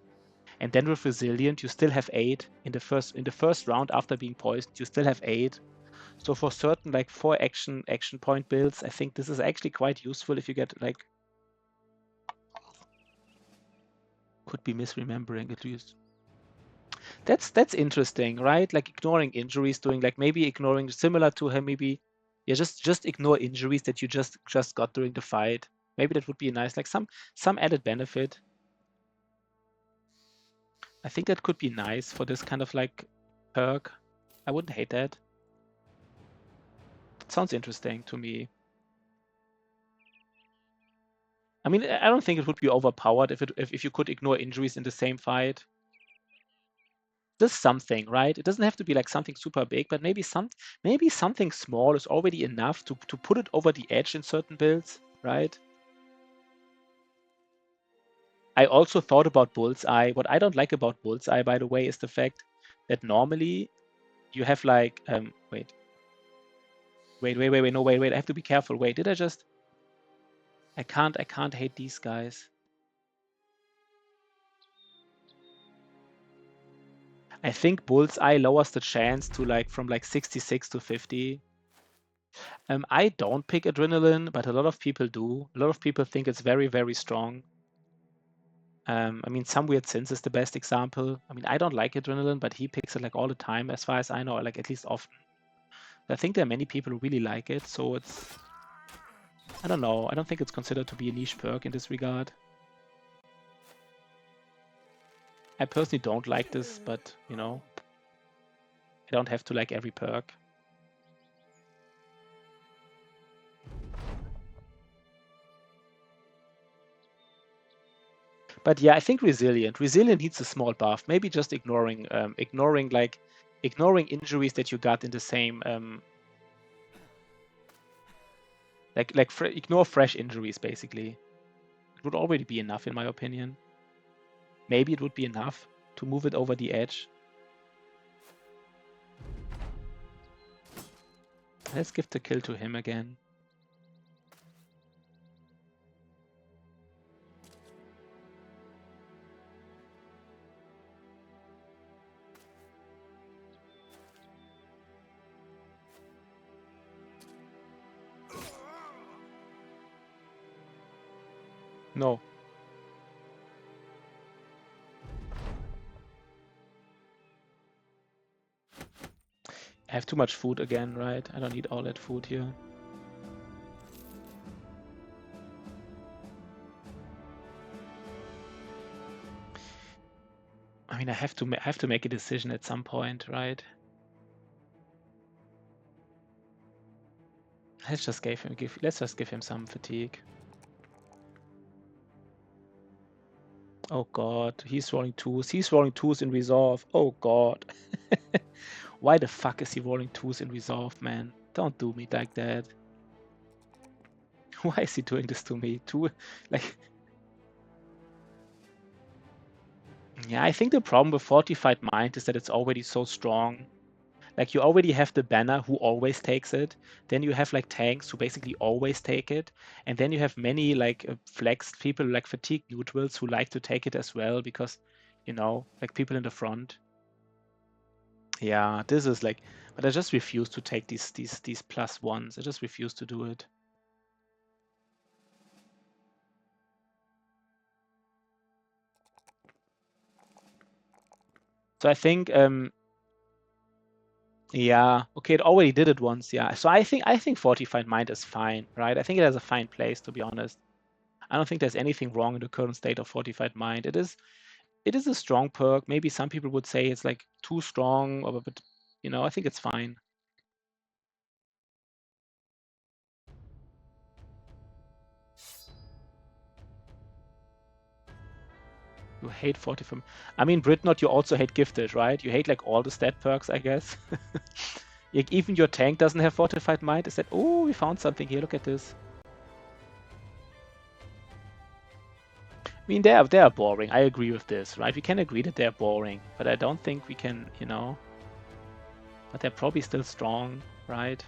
And then with Resilient, you still have 8 in the first round after being poisoned, you still have 8. So for certain like 4 action point builds, I think this is actually quite useful if you get like could be misremembering at least. That's interesting, right? Like ignoring injuries, doing like maybe ignoring similar to him, maybe yeah, just ignore injuries that you just got during the fight. Maybe that would be nice, like some added benefit. I think that could be nice for this kind of like perk. I wouldn't hate that. It sounds interesting to me. I mean, I don't think it would be overpowered if you could ignore injuries in the same fight. Just something, right? It doesn't have to be like something super big, but maybe something small is already enough to put it over the edge in certain builds, right? I also thought about Bullseye. What I don't like about Bullseye, by the way, is the fact that normally you have like wait. No, wait. I have to be careful. Wait, did I just I can't hate these guys. I think Bullseye lowers the chance to like from like 66 to 50. I don't pick Adrenaline, but a lot of people do. A lot of people think it's very, very strong. I mean, Some Weird Sins is the best example. I mean, I don't like Adrenaline, but he picks it like all the time, as far as I know, like at least often. I think there are many people who really like it, so I don't know. I don't think it's considered to be a niche perk in this regard. I personally don't like this, but you know, I don't have to like every perk. But yeah, I think Resilient needs a small buff. Maybe just ignoring injuries that you got in the same ignore fresh injuries basically. It would already be enough in my opinion. Maybe it would be enough to move it over the edge. Let's give the kill to him again. No. I have too much food again, right? I don't need all that food here. I mean, I have to make a decision at some point, right? Let's just give him some fatigue. Oh god, he's rolling 2s. He's rolling 2s in resolve. Oh god. Why the fuck is he rolling 2s in resolve, man? Don't do me like that. Why is he doing this to me? Like... Yeah, I think the problem with Fortified Mind is that it's already so strong. Like, you already have the banner who always takes it. Then you have, like, tanks who basically always take it. And then you have many, like, flexed people, like fatigue neutrals, who like to take it as well because, you know, like, people in the front. Yeah, this is like... But I just refuse to take these +1s. I just refuse to do it. So I think... yeah, okay, it already did it once, yeah. So I think Fortified Mind is fine, right? I think it has a fine place, to be honest. I don't think there's anything wrong in the current state of Fortified Mind. It is a strong perk. Maybe some people would say it's like too strong, but you know, I think it's fine. You hate Fortified. I mean, Britnot, you also hate Gifted, right? You hate like all the stat perks, I guess. Like, even your tank doesn't have Fortified Mind. Is that... Oh, we found something here. Look at this. I mean, they are boring. I agree with this, right? We can agree that they're boring, but I don't think we can, you know. But they're probably still strong, right?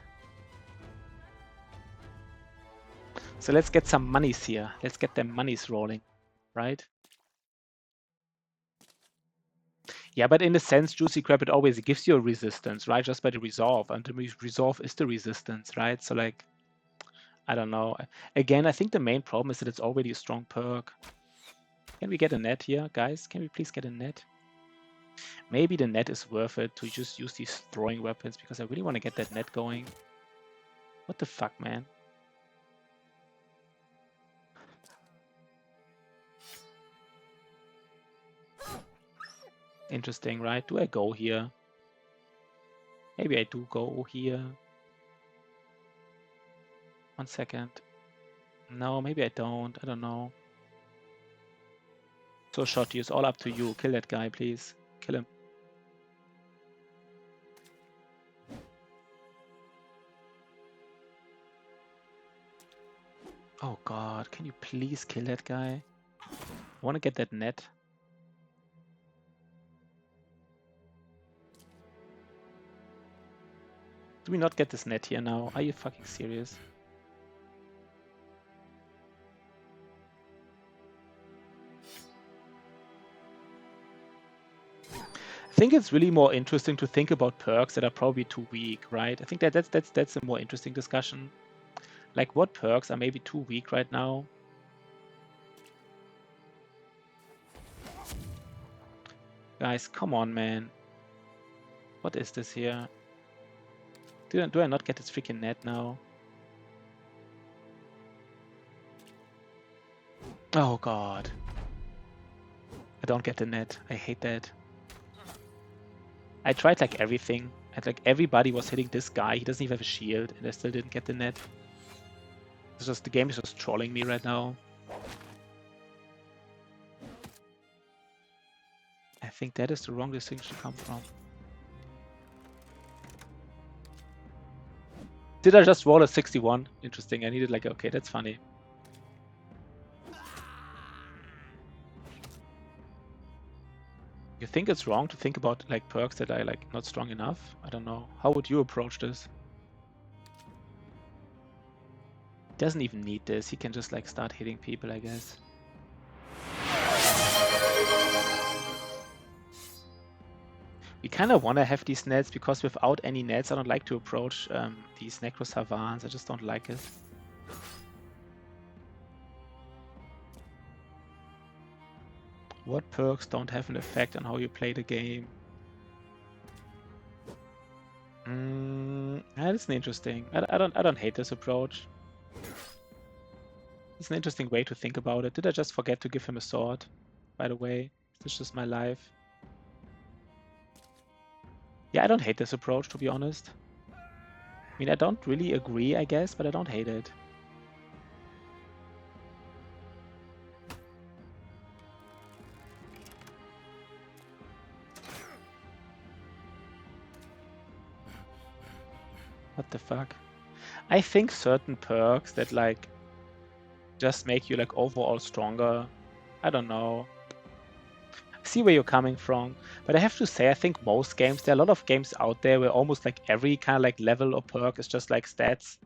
So let's get some monies here. Let's get them monies rolling, right? Yeah, but in a sense, Juicy Crab, it always gives you a resistance, right? Just by the resolve. And the resolve is the resistance, right? So, like, I don't know. Again, I think the main problem is that it's already a strong perk. Can we get a net here, guys? Can we please get a net? Maybe the net is worth it to just use these throwing weapons because I really want to get that net going. What the fuck, man? Interesting, right? Do I go here? Maybe I do go here. 1 second. No, maybe I don't. I don't know. So Shotty, it's all up to you. Kill that guy, please. Kill him. Oh god, can you please kill that guy? I want to get that net. Do we not get this net here now? Are you fucking serious? I think it's really more interesting to think about perks that are probably too weak, right? I think that's a more interesting discussion. Like, what perks are maybe too weak right now? Guys, come on, man. What is this here? Do I not get this freaking net now? Oh god. I don't get the net. I hate that. I tried like everything. And like everybody was hitting this guy. He doesn't even have a shield, and I still didn't get the net. It's just the game is just trolling me right now. I think that is the wrong distinction to come from. Did I just roll a 61? Interesting. I needed like, okay, that's funny. You think it's wrong to think about like perks that are like not strong enough? I don't know. How would you approach this? He doesn't even need this. He can just like start hitting people, I guess. We kind of want to have these nets because without any nets, I don't like to approach these Necro Savants. I just don't like it. What perks don't have an effect on how you play the game? That's interesting. I don't hate this approach. It's an interesting way to think about it. Did I just forget to give him a sword? By the way, this is just my life. Yeah, I don't hate this approach, to be honest. mean, I don't really agree, I guess, but I don't hate it. What the fuck? I think certain perks that like just make you like overall stronger. I don't know. I see where you're coming from, but I have to say, I think most games, there are a lot of games out there where almost like every kind of like level or perk is just like stats.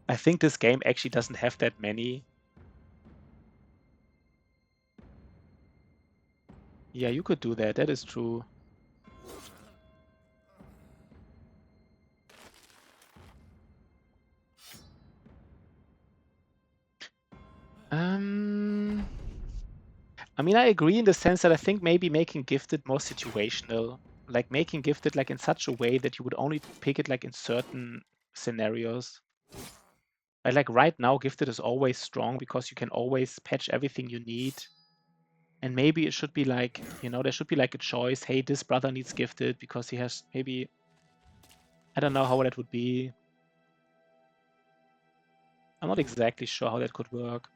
I think this game actually doesn't have that many. Yeah, you could do that. That is true. I mean, I agree in the sense that I think maybe making gifted more situational, like making gifted like in such a way that you would only pick it like in certain scenarios. Like right now, gifted is always strong because you can always patch everything you need. And maybe it should be like, there should be like a choice. Hey, this brother needs gifted because he has maybe, I don't know how that would be. I'm not exactly sure how that could work.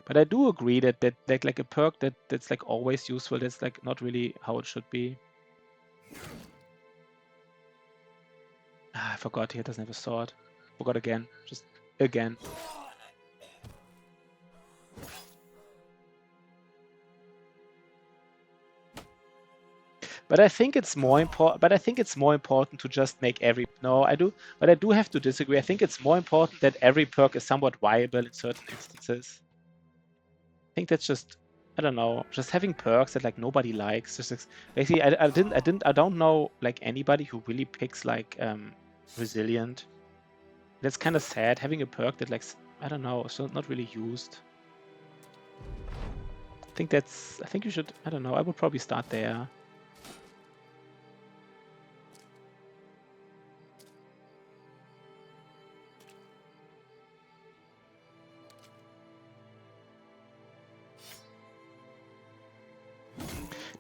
But I do agree that like a perk that's like always useful, that's like not really how it should be. I forgot he doesn't have a sword. Forgot again. Just again. But I think it's more important. But I think it's more important to just make every. No, I do. But I do have to disagree. I think it's more important that every perk is somewhat viable in certain instances. I think that's just. I don't know. Just having perks that like nobody likes. Just basically, I don't know like anybody who really picks like resilient. That's kind of sad. Having a perk that like I don't know, so not really used. I think you should. I don't know. I would probably start there.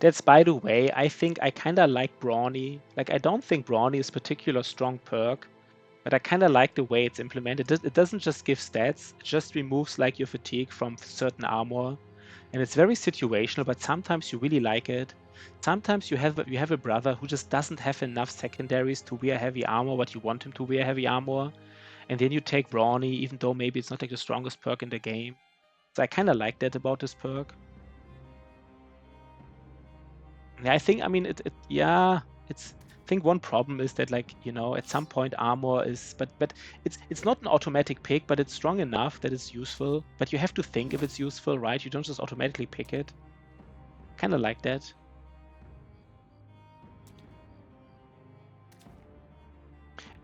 That's by the way, I think I kind of like Brawny. Like, I don't think Brawny is particular strong perk, but I kind of like the way it's implemented. It doesn't just give stats, it just removes like your fatigue from certain armor. And it's very situational, but sometimes you really like it. Sometimes you have a brother who just doesn't have enough secondaries to wear heavy armor, but you want him to wear heavy armor. And then you take Brawny, even though maybe it's not like the strongest perk in the game. So I kind of like that about this perk. Yeah, I mean, yeah, I think one problem is that, like, at some point armor is, but it's not an automatic pick, but it's strong enough that it's useful. But you have to think if it's useful, right? You don't just automatically pick it. Kind of like that.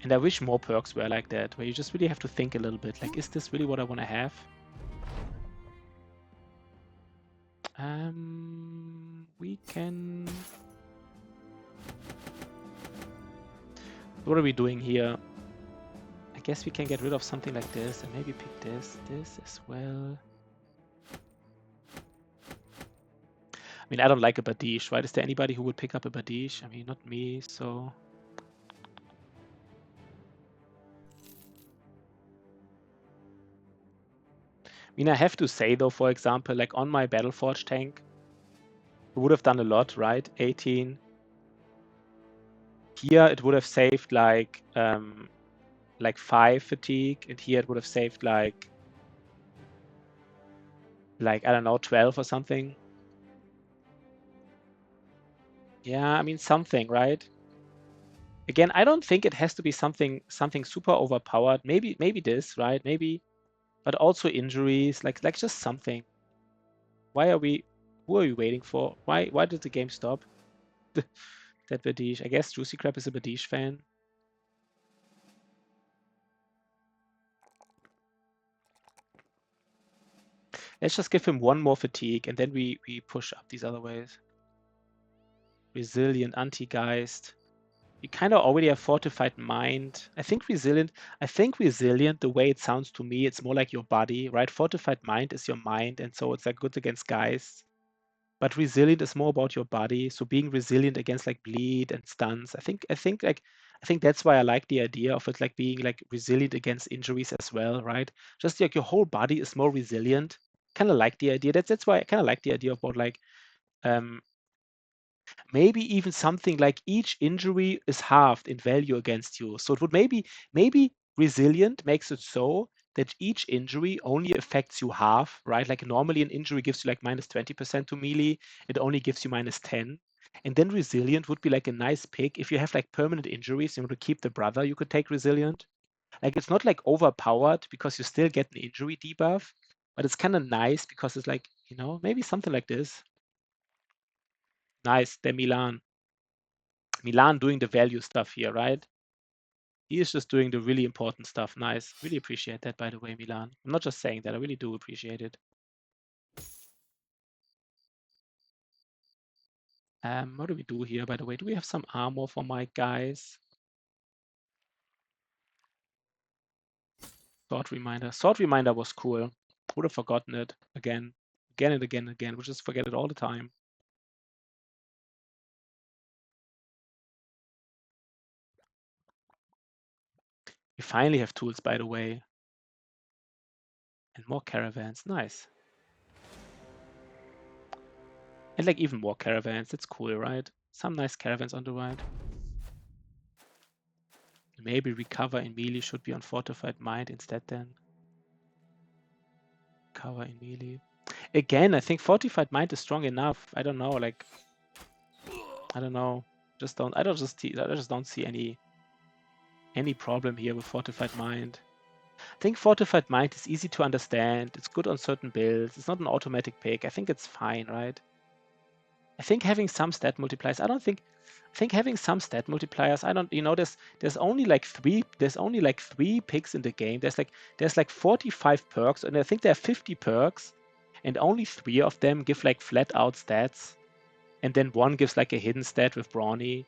And I wish more perks were like that, where you just really have to think a little bit. Like, is this really what I want to have? We can. What are we doing here? I guess we can get rid of something like this and maybe pick this as well. I mean, I don't like a Badish, right? Is there anybody who would pick up a Badish? I mean, not me, so. I mean, I have to say, though, for example, like on my Battleforge tank, it would have done a lot, right? 18. Here, it would have saved like 5 fatigue, and here it would have saved like I don't know, 12 or something. Yeah, I mean something, right? Again, I don't think it has to be something super overpowered. Maybe this, right? Maybe, but also injuries, like just something. Who are we waiting for? Why did the game stop? That Badish. I guess Juicy Crab is a Badish fan. Let's just give him one more fatigue and then we push up these other ways. Resilient, Anti-Geist. You kind of already have fortified mind. I think resilient, the way it sounds to me, it's more like your body, right? Fortified mind is your mind, and so it's like good against guys. But resilient is more about your body. So being resilient against like bleed and stuns. I think that's why I like the idea of it like being like resilient against injuries as well, right? Just like your whole body is more resilient. Kind of like the idea. That's why I kind of like the idea about like maybe even something like each injury is halved in value against you. So it would maybe resilient makes it so that each injury only affects you half, right? Like normally an injury gives you like minus 20% to melee, it only gives you minus 10. And then resilient would be like a nice pick. If you have like permanent injuries, you want to keep the brother, you could take resilient. Like it's not like overpowered because you still get an injury debuff, but it's kind of nice because it's like, maybe something like this. Nice, the Milan. Milan doing the value stuff here, right? He is just doing the really important stuff. Nice. Really appreciate that, by the way, Milan. I'm not just saying that. I really do appreciate it. What do we do here, by the way? Do we have some armor for my guys? Sword reminder. Sword reminder was cool. Would have forgotten it again. Again and again and again. We just forget it all the time. We finally have tools, by the way. And more caravans. Nice. And like even more caravans. That's cool, right? Some nice caravans on the right. Maybe recover in melee should be on fortified mind instead then. Cover in melee. Again, I think fortified mind is strong enough. I don't know, like I don't know. I just don't see any problem here with fortified mind. I think fortified mind is easy to understand. It's good on certain builds. It's not an automatic pick. I think it's fine, right? I think having some stat multipliers. I think having some stat multipliers. I don't. There's only like three. There's only like 3 picks in the game. There's like 45 perks, and I think there are 50 perks, and only 3 of them give like flat out stats, and then 1 gives like a hidden stat with Brawny.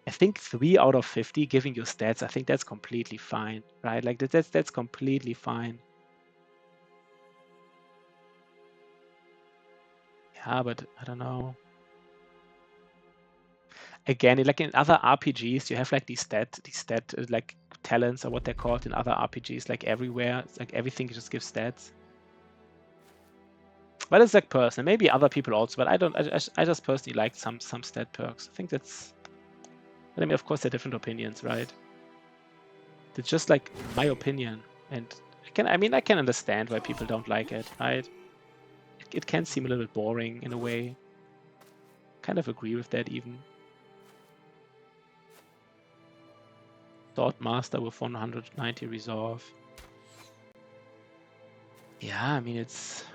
I think 3 out of 50 giving you stats. I think that's completely fine, right? Like that's completely fine. Yeah, but I don't know. Again, like in other RPGs, you have like these stat like talents, or what they're called in other RPGs, like everywhere. It's like everything just gives stats. But it's like personal. Maybe other people also, but I just personally like some stat perks. I think that's. But I mean, of course, they're different opinions, right? It's just like my opinion, and I can understand why people don't like it, right? It can seem a little bit boring in a way. Kind of agree with that even. Sword Master with 190 resolve. Yeah, I mean,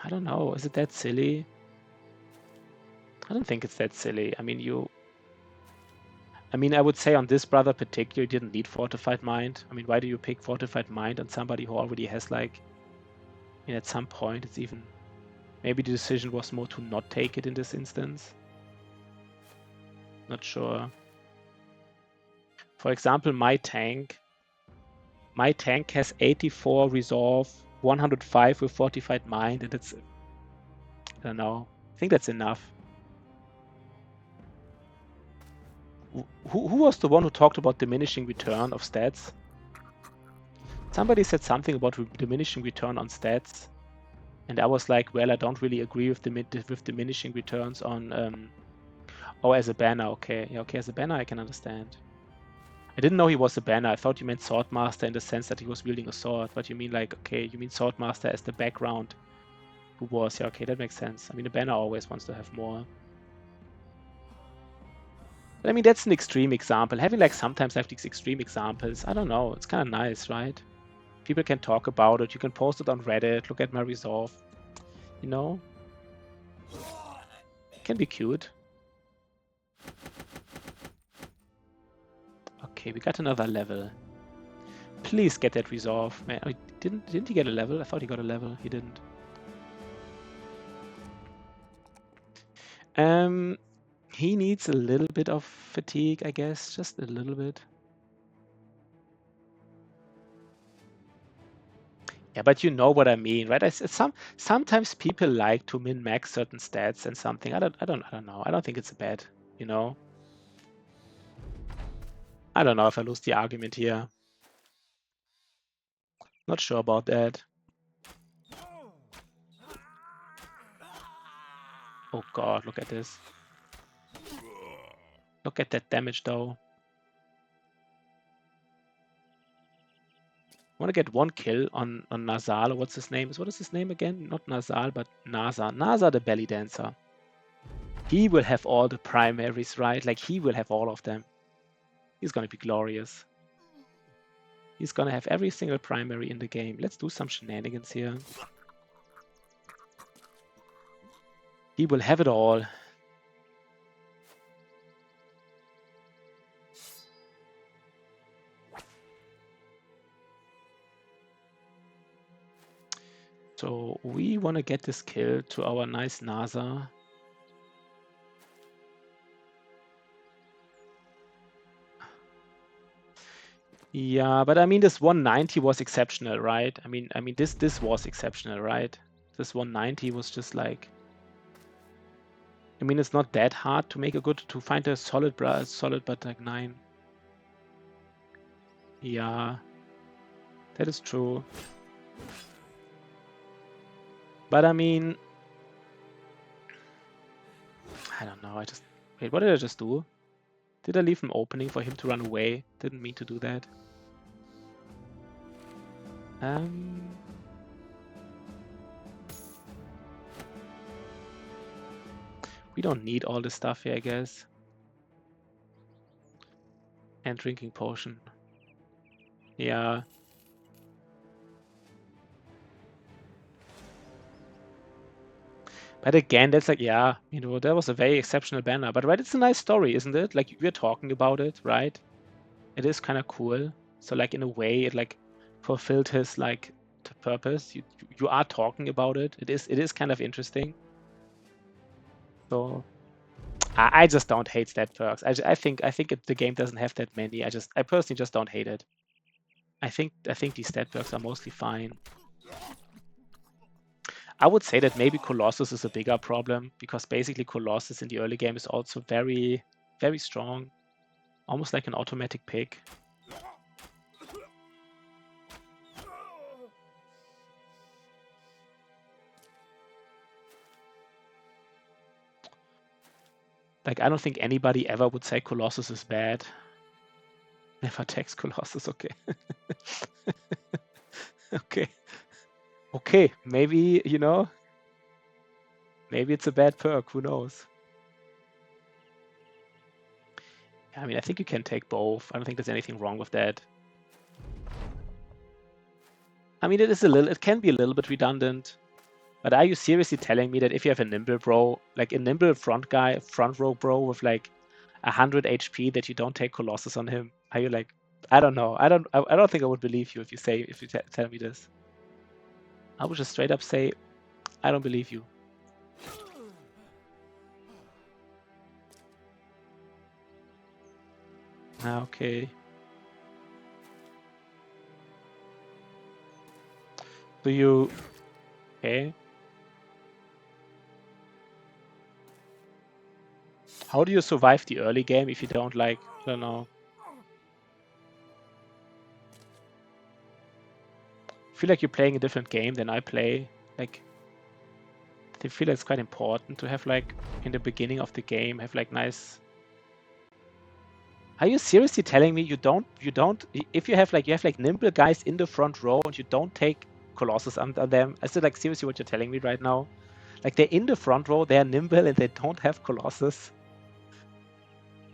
I don't know. Is it that silly? I don't think it's that silly. I mean, I would say on this brother particular, you didn't need Fortified Mind. I mean, why do you pick Fortified Mind on somebody who already has like, at some point it's even, maybe the decision was more to not take it in this instance. Not sure. For example, my tank has 84 resolve, 105 with Fortified Mind, and it's, I don't know. I think that's enough. Who was the one who talked about diminishing return of stats? Somebody said something about diminishing return on stats, and I was like, well, I don't really agree with diminishing returns on. Oh, as a banner, okay, yeah, okay, as a banner I can understand. I didn't know he was a banner. I thought you meant Swordmaster in the sense that he was wielding a sword, but you mean like, okay, you mean Swordmaster as the background who was, yeah, okay, that makes sense. I mean, a banner always wants to have more. But I mean, that's an extreme example. Having like sometimes have these extreme examples, I don't know, it's kind of nice, right? People can talk about it. You can post it on Reddit. Look at my resolve. You know? It can be cute. Okay, we got another level. Please get that resolve. Man, didn't he get a level? I thought he got a level. He didn't. He needs a little bit of fatigue, I guess, just a little bit. Yeah, but you know what I mean, right? Sometimes people like to min-max certain stats and something. I don't know. I don't think it's bad, you know. I don't know if I lose the argument here. Not sure about that. Oh god, look at this. Look at that damage though. I want to get one kill on Nazal, or what's his name? What is his name again? Not Nazal, but Nasa. Nasa the belly dancer. He will have all the primaries, right? Like, he will have all of them. He's gonna be glorious. He's gonna have every single primary in the game. Let's do some shenanigans here. He will have it all. So we want to get this kill to our nice NASA. Yeah, but I mean, this 190 was exceptional, right? I mean, this was exceptional, right? This 190 was just like, I mean, it's not that hard to make a good, to find a solid but like 9. Yeah, that is true. But I mean, I don't know. Wait, what did I just do? Did I leave an opening for him to run away? Didn't mean to do that. We don't need all this stuff here, I guess. And drinking potion. Yeah. But again, that's like, yeah, you know, that was a very exceptional banner. But right, it's a nice story, isn't it? Like, we're talking about it, right? It is kind of cool. So like, in a way, it like fulfilled his like purpose. You are talking about it. It is kind of interesting. So I just don't hate stat perks. I think the game doesn't have that many. I personally just don't hate it. I think these stat perks are mostly fine. I would say that maybe Colossus is a bigger problem, because basically Colossus in the early game is also very, very strong. Almost like an automatic pick. Like, I don't think anybody ever would say Colossus is bad. Never text Colossus, okay. Okay. Okay, maybe, you know, maybe it's a bad perk, who knows? I mean, I think you can take both. I don't think there's anything wrong with that. I mean, it can be a little bit redundant. But are you seriously telling me that if you have a nimble bro, like a nimble front row bro with like 100 HP, that you don't take Colossus on him? Are you like, I don't know. I don't think I would believe you if you tell me this. I would just straight up say, I don't believe you. Okay. So you, okay. How do you survive the early game if you don't like, I don't know. I feel like you're playing a different game than I play. Like, I feel it's quite important to have like, in the beginning of the game, have like nice. Are you seriously telling me you don't, if you have like nimble guys in the front row and you don't take Colossus under them? Is it like seriously what you're telling me right now? Like, they're in the front row, they're nimble, and they don't have Colossus.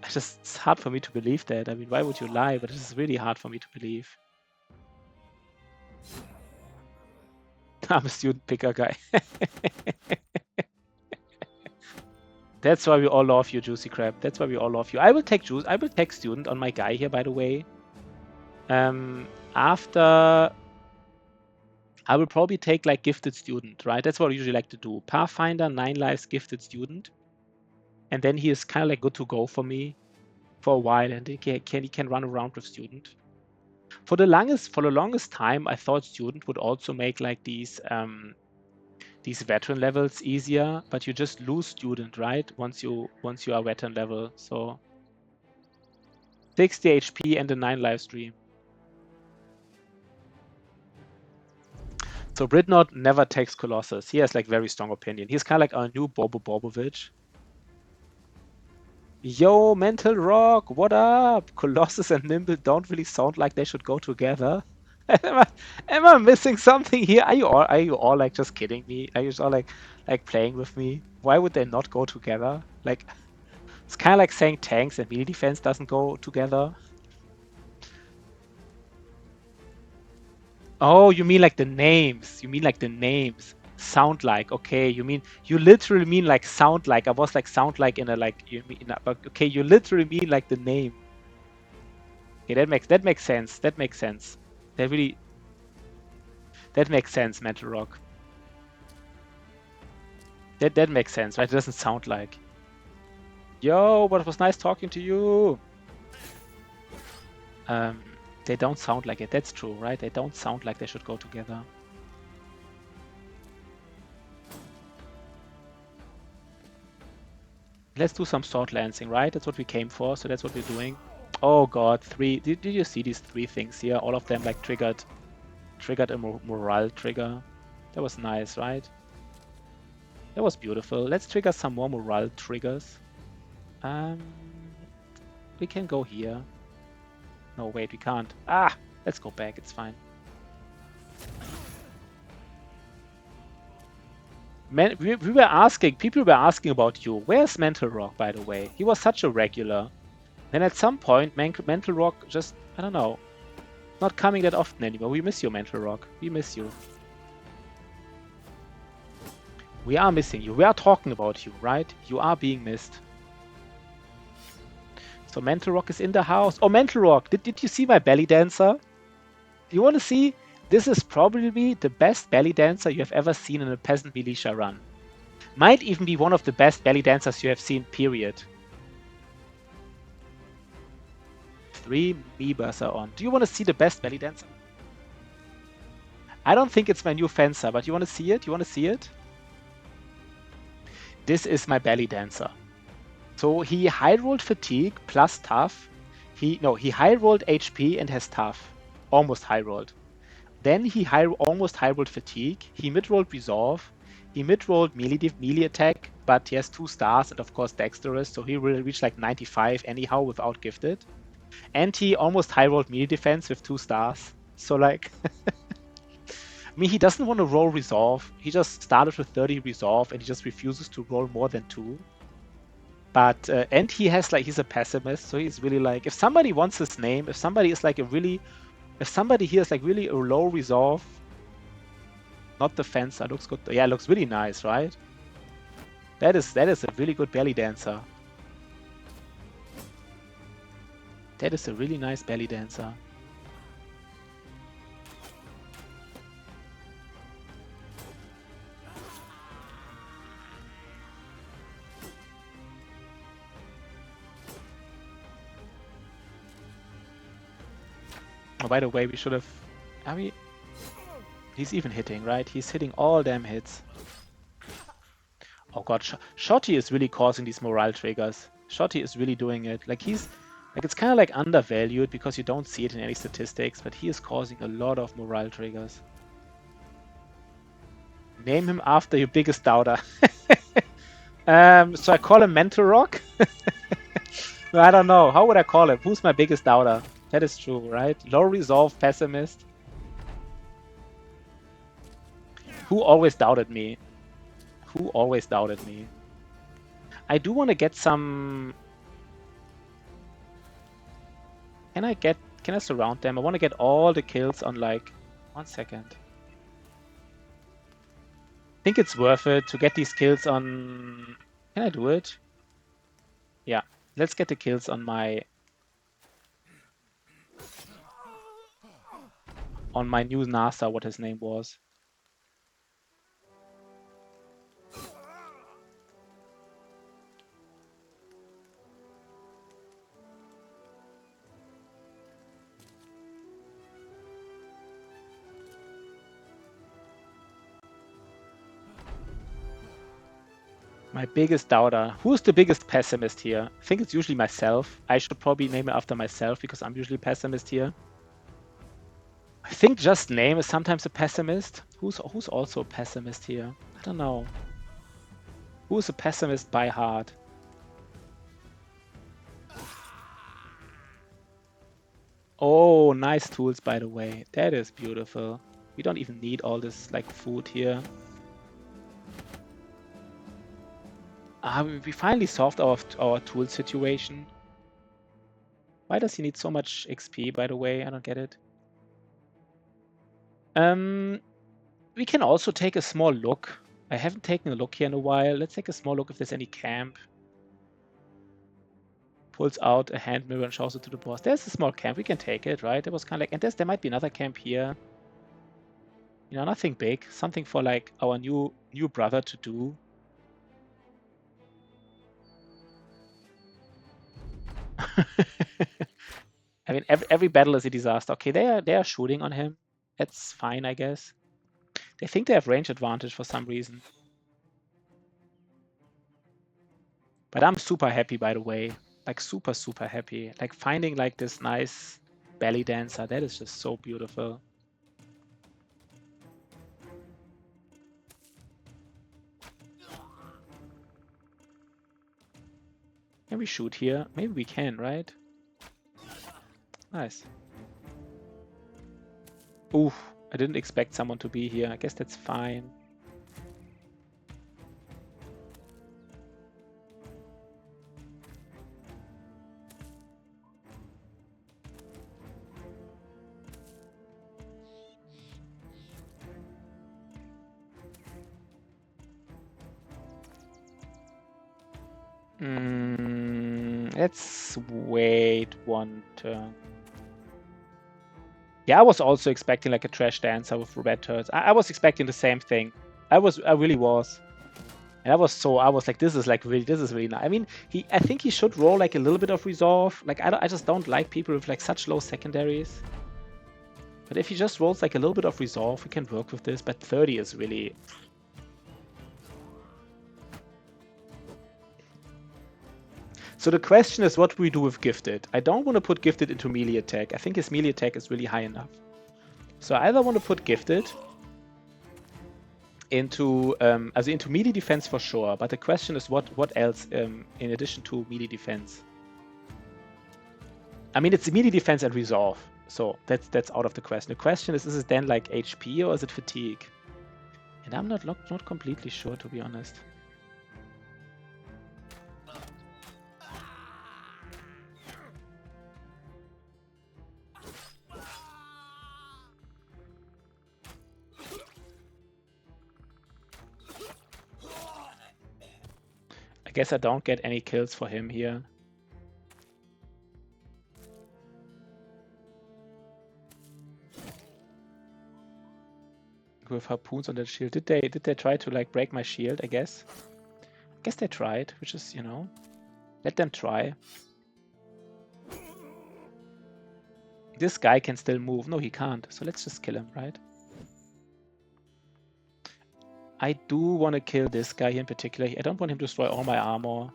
It's hard for me to believe that. I mean, why would you lie? But it's really hard for me to believe. I'm a student picker guy. That's why we all love you, Juicy Crab. That's why we all love you. I will take student on my guy here, by the way. After, I will probably take like gifted student, right? That's what I usually like to do. Pathfinder, 9 lives, gifted student. and then he is kind of like good to go for me for a while, and he can run around with student. For the longest time, I thought student would also make like these veteran levels easier, but you just lose student, right? Once you are veteran level. So 60 HP and a 9 live stream. So Britnot never takes Colossus. He has like very strong opinion. He's kind of like our new Bobo Bobovich. Yo, Mental Rock, what up? Colossus and Nimble don't really sound like they should go together. Am I missing something here? Are you all like just kidding me? Are you just all like playing with me? Why would they not go together? Like it's kind of like saying tanks and melee defense doesn't go together. Oh, you mean like the names? You mean like the names? Sound like, okay. You literally mean like sound like. I was like sound like in a like you mean but okay, you literally mean like the name. Okay, that makes sense. That makes sense. That makes sense, Mental Rock. That makes sense, right? It doesn't sound like. Yo, but it was nice talking to you. They don't sound like it. That's true, right? They don't sound like they should go together. Let's do some sword lancing, right? That's what we came for, so that's what we're doing. Oh god, 3. Did you see these 3 things here? All of them like triggered a morale trigger. That was nice, right? That was beautiful. Let's trigger some more morale triggers. We can go here. No, wait, we can't. Ah, let's go back. It's fine. People were asking about you. Where's Mental Rock, by the way? He was such a regular. Then at some point, Mental Rock just, I don't know, not coming that often anymore. We miss you, Mental Rock. We miss you. We are missing you. We are talking about you, right? You are being missed. So Mental Rock is in the house. Oh, Mental Rock, did you see my belly dancer? You want to see? This is probably the best belly dancer you have ever seen in a peasant militia run. Might even be one of the best belly dancers you have seen, period. 3 Meebers are on. Do you want to see the best belly dancer? I don't think it's my new fencer, but you want to see it? You want to see it? This is my belly dancer. So he high rolled fatigue plus tough. He high rolled HP and has tough. Almost high rolled. Then he almost high rolled fatigue. He mid rolled resolve. He mid rolled melee attack, but he has 2 stars and of course dexterous, so he will reach like 95 anyhow without gifted. And he almost high rolled melee defense with 2 stars. So like I mean, he doesn't want to roll resolve. He just started with 30 resolve and he just refuses to roll more than 2. But and he has like, he's a pessimist, so he's really like, if somebody wants his name, if somebody is like if somebody here is like really a low resolve, not the fencer, looks good. Yeah, it looks really nice, right? That is a really good belly dancer. That is a really nice belly dancer. Oh, by the way, we should have... I mean, he's even hitting, right? He's hitting all damn hits. Oh god, Shotty is really causing these morale triggers. Shotty is really doing it. Like he's... Like it's kind of like undervalued because you don't see it in any statistics, but he is causing a lot of morale triggers. Name him after your biggest doubter. So I call him Mental Rock? I don't know. How would I call him? Who's my biggest doubter? That is true, right? Low resolve pessimist. Who always doubted me? Who always doubted me? I do want to get some... Can I surround them? I want to get all the kills on like... 1 second. I think it's worth it to get these kills on... Can I do it? Yeah. Let's get the kills on my... On my new NASA, what his name was. My biggest doubter. Who's the biggest pessimist here? I think it's usually myself. I should probably name it after myself because I'm usually pessimist here. I think just name is sometimes a pessimist. Who's also a pessimist here? I don't know. Who's a pessimist by heart? Oh, nice tools, by the way. That is beautiful. We don't even need all this like food here. We finally solved our tool situation. Why does he need so much XP, by the way? I don't get it. We can also take a small look. I haven't taken a look here in a while. Let's take a small look if there's any camp. Pulls out a hand mirror and shows it to the boss. There's a small camp. We can take it, right? It was kind of like... And there might be another camp here. You know, nothing big. Something for, like, our new brother to do. I mean, every battle is a disaster. Okay, they are shooting on him. That's fine, I guess. They think they have range advantage for some reason. But I'm super happy, by the way. Like, super, super happy. Like, finding, like, this nice belly dancer. That is just so beautiful. Can we shoot here? Maybe we can, right? Nice. Oof, I didn't expect someone to be here. I guess that's fine. Let's wait one turn. Yeah, I was also expecting like a trash dancer with red turrets. I was expecting the same thing. I really was. And I was like, this is really nice. I mean, I think he should roll like a little bit of resolve. Like, I just don't like people with like such low secondaries. But if he just rolls like a little bit of resolve, we can work with this. But 30 is really... So the question is, what do we do with Gifted? I don't want to put Gifted into melee attack. I think his melee attack is really high enough. So I either want to put Gifted into melee defense for sure. But the question is, what else in addition to melee defense? I mean, it's melee defense and resolve. So that's out of the question. The question is it then like HP or is it fatigue? And I'm not completely sure, to be honest. I guess I don't get any kills for him here. With harpoons on that shield. Did they try to like break my shield, I guess? I guess they tried, which is, you know, let them try. This guy can still move. No, he can't. So let's just kill him, right? I do want to kill this guy here in particular. I don't want him to destroy all my armor.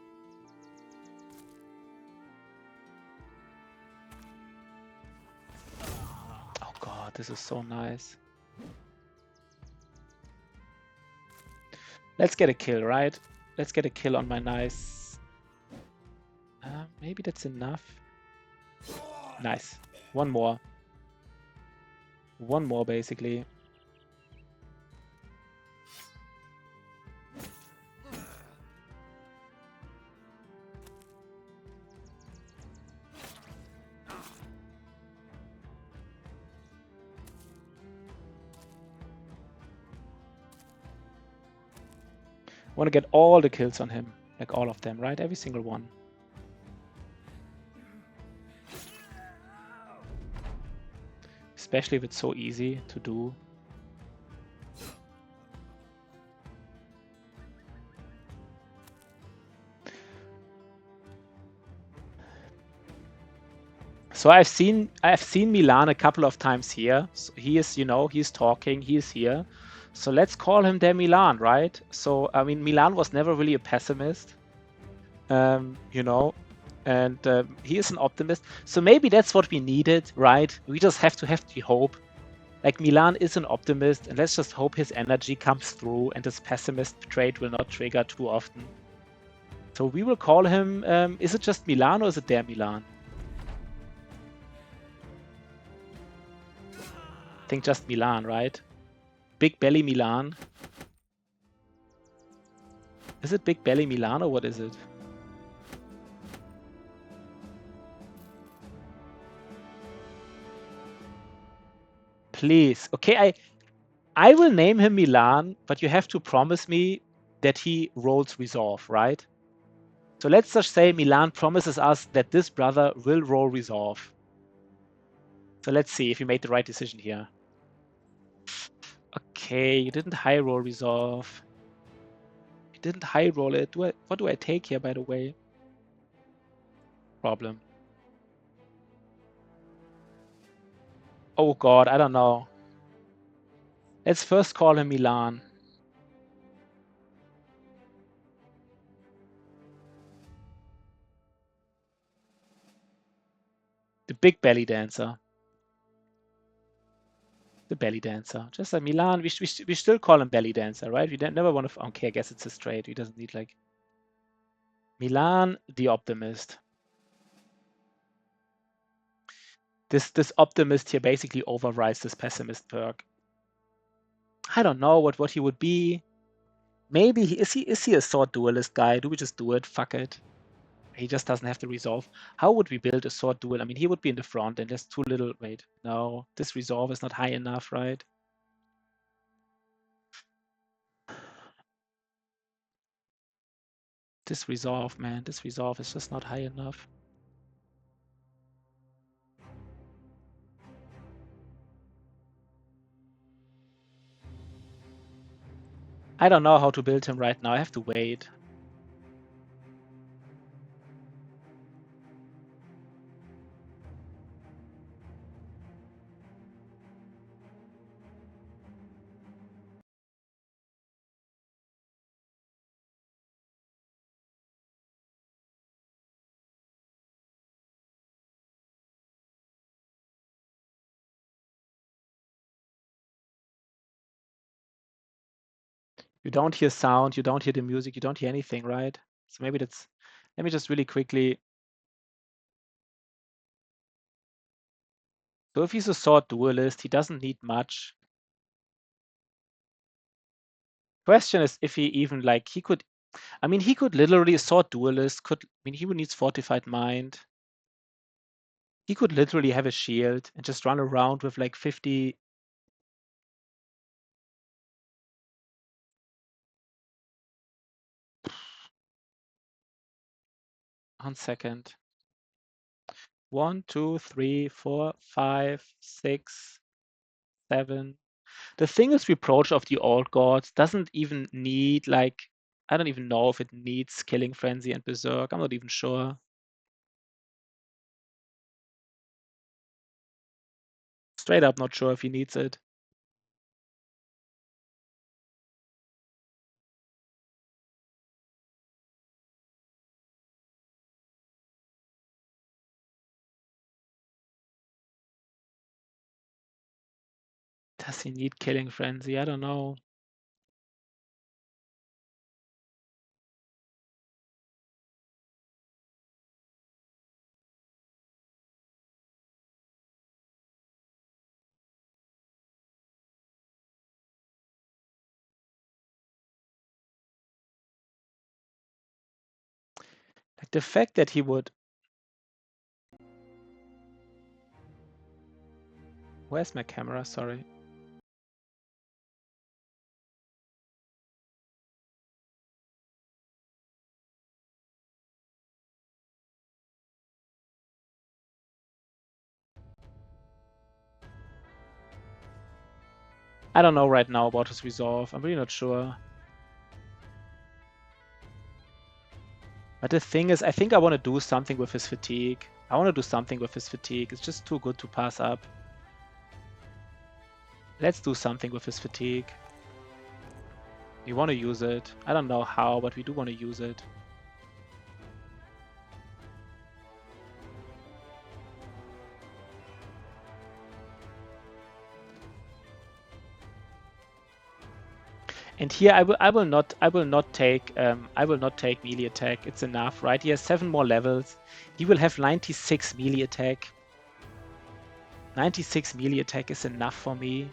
Oh god, this is so nice. Let's get a kill, right? Let's get a kill on my nice... maybe that's enough. Nice. One more. One more, basically. I want to get all the kills on him. Like all of them, right? Every single one. Especially if it's so easy to do. So I've seen Milan a couple of times here. So he is, you know, he's talking, he is here. So let's call him their Milan, right? So, I mean, Milan was never really a pessimist, you know, and he is an optimist. So maybe that's what we needed, right? We just have to have the hope. Like, Milan is an optimist, and let's just hope his energy comes through and this pessimist trait will not trigger too often. So we will call him, is it just Milan or is it their Milan? I think just Milan, right? Big Belly Milan. Is it Big Belly Milan or what is it? Please. Okay, I will name him Milan, but you have to promise me that he rolls Resolve, right? So let's just say Milan promises us that this brother will roll Resolve. So let's see if you made the right decision here. Okay, you didn't high roll Resolve. You didn't high roll it. What do I take here, by the way? Problem. Oh god, I don't know. Let's first call him Milan. The big belly dancer. The belly dancer. Just like Milan, we still call him belly dancer, right? We never want to... Okay, I guess it's a straight. He doesn't need like... Milan, the optimist. This optimist here basically overrides this pessimist perk. I don't know what he would be. Maybe is he a sword duelist guy? Do we just do it? Fuck it. He just doesn't have to resolve. How would we build a sword duel? I mean, he would be in the front and there's too little... Wait, no. This resolve is not high enough, right? This resolve, man. This resolve is just not high enough. I don't know how to build him right now. I have to wait. You don't hear sound, you don't hear the music, you don't hear anything, right? So maybe that's... Let me just really quickly... So if he's a sword duelist, he doesn't need much. Question is if he even like... He could... I mean, he could literally... A sword duelist could... I mean, he would need Fortified Mind. He could literally have a shield and just run around with like 50... 1 second. 1, 2, 3, 4, 5, 6, 7. The thing is, Reproach of the Old Gods doesn't even need, like... I don't even know if it needs Killing Frenzy and Berserk. I'm not even sure. Straight up not sure if he needs it. Does he need Killing Frenzy? I don't know. Like, the fact that he would... Where's my camera? Sorry. I don't know right now about his resolve. I'm really not sure. But the thing is, I think I want to do something with his fatigue. I want to do something with his fatigue. It's just too good to pass up. Let's do something with his fatigue. We want to use it. I don't know how, but we do want to use it. And here I will not take melee attack. It's enough, right? He has 7 more levels. He will have 96 melee attack. 96 melee attack is enough for me.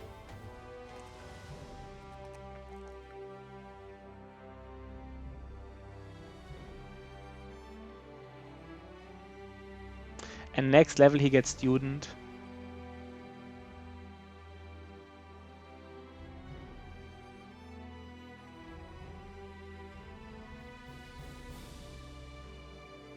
And next level he gets student.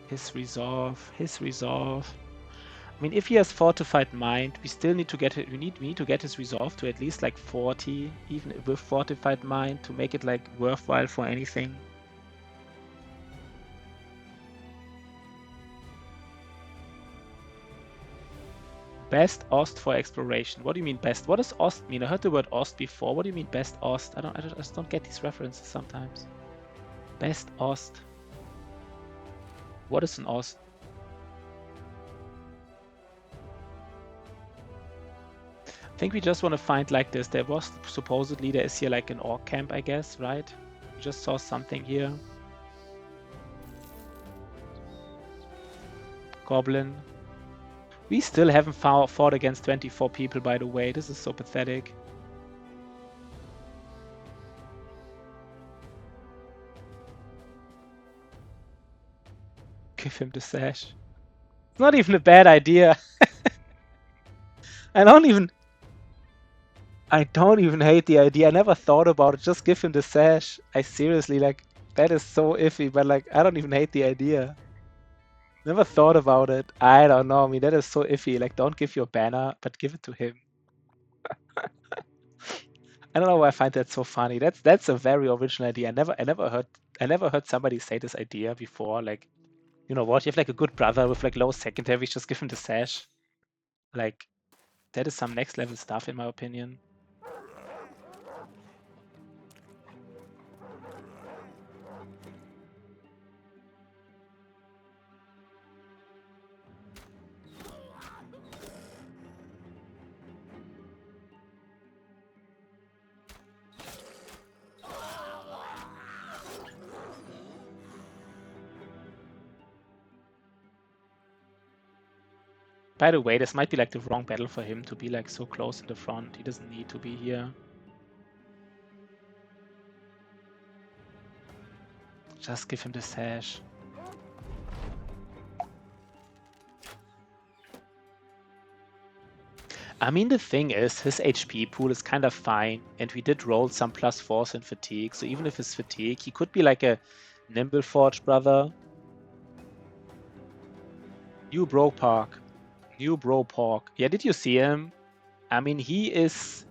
His resolve. I mean, if he has fortified mind, we still need to get it. We need to get his resolve to at least like 40, even with fortified mind, to make it like worthwhile for anything. Best Ost for exploration. What do you mean best? What does Ost mean? I heard the word Ost before. What do you mean best Ost? I just don't get these references sometimes. Best Ost. What is an Ost? I think we just want to find like this. There was supposedly there is here like an orc camp, I guess, right? We just saw something here. Goblin. We still haven't fought against 24 people, by the way. This is so pathetic. Give him the sash. It's not even a bad idea. I don't even hate the idea. I never thought about it. Just give him the sash. I seriously, like, that is so iffy, but like, I don't even hate the idea. Never thought about it. I don't know. I mean, that is so iffy. Like, don't give your banner, but give it to him. I don't know why I find that so funny. That's a very original idea. I never heard somebody say this idea before. Like, you know what? You have like a good brother with like low secondaries, just give him the sash. Like, that is some next level stuff in my opinion. By the way, this might be like the wrong battle for him to be like so close in the front. He doesn't need to be here. Just give him the sash. I mean, the thing is, his HP pool is kind of fine, and we did roll some +4s in fatigue, so even if his fatigue, he could be like a Nimble Forge brother. New Bro Park. Yeah, did you see him? I mean, he is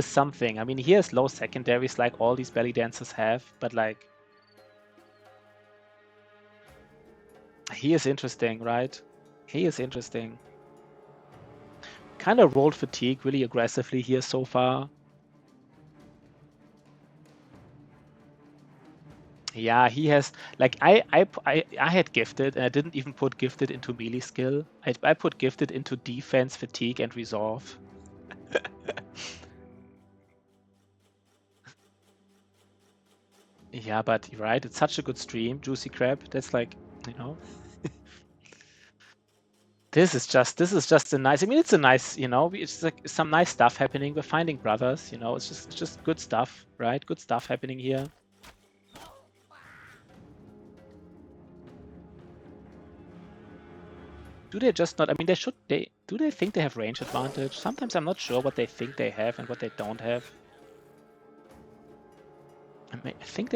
something. I mean, he has low secondaries like all these belly dancers have, but like, he is interesting, right? He is interesting. Kind of rolled fatigue really aggressively here so far. Yeah, he has like I had gifted and I didn't even put gifted into melee skill. I put gifted into defense, fatigue, and resolve. Yeah, but right, it's such a good stream, Juicy Crab. That's like, you know. This is just a nice. I mean, it's a nice, you know. It's like some nice stuff happening. We're finding brothers, you know. It's just good stuff, right? Good stuff happening here. Do they just not? I mean, do they think they have range advantage? Sometimes I'm not sure what they think they have and what they don't have. I mean, I think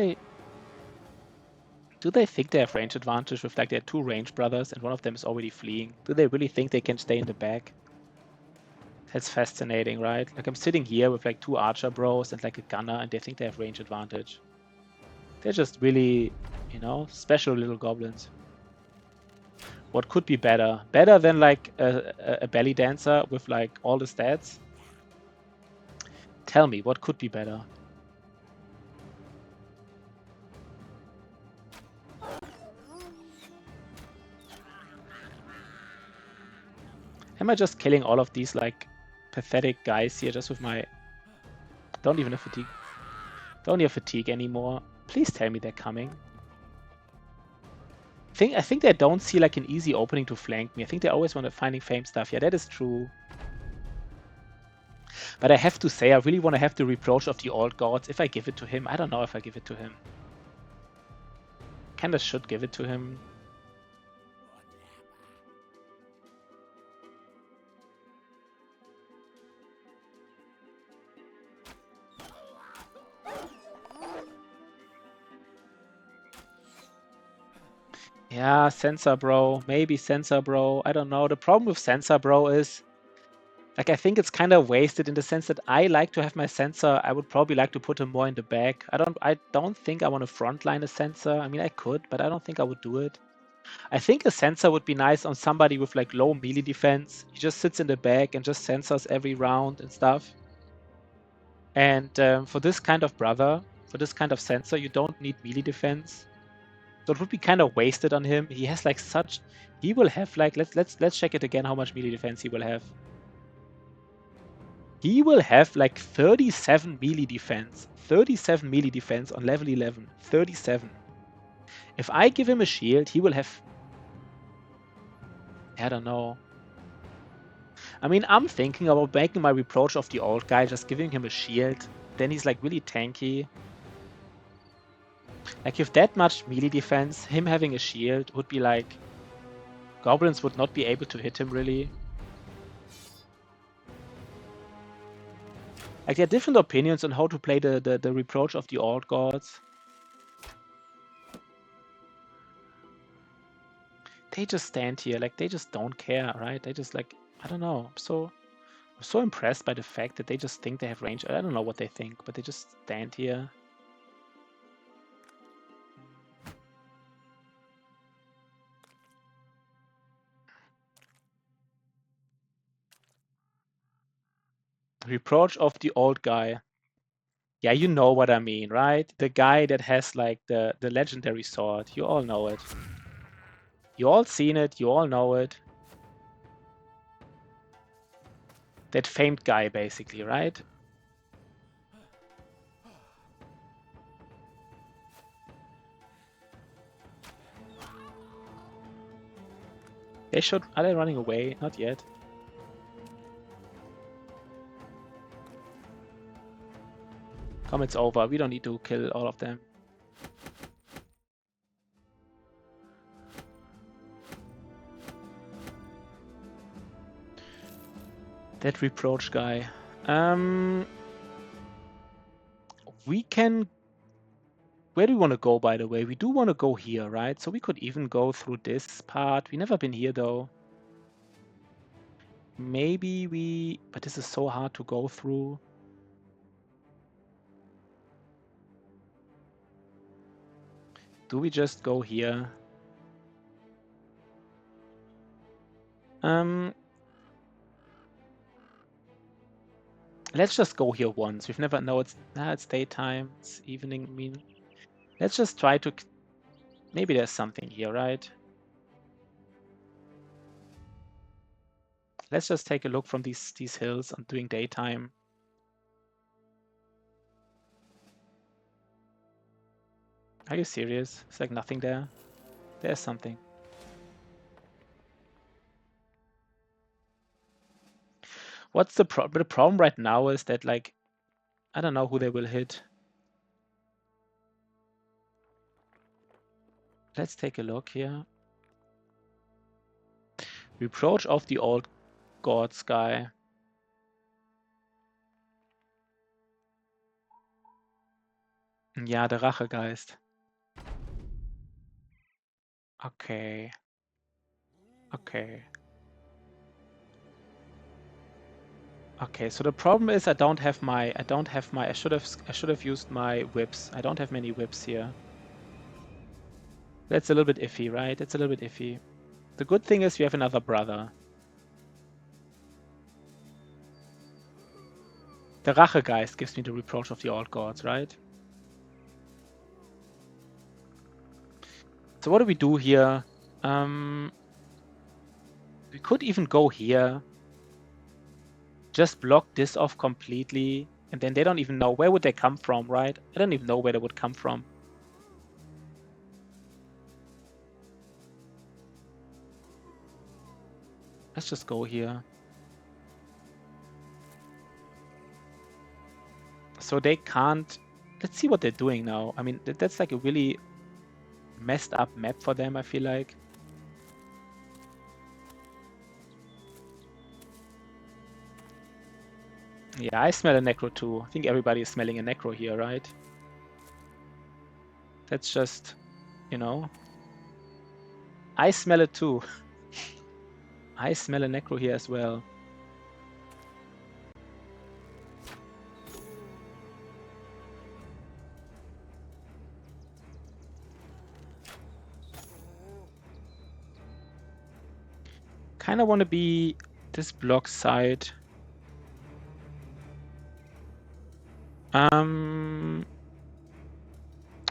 do they think they have range advantage with like their 2 range brothers and one of them is already fleeing? Do they really think they can stay in the back? That's fascinating, right? Like I'm sitting here with like 2 archer bros and like a gunner and they think they have range advantage. They're just really, you know, special little goblins. What could be better? Better than like a belly dancer with like all the stats? Tell me, what could be better? Am I just killing all of these, like, pathetic guys here just with my... Don't even have fatigue. Don't have fatigue anymore. Please tell me they're coming. I think they don't see, like, an easy opening to flank me. I think they always want to finding fame stuff. Yeah, that is true. But I have to say, I really want to have the reproach of the old gods. If I give it to him, I don't know if I give it to him. Kinda should give it to him. Yeah, Sensor Bro. Maybe Sensor Bro. I don't know. The problem with Sensor Bro is, like, I think it's kind of wasted in the sense that I like to have my sensor. I would probably like to put him more in the back. I don't think I want to frontline a sensor. I mean, I could, but I don't think I would do it. I think a sensor would be nice on somebody with, like, low melee defense. He just sits in the back and just sensors every round and stuff. And for this kind of brother, for this kind of sensor, you don't need melee defense. So it would be kind of wasted on him. He has, like, such... He will have, like... Let's check it again how much melee defense he will have. He will have, like, 37 melee defense. 37 melee defense on level 11. 37. If I give him a shield, he will have... I don't know. I mean, I'm thinking about making my reproach of the old guy, just giving him a shield. Then he's, like, really tanky. Like, with that much melee defense, him having a shield would be like... Goblins would not be able to hit him, really. Like, there are different opinions on how to play the reproach of the old gods. They just stand here, like, they just don't care, right? They just, like, I don't know. I'm so impressed by the fact that they just think they have range. I don't know what they think, but they just stand here. Reproach of the old guy. Yeah, you know what I mean, right? The guy that has, like, the legendary sword. You all know it. You all seen it. You all know it. That famed guy, basically, right? They should... Are they running away? Not yet. Come, it's over. We don't need to kill all of them. That reproach guy. We can... Where do we want to go, by the way? We do want to go here, right? So we could even go through this part. We've never been here, though. Maybe we... But this is so hard to go through. Do we just go here? Let's just go here once. We've never... No, it's daytime. It's evening. I mean, let's just try to... Maybe there's something here, right? Let's just take a look from these hills on during daytime. Are you serious? It's like nothing there. There's something. What's the problem? The problem right now is that, like, I don't know who they will hit. Let's take a look here. Reproach of the old gods guy. Ja, der Rachegeist. Okay. Okay. Okay, so the problem is I should have used my whips. I don't have many whips here. That's a little bit iffy, right? It's a little bit iffy. The good thing is we have another brother. The Rachegeist gives me the reproach of the old gods, right? So what do we do here? We could even go here. just block this off completely, and then they don't even know where would they come from, right? I don't even know where they would come from. Let's just go here. So they can't. Let's see what they're doing now. I mean, that's like a really messed up map for them, I feel like. Yeah, I smell a necro too. I think everybody is smelling a necro here, right? That's just, you know. I smell it too. I smell a necro here as well. Kind of want to be this block side.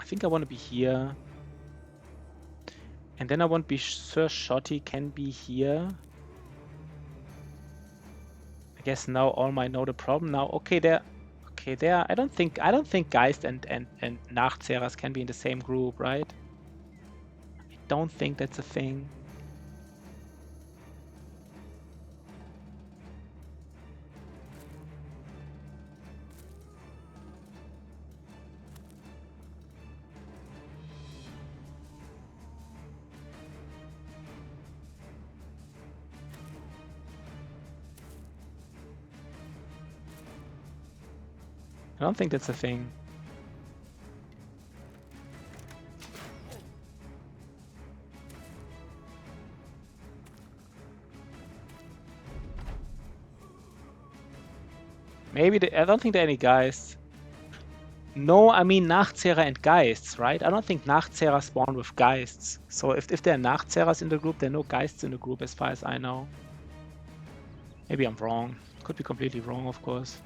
I think I want to be here. And then I want to be sure Shotty can be here. I guess now all might know the problem now. Okay, there. I don't think Geist and Nachzeras can be in the same group, right? I don't think that's a thing. I don't think that's a thing. Maybe I don't think there are any Geists. No, I mean Nachzehrer and Geists, right? I don't think Nachzehrer spawn with Geists. So if there are Nachzehrers in the group, there are no Geists in the group as far as I know. Maybe I'm wrong. Could be completely wrong, of course.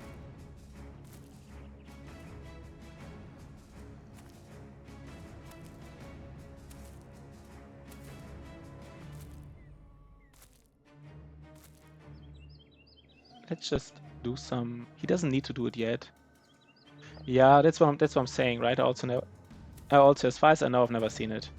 Let's just do some. He doesn't need to do it yet. Yeah, that's what I'm saying, right? I also, as far as I know, I've never seen it.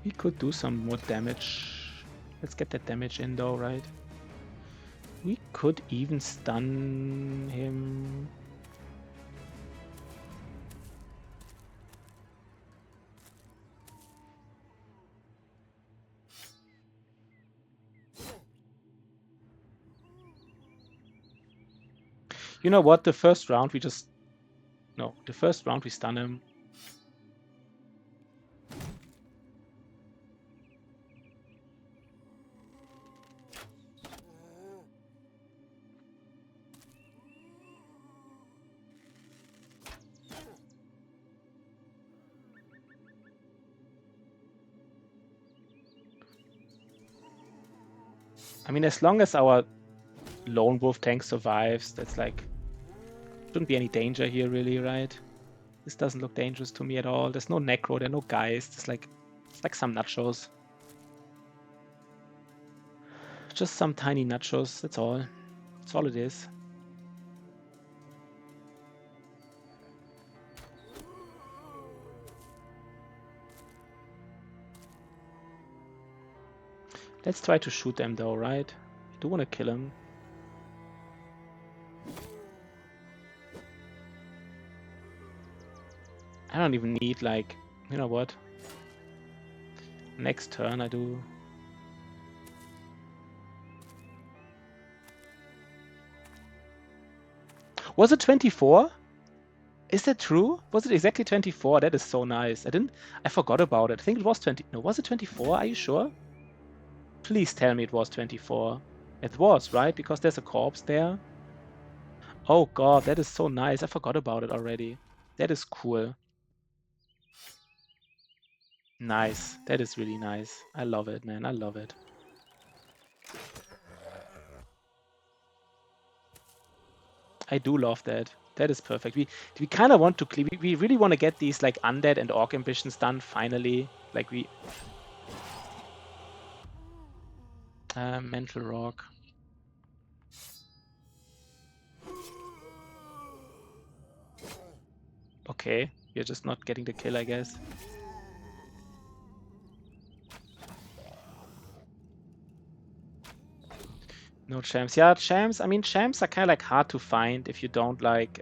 We could do some more damage. Let's get that damage in though, right? We could even stun him. You know what? The first round we just... No, the first round we stun him. I mean, as long as our lone wolf tank survives, that's like... Shouldn't be any danger here, really, right? This doesn't look dangerous to me at all. There's no necro, there are no Geist. It's like some nachos. Just some tiny nachos, that's all. That's all it is. Let's try to shoot them though, right? I do want to kill him. I don't even need, like, you know what? Next turn I do. Was it 24? Is that true? Was it exactly 24? That is so nice. I forgot about it. I think it was 20. No, was it 24? Are you sure? Please tell me it was 24. It was, right? Because there's a corpse there. Oh god, that is so nice. I forgot about it already. That is cool. Nice. That is really nice. I love it, man. I love it. I do love that. That is perfect. We kind of want to we really want to get these like undead and orc ambitions done finally. Like we mental rock. Okay, you're just not getting the kill, I guess. No champs. Yeah, champs. I mean, champs are kind of like hard to find if you don't like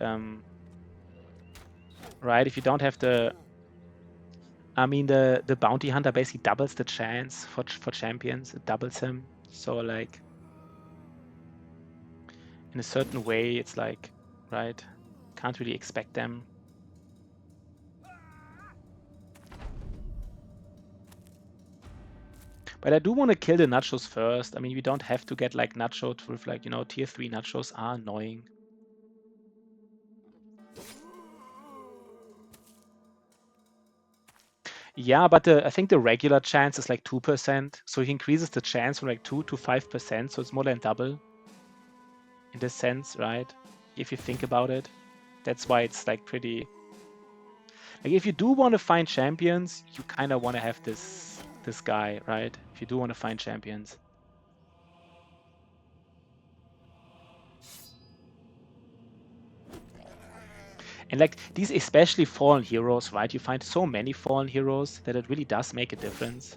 right? If you don't have the I mean, the bounty hunter basically doubles the chance for champions. It doubles him. So like in a certain way, it's like, right? Can't really expect them. But I do want to kill the nachos first. I mean, we don't have to get like nachoed with like, you know, tier 3 nachos are annoying. Yeah, but I think the regular chance is like 2%. So he increases the chance from like 2 to 5%. So it's more than double in this sense, right? If you think about it. That's why it's like pretty... Like if you do want to find champions, you kind of want to have this guy, right? If you do want to find champions. And like these especially fallen heroes, right? You find so many fallen heroes that it really does make a difference.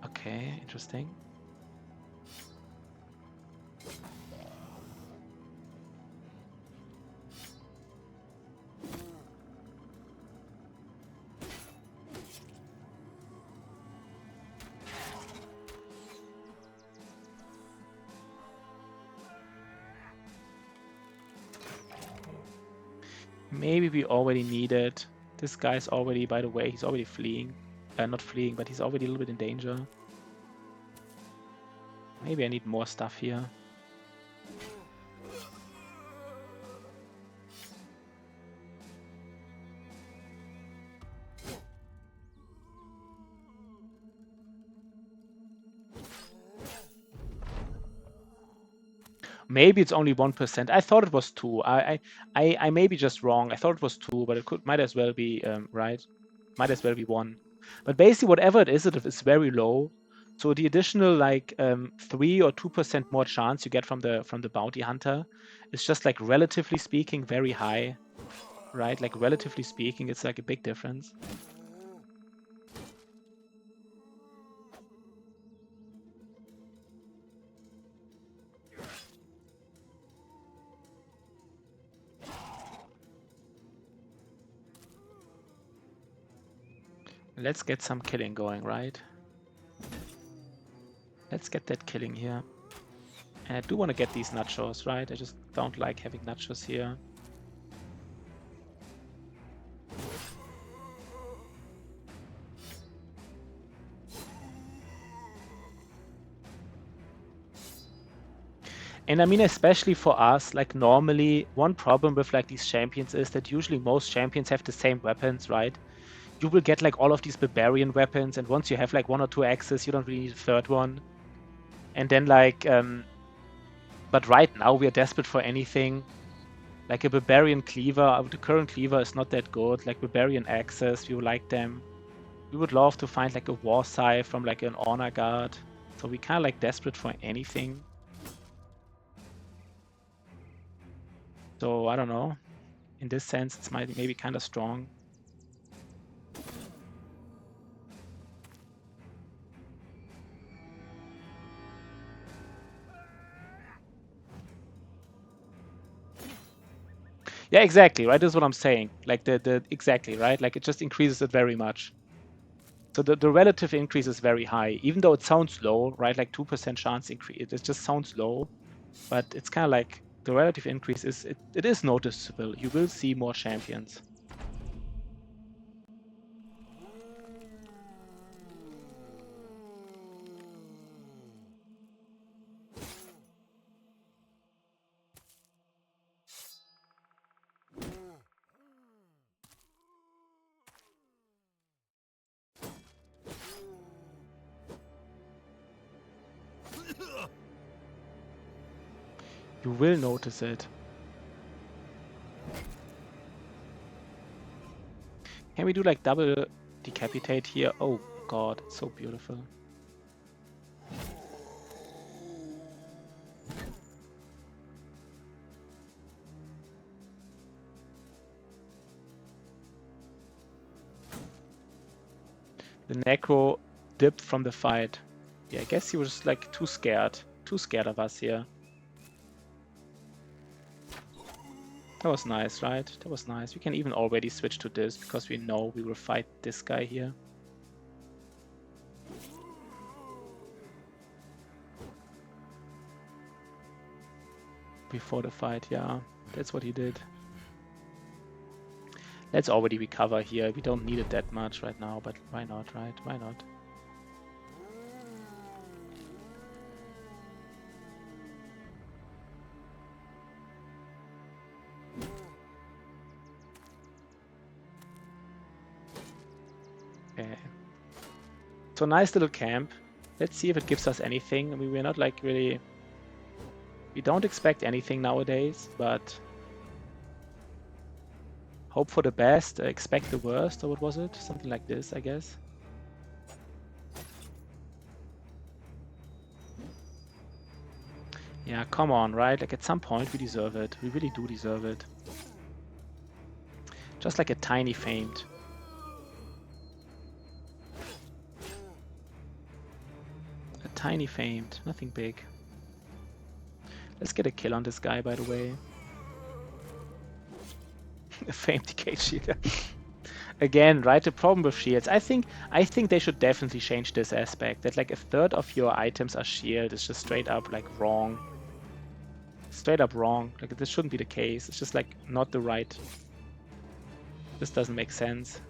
Okay, interesting. Maybe we already need it. This guy's already, by the way, he's already fleeing. Not fleeing, but he's already a little bit in danger. Maybe I need more stuff here. Maybe it's only 1%. I thought it was 2. I may be just wrong. I thought it was 2, but it might as well be right. Might as well be 1. But basically, whatever it is very low. So the additional like 3 or 2% more chance you get from the bounty hunter is just like relatively speaking very high, right? Like relatively speaking, it's like a big difference. Let's get some killing going, right? Let's get that killing here. And I do want to get these nachos, right? I just don't like having nachos here. And I mean, especially for us, like normally, one problem with like these champions is that usually most champions have the same weapons, right? You will get like all of these barbarian weapons, and once you have like 1 or 2 axes, you don't really need a third one. And then like, but right now we are desperate for anything. Like a barbarian cleaver, the current cleaver is not that good. Like barbarian axes, we would like them. We would love to find like a war scythe from like an honor guard. So we kind of like desperate for anything. So I don't know. In this sense, it's maybe kind of strong. Yeah, exactly, right? That's what I'm saying. Like the exactly, right? Like it just increases it very much. So the relative increase is very high, even though it sounds low, right? Like 2% chance increase. It just sounds low, but it's kind of like the relative increase is it is noticeable. You will see more champions. You will notice it. Can we do like double decapitate here? Oh god, it's so beautiful. The Necro dipped from the fight. Yeah, I guess he was like too scared of us here. That was nice, right? That was nice. We can even already switch to this because we know we will fight this guy here. Before the fight, yeah. That's what he did. Let's already recover here. We don't need it that much right now, but why not, right? Why not? Okay. So nice little camp. Let's see if it gives us anything. I mean, we're not like really... We don't expect anything nowadays, but... Hope for the best, expect the worst, or what was it? Something like this, I guess. Yeah, come on, right? Like at some point we deserve it. We really do deserve it. Just like a tiny feint. A tiny feint, nothing big. Let's get a kill on this guy, by the way. A feint decay shield. Again, right? The problem with shields. I think they should definitely change this aspect. That like a third of your items are shield is just straight up like wrong. Straight up wrong. Like this shouldn't be the case. It's just like not the right. This doesn't make sense.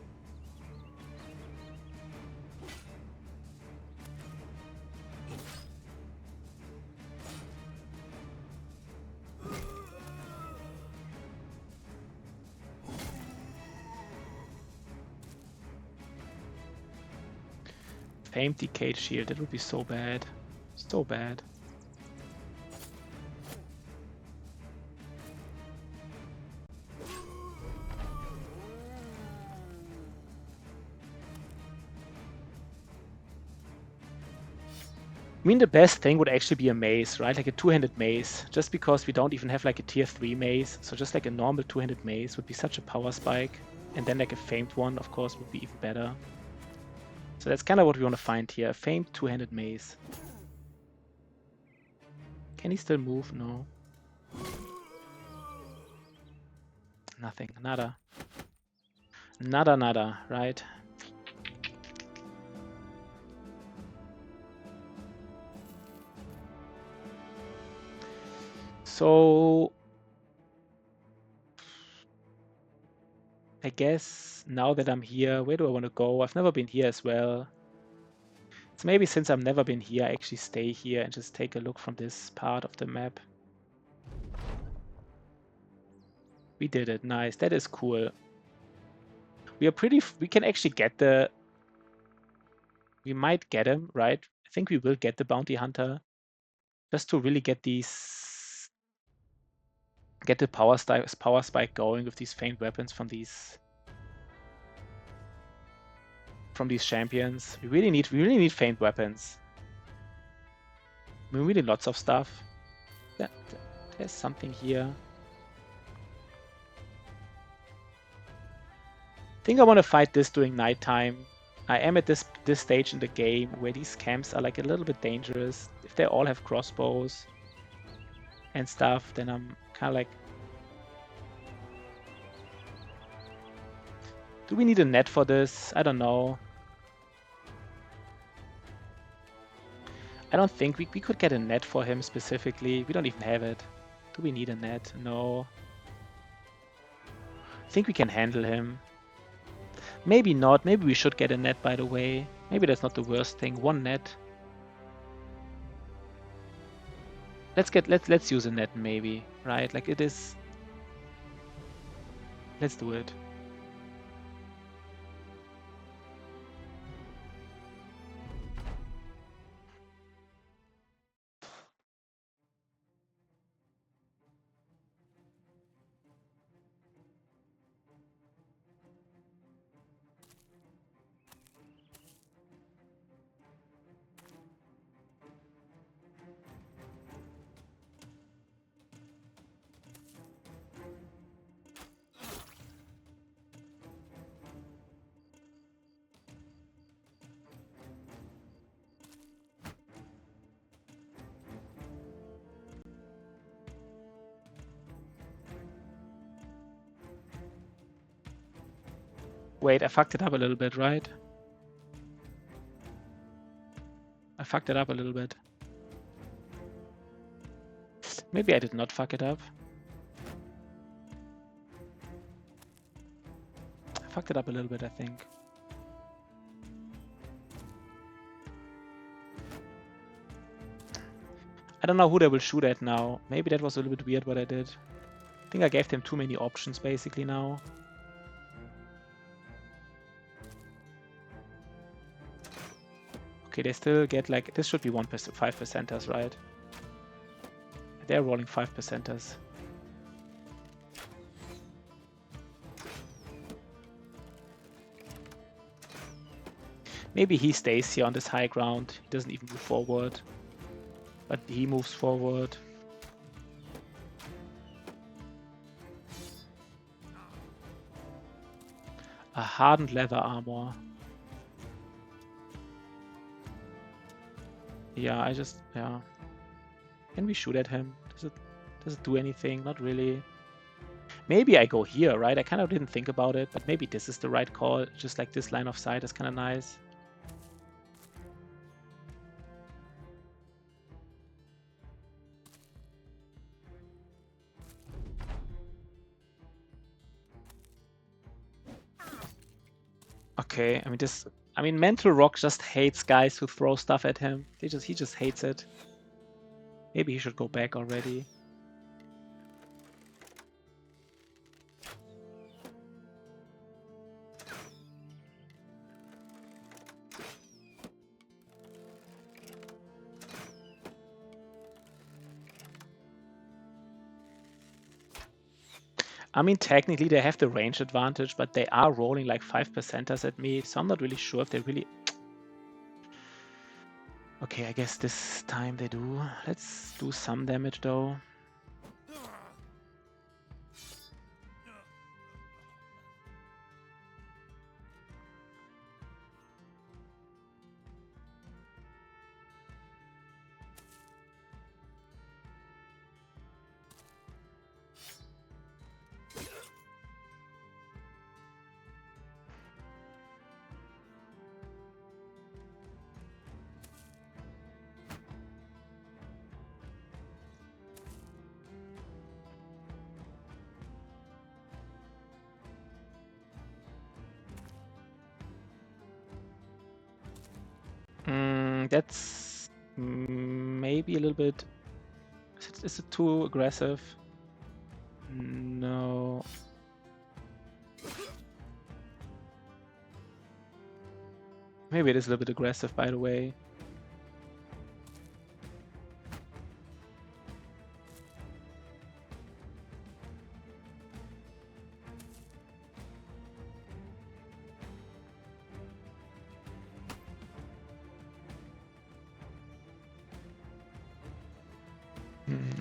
Famed Decayed Shield, that would be so bad. So bad. I mean, the best thing would actually be a mace, right? Like a two-handed mace, just because we don't even have like a tier 3 mace. So just like a normal two-handed mace would be such a power spike. And then like a famed one, of course, would be even better. So that's kind of what we want to find here. A famed two-handed mace. Can he still move? No. Nothing. Nada. Nada, nada, right? So I guess now that I'm here, where do I want to go? I've never been here as well. So maybe since I've never been here, I actually stay here and just take a look from this part of the map. We did it. Nice. That is cool. We can actually get the... We might get him, right? I think we will get the bounty hunter. Just to really get these... Get the power spike going with these faint weapons from these... champions. We really need faint weapons. We really need lots of stuff. There's something here. I think I want to fight this during nighttime. I am at this stage in the game where these camps are like a little bit dangerous. If they all have crossbows and stuff, then I'm kind of like... Do we need a net for this? I don't know. I don't think we could get a net for him specifically. We don't even have it. Do we need a net? No. I think we can handle him. Maybe not. Maybe we should get a net, by the way. Maybe that's not the worst thing. One net. Let's use a net maybe, right? Like it is... Let's do it. Wait, I fucked it up a little bit, right? I fucked it up a little bit. Maybe I did not fuck it up. I fucked it up a little bit, I think. I don't know who they will shoot at now. Maybe that was a little bit weird what I did. I think I gave them too many options basically now. Okay, they still get like, this should be 1%, 5%ers, right? They're rolling 5%ers. Maybe he stays here on this high ground. He doesn't even move forward. But he moves forward. A hardened leather armor. Yeah, yeah. Can we shoot at him? Does it do anything? Not really. Maybe I go here, right? I kind of didn't think about it, but maybe this is the right call. Just like this line of sight is kind of nice. Okay, I mean, Mental Rock just hates guys who throw stuff at him. He just hates it. Maybe he should go back already. I mean, technically they have the range advantage, but they are rolling like 5%ers at me, so I'm not really sure if they really... Okay, I guess this time they do. Let's do some damage though. That's maybe a little bit... Is it too aggressive? No. Maybe it is a little bit aggressive, by the way.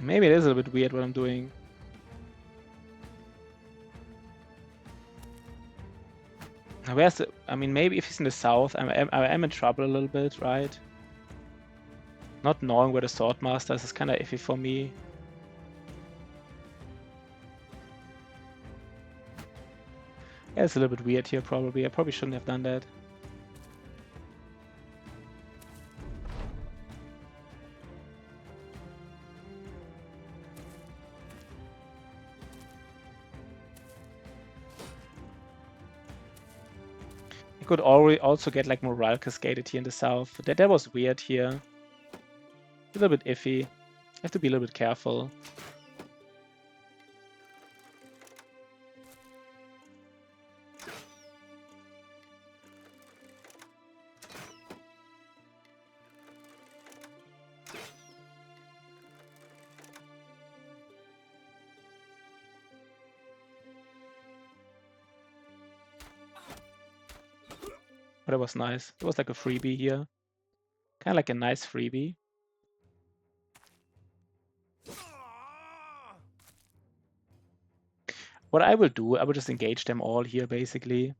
Maybe it is a little bit weird what I'm doing. Where's the... I mean, maybe if he's in the south, I am in trouble a little bit, right? Not knowing where the Swordmaster is kind of iffy for me. Yeah, it's a little bit weird here, probably. I probably shouldn't have done that. I could also get like morale cascaded here in the south. That was weird here. A little bit iffy. I have to be a little bit careful. But it was nice. It was like a freebie here. Kind of like a nice freebie. What I will do, I will just engage them all here, basically.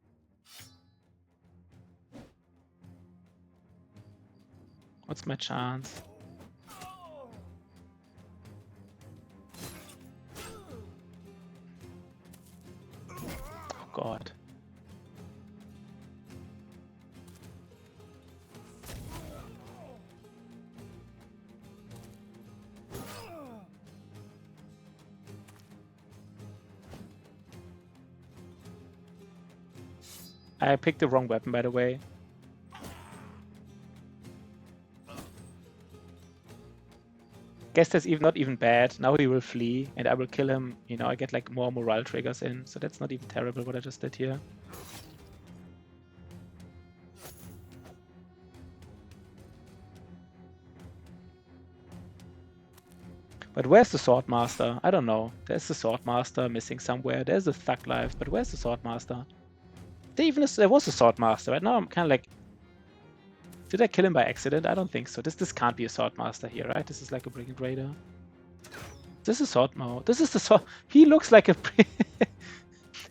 What's my chance? Oh god. I picked the wrong weapon, by the way. Guess that's not even bad. Now he will flee, and I will kill him. You know, I get like more morale triggers in, so that's not even terrible what I just did here. But where's the Swordmaster? I don't know. There's the Swordmaster missing somewhere. There's a Thug Life, but where's the Swordmaster? There was a Swordmaster. Right now I'm kind of like, did I kill him by accident? I don't think so. This can't be a Swordmaster here, right? This is like a Brigand Raider. This is Swordmaster. This is the Sword. He looks like a.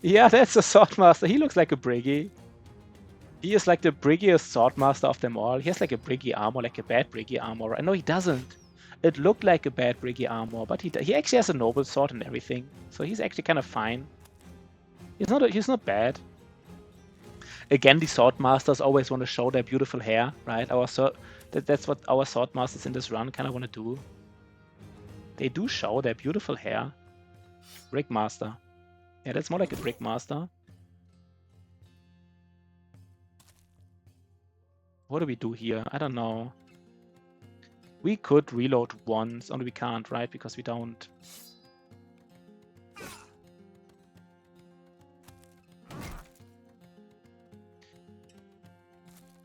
Yeah, that's a Swordmaster. He looks like a Briggy. He is like the briggiest Swordmaster of them all. He has like a Briggy armor, like a bad Briggy armor. No, he doesn't. It looked like a bad Briggy armor, but he actually has a noble sword and everything. So he's actually kind of fine. He's not bad. Again, the Swordmasters always want to show their beautiful hair, right? That's what our Swordmasters in this run kind of want to do. They do show their beautiful hair. Brickmaster. Yeah, that's more like a Brickmaster. What do we do here? I don't know. We could reload once, only we can't, right? Because we don't.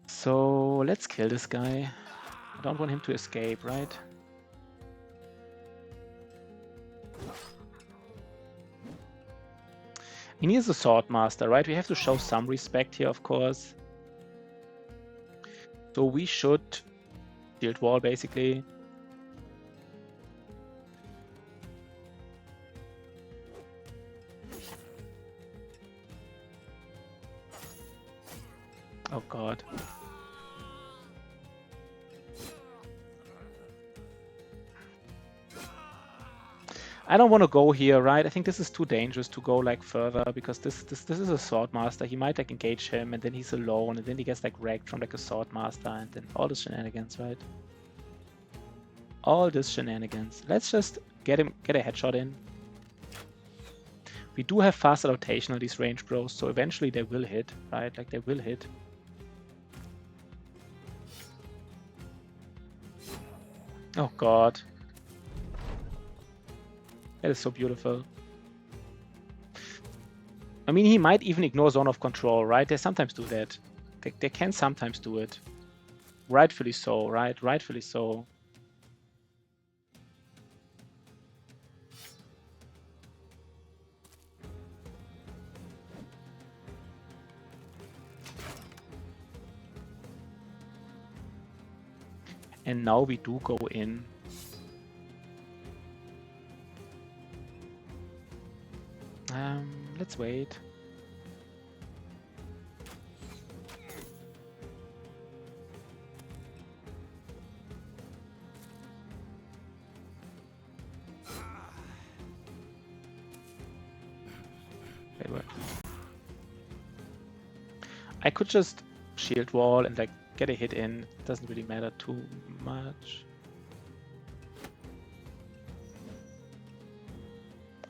So let's kill this guy. I don't want him to escape, right? I mean, he's a Swordmaster, right? We have to show some respect here, of course. So we should shield wall, basically. Oh god. I don't want to go here, right? I think this is too dangerous to go like further because this is a Swordmaster. He might like engage him and then he's alone and then he gets like wrecked from like a Swordmaster and then all this shenanigans, right? All this shenanigans. Let's just get a headshot in. We do have fast adaptation on these range bros, so eventually they will hit, right? Like they will hit. Oh god. That is so beautiful. I mean, he might even ignore zone of control, right? They sometimes do that. They can sometimes do it. Rightfully so, right? Rightfully so. And now we do go in. Let's wait. Wait. I could just shield wall and like get a hit in. It doesn't really matter too much.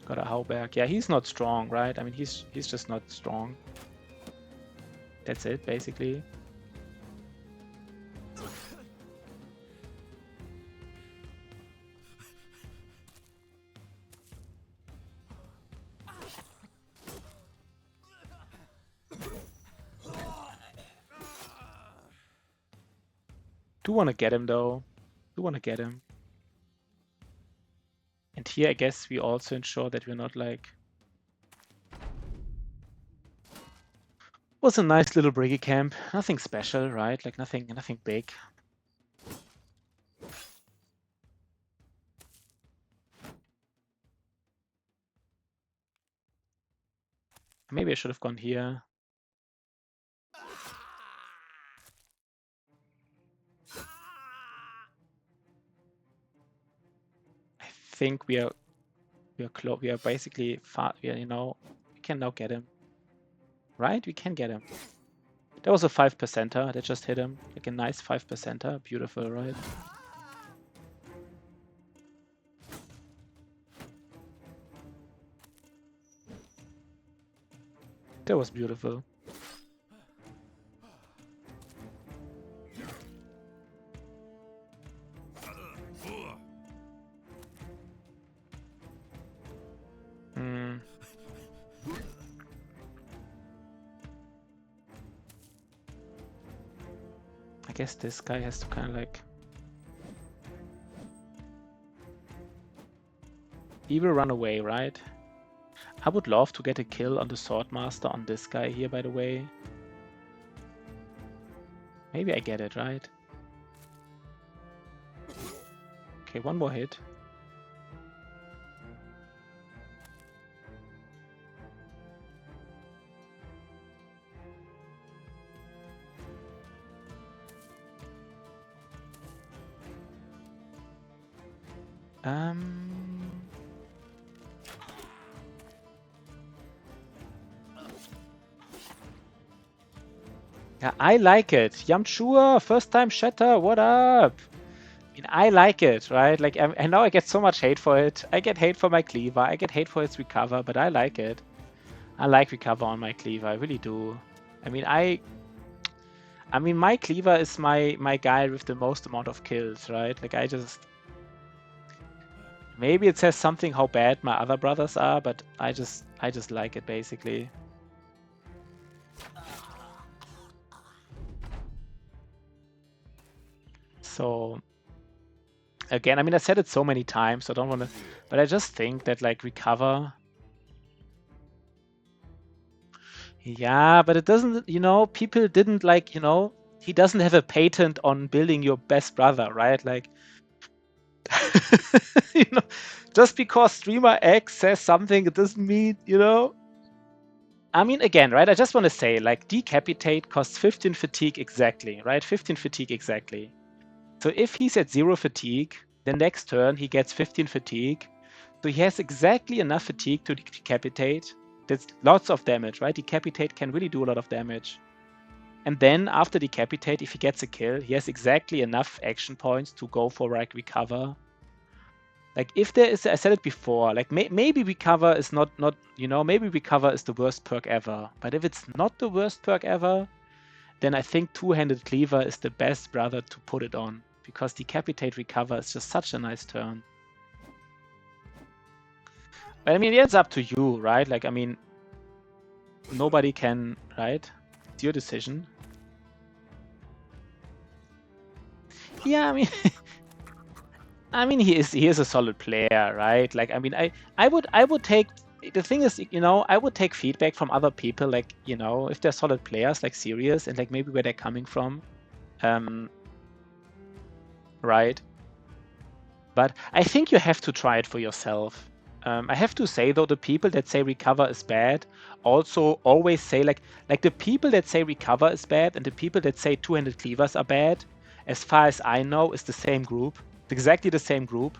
Got a Howberg. Yeah, he's not strong, right? I mean, he's just not strong. That's it, basically. Do want to get him though. Do want to get him. And here, I guess we also ensure that we're not like. Was a nice little Briggy camp. Nothing special, right? Like nothing big. Maybe I should have gone here. I think we are close. We are basically far. You know, we can now get him. Right? We can get him. That was a 5%er that just hit him. Like a nice 5%er. Beautiful, right? That was beautiful. guess this guy has to kind of like... He will run away, right? I would love to get a kill on the Swordmaster on this guy here, by the way. Maybe I get it, right? Okay, one more hit. Yeah, I like it. Yamchua, first time shatter, what up? I mean, I like it, right? Like, I know I get so much hate for it. I get hate for my cleaver. I get hate for its recover, but I like it. I like recover on my cleaver. I really do. I mean, my cleaver is my guy with the most amount of kills, right? Like, I just... Maybe it says something how bad my other brothers are, but I just like it, basically. So... Again, I mean, I said it so many times, so I don't want to... But I just think that, like, recover... Yeah, but it doesn't, you know, people didn't, like, you know, he doesn't have a patent on building your best brother, right? Like, you know, just because streamer X says something, it doesn't mean, you know. I mean, again, right? I just want to say, like, decapitate costs 15 fatigue exactly, right? 15 fatigue exactly. So if he's at 0 fatigue, the next turn he gets 15 fatigue. So he has exactly enough fatigue to decapitate. That's lots of damage, right? Decapitate can really do a lot of damage. And then after decapitate, if he gets a kill, he has exactly enough action points to go for like recover. Like if there is, I said it before, like maybe recover is not, you know, maybe recover is the worst perk ever. But if it's not the worst perk ever, then I think two-handed cleaver is the best brother to put it on, because decapitate recover is just such a nice turn. But I mean, it's up to you, right? Like, I mean, nobody can, right? It's your decision. Yeah, I mean, I mean, he is a solid player, right? Like, I mean, I would take, the thing is, you know, I would take feedback from other people, like, you know, if they're solid players, like serious, and like maybe where they're coming from, right? But I think you have to try it for yourself. I have to say though, the people that say recover is bad also always say like the people that say recover is bad and the people that say two-handed cleavers are bad, as far as I know, is the same group. It's exactly the same group.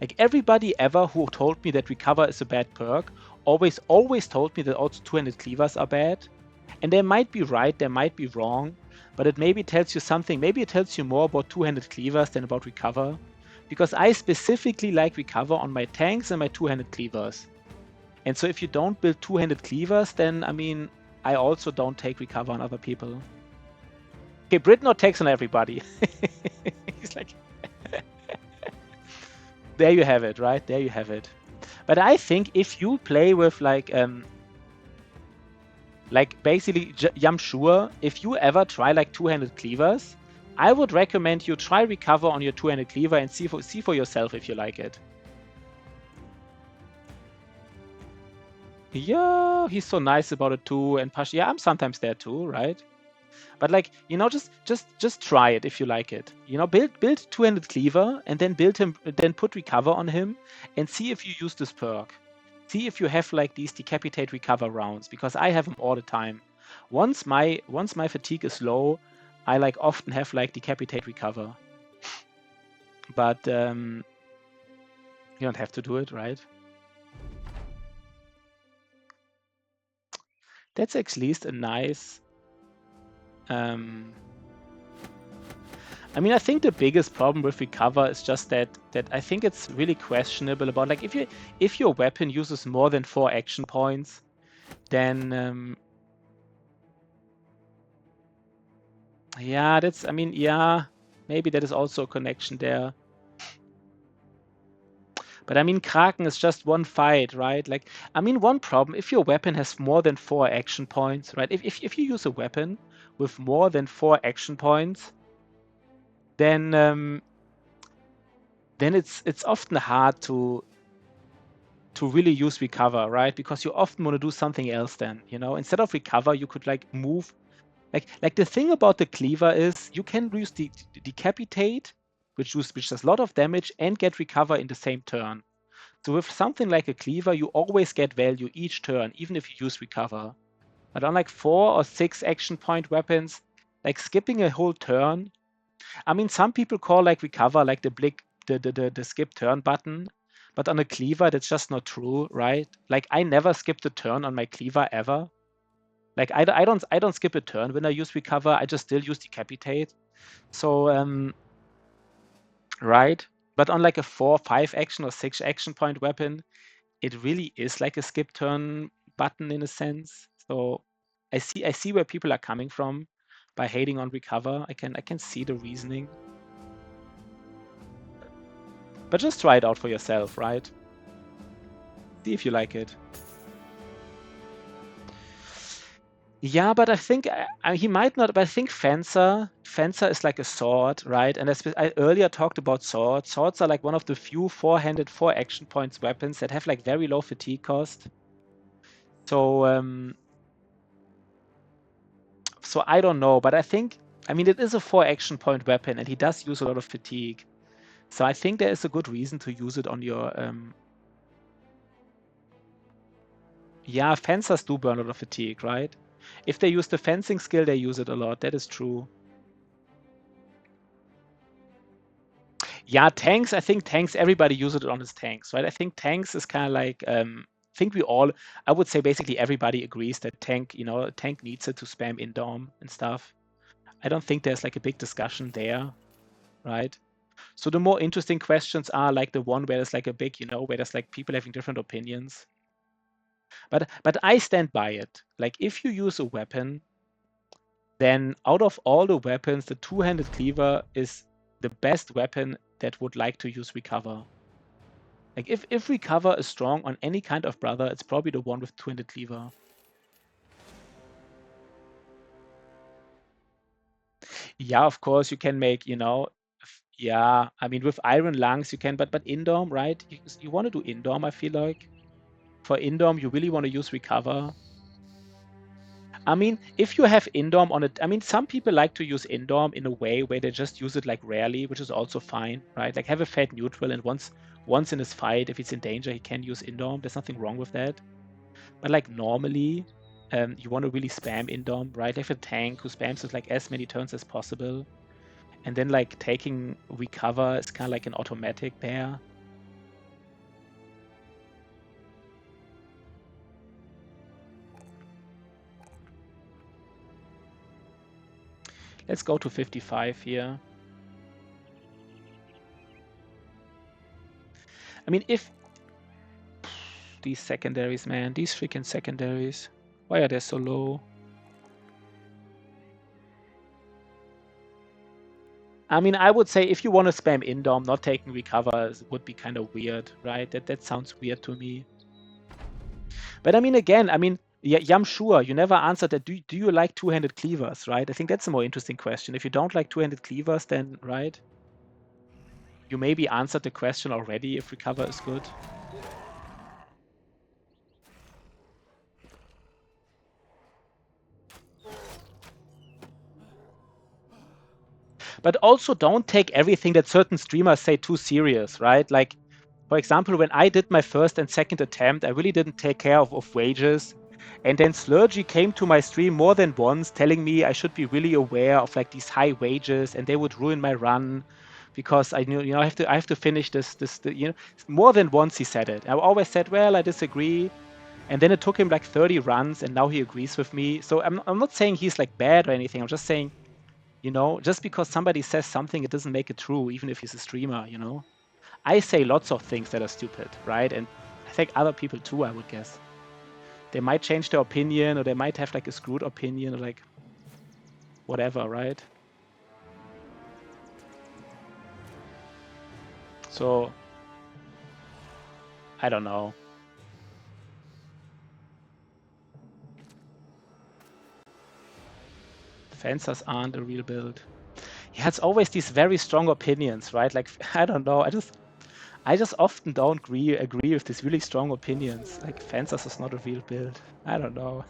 Like everybody ever who told me that recover is a bad perk always told me that also two-handed cleavers are bad. And they might be right, they might be wrong, but it maybe tells you something. Maybe it tells you more about two-handed cleavers than about recover. Because I specifically like recover on my tanks and my two-handed cleavers. And so if you don't build two-handed cleavers, then, I mean, I also don't take recover on other people. Okay, Britnor takes on everybody. He's like... There you have it, right? There you have it. But I think if you play with, like basically Yamchua, if you ever try, like, two-handed cleavers, I would recommend you try recover on your two-handed cleaver and see for yourself if you like it. Yeah, he's so nice about it too, and Pash. Yeah, I'm sometimes there too, right? But like, you know, just try it if you like it. You know, build two-handed cleaver and then then put recover on him and see if you use this perk. See if you have like these decapitate recover rounds, because I have them all the time. Once my fatigue is low, I like often have like decapitate recover. But you don't have to do it, right? That's at least a nice... I mean, I think the biggest problem with recover is just that I think it's really questionable about, like, if your weapon uses more than 4 action points, then yeah, that's, I mean, yeah, maybe that is also a connection there. But I mean, Kraken is just one fight, right? Like, I mean, one problem, if your weapon has more than 4 action points, right? If you use a weapon with more than 4 action points, then it's often hard to really use recover, right? Because you often want to do something else then, instead of recover, you could like move. Like the thing about the cleaver is you can use the decapitate, which does a lot of damage, and get recover in the same turn. So with something like a cleaver, you always get value each turn, even if you use recover. But on like 4 or 6 action point weapons, like skipping a whole turn. I mean, some people call like recover like the skip turn button, but on a cleaver, that's just not true, right? Like I never skipped a turn on my cleaver ever. Like I don't skip a turn when I use recover. I just still use decapitate. So right. But on like a 4, 5 action or 6 action point weapon, it really is like a skip turn button in a sense. So I see where people are coming from by hating on recover. I can see the reasoning. But just try it out for yourself, right? See if you like it. Yeah, but I think he might not. But I think Fencer is like a sword, right? And I earlier talked about swords. Swords are like one of the few four-handed, 4 action points weapons that have like very low fatigue cost. So so I don't know, but I mean, it is a 4 action point weapon, and he does use a lot of fatigue. So I think there is a good reason to use it on your yeah, fencers do burn a lot of fatigue, right? If they use the fencing skill, they use it a lot. That is true. Yeah, tanks. I think tanks. Everybody uses it on his tanks, right? I think tanks is kind of like. I think I would say basically everybody agrees that tank. Tank needs it to spam indom and stuff. I don't think there's like a big discussion there, right? So the more interesting questions are like the one where there's like a big, where there's like people having different opinions. But I stand by it. Like if you use a weapon, then out of all the weapons, the two-handed cleaver is the best weapon that would like to use recover. Like if recover is strong on any kind of brother, it's probably the one with two-handed cleaver. Yeah, of course you can make, yeah. I mean with iron lungs you can, but indom, right? You want to do indom, I feel like. For indom, you really want to use recover. I mean, if you have indom on it, I mean, some people like to use indom in a way where they just use it like rarely, which is also fine, right? Like have a fat neutral, and once in his fight, if it's in danger, he can use indom. There's nothing wrong with that. But like normally, you want to really spam indom, right? Have a tank who spams it like as many turns as possible, and then like taking recover is kind of like an automatic there. Let's go to 55 here. I mean, if these secondaries, man, these freaking secondaries, why are they so low? I mean, I would say if you want to spam indom, not taking recover would be kind of weird, right? That sounds weird to me. But I mean, again, yeah, I'm sure you never answered that. Do you like two-handed cleavers, right? I think that's a more interesting question. If you don't like two-handed cleavers, then right, you maybe answered the question already if recover is good. But also don't take everything that certain streamers say too serious, right? Like, for example, when I did my first and second attempt, I really didn't take care of wages. And then Slurgy came to my stream more than once telling me I should be really aware of like these high wages and they would ruin my run because I knew, I have to finish more than once he said it. I always said, well, I disagree. And then it took him like 30 runs and now he agrees with me. So I'm not saying he's like bad or anything. I'm just saying, just because somebody says something, it doesn't make it true, even if he's a streamer, I say lots of things that are stupid, right? And I think other people too, I would guess. They might change their opinion or they might have like a screwed opinion or like whatever, right? So I don't know. Fencers aren't a real build. Yeah, it's always these very strong opinions, right? Like, I don't know. I just often don't agree with these really strong opinions. Like, Fencers is not a real build. I don't know.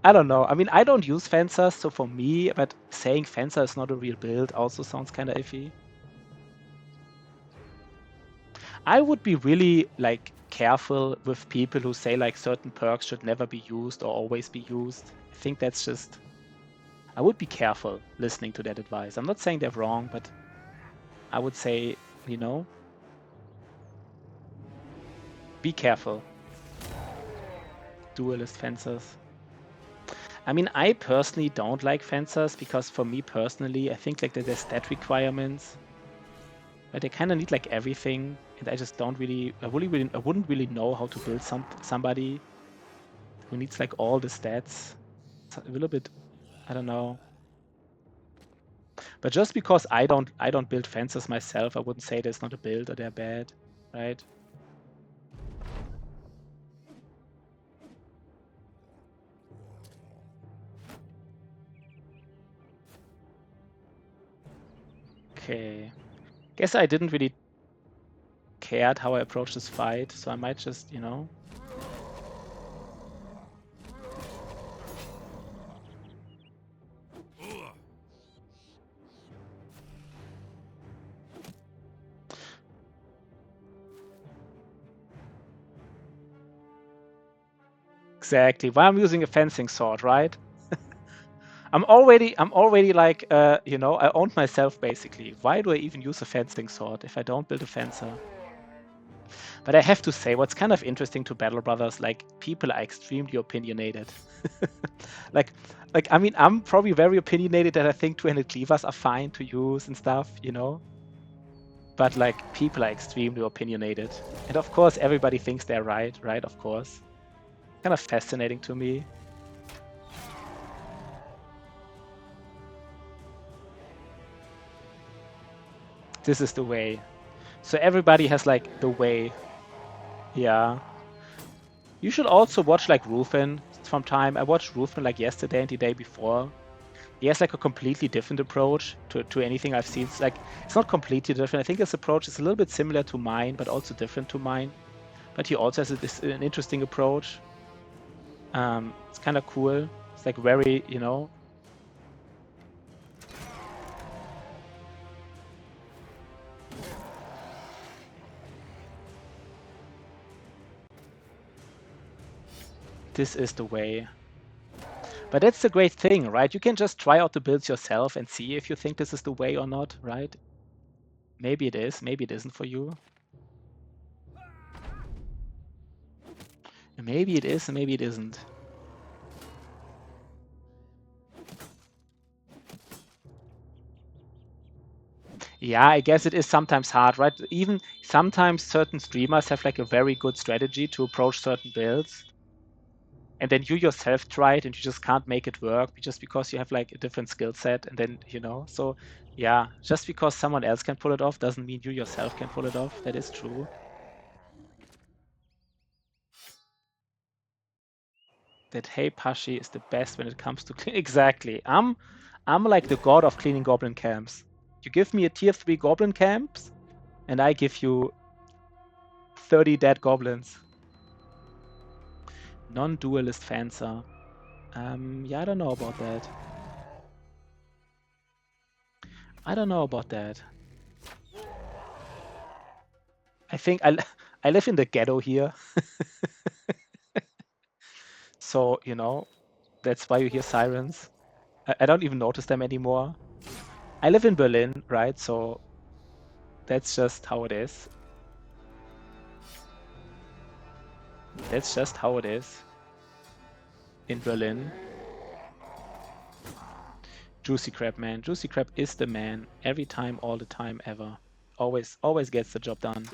I don't know. I mean, I don't use Fencers, so for me, but saying Fencer is not a real build also sounds kind of iffy. I would be really like careful with people who say like certain perks should never be used or always be used. I think that's just, I would be careful listening to that advice. I'm not saying they're wrong, but I would say, you know, be careful. Duelist Fencers. I mean, I personally don't like Fencers because for me personally, I think like that there's stat requirements, but they kind of need like everything, and I just don't really, I wouldn't really know how to build somebody who needs like all the stats. It's a little bit, I don't know. But just because I don't build Fencers myself, I wouldn't say there's not a build or they're bad, right? Okay. Guess I didn't really cared how I approach this fight, so I might just, you know. Exactly. Why I'm using a fencing sword, right? I'm already like, you know, I owned myself basically. Why do I even use a fencing sword if I don't build a fencer? But I have to say, what's kind of interesting to Battle Brothers, like people are extremely opinionated. like, I mean, I'm probably very opinionated that I think two-handed cleavers are fine to use and stuff, you know. But like people are extremely opinionated, and of course everybody thinks they're right, right? Of course, kind of fascinating to me. This is the way. So everybody has like the way. Yeah. You should also watch like Rufin from time. I watched Rufin like yesterday and the day before. He has like a completely different approach to anything I've seen. It's like it's not completely different. I think his approach is a little bit similar to mine, but also different to mine. But he also has an interesting approach. It's kind of cool. It's like very, you know. This is the way. But that's the great thing, right? You can just try out the builds yourself and see if you think this is the way or not, right? Maybe it is, maybe it isn't for you. Maybe it is, and maybe it isn't. Yeah, I guess it is sometimes hard, right? Even sometimes certain streamers have like a very good strategy to approach certain builds. And then you yourself try it and you just can't make it work just because you have like a different skill set. And then, you know, so yeah, just because someone else can pull it off doesn't mean you yourself can pull it off. That is true. That Hey Pashi is the best when it comes to exactly. I'm like the god of cleaning goblin camps. You give me a tier 3 goblin camps, and I give you 30 dead goblins. Non-duelist Fencer. Yeah, I don't know about that. I don't know about that. I think I live in the ghetto here. So, you know, that's why you hear sirens. I don't even notice them anymore. I live in Berlin, right? So that's just how it is. That's just how it is in Berlin. Juicy Crab, man. Juicy Crab is the man. Every time, all the time, ever. Always gets the job done.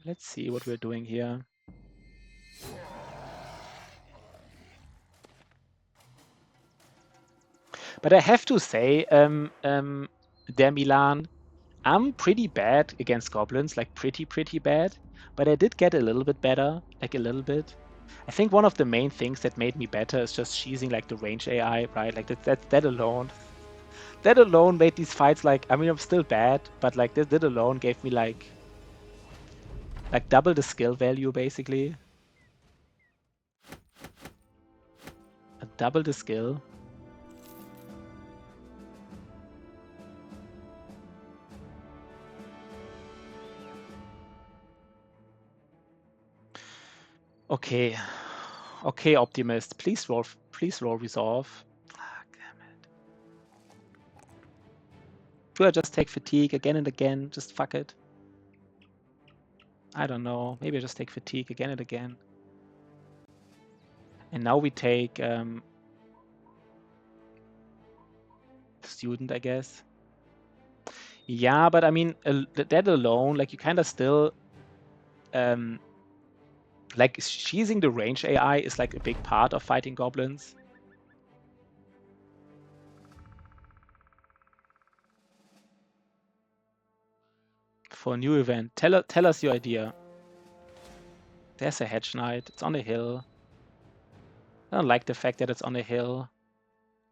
Let's see what we're doing here. But I have to say, Der Milan, I'm pretty bad against goblins, like pretty bad, but I did get a little bit better, like a little bit. I think one of the main things that made me better is just cheesing like the range AI, right? Like that alone. That alone made these fights like, I mean, I'm still bad, but like that alone gave me like double the skill value basically. Double the skill. Okay. Okay, Optimist. Please roll resolve. Ah, damn it. Do I just take fatigue again and again? Just fuck it. I don't know. Maybe I just take fatigue again and again. And now we take student, I guess. Yeah, but I mean, that alone, like you kind of still, like cheesing the range AI is like a big part of fighting goblins. For a new event, tell us your idea. There's a hedge knight. It's on a hill. I don't like the fact that it's on a hill.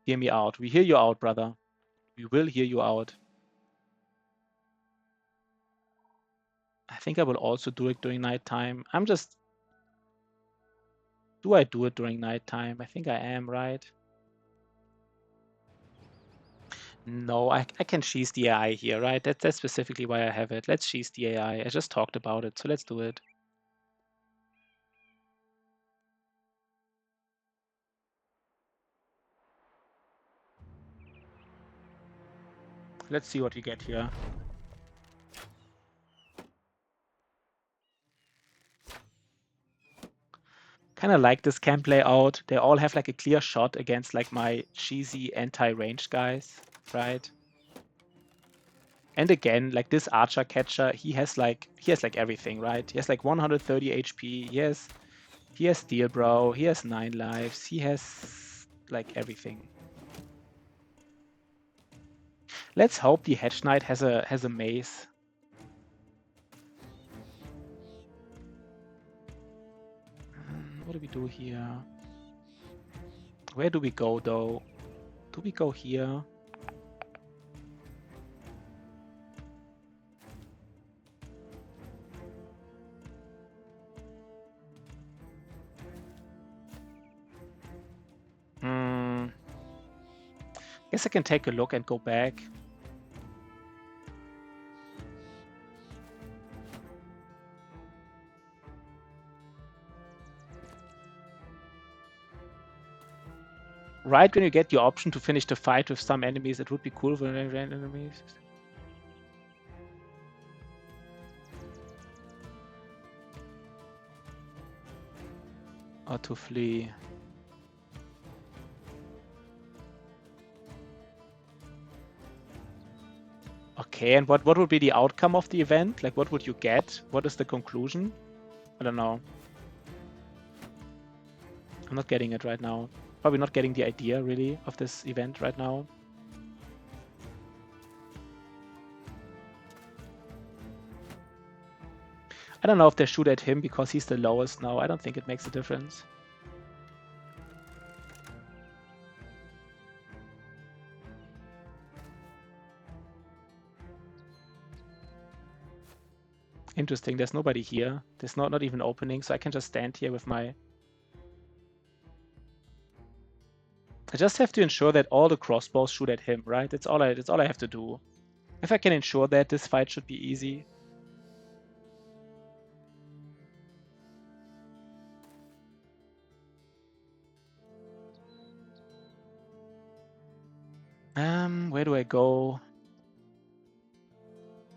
Hear me out. We hear you out, brother. We will hear you out. I think I will also do it during nighttime. I'm just... Do I do it during nighttime? I think I am, right? No, I can cheese the AI here, right? That's specifically why I have it. Let's cheese the AI. I just talked about it, so let's do it. Let's see what we get here. Kind of like this camp layout. They all have like a clear shot against like my cheesy anti-range guys, right? And again, like this archer catcher, he has like everything, right? He has like 130 HP. He has steel bro. He has 9 lives. He has like everything. Let's hope the hedge knight has a mace. What do we do here? Where do we go though? Do we go here? Guess I can take a look and go back. Right when you get the option to finish the fight with some enemies, it would be cool for random enemies. Or to flee. Okay, and what would be the outcome of the event? Like, what would you get? What is the conclusion? I don't know. I'm not getting it right now. Probably not getting the idea, really, of this event right now. I don't know if they shoot at him because he's the lowest now. I don't think it makes a difference. Interesting, there's nobody here. There's not even opening, so I can just stand here with my... I just have to ensure that all the crossbows shoot at him, right? That's all I have to do. If I can ensure that, this fight should be easy. Where do I go?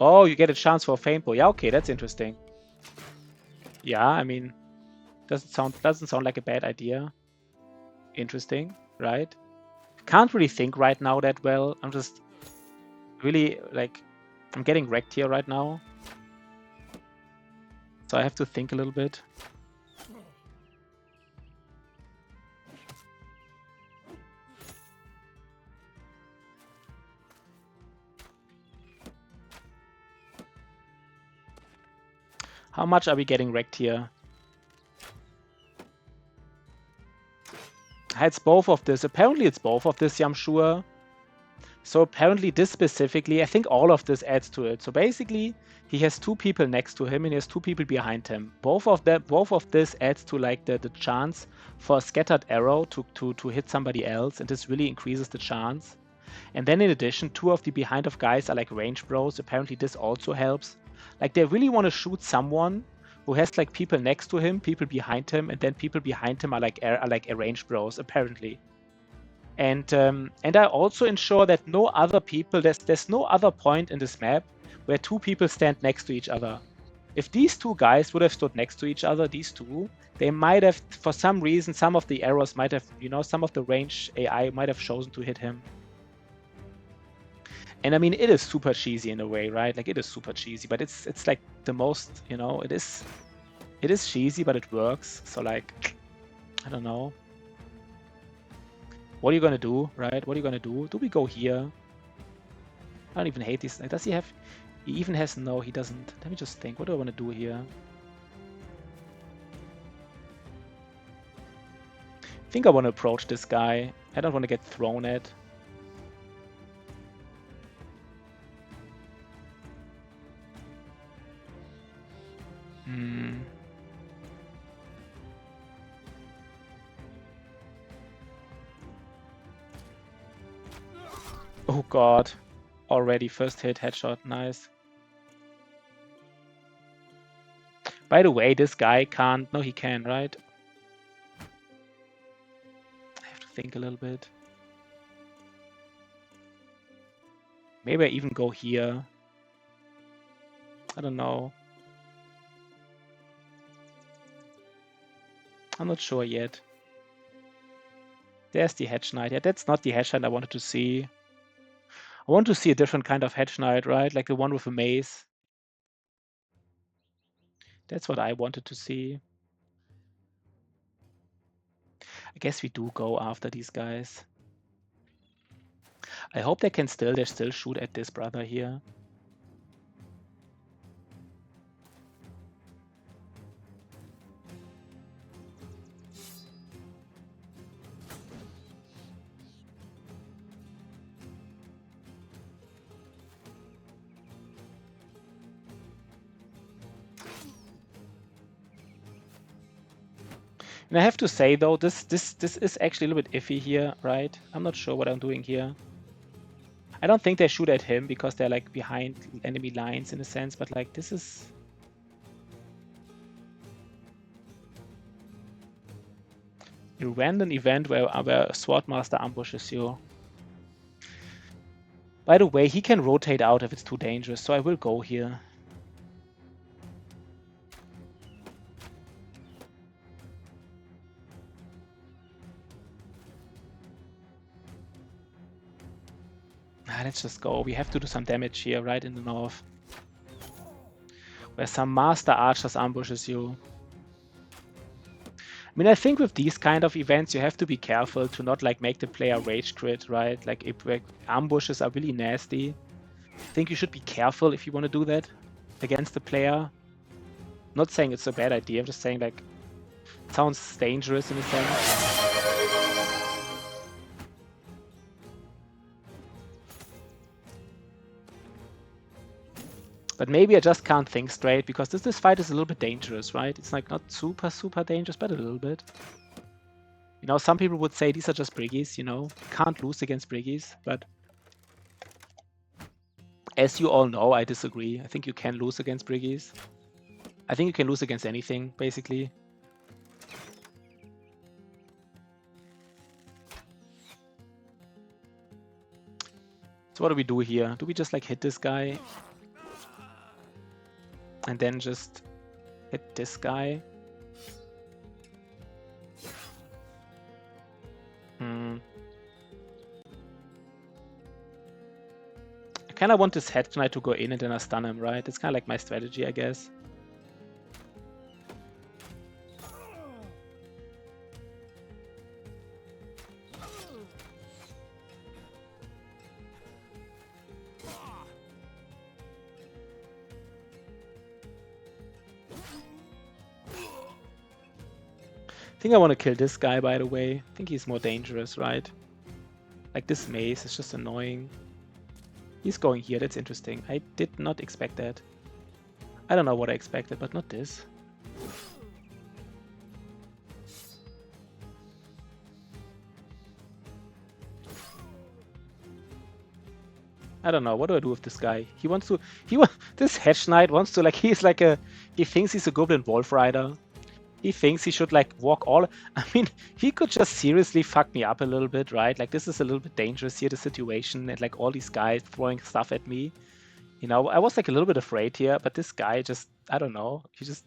Oh, you get a chance for a paintball. Yeah, okay, that's interesting. Yeah, I mean, doesn't sound like a bad idea. Interesting, right? Can't really think right now that well. I'm just really like, I'm getting wrecked here right now. So I have to think a little bit. How much are we getting wrecked here? It's both of this. Apparently it's both of this, I'm sure. So apparently this specifically, I think all of this adds to it. So basically, he has 2 people next to him and he has 2 people behind him. Both of this adds to like the chance for a scattered arrow to hit somebody else, and this really increases the chance. And then in addition, 2 of the behind of guys are like range bros. Apparently this also helps. Like they really want to shoot someone who has like people next to him, people behind him, and then people behind him are like range bros apparently. And I also ensure that no other people, there's no other point in this map where 2 people stand next to each other. If these 2 guys would have stood next to each other, these 2, they might have, for some reason, some of the arrows might have, some of the range AI might have chosen to hit him. And I mean, it is super cheesy in a way, right? Like it is super cheesy, but it's like the most, it is cheesy, but it works. So like, I don't know. What are you gonna do, right? What are you gonna do? Do we go here? I don't even hate this. Does he have... He even has... No, he doesn't. Let me just think. What do I want to do here? I think I want to approach this guy. I don't want to get thrown at. Oh god. Already first hit, headshot, nice. By the way, this guy can't... No, he can, right? I have to think a little bit. Maybe I even go here. I don't know. I'm not sure yet. There's the Hedge Knight. Yeah, that's not the Hedge Knight I wanted to see. I want to see a different kind of Hedge Knight, right? Like the one with a mace. That's what I wanted to see. I guess we do go after these guys. I hope they still shoot at this brother here. And I have to say though, this is actually a little bit iffy here, right? I'm not sure what I'm doing here. I don't think they shoot at him because they're like behind enemy lines in a sense, but like this is... a random event where a Swordmaster ambushes you. By the way, he can rotate out if it's too dangerous, so I will go here. Let's just go. We have to do some damage here, right in the north. Where some master archers ambushes you. I mean, I think with these kind of events, you have to be careful to not like make the player rage quit, right? Like if ambushes are really nasty. I think you should be careful if you want to do that against the player. Not saying it's a bad idea, I'm just saying like it sounds dangerous in a sense. But maybe I just can't think straight because this fight is a little bit dangerous, right? It's like not super dangerous, but a little bit. Some people would say these are just briggies, can't lose against briggies, but as you all know, I disagree. I think you can lose against briggies. I think you can lose against anything, basically. So what do we do here? Do we just like hit this guy? And then just hit this guy? I kind of want this Head Knight to go in and then I stun him, right? It's kind of like my strategy, I guess. I think I want to kill this guy, by the way. I think he's more dangerous, right? Like, this maze is just annoying. He's going here, that's interesting. I did not expect that. I don't know what I expected, but not this. I don't know. What do I do with this guy? He wants to. This Hedge Knight wants to, like, he's like a. He thinks he's a Goblin Wolf Rider. He thinks he should, like, walk all. I mean, he could just seriously fuck me up a little bit, right? Like, this is a little bit dangerous here, the situation, and, like, all these guys throwing stuff at me. You know, I was, like, a little bit afraid here, but this guy just. I don't know. He just.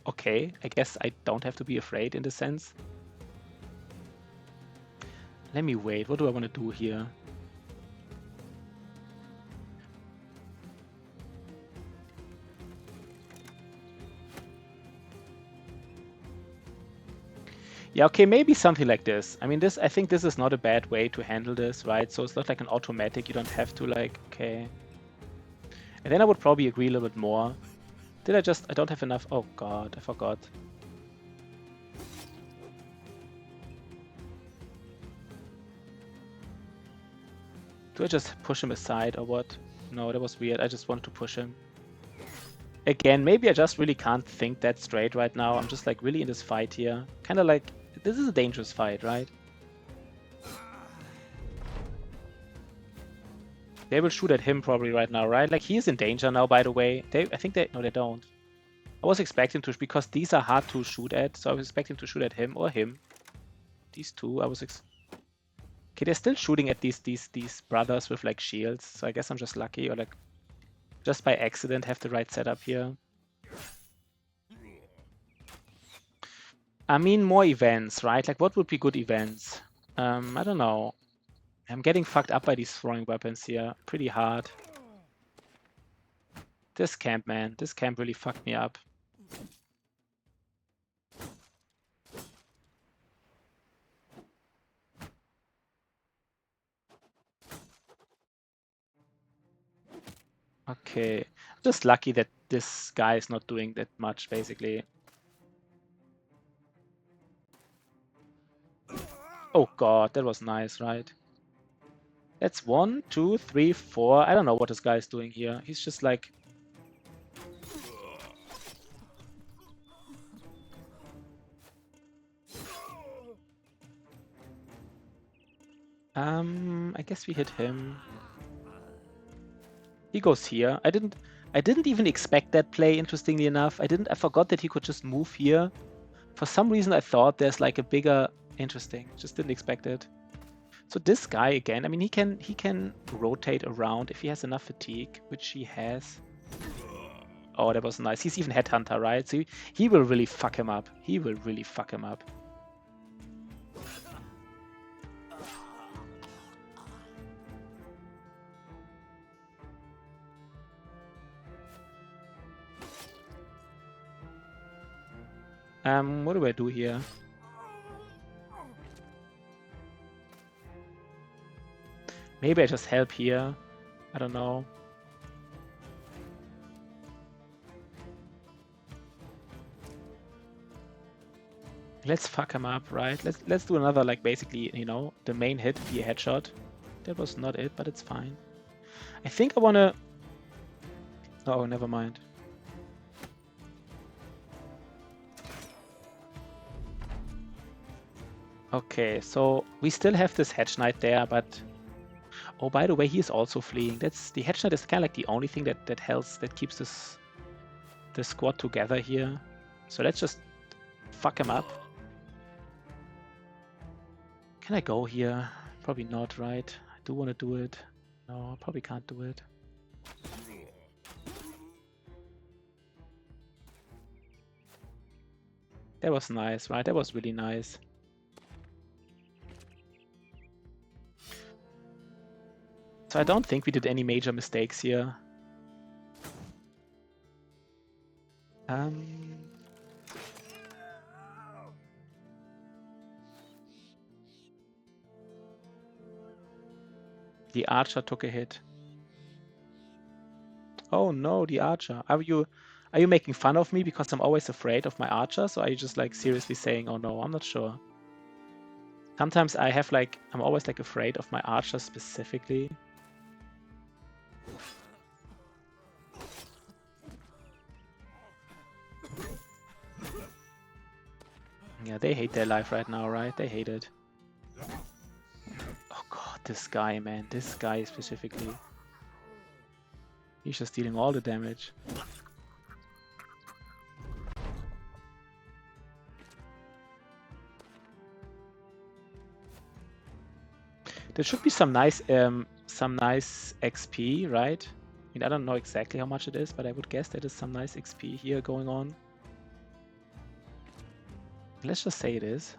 Okay, I guess I don't have to be afraid in this sense. Let me wait. What do I want to do here? Yeah, okay, maybe something like this. I mean, I think this is not a bad way to handle this, right? So it's not like an automatic. You don't have to, like, okay. And then I would probably agree a little bit more. I don't have enough. Oh God, I forgot. Do I just push him aside or what? No, that was weird. I just wanted to push him. Again, maybe I just really can't think that straight right now. I'm just, like, really in this fight here. Kind of like, this is a dangerous fight, right? They will shoot at him probably right now, right? Like, he is in danger now, by the way. I think no, they don't. I was expecting to, because these are hard to shoot at, so I was expecting to shoot at him or him. These two, okay, they're still shooting at these brothers with, like, shields, so I guess I'm just lucky, or, like, just by accident have the right setup here. I mean, more events, right? Like, what would be good events? I don't know. I'm getting fucked up by these throwing weapons here pretty hard. This camp, man. This camp really fucked me up. Okay. Just lucky that this guy is not doing that much, basically. Oh God, that was nice, right? That's 1, 2, 3, 4. I don't know what this guy is doing here. He's just like... I guess we hit him. He goes here. I didn't even expect that play, interestingly enough. I forgot that he could just move here. For some reason I thought there's, like, a bigger... Interesting. Just didn't expect it. So this guy again, I mean, he can rotate around if he has enough fatigue, which he has. Oh, that was nice. He's even Headhunter, right? So he will really fuck him up. He will really fuck him up. What do I do here? Maybe I just help here. I don't know. Let's fuck him up, right? Let's do another, like, basically, you know, the main hit be a headshot. That was not it, but it's fine. I think I wanna... Oh, never mind. Okay, so we still have this Hedge Knight there, but... Oh, by the way, he is also fleeing. The Hedge Knight is kind of like the only thing that keeps the squad together here. So let's just fuck him up. Can I go here? Probably not, right? I do want to do it. No, I probably can't do it. That was nice, right? That was really nice. So I don't think we did any major mistakes here. The archer took a hit. Oh no, the archer. Are Are you making fun of me because I'm always afraid of my archers, or are you just like seriously saying, oh no, I'm not sure. Sometimes I have like, I'm always like afraid of my archers specifically. Yeah, they hate their life right now, right? They hate it. Oh god, this guy, man. This guy specifically. He's just dealing all the damage. There should be some nice XP, right? I mean, I don't know exactly how much it is, but I would guess there is some nice XP here going on. Let's just say it is.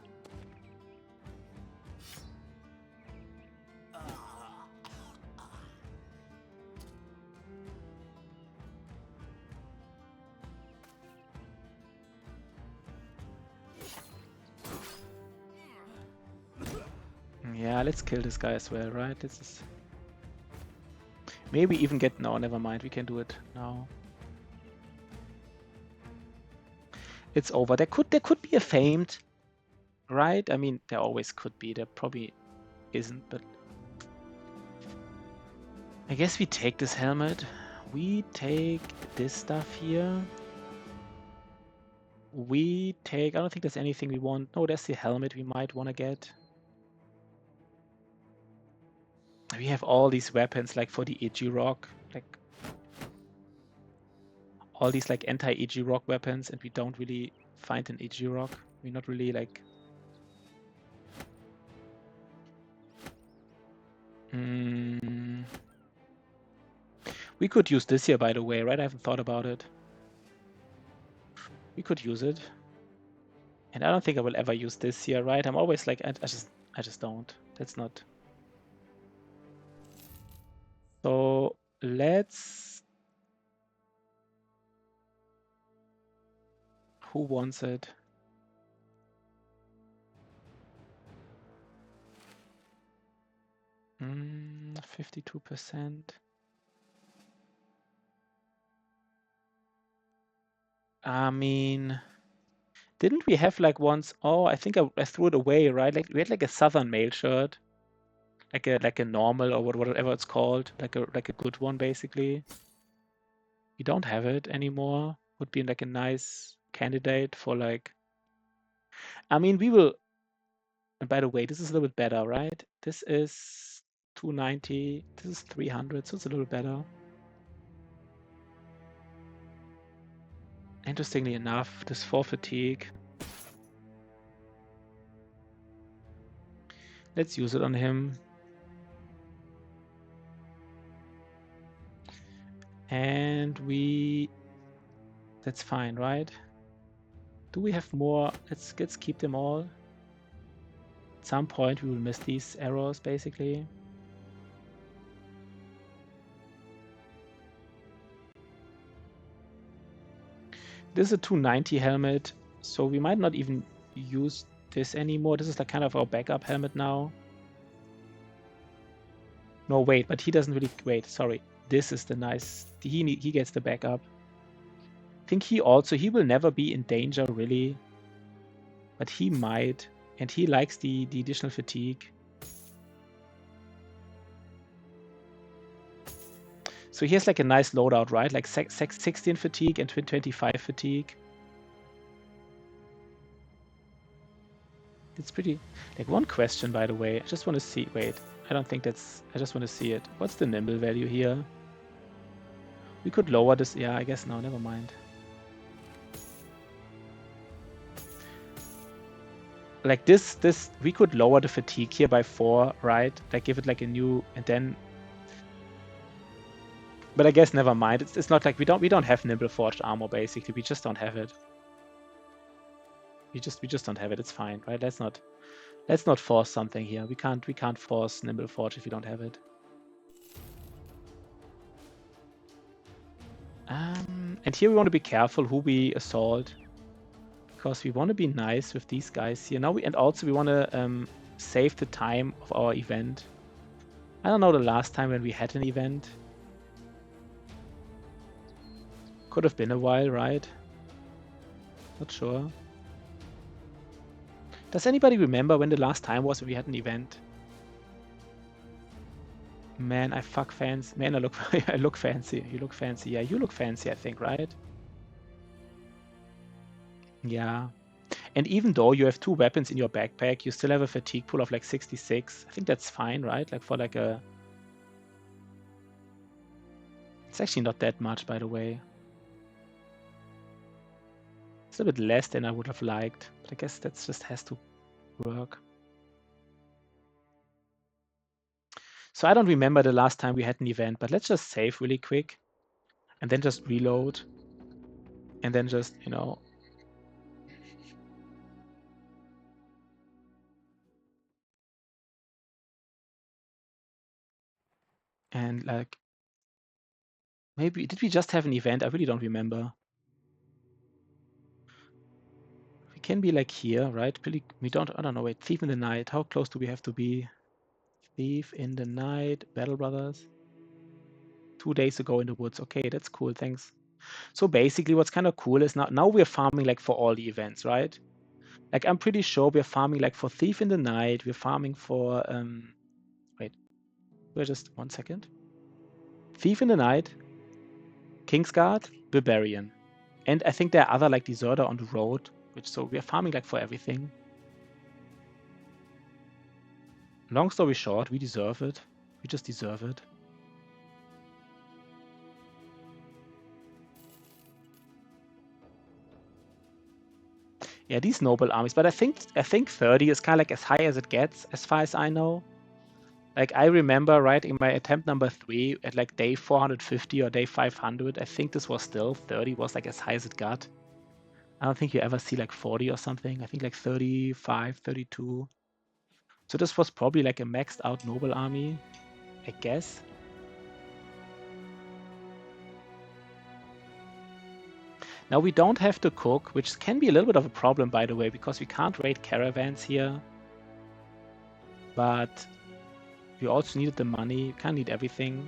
Yeah, let's kill this guy as well, right? This is... Maybe even get... No, never mind. We can do it now. It's over. There could be a famed, right? I mean, there always could be. There probably isn't, but... I guess we take this helmet. We take this stuff here. We take... I don't think there's anything we want. No, there's the helmet we might want to get. We have all these weapons, like for the Iji Rock, like all these like anti-Iji Rock weapons, and we don't really find an Iji Rock. We're not really like... We could use this here, by the way, right? I haven't thought about it. We could use it. And I don't think I will ever use this here, right? I'm always like, I just don't. That's not... So let's... Who wants it? Mm, 52%. I mean, didn't we have like once? Oh, I think I threw it away, right? Like we had like a Southern Mail shirt, like a normal or whatever it's called, like a good one basically. We don't have it anymore. Would be like a nice candidate for like... I mean, we will... And by the way, this is a little bit better, right? This is 290. This is 300, so it's a little better. Interestingly enough, this 4 fatigue. Let's use it on him. And we... That's fine, right? Do we have more? Let's keep them all. At some point we will miss these arrows, basically. This is a 290 helmet, so we might not even use this anymore. This is like kind of our backup helmet now. No, wait, but he doesn't really... Wait, sorry. This is the nice... He gets the backup. I think he will never be in danger, really. But he might. And he likes the additional fatigue. So he has like a nice loadout, right? Like 16 fatigue and 25 fatigue. It's pretty... Like, one question, by the way. I just want to see... Wait, I don't think that's... I just want to see it. What's the nimble value here? We could lower this... Yeah, I guess no, never mind. Like this, we could lower the fatigue here by 4, right? Like give it like a new... And then... But I guess never mind. It's not like we don't have nimble forged armor, basically. We just don't have it. We just don't have it. It's fine, right? Let's not force something here. We can't force nimble forge if we don't have it. And here we want to be careful who we assault, because we want to be nice with these guys here. And also we want to save the time of our event. I don't know the last time when we had an event. Could have been a while, right? Not sure. Does anybody remember when the last time was when we had an event? Man, I fuck fancy. Man, I look I look fancy. You look fancy. Yeah, you look fancy, I think, right? Yeah. And even though you have 2 weapons in your backpack, you still have a fatigue pool of like 66. I think that's fine, right? Like for like a... It's actually not that much, by the way. It's a bit less than I would have liked. But I guess that just has to work. So I don't remember the last time we had an event, but let's just save really quick. And then just reload. And then just, you know... And like... Maybe... Did we just have an event? I really don't remember. We can be like here, right? We don't... I don't know. Wait. Thief in the night. How close do we have to be? Thief in the night. Battle Brothers. 2 days ago in the woods. Okay, that's cool. Thanks. So basically what's kind of cool is now we're farming like for all the events, right? Like I'm pretty sure we're farming like for Thief in the Night. We're farming for... Wait. We're just... 1 second. Thief in the Night. Kingsguard. Barbarian. And I think there are other like Deserter on the road. So we're farming like for everything. Long story short, we deserve it. We just deserve it. Yeah, these noble armies. But I think 30 is kind of like as high as it gets, as far as I know. Like I remember, right, in my attempt number 3 at like day 450 or day 500, I think this was still 30 was like as high as it got. I don't think you ever see like 40 or something. I think like 35, 32. So this was probably like a maxed out noble army, I guess. Now we don't have to cook, which can be a little bit of a problem, by the way, because we can't raid caravans here. But we also needed the money. You can't need everything.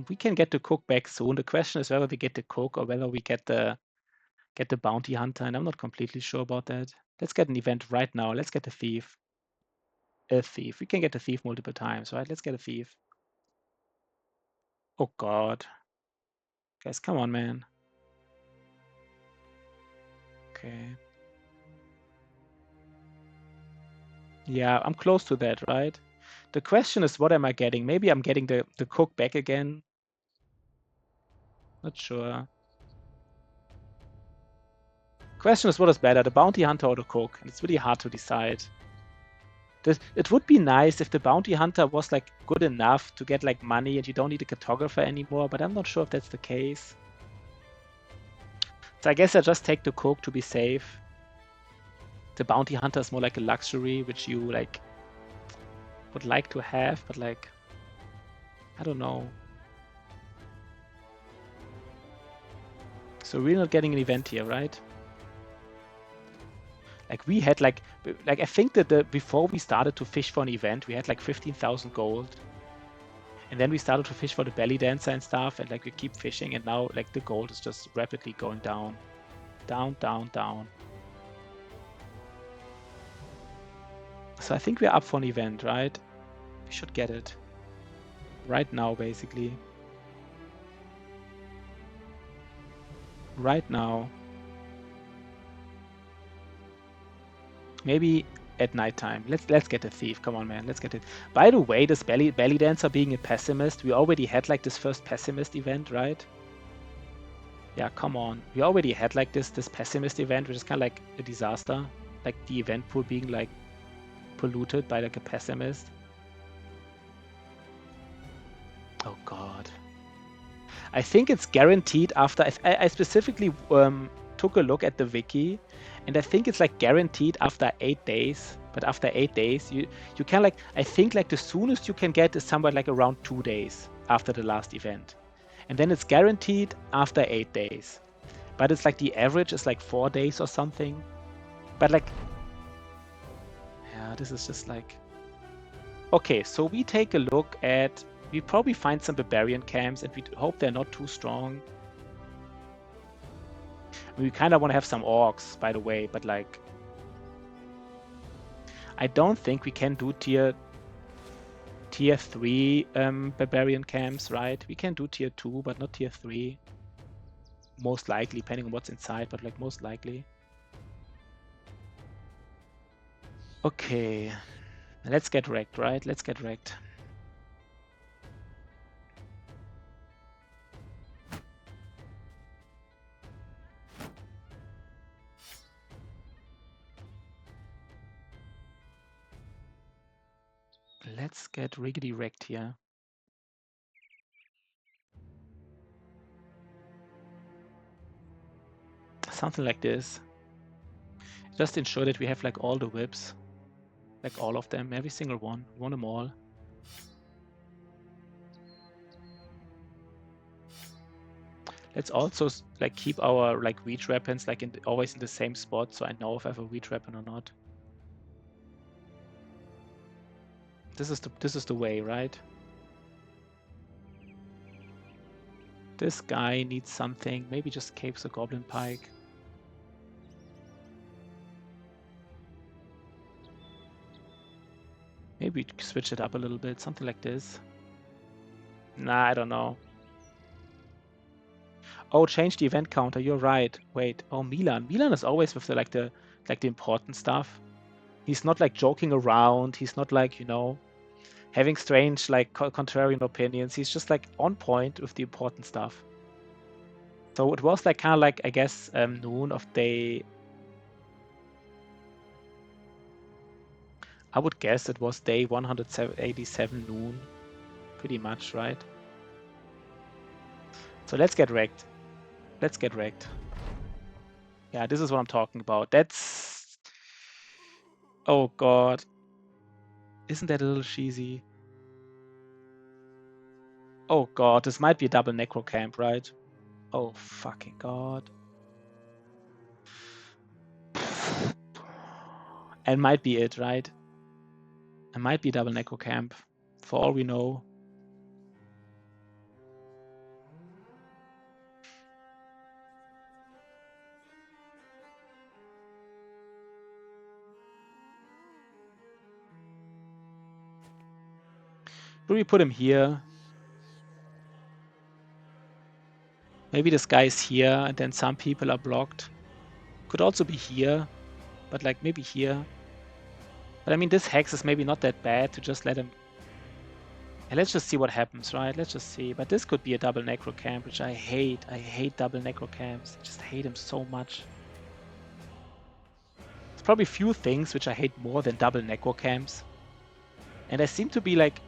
We can get the cook back soon. The question is whether we get the cook or whether we get the bounty hunter, and I'm not completely sure about that. Let's get an event right now. Let's get a thief. A thief. We can get a thief multiple times, right? Let's get a thief. Oh god. Guys, come on, man. Okay. Yeah, I'm close to that, right? The question is, what am I getting? Maybe I'm getting the cook back again. Not sure. Question is, what is better, the bounty hunter or the cook? It's really hard to decide. It would be nice if the bounty hunter was like good enough to get like money and you don't need a cartographer anymore, but I'm not sure if that's the case. So I guess I just take the cook to be safe. The bounty hunter is more like a luxury, which you like would like to have, but like, I don't know. So we're not getting an event here, right? Like we had like I think that before we started to fish for an event, we had like 15,000 gold. And then we started to fish for the belly dancer and stuff, and like we keep fishing, and now like the gold is just rapidly going down. Down, down, down. So I think we're up for an event, right? We should get it. Right now, basically. Right now. Maybe at nighttime. Let's get a thief. Come on, man. Let's get it. By the way, this belly dancer being a pessimist, we already had like this first pessimist event, right? Yeah, come on. We already had like this pessimist event, which is kind of like a disaster. Like the event pool being like polluted by like a pessimist. Oh god. I think it's guaranteed after... I specifically took a look at the wiki, and I think it's like guaranteed after 8 days. But after 8 days, you can like... I think like the soonest you can get is somewhere like around 2 days after the last event. And then it's guaranteed after 8 days. But it's like the average is like 4 days or something. But like... Yeah, this is just like... Okay, so we take a look at We probably find some barbarian camps, and we hope they're not too strong. We kind of want to have some orcs, by the way, but like, I don't think we can do tier 3 barbarian camps, right? We can do tier 2, but not tier 3. Most likely, depending on what's inside, but like most likely. Okay, let's get wrecked, right? Let's get wrecked. Let's get riggedy wrecked here. Something like this. Just ensure that we have like all the whips. Like all of them, every single one. We want them all. Let's also like keep our like reach weapons like always in the same spot, so I know if I have a reach weapon or not. This is the way, right? This guy needs something. Maybe just capes a goblin pike. Maybe switch it up a little bit, something like this. Nah, I don't know. Oh, change the event counter. You're right. Wait. Oh, Milan. Milan is always with the important stuff. He's not like joking around. He's not like, you know, having strange like contrarian opinions. He's just like on point with the important stuff. So it was like kind of like, I guess, noon of day. I would guess it was day 187 noon. Pretty much, right? So let's get wrecked. Let's get wrecked. Yeah, this is what I'm talking about. That's... Oh, God. Isn't that a little cheesy? Oh, God. This might be a double necro camp, right? Oh, fucking God. And might be it, right? It might be double necro camp. For all we know. Will we put him here? Maybe this guy is here, and then some people are blocked. Could also be here, but like maybe here. But I mean, this hex is maybe not that bad to just let him... And let's just see what happens, right? Let's just see. But this could be a double necro camp, which I hate. I hate double necro camps. I just hate them so much. There's probably few things which I hate more than double necro camps. And I seem to be like...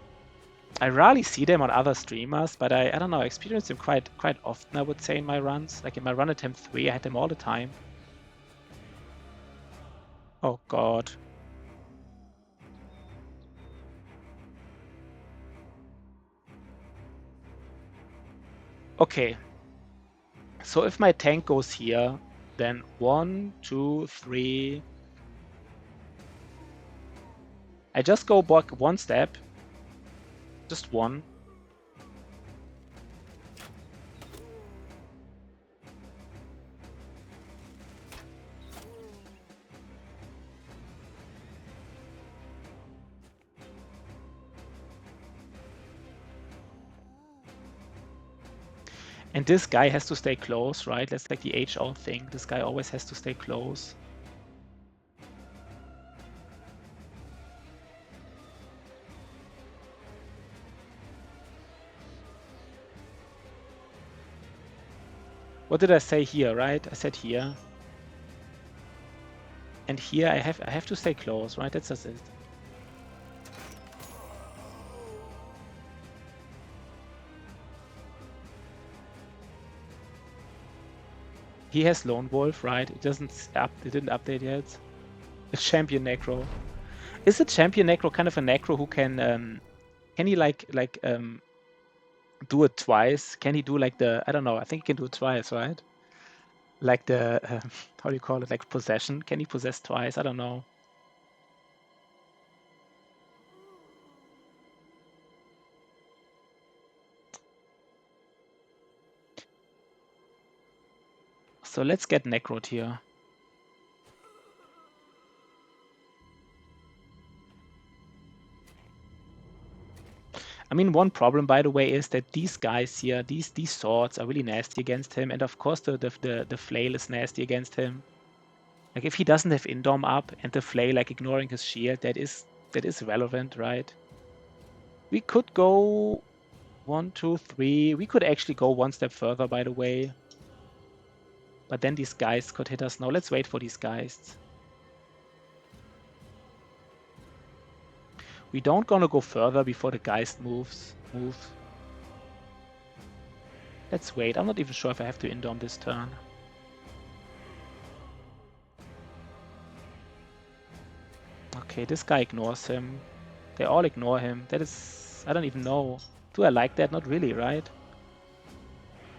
I rarely see them on other streamers, but I don't know, I experience them quite often, I would say, in my runs. Like in my run attempt 3, I had them all the time. Oh god. Okay. So if my tank goes here, then 1, 2, 3. I just go back one step. Just one. And this guy has to stay close, right? That's like the age-old thing. This guy always has to stay close. What did I say here, right? I said here. And here I have to stay close, right? That's just it. He has Lone Wolf, right? It didn't update yet. It's Champion Necro. Is it Champion Necro kind of a Necro who can he like do it twice? Can he do like the, I don't know, I think he can do it twice, right? Like the how do you call it? Like possession? Can he possess twice? I don't know. So let's get necroed here. I mean, one problem, by the way, is that these guys here, these swords are really nasty against him, and of course the flail is nasty against him. Like if he doesn't have Indom up and the flail like ignoring his shield, that is relevant, right? We could go 1, 2, 3. We could actually go one step further, by the way. But then these guys could hit us. No, let's wait for these guys. We don't gonna go further before the Geist move. Let's wait. I'm not even sure if I have to Indom this turn. Okay, this guy ignores him. They all ignore him. That is... I don't even know. Do I like that? Not really, right?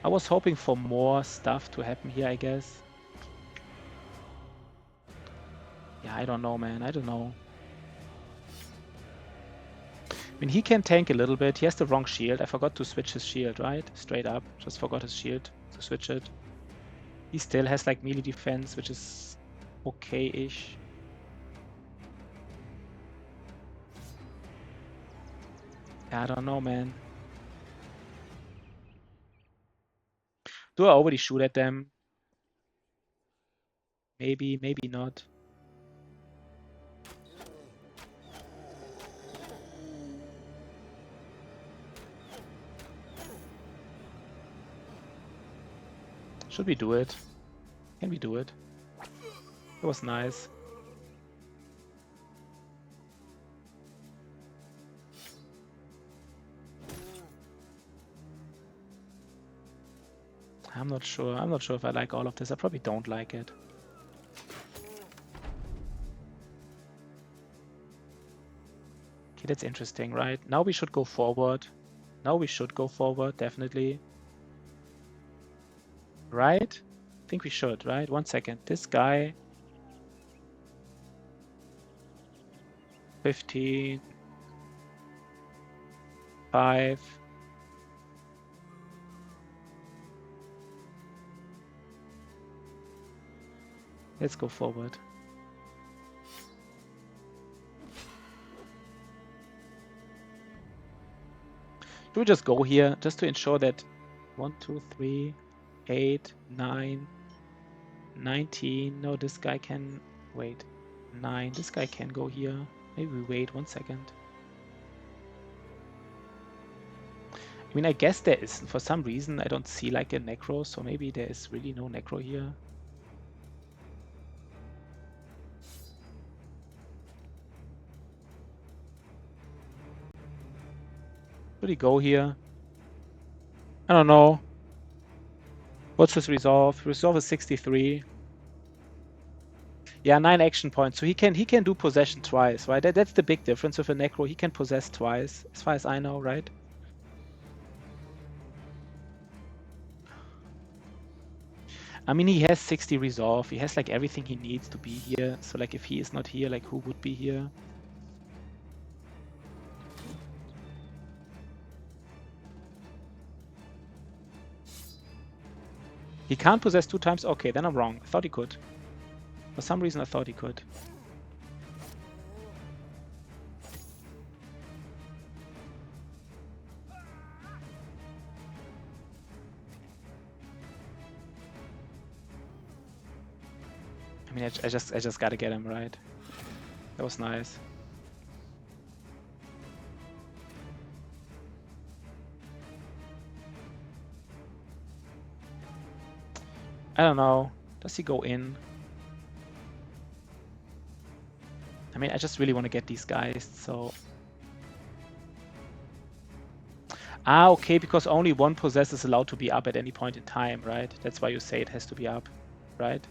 I was hoping for more stuff to happen here, I guess. Yeah, I don't know, man. I don't know. I mean, he can tank a little bit. He has the wrong shield. I forgot to switch his shield, right? Straight up. Just forgot his shield to switch it. He still has, like, melee defense, which is okay-ish. I don't know, man. Do I already shoot at them? Maybe, maybe not. Should we do it? Can we do it? It was nice. I'm not sure. I'm not sure if I like all of this. I probably don't like it. Okay, that's interesting, right? Now we should go forward. Now we should go forward, definitely. Right? I think we should, right? 1 second. This guy... 15... 5... Let's go forward. Do we just go here, just to ensure that 1, 2, 3, 8, 9, 19. No, this guy can... Wait. 9. This guy can go here. Maybe we wait 1 second. I mean, I guess there is... For some reason, I don't see like a necro, so maybe there is really no necro here. Should he go here? I don't know. What's his resolve? Resolve is 63. Yeah, 9 action points. So he can do possession twice, right? That's the big difference with a necro. He can possess twice, as far as I know, right? I mean, he has 60 resolve. He has like everything he needs to be here. So like if he is not here, like who would be here? He can't possess 2 times? Okay, then I'm wrong. I thought he could. For some reason I thought he could. I mean, I just gotta get him right. That was nice. I don't know. Does he go in? I mean, I just really want to get these guys, so... Ah, okay, because only one possess is allowed to be up at any point in time, right? That's why you say it has to be up, right?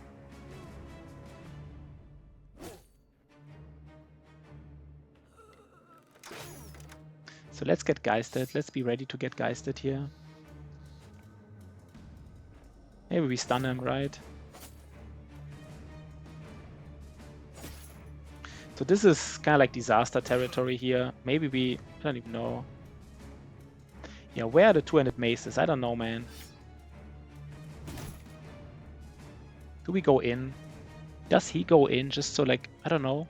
So let's get Geisted. Let's be ready to get Geisted here. Maybe we stun him, right? So this is kind of like disaster territory here. Maybe we... I don't even know. Yeah, where are the 200 maces? I don't know, man. Do we go in? Does he go in just so, like, I don't know.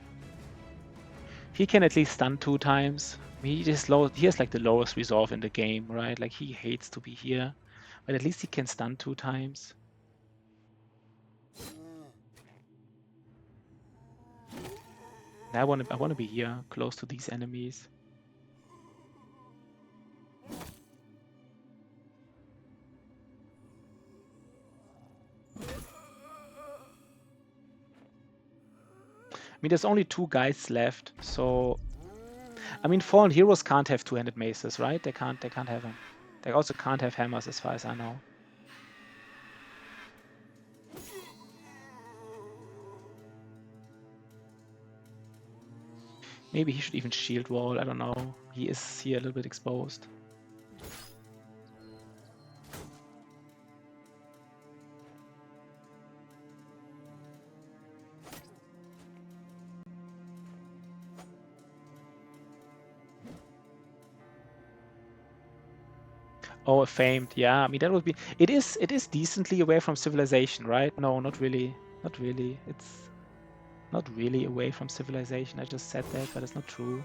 He can at least stun 2 times. He has like the lowest resolve in the game, right? Like, he hates to be here, but at least he can stun 2 times. I want to be here, close to these enemies. I mean, there's only 2 guys left, so I mean, fallen heroes can't have 2-handed maces, right? They can't have them. They also can't have hammers, as far as I know. Maybe he should even shield wall. I don't know. He is here a little bit exposed. Oh, a famed. Yeah, I mean, that would be. It is decently away from civilization, right? No, not really. Not really. It's not really away from civilization. I just said that, but it's not true.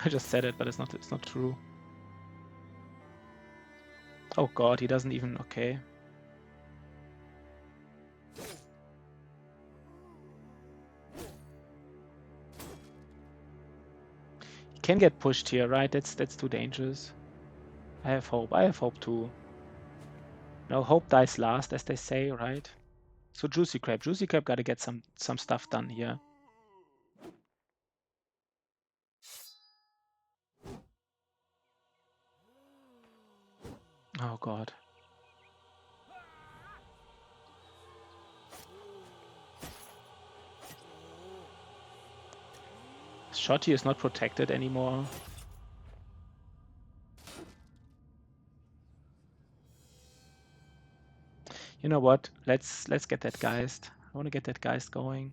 I just said it, but it's not true. Oh god, he doesn't even. Okay. He can get pushed here, right? That's too dangerous. I have hope. I have hope too. No, hope dies last, as they say, right? So Juicy Crab gotta get some stuff done here. Oh god. Shotty is not protected anymore. You know what? Let's get that Geist. I want to get that Geist going.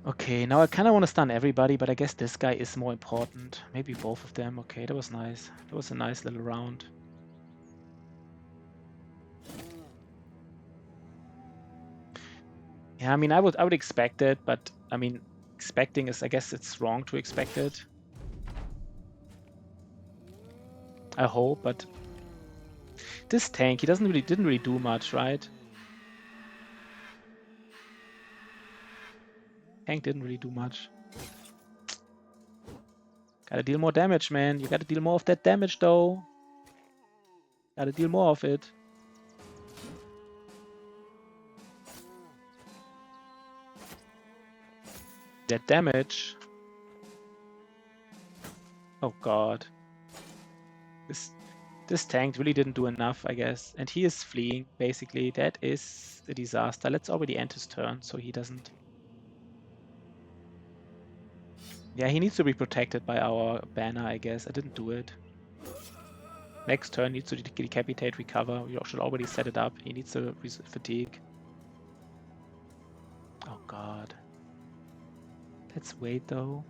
Okay, now I kind of want to stun everybody, but I guess this guy is more important. Maybe both of them. Okay, that was nice. That was a nice little round. Yeah, I mean, I would expect it, but I mean, expecting is, I guess it's wrong to expect it. I hope, but this tank, he didn't really do much, right? Tank didn't really do much. Gotta deal more damage, man. You gotta deal more of that damage, though. Gotta deal more of it. That damage. Oh god. This tank really didn't do enough, I guess. And he is fleeing, basically. That is a disaster. Let's already end his turn, so he doesn't... Yeah, he needs to be protected by our banner, I guess. I didn't do it. Next turn needs to decapitate, recover. We should already set it up. He needs to fatigue. Oh god. Let's wait, though.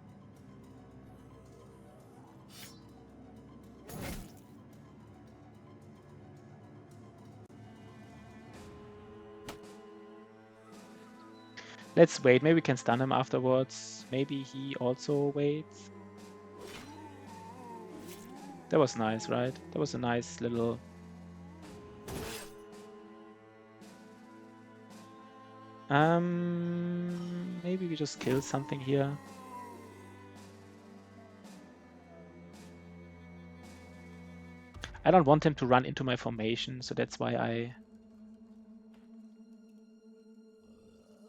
Let's wait. Maybe we can stun him afterwards. Maybe he also waits. That was nice, right? That was a nice little... Maybe we just kill something here. I don't want him to run into my formation, so that's why I...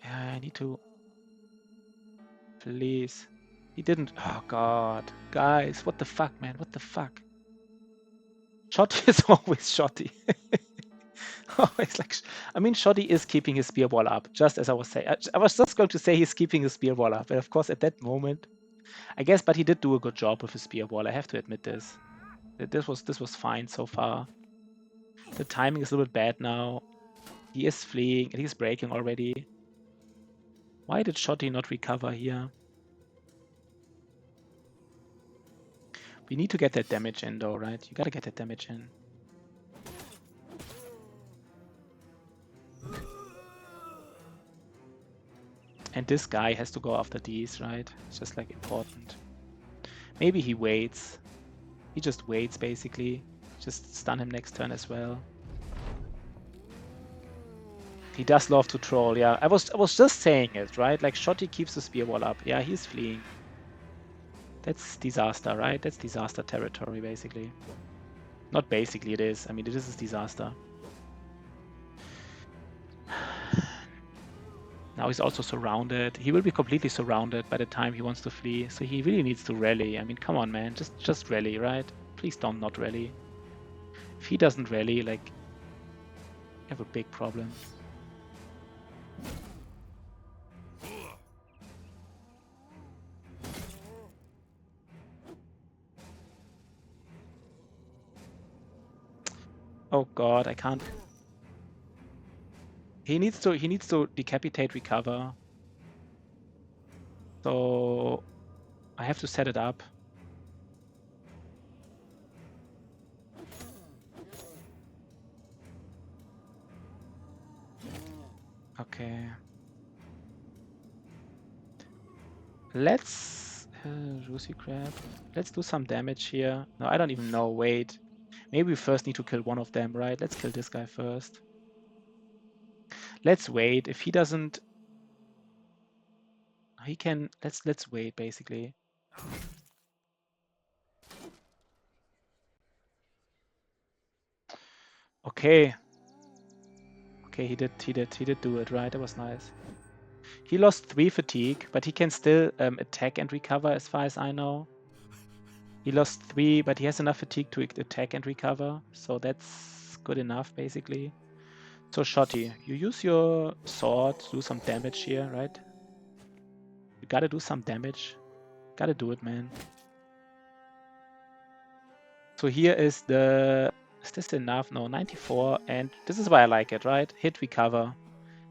Yeah, I need to... Please. He didn't... Oh god. Guys, what the fuck, man? What the fuck? Shotty is always Shotty. Always like... I mean, Shotty is keeping his spear wall up, just as I was saying. I was just going to say he's keeping his spear wall up. And of course, at that moment... I guess, but he did do a good job with his spear wall. I have to admit this. This was fine so far. The timing is a little bit bad now. He is fleeing and he's breaking already. Why did Shotty not recover here? We need to get that damage in though, right? You gotta get that damage in. And this guy has to go after these, right? It's just like important. Maybe he waits. He just waits basically. Just stun him next turn as well. He does love to troll, yeah. I was just saying it, right? Like Shotty keeps the spear wall up. Yeah, he's fleeing. That's disaster, right? That's disaster territory, basically. Not basically, it is. I mean, this is disaster. Now he's also surrounded. He will be completely surrounded by the time he wants to flee. So he really needs to rally. I mean, come on, man. Just rally, right? Please don't not rally. If he doesn't rally, like, you have a big problem. Oh god, I can't. He needs to decapitate recover. So I have to set it up. Okay. Let's juicy crab. Let's do some damage here. No, I don't even know. Wait. Maybe we first need to kill one of them, right? Let's kill this guy first. Let's wait. If he doesn't, he can. Let's wait basically. Okay. Okay, he did do it, right? That was nice. He lost 3 fatigue, but he can still attack and recover as far as I know. He lost 3, but he has enough fatigue to attack and recover, so that's good enough basically. So Shotty, you use your sword to do some damage here, right? You gotta do some damage. Gotta do it, man. So here is the... Is this enough? No, 94, and this is why I like it, right? Hit, recover.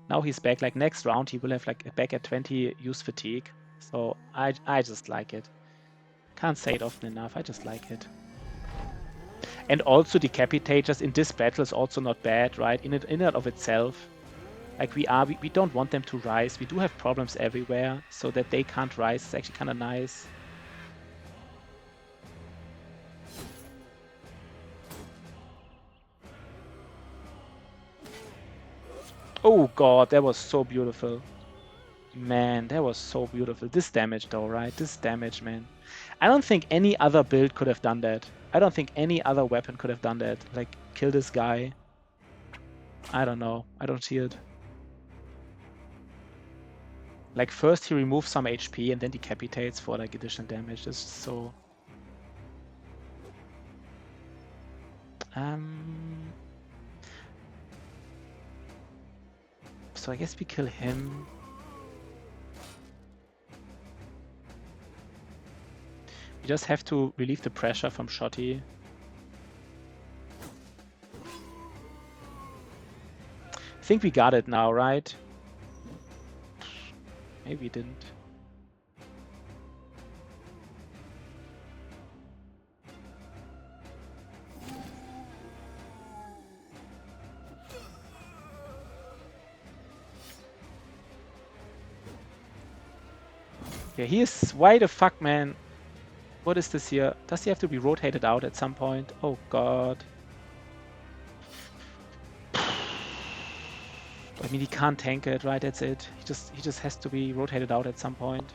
Now he's back. Like next round, he will have like back at 20 use fatigue. So I just like it. Can't say it often enough. I just like it. And also decapitate just in this battle is also not bad, right? In and of itself. Like we don't want them to rise. We do have problems everywhere, so that they can't rise is actually kind of nice. Oh god, that was so beautiful. Man, that was so beautiful. This damage though, right? This damage, man. I don't think any other build could have done that. I don't think any other weapon could have done that. Like, kill this guy. I don't know. I don't see it. Like, first he removes some HP and then decapitates for like additional damage. This is so... So I guess we kill him. We just have to relieve the pressure from Shotty. I think we got it now, right? Maybe we didn't. Yeah, he is... Why the fuck, man? What is this here? Does he have to be rotated out at some point? Oh god. I mean, he can't tank it, right? That's it. He just has to be rotated out at some point.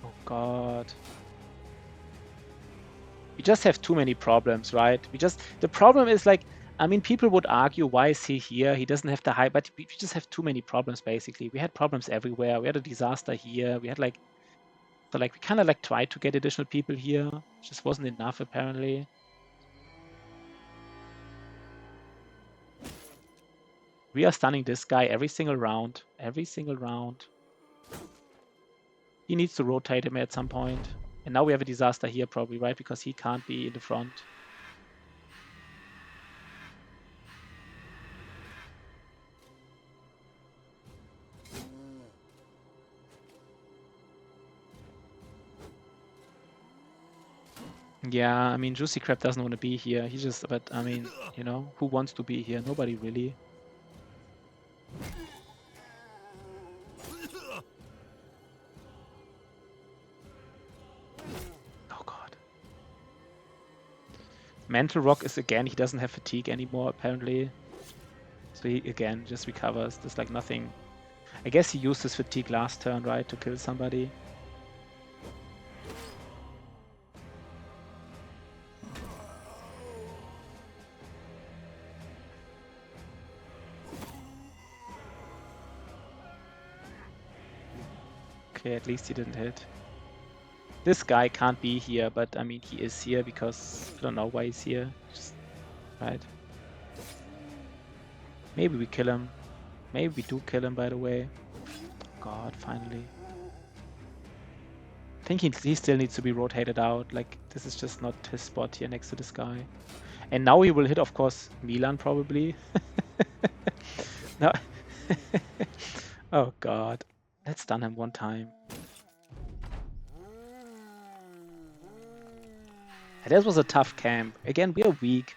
Oh god. We just have too many problems, right? The problem is like, I mean, people would argue, why is he here? He doesn't have the high, but we just have too many problems, basically. We had problems everywhere. We had a disaster here. We had like, so like, we kind of like tried to get additional people here. It just wasn't enough, apparently. We are stunning this guy every single round. Every single round. He needs to rotate him at some point. And now we have a disaster here probably, right? Because he can't be in the front. Yeah, I mean, Juicy Crab doesn't want to be here. He just, but I mean, you know, who wants to be here? Nobody really. Oh God. Mental Rock is again, he doesn't have fatigue anymore apparently. So he again just recovers. There's like nothing. I guess he used his fatigue last turn, right, to kill somebody. Okay, at least he didn't hit. This guy can't be here, but I mean, he is here because I don't know why he's here. Just, right. Maybe we kill him. Maybe we do kill him, by the way. God, finally. I think he still needs to be rotated out. Like, this is just not his spot here next to this guy. And now he will hit, of course, Milan, probably. No. Oh, God. Let's stun him one time. That was a tough camp. Again, we are weak.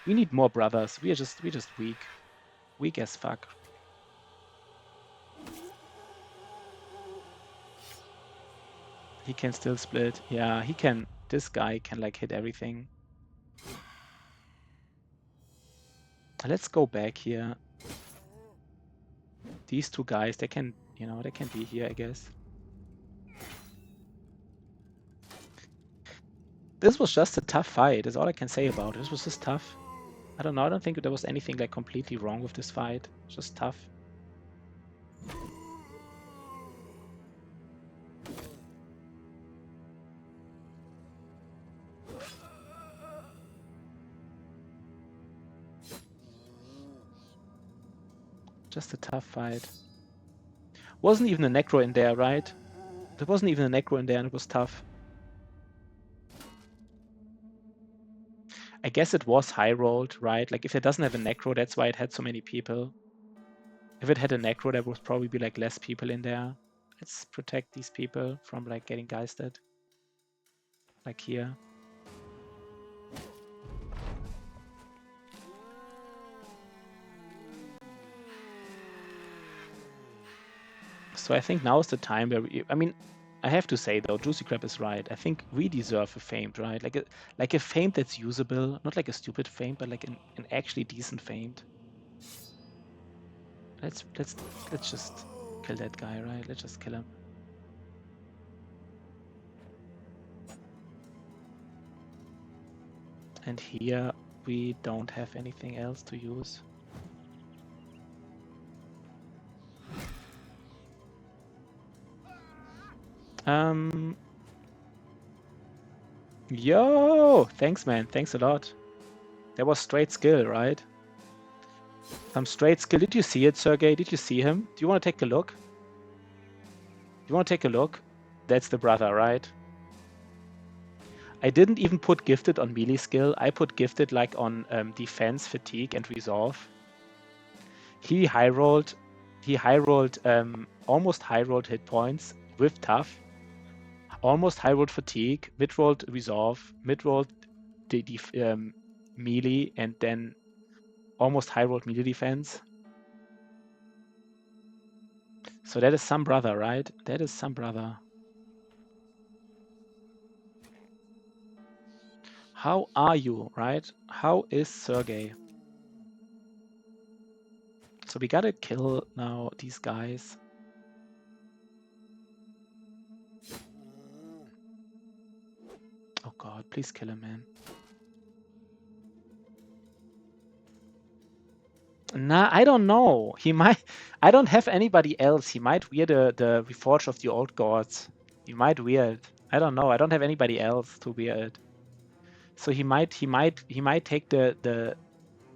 We need more brothers. We're just weak. Weak as fuck. He can still split. Yeah, he can. This guy can like hit everything. Let's go back here. These two guys, they can, you know, they can be here, I guess. This was just a tough fight. That's all I can say about it. This was just tough. I don't know. I don't think there was anything like completely wrong with this fight. It's just tough. Just a tough fight. Wasn't even a necro in there, right? There wasn't even a necro in there and it was tough. I guess it was high rolled, right? Like if it doesn't have a necro, that's why it had so many people. If it had a necro, there would probably be like less people in there. Let's protect these people from like getting geisted. Like here. So I think now is the time where I mean, I have to say though, Juicy Crab is right. I think we deserve a famed, right? Like a famed that's usable, not like a stupid famed, but like an actually decent famed. Let's just kill that guy, right? Let's just kill him. And here we don't have anything else to use. Yo! Thanks, man. Thanks a lot. That was straight skill, right? Some straight skill. Did you see it, Sergey? Did you see him? Do you want to take a look? Do you want to take a look? That's the brother, right? I didn't even put gifted on melee skill. I put gifted like on defense, fatigue, and resolve. He high rolled. Almost high rolled hit points with tough. Almost high rolled fatigue. Mid rolled resolve. Mid rolled melee, and then almost high rolled melee defense. So that is some brother, right? That is some brother. How are you, right? How is Sergey? So we gotta kill now these guys. Oh God, please kill him, man. Nah, I don't know. He might. I don't have anybody else. He might wear the Reforge of the Old Gods. He might wear it. I don't know. I don't have anybody else to wear it. So he might take the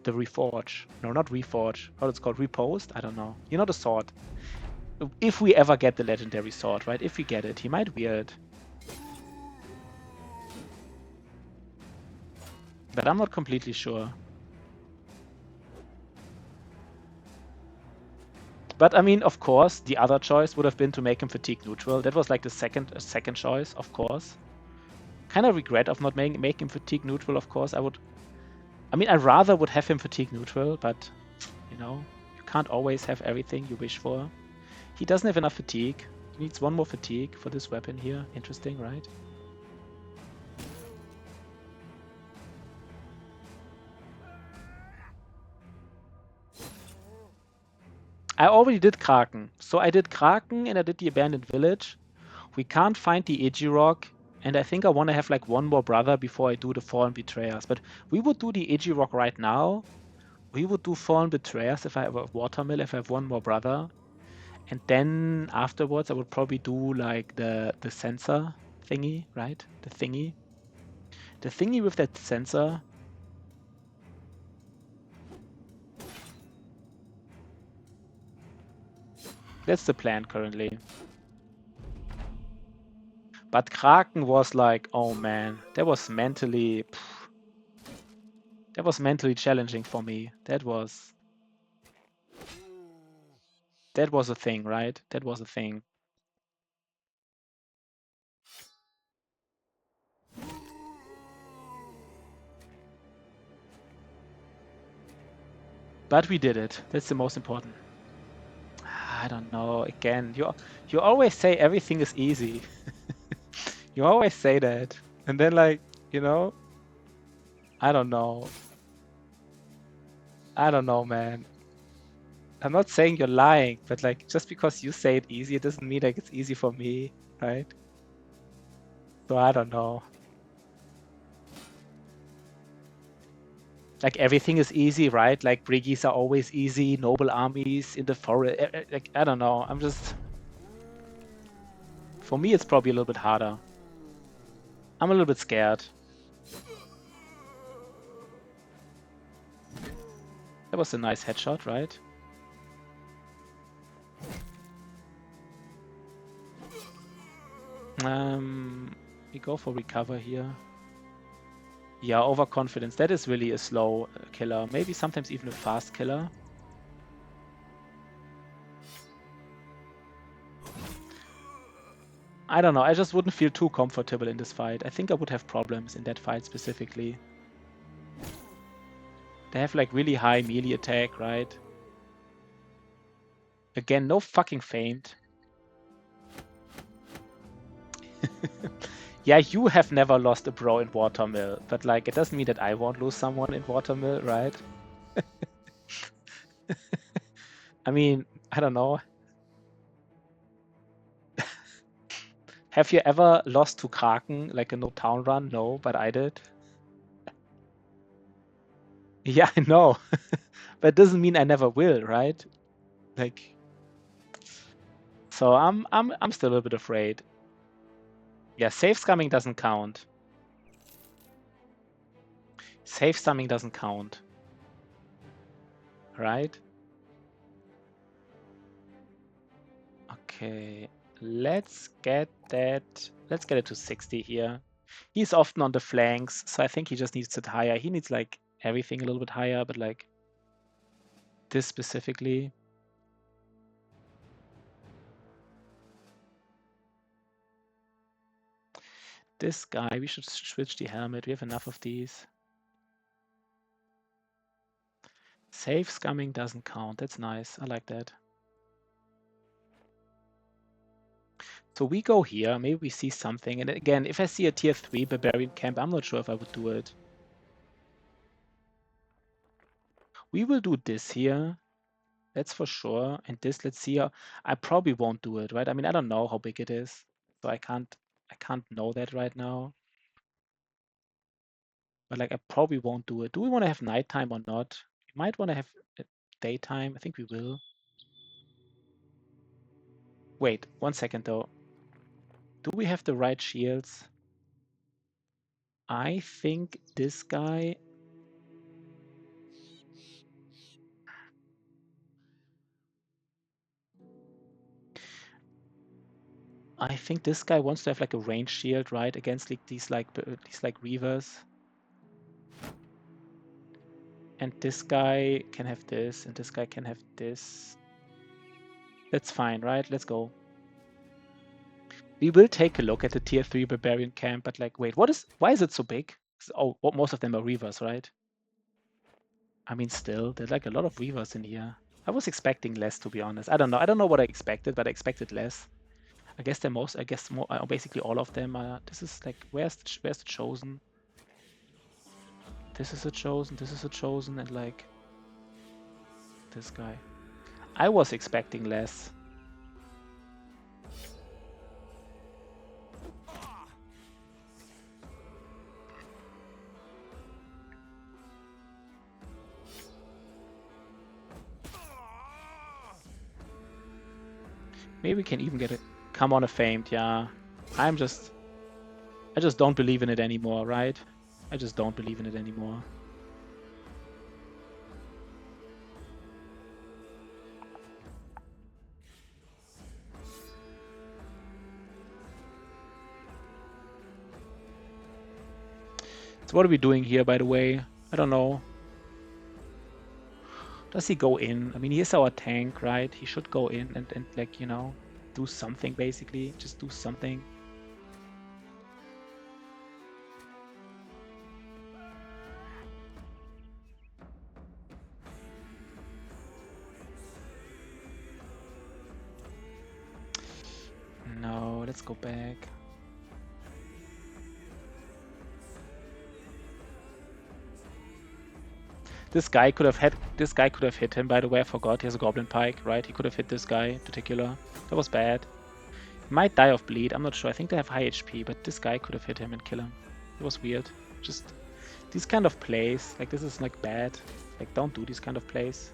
Reforge. No, not Reforge. How it's called? Repost? I don't know. You know the sword. If we ever get the legendary sword, right? If we get it, he might wear it. But I'm not completely sure. But I mean, of course, the other choice would have been to make him fatigue neutral. That was like the second choice, of course. Kind of regret of not making him fatigue neutral, of course. I mean, I rather would have him fatigue neutral, but you know, you can't always have everything you wish for. He doesn't have enough fatigue. He needs one more fatigue for this weapon here. Interesting, right? I already did Kraken. So I did Kraken and I did the Abandoned Village. We can't find the Rock, and I think I want to have like one more brother before I do the Fallen Betrayers. But we would do the Rock right now. We would do Fallen Betrayers if I have a Watermill, if I have one more brother. And then afterwards I would probably do like the sensor thingy, right? The thingy. The thingy with that sensor. That's the plan currently. But Kraken was like, oh man, that was mentally challenging for me. That was a thing, right? That was a thing. But we did it. That's the most important. I don't know. Again, you always say everything is easy. You always say that. And then like, you know, I don't know. I don't know, man. I'm not saying you're lying, but like just because you say it easy, it doesn't mean like it's easy for me, right? So I don't know. Like everything is easy, right? Like Briggies are always easy, noble armies in the forest. Like I don't know. I'm just for me it's probably a little bit harder. I'm a little bit scared. That was a nice headshot, right? We go for recover here. Yeah, overconfidence. That is really a slow killer. Maybe sometimes even a fast killer. I don't know. I just wouldn't feel too comfortable in this fight. I think I would have problems in that fight specifically. They have like really high melee attack, right? Again, no fucking feint. Yeah, you have never lost a bro in Watermill, but like it doesn't mean that I won't lose someone in Watermill, right? I mean, I don't know. Have you ever lost to Kraken, like a no town run? No, but I did. Yeah, I know. But it doesn't mean I never will, right? Like, so I'm still a little bit afraid. Yeah, safe scumming doesn't count. Safe scumming doesn't count. Right? Okay. Let's get it to 60 here. He's often on the flanks, so I think he just needs it higher. He needs like everything a little bit higher, but like this specifically. This guy, we should switch the helmet. We have enough of these. Safe scumming doesn't count. That's nice. I like that. So we go here. Maybe we see something. And again, if I see a tier 3 barbarian camp, I'm not sure if I would do it. We will do this here. That's for sure. And this, let's see. I probably won't do it, right? I mean, I don't know how big it is, so I can't know that right now. But like, I probably won't do it. Do we want to have nighttime or not? We might want to have daytime. I think we will. Wait, 1 second though. Do we have the right shields? I think this guy. I think this guy wants to have like a range shield, right, against like these like reavers. And this guy can have this, and this guy can have this. That's fine, right? Let's go. We will take a look at the tier 3 barbarian camp, but like, wait, why is it so big? Oh, most of them are reavers, right? I mean, still, there's like a lot of reavers in here. I was expecting less, to be honest. I don't know. I don't know what I expected, but I expected less. I guess basically all of them are. This is like, where's the chosen? This is a chosen. This is a chosen, and like this guy. I was expecting less. Maybe we can even get it. Come on, a famed, yeah. I just don't believe in it anymore, right? I just don't believe in it anymore. So what are we doing here, by the way? I don't know. Does he go in? I mean, he is our tank, right? He should go in and like, you know, do something, basically. Just do something. No, let's go back. This guy could have hit him, by the way. I forgot. He has a goblin pike, right? He could have hit this guy in particular. That was bad. He might die of bleed. I'm not sure. I think they have high HP, but this guy could have hit him and kill him. It was weird. Just these kind of plays, like this is like bad. Like don't do these kind of plays.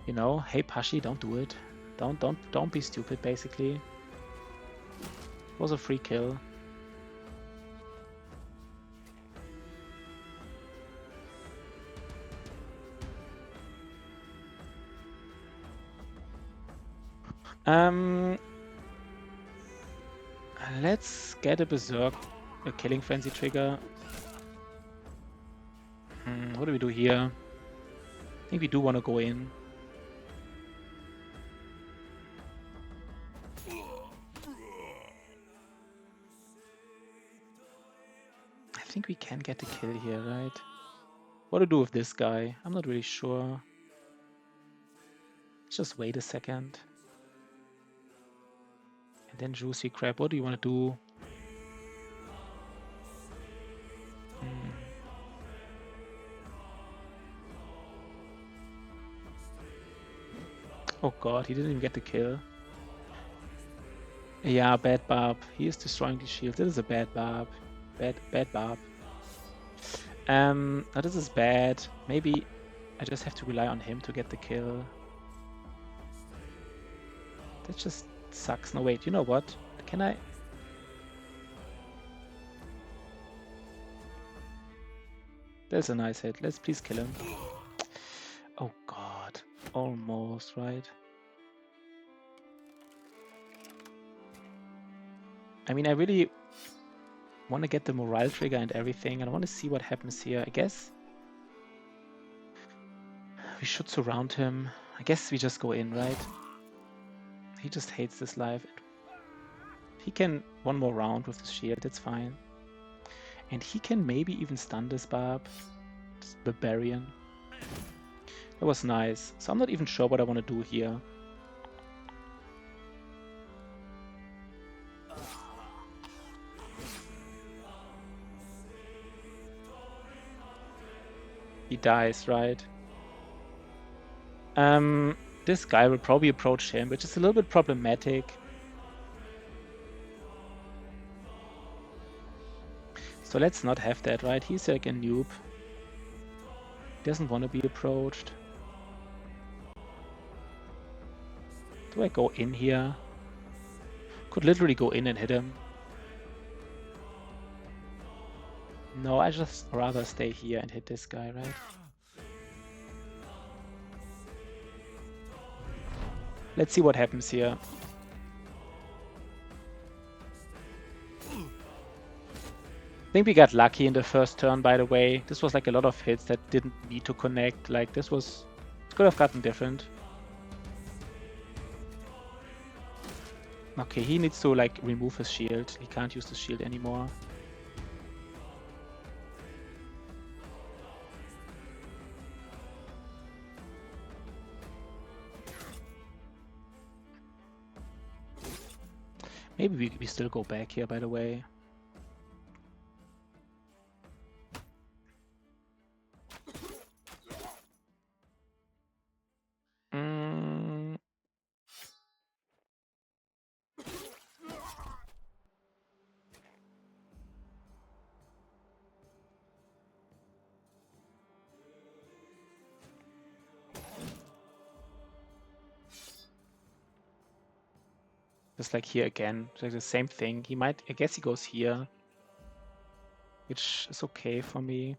You know, hey Pashi, don't do it. Don't be stupid, basically. It was a free kill. Let's get a berserk, a killing frenzy trigger. What do we do here? I think we do want to go in. I think we can get the kill here, right? What to do with this guy? I'm not really sure. Let's just wait a second. And then Juicy Crab, what do you want to do? Oh god, he didn't even get the kill. Yeah, bad Barb. He is destroying the shield. This is a bad Barb. Bad Barb. Now this is bad. Maybe I just have to rely on him to get the kill. That just sucks. No, wait, you know what? Can I... There's a nice hit. Let's please kill him. Oh god. Almost, right? I mean, I really want to get the morale trigger and everything, and I want to see what happens here. I guess we should surround him. I guess we just go in, right? He just hates this life. He can one more round with his shield, it's fine. And he can maybe even stun this Barb. This Barbarian. That was nice. So I'm not even sure what I want to do here. He dies, right? This guy will probably approach him, which is a little bit problematic. So let's not have that, right? He's like a noob. Doesn't want to be approached. Do I go in here? Could literally go in and hit him. No, I just rather stay here and hit this guy, right? Let's see what happens here. I think we got lucky in the first turn, by the way. This was like a lot of hits that didn't need to connect. Like this was, it could have gotten different. Okay, he needs to like remove his shield. He can't use the shield anymore. Maybe we still go back here, by the way. Just like here again, like the same thing. He might, I guess he goes here, which is okay for me.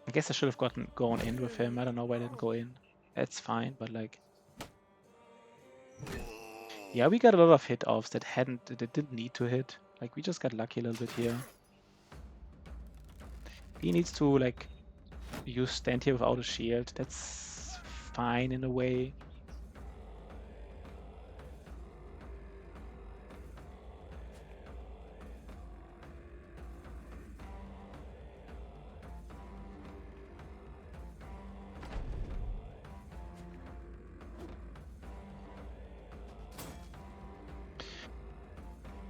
I guess I should have gone in with him. I don't know why I didn't go in. That's fine, but like, yeah, we got a lot of hit offs that didn't need to hit. Like we just got lucky a little bit here. He needs to like stand here without a shield. That's fine in a way.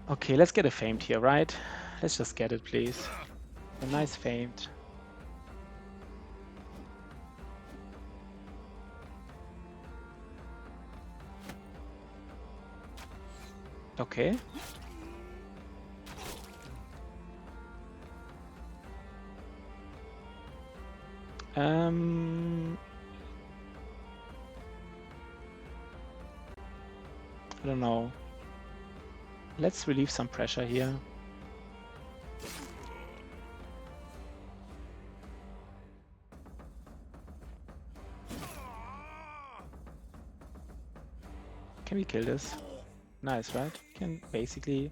Okay, let's get a famed here, right? Let's just get it, please. A nice famed. Okay. I don't know. Let's relieve some pressure here. Can we kill this? Nice, right? Can basically...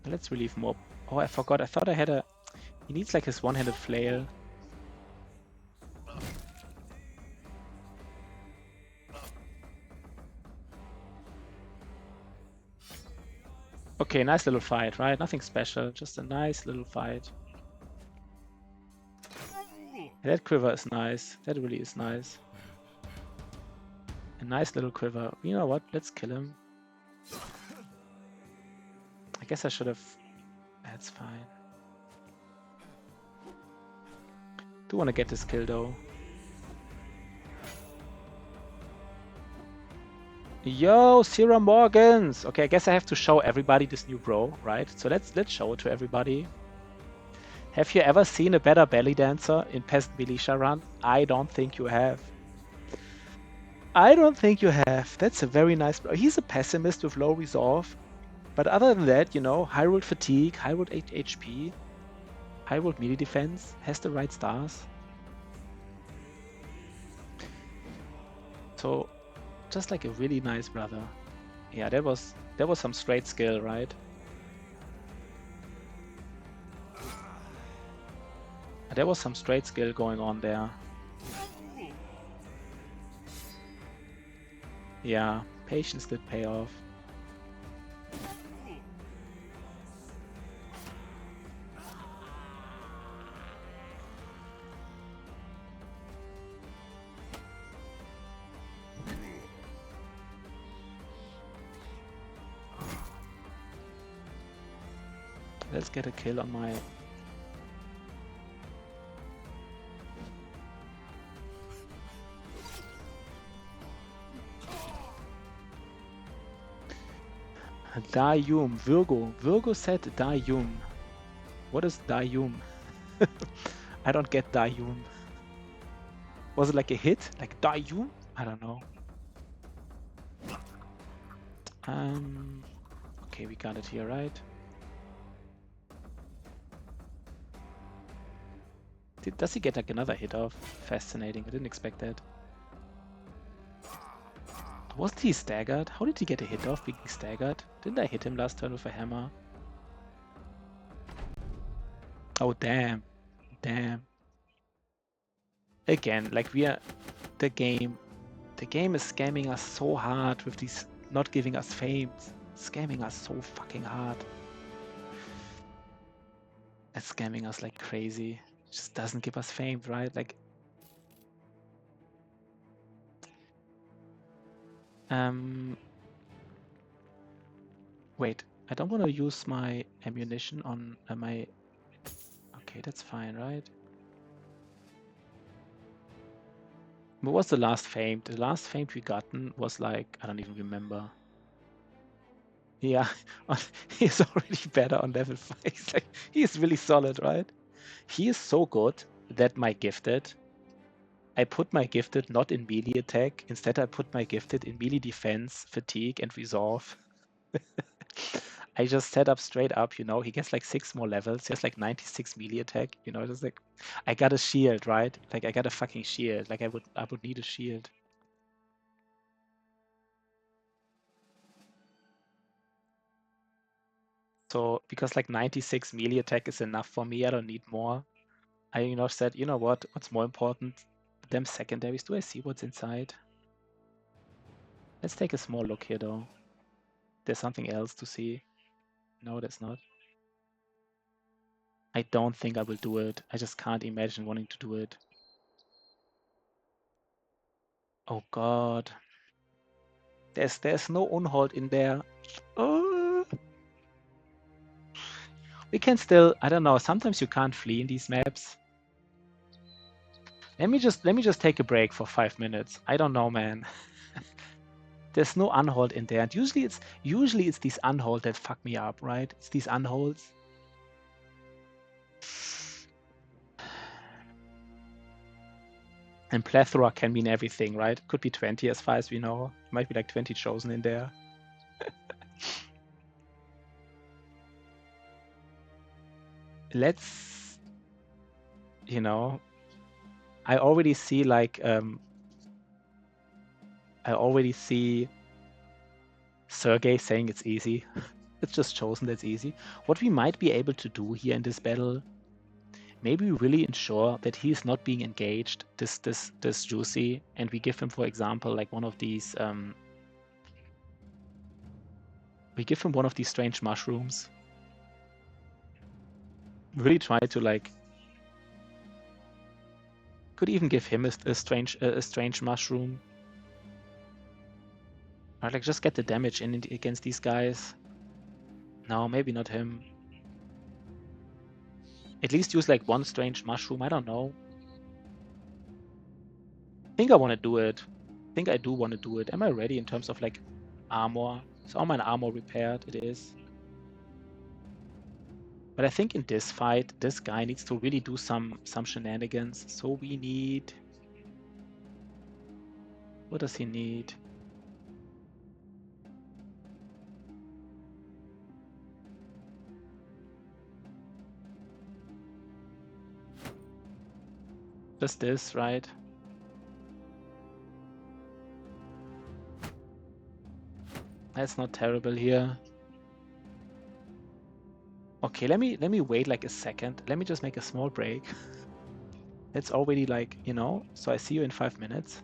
Let's relieve more. Oh, I forgot. I thought I had a... He needs like his one-handed flail. Okay, nice little fight, right? Nothing special, just a nice little fight. That quiver is nice. That really is nice. A nice little quiver. You know what? Let's kill him. I guess I should have... That's fine. Do want to get this kill though. Yo, Sarah Morgans! Okay, I guess I have to show everybody this new bro, right? So let's show it to everybody. Have you ever seen a better belly dancer in Peasant Militia Run? I don't think you have. I don't think you have. That's a very nice bro. He's a pessimist with low resolve. But other than that, you know, high rolled fatigue, high rolled HP, high rolled melee defense, has the right stars. So just like a really nice brother. Yeah, that was some straight skill, right? There was some straight skill going on there. Yeah, patience did pay off. Let's get a kill on my... Dayum, Virgo said Dayum. What is Dayum? I don't get Dayum. Was it like a hit? Like Dayum? I don't know. Okay, we got it here, right? Does he get like another hit off? Fascinating. I didn't expect that. Wasn't he staggered? How did he get a hit off being staggered? Didn't I hit him last turn with a hammer? Oh, damn. Damn. Again, like the game is scamming us so hard with these not giving us fames. Scamming us so fucking hard. It's scamming us like crazy. Just doesn't give us fame, right? Like, wait, I don't want to use my ammunition on my. Okay, that's fine, right? What was the last fame? The last fame we gotten was like, I don't even remember. Yeah, he's already better on level 5. He's really solid, right? He is so good that my gifted, I put my gifted not in melee attack. Instead, I put my gifted in melee defense, fatigue, and resolve. I just set up straight up, you know, he gets like 6 more levels. He has like 96 melee attack, you know, just like, I got a shield, right? Like I got a fucking shield. Like I would need a shield. So because like 96 melee attack is enough for me, I don't need more. I, you know, said, you know what? What's more important? Them secondaries. Do I see what's inside? Let's take a small look here, though. There's something else to see. No, there's not. I don't think I will do it. I just can't imagine wanting to do it. Oh God. There's no unhold in there. Oh. We can still, I don't know, sometimes you can't flee in these maps. Let me just take a break for 5 minutes. I don't know, man. There's no unhold in there. And usually it's these unhold that fuck me up, right? It's these unholds. And plethora can mean everything, right? Could be 20 as far as we know. Might be like 20 chosen in there. Let's, you know, I already see like, I already see Sergey saying it's easy. It's just chosen that's easy. What we might be able to do here in this battle, maybe we really ensure that he is not being engaged, this Juicy, and we give him, for example, like one of these, we give him one of these strange mushrooms. Really try to like, could even give him a strange mushroom. Or like just get the damage in against these guys. No, maybe not him. At least use like one strange mushroom. I don't know. I think I want to do it. I think I do want to do it. Am I ready in terms of like armor? Is all my armor repaired? It is. But I think in this fight, this guy needs to really do some shenanigans. So we need. What does he need? Just this, right? That's not terrible here. Okay, let me wait like a second. Let me just make a small break. It's already like, you know, so I see you in 5 minutes.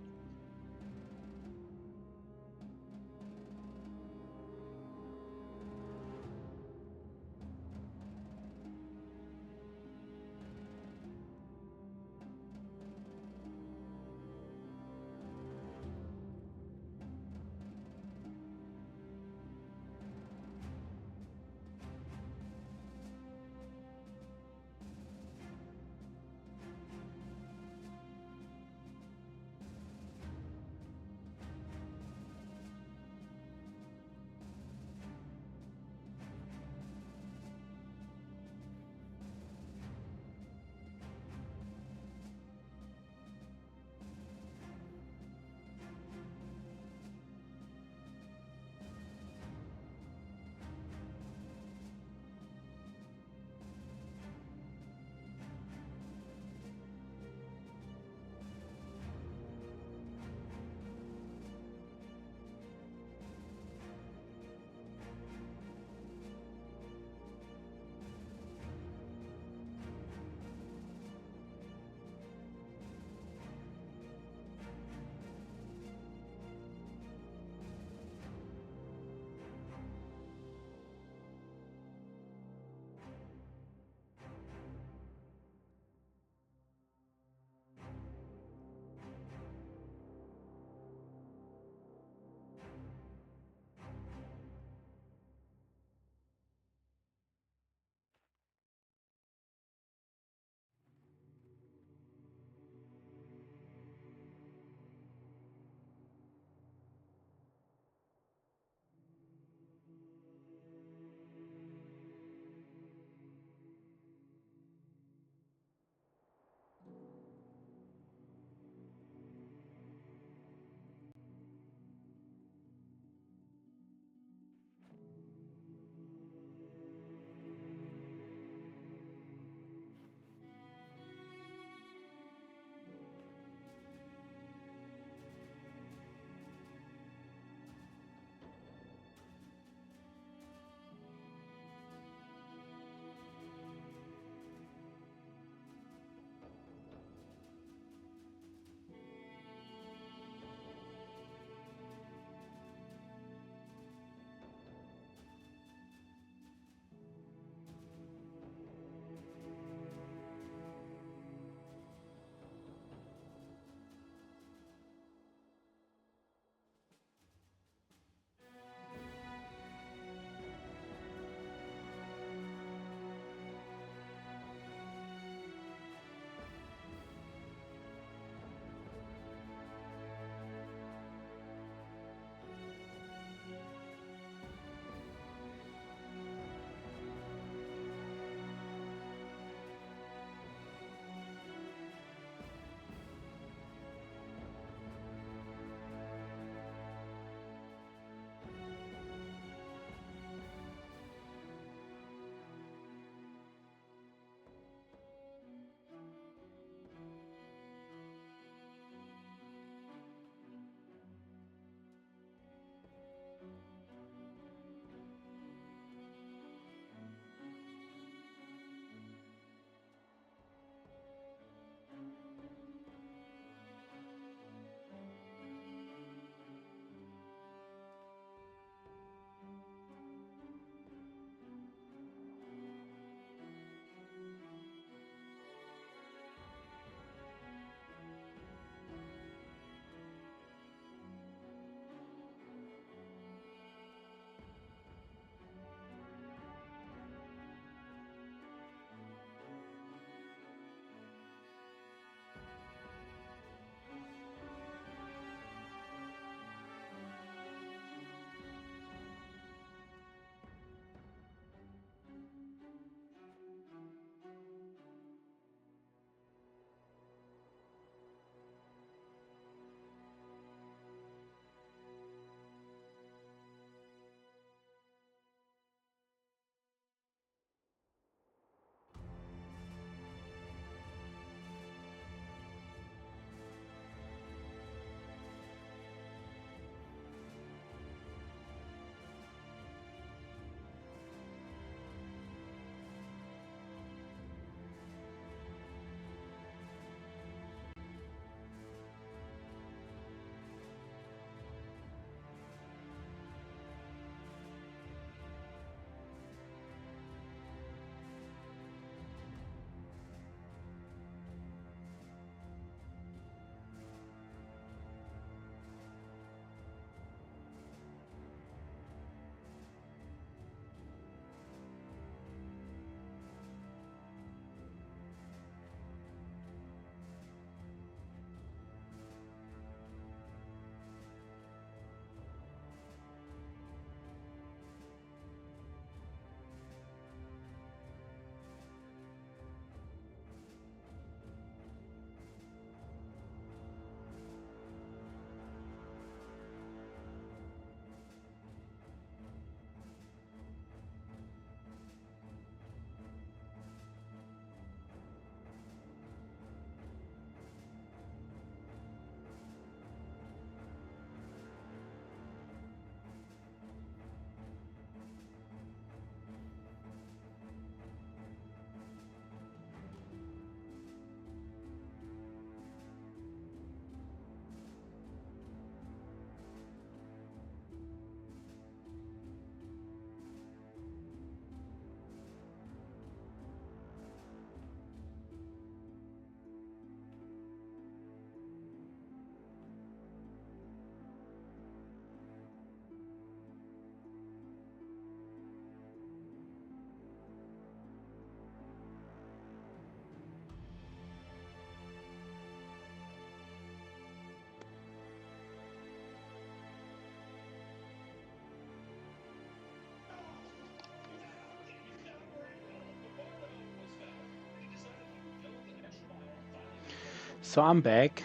So I'm back,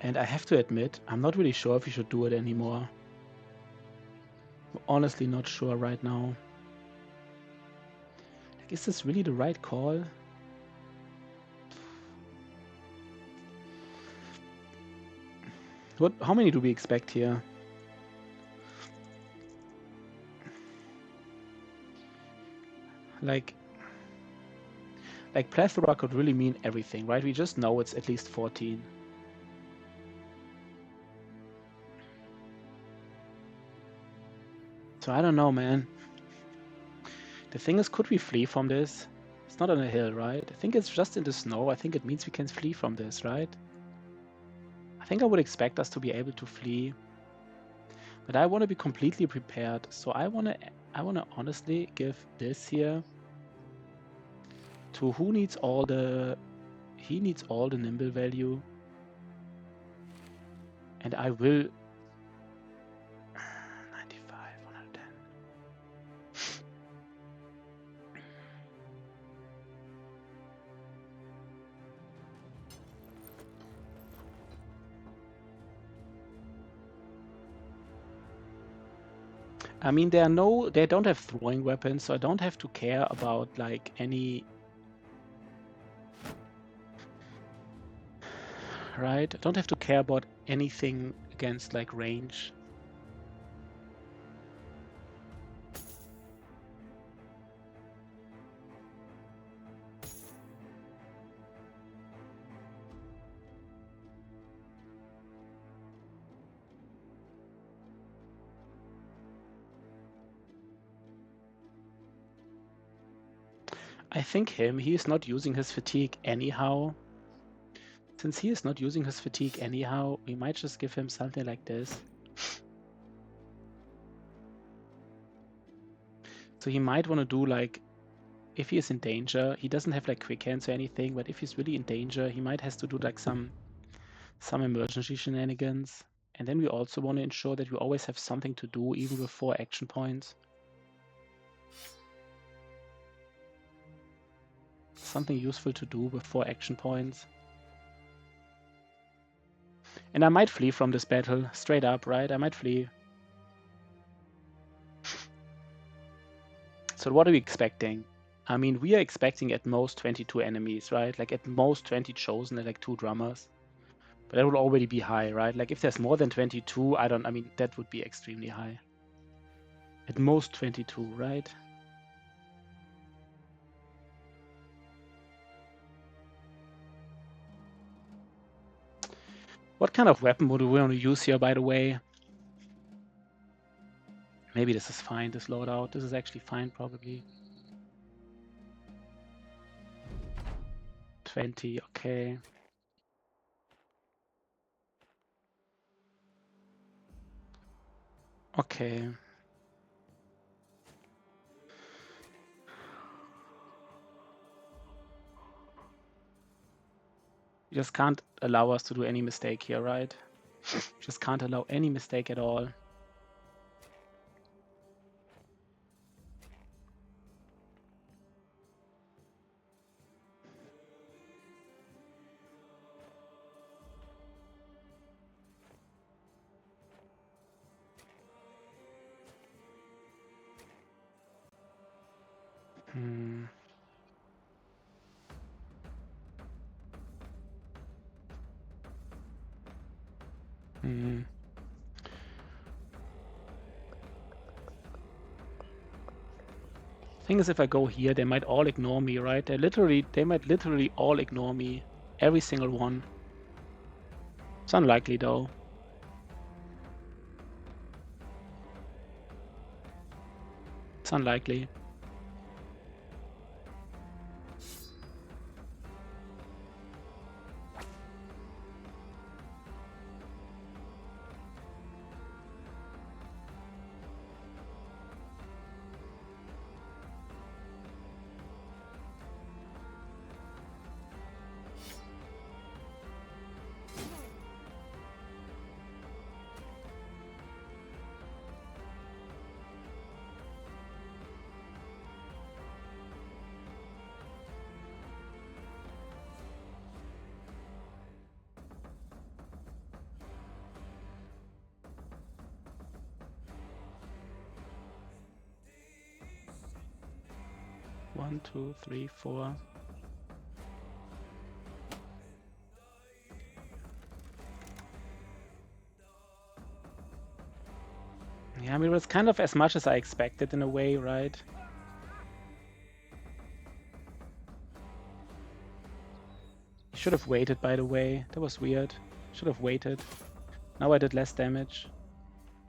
and I have to admit, I'm not really sure if we should do it anymore. I'm honestly not sure right now. Like, is this really the right call? How many do we expect here? Like plethora could really mean everything, right? We just know it's at least 14. So I don't know, man. The thing is, could we flee from this? It's not on a hill, right? I think it's just in the snow. I think it means we can flee from this, right? I think I would expect us to be able to flee. But I want to be completely prepared. So I want to honestly give this here to who needs all the... He needs all the nimble value. And I will... 95, 110. I mean, they don't have throwing weapons, so I don't have to care about like any... Right? I don't have to care about anything against like range. I think he is not using his fatigue anyhow. Since he is not using his fatigue anyhow, we might just give him something like this. So he might want to do like, if he is in danger, he doesn't have like quick hands or anything, but if he's really in danger, he might has to do like some emergency shenanigans. And then we also want to ensure that we always have something to do even before action points. Something useful to do before action points. And I might flee from this battle, straight up, right? I might flee. So what are we expecting? I mean, we are expecting at most 22 enemies, right? Like at most 20 chosen and like 2 drummers. But that would already be high, right? Like if there's more than 22, I mean, that would be extremely high. At most 22, right? What kind of weapon would we want to use here, by the way? Maybe this is fine, this loadout. This is actually fine, probably. 20, okay. Okay. You just can't allow us to do any mistake here, right? Just can't allow any mistake at all. Hmm. Hmm. Thing is, if I go here, they might all ignore me, right? They might literally all ignore me. Every single one. It's unlikely, though. It's unlikely. 1, 2, 3, 4. Yeah, I mean, it was kind of as much as I expected in a way, right? Should have waited, by the way. That was weird. Should have waited. Now I did less damage.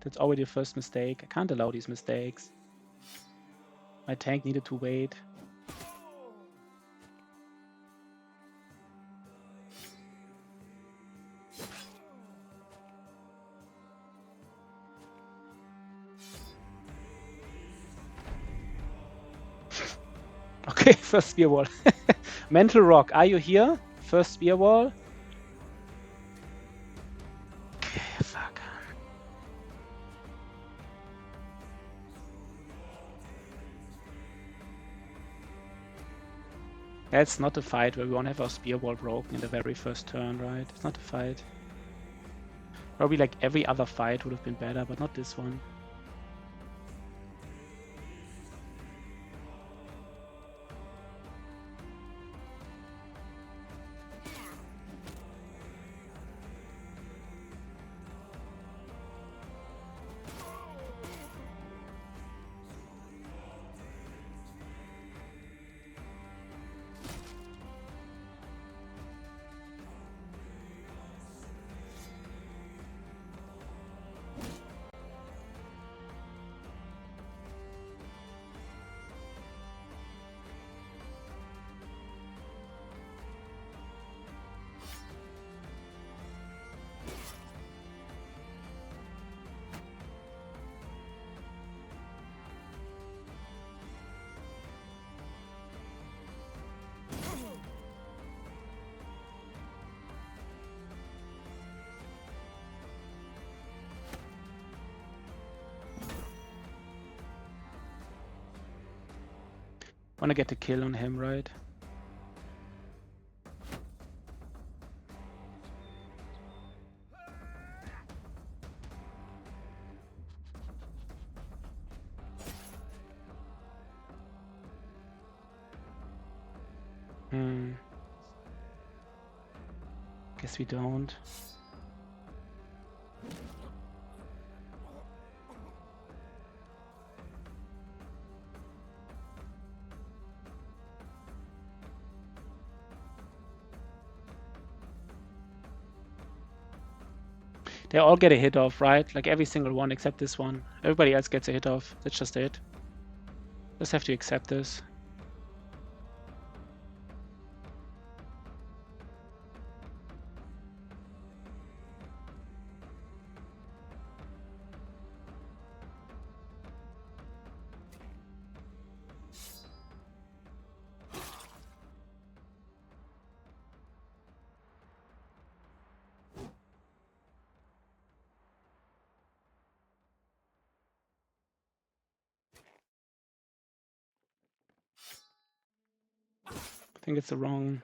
That's already the first mistake. I can't allow these mistakes. My tank needed to wait. Okay, first spear wall. Mental Rock, are you here? First spear wall. Okay, fuck. That's not a fight where we want to have our spear wall broken in the very first turn, right? It's not a fight. Probably like every other fight would have been better, but not this one. Wanna get the kill on him, right? Guess we don't. They all get a hit off, right? Like every single one except this one. Everybody else gets a hit off. That's just it. Just have to accept this. I think it's the wrong.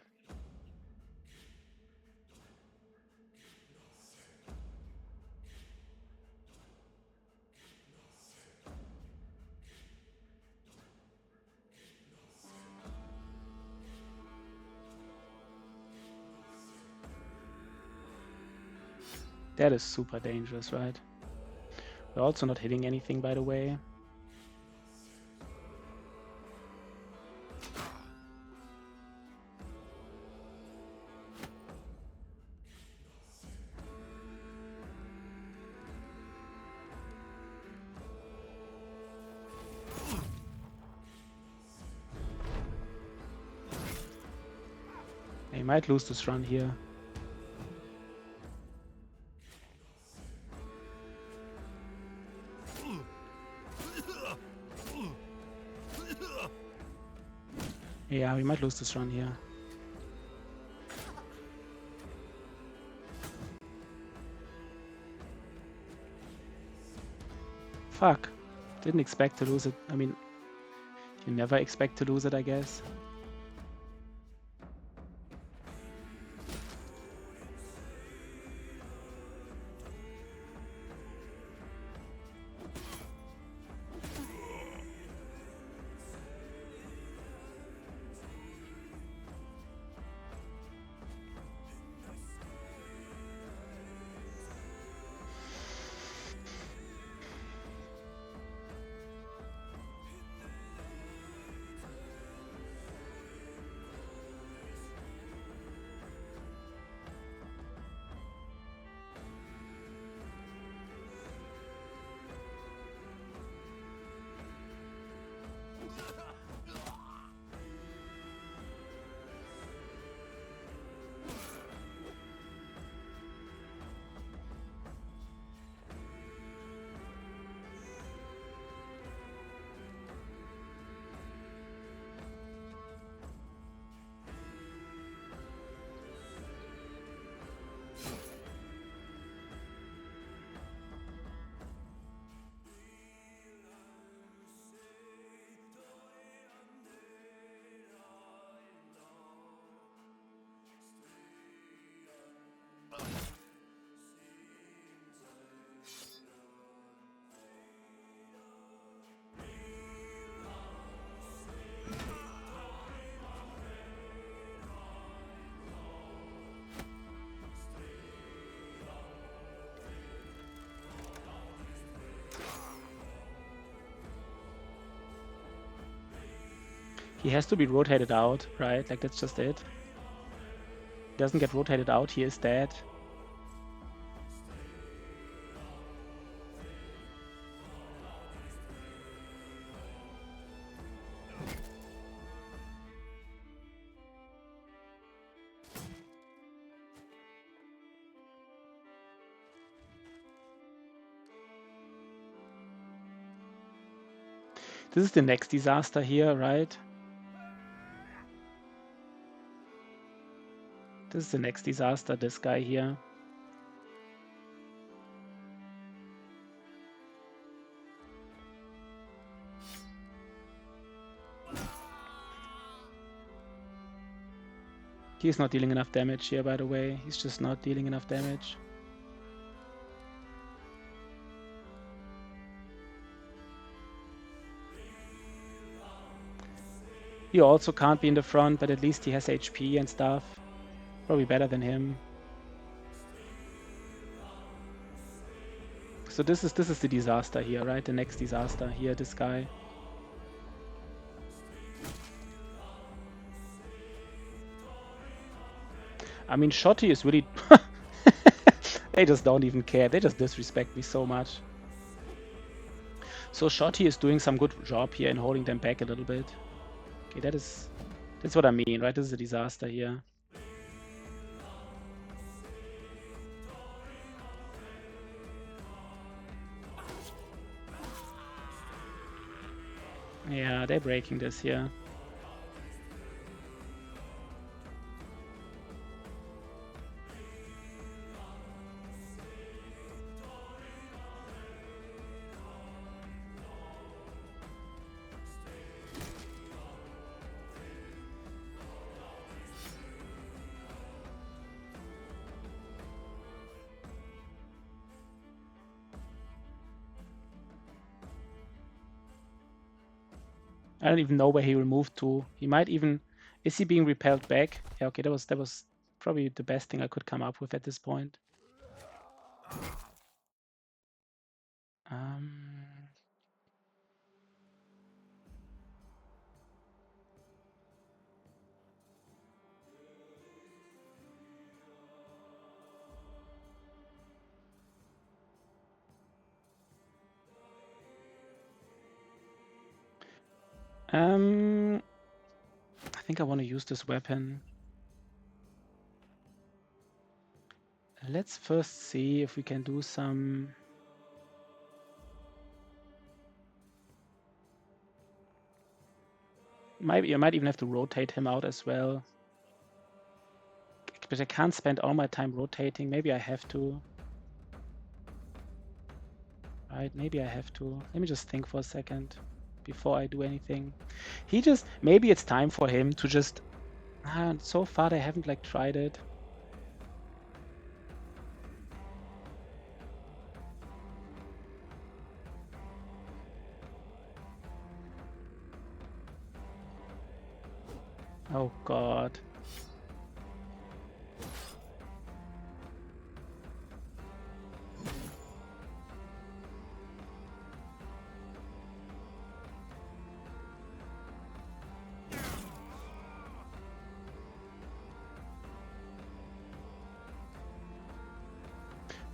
That is super dangerous, right? We're also not hitting anything, by the way. They might lose this run here. Yeah, we might lose this run here. Fuck. Didn't expect to lose it. I mean, you never expect to lose it, I guess. He has to be rotated out, right? Like, that's just it. Doesn't get rotated out, he is dead. This is the next disaster here, right? This is the next disaster, this guy here. He's not dealing enough damage here, by the way. He's just not dealing enough damage. He also can't be in the front, but at least he has HP and stuff. Probably better than him. So this is the disaster here, right? The next disaster here, this guy. I mean, Shotty is really... They just don't even care. They just disrespect me so much. So Shotty is doing some good job here in holding them back a little bit. Okay, that's what I mean, right? This is a disaster here. Yeah, they're breaking this here. I don't even know where he will move to. He might even... Is he being repelled back? Yeah, okay, that was probably the best thing I could come up with at this point. I think I want to use this weapon. Let's first see if we can do some... Maybe I might even have to rotate him out as well. But I can't spend all my time rotating. Maybe I have to. Right, maybe I have to. Let me just think for a second before I do anything. Maybe it's time for him to just... so far they haven't like tried it. Oh god.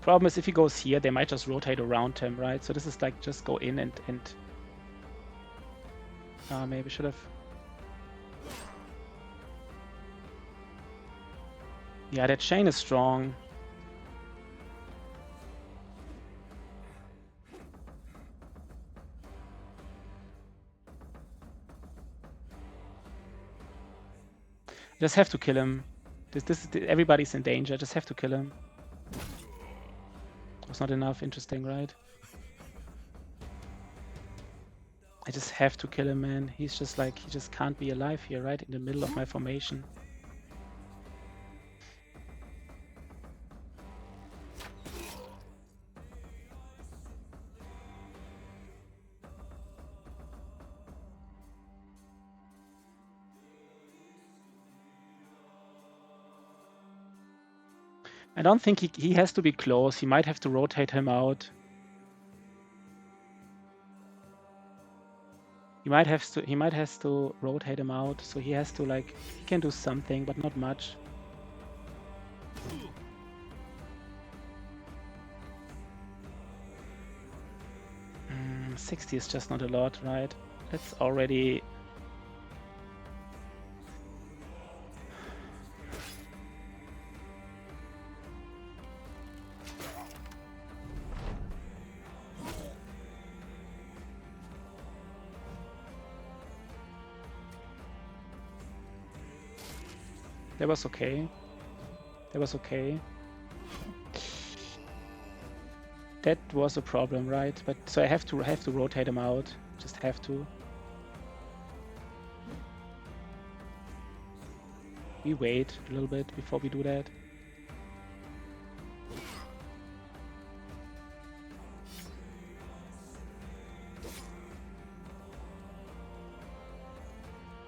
Problem is, if he goes here, they might just rotate around him, right? So this is like just go in and maybe should have... Yeah, that chain is strong. Just have to kill him. Everybody's in danger. Just have to kill him. That's not enough. Interesting, right? I just have to kill him, man. He's just like, he just can't be alive here, right? In the middle of my formation. I don't think he has to be close. He might have to rotate him out. He might has to rotate him out, so he has to like he can do something, but not much. 60 is just not a lot, right? That's already. That was okay. That was okay. That was a problem, right? But so I have to rotate him out. Just have to. We wait a little bit before we do that.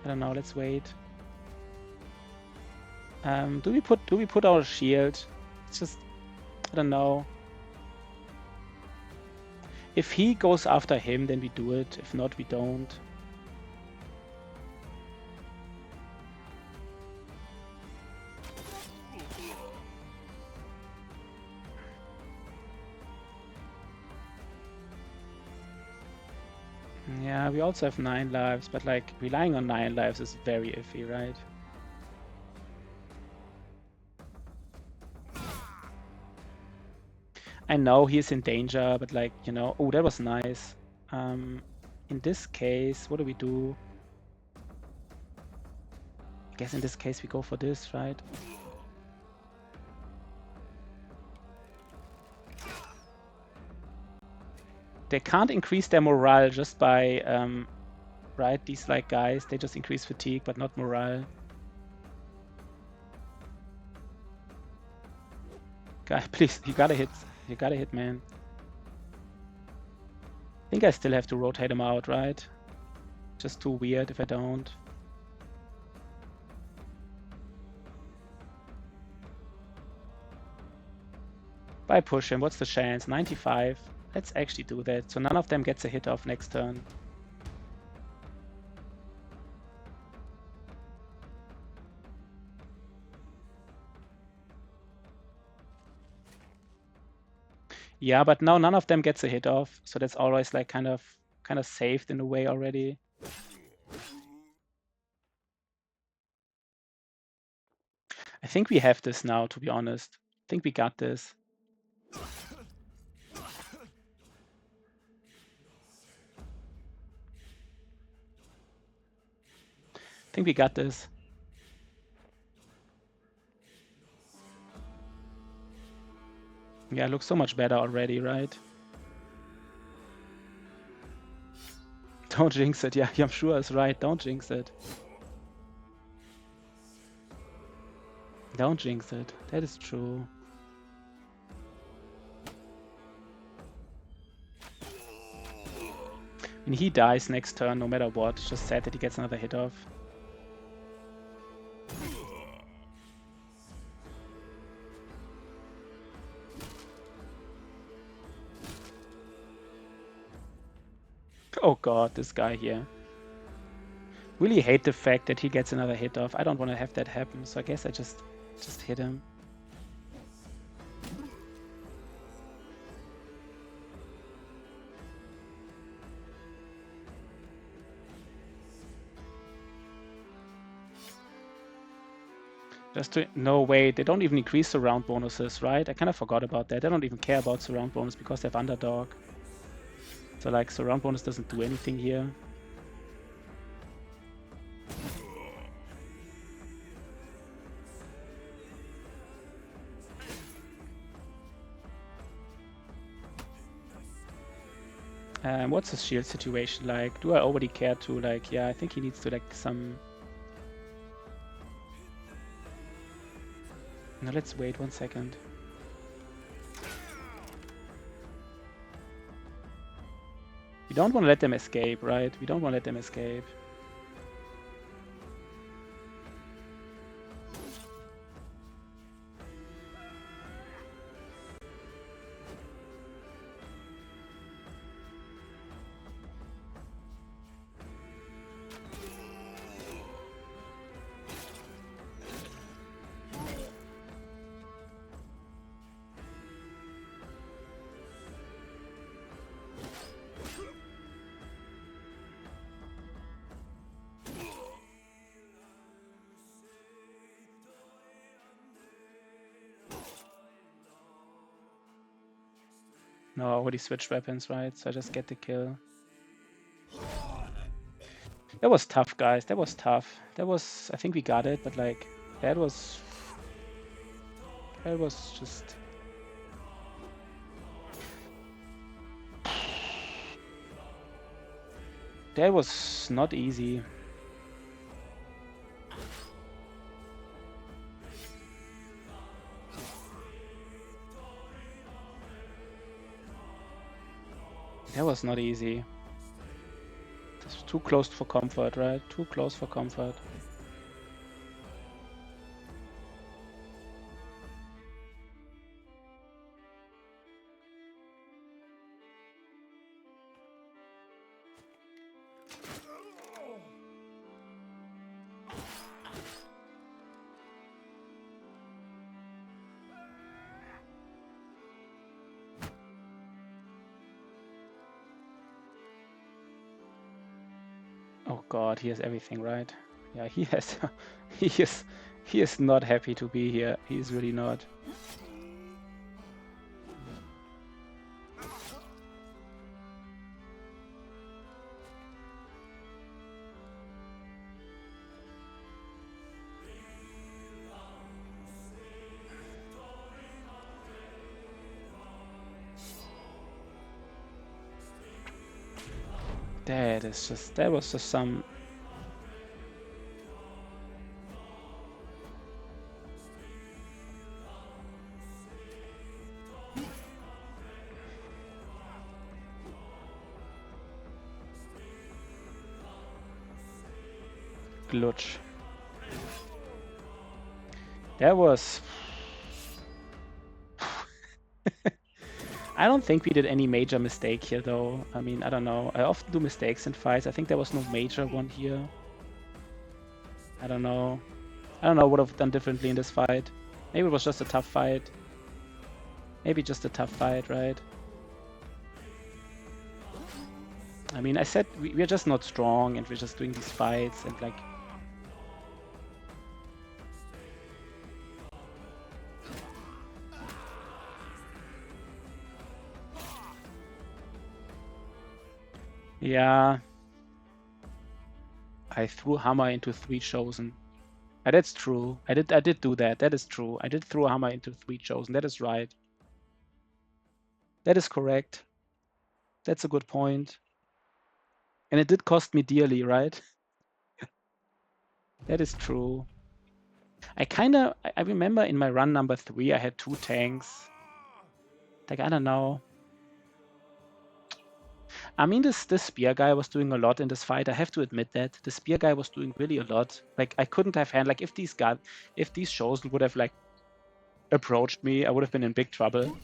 I don't know. Let's wait. Do we put our shield? It's just I don't know. If he goes after him, then we do it. If not, we don't. Yeah, we also have 9 lives, but like relying on 9 lives is very iffy, right? I know he's in danger, but like, you know, oh, that was nice. In this case, what do we do? I guess in this case we go for this, right? They can't increase their morale just by, right? These like guys, they just increase fatigue, but not morale. Guy, please, you gotta hit. You gotta hit, man. I think I still have to rotate him out, right? Just too weird if I don't. If I push him, what's the chance? 95. Let's actually do that. So none of them gets a hit off next turn. Yeah, but now none of them gets a hit off, so that's always like kind of saved in a way already. I think we have this now, to be honest. I think we got this. I think we got this. Yeah, it looks so much better already, right? Don't jinx it. Yeah, I'm sure it's right. Don't jinx it. Don't jinx it. That is true. And he dies next turn no matter what. It's just sad that he gets another hit off. Oh god, this guy here. Really hate the fact that he gets another hit off. I don't want to have that happen, so I guess I just hit him. Just to, no way, they don't even increase surround bonuses, right? I kind of forgot about that. They don't even care about surround bonus because they have underdog. So like surround bonus doesn't do anything here. What's his shield situation like? Do I already care to like, yeah, I think he needs to like some... No, let's wait 1 second. We don't want to let them escape, right? We don't want to let them escape. No, I already switched weapons, right? So I just get the kill. That was tough, guys. That was tough. That was... I think we got it, but like... That was just... That was not easy. That was not easy. That's too close for comfort, right? Too close for comfort. Oh god, he has everything, right? Yeah, he has... he is not happy to be here. He is really not. That was just some... glitch. That was... I don't think we did any major mistake here, though. I mean, I don't know. I often do mistakes in fights. I think there was no major one here. I don't know. I don't know what I've done differently in this fight. Maybe it was just a tough fight. Maybe just a tough fight, right? I mean, I said we're just not strong and we're just doing these fights and like... Yeah. I threw hammer into 3 chosen. That's true. I did do that. That is true. I did throw a hammer into 3 chosen. That is right. That is correct. That's a good point. And it did cost me dearly, right? That is true. I remember in my run number 3, I had 2 tanks. Like, I don't know. I mean, this spear guy was doing a lot in this fight. I have to admit that. The spear guy was doing really a lot. Like, I couldn't have like, if these chosen would have, like, approached me, I would have been in big trouble.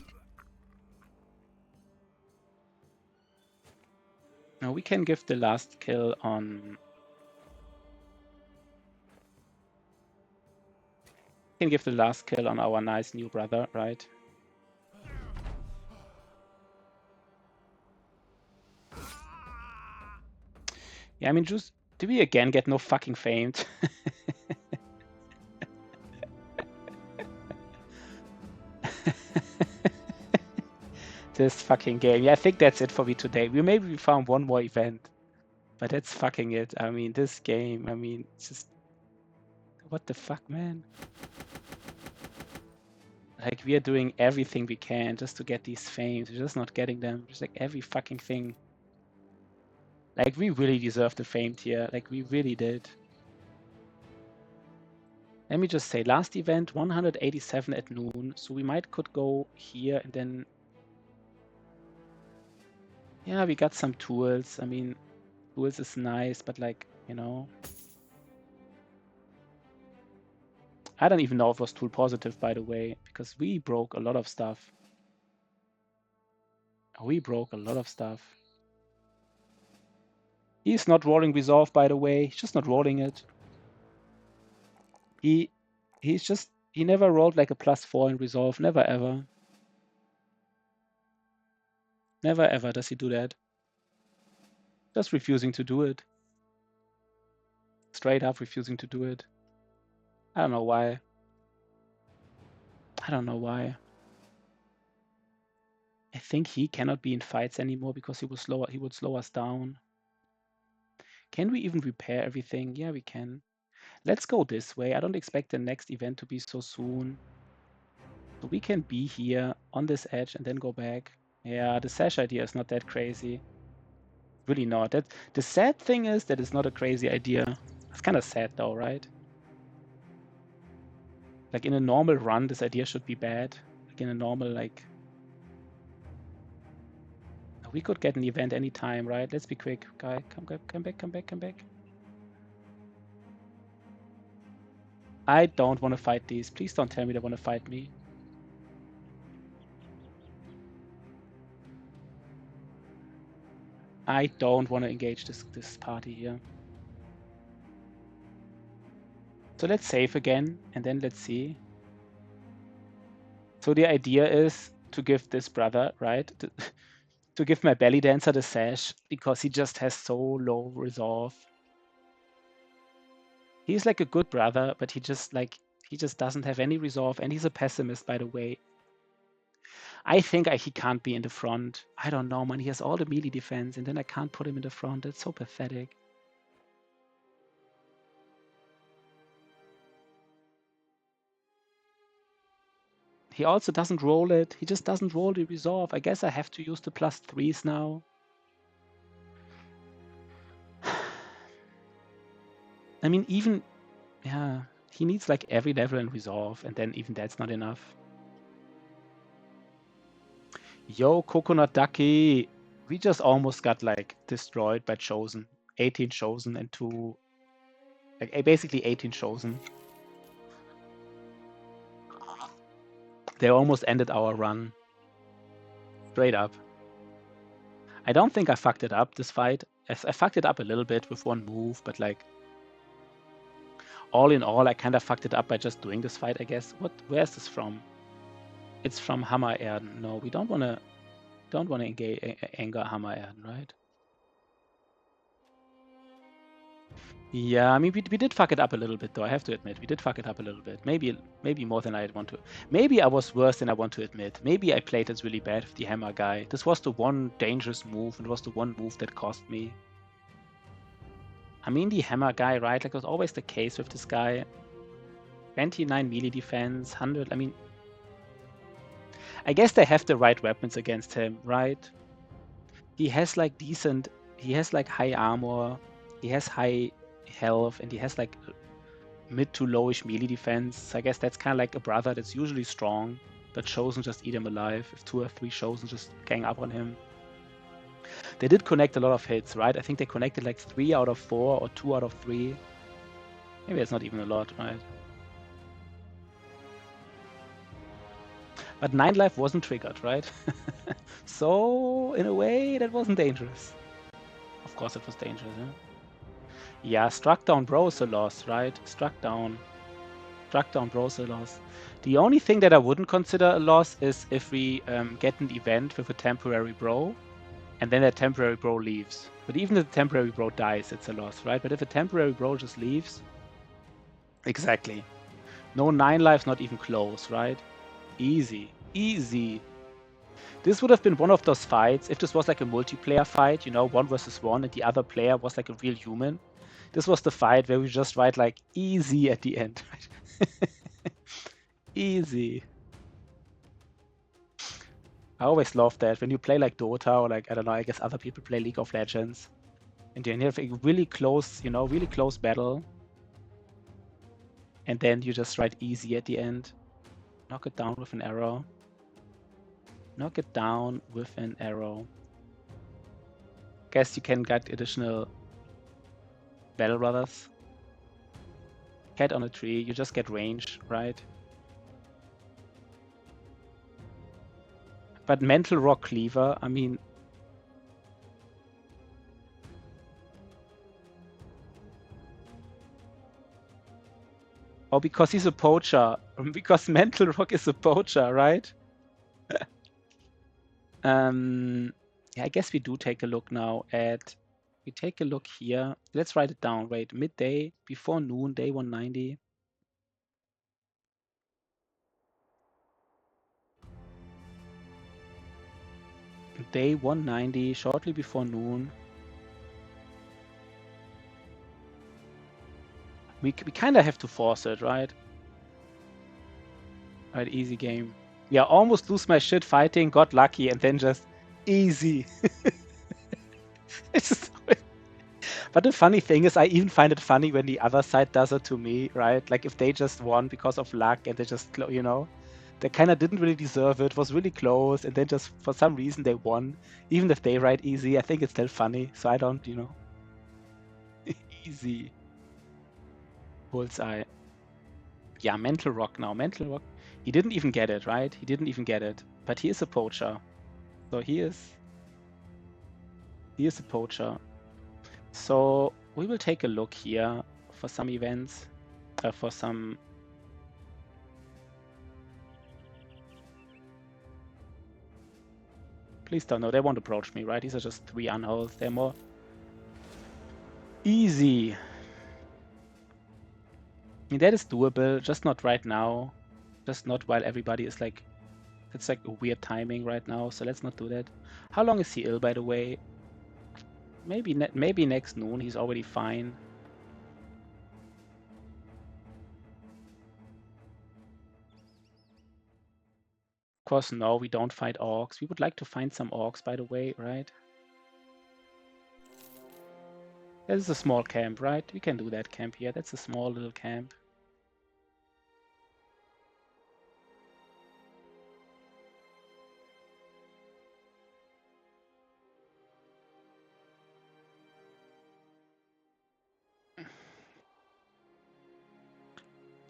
Now, we can give the last kill on... We can give the last kill on our nice new brother, right? Yeah, I mean, just... Did we again get no fucking famed? This fucking game. Yeah, I think that's it for me today. Maybe we found one more event, but that's fucking it. I mean, this game, I mean, it's just... What the fuck, man? Like, we are doing everything we can just to get these fames. We're just not getting them. Just like every fucking thing. Like, we really deserve the famed here. Like, we really did. Let me just say, last event, 187 at noon. So we could go here and then... Yeah, we got some tools. I mean, tools is nice, but like, you know... I don't even know if it was tool positive, by the way, because we broke a lot of stuff. We broke a lot of stuff. He's not rolling resolve, by the way. He's just not rolling it. He never rolled like a +4 in resolve. Never ever. Never ever does he do that. Just refusing to do it. Straight up refusing to do it. I don't know why. I don't know why. I think he cannot be in fights anymore because he would slow us down. Can we even repair everything? Yeah, we can. Let's go this way. I don't expect the next event to be so soon. So we can be here on this edge and then go back. Yeah, the sash idea is not that crazy. Really not. The sad thing is that it's not a crazy idea. It's kind of sad though, right? Like in a normal run, this idea should be bad. Like in a normal, like we could get an event anytime, right? Let's be quick, guy. Come back. I don't want to fight these. Please don't tell me they want to fight me. I don't want to engage this party here. So let's save again, and then let's see. So the idea is to give this brother, right, to give my belly dancer the sash, because he just has so low resolve. He's like a good brother, but he just doesn't have any resolve, and he's a pessimist, by the way. I think he can't be in the front. I don't know, man. He has all the melee defense, and then I can't put him in the front. That's so pathetic. He also doesn't roll it. He just doesn't roll the resolve. I guess I have to use the +3s now. I mean, even, yeah, he needs like every level in resolve, and then even that's not enough. Yo, Coconut Ducky. We just almost got like destroyed by Chosen. 18 Chosen and 2, like basically 18 Chosen. They almost ended our run. Straight up. I don't think I fucked it up this fight. I fucked it up a little bit with one move, but like all in all, I kind of fucked it up by just doing this fight, I guess. Where is this from? It's from Hammer Erden. No, we don't want to engage anger Hammer Erden, right? Yeah, I mean, we did fuck it up a little bit, though. I have to admit, we did fuck it up a little bit. Maybe more than I'd want to. Maybe I was worse than I want to admit. Maybe I played it really bad with the hammer guy. This was the one dangerous move, and it was the one move that cost me. I mean, the hammer guy, right? Like, it was always the case with this guy. 29 melee defense, 100. I mean, I guess they have the right weapons against him, right? He has like high armor, he has high health, and he has like mid to lowish melee defense. So I guess that's kind of like a brother that's usually strong, but Chosen just eat him alive. If 2 or 3 Chosen just gang up on him. They did connect a lot of hits, right? I think they connected like 3 out of 4 or 2 out of 3. Maybe it's not even a lot, right? But 9 life wasn't triggered, right? So in a way, that wasn't dangerous. Of course it was dangerous, yeah? Yeah, struck down bro is a loss, right? Struck down bro is a loss. The only thing that I wouldn't consider a loss is if we get an event with a temporary bro, and then that temporary bro leaves. But even if the temporary bro dies, it's a loss, right? But if a temporary bro just leaves, exactly. No 9 lives, not even close, right? Easy. This would have been one of those fights, if this was like a multiplayer fight, 1 versus 1, and the other player was like a real human. This was the fight where we just write like easy at the end, right? Easy. I always love that when you play like Dota or like, I don't know, I guess other people play League of Legends, and you have a really close, really close battle, and then you just write easy at the end. Knock it down with an arrow. Knock it down with an arrow. Guess you can get additional Battle Brothers. Cat on a tree, you just get range, right? But Mental Rock Cleaver, I mean... Oh, because he's a poacher. Because Mental Rock is a poacher, right? Yeah, I guess we do take a look now at... We take a look here. Let's write it down. Wait, midday, before noon, day 190. Day 190, shortly before noon. We kind of have to force it, right? Right, easy game. Yeah, almost lose my shit fighting, got lucky, and then just easy. It's just... But the funny thing is, I even find it funny when the other side does it to me, right? Like if they just won because of luck and they just, you know, they kind of didn't really deserve it, was really close, and then just for some reason they won. Even if they ride easy, I think it's still funny. So I don't, you know. Easy. Bullseye. Yeah, Mental Rock now. Mental Rock. He didn't even get it, right? He didn't even get it. But he is a poacher. So he is a poacher. So we will take a look here for some events, for some... Please don't know, they won't approach me, right? These are just 3 unholds. They're more easy. I mean, that is doable, just not right now. Just not while everybody is like... It's like a weird timing right now, so let's not do that. How long is he ill, by the way? Maybe next noon, he's already fine. Of course, no, we don't fight orcs. We would like to find some orcs, by the way, right? This is a small camp, right? We can do that camp here. That's a small little camp.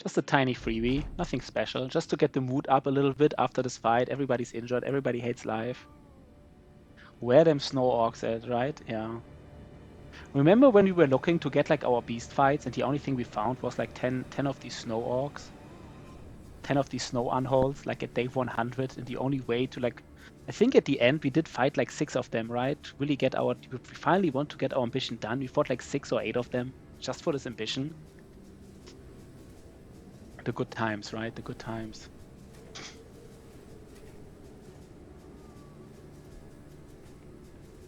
Just a tiny freebie, nothing special, just to get the mood up a little bit after this fight. Everybody's injured, everybody hates life. Where them snow orcs at, right? Yeah. Remember when we were looking to get like our beast fights and the only thing we found was like 10 of these snow orcs? 10 of these snow unholds, like at day 100, and the only way to like... I think at the end we did fight like 6 of them, right? To really get our... We finally want to get our ambition done. We fought like 6 or 8 of them just for this ambition. The good times, right? The good times.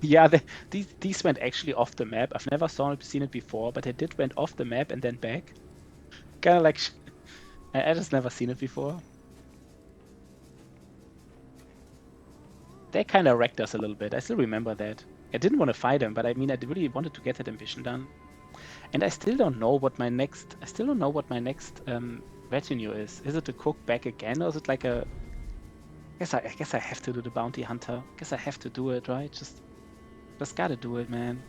Yeah, these went actually off the map. I've never seen it before, but it did went off the map and then back. Kind of like... I just never seen it before. They kind of wrecked us a little bit. I still remember that. I didn't want to fight them, but I mean, I really wanted to get that ambition done. And I still don't know what my next... retinue is. Is it to cook back again, or is it like a... I guess I have to do the bounty hunter. I guess I have to do it, right? Just gotta do it, man.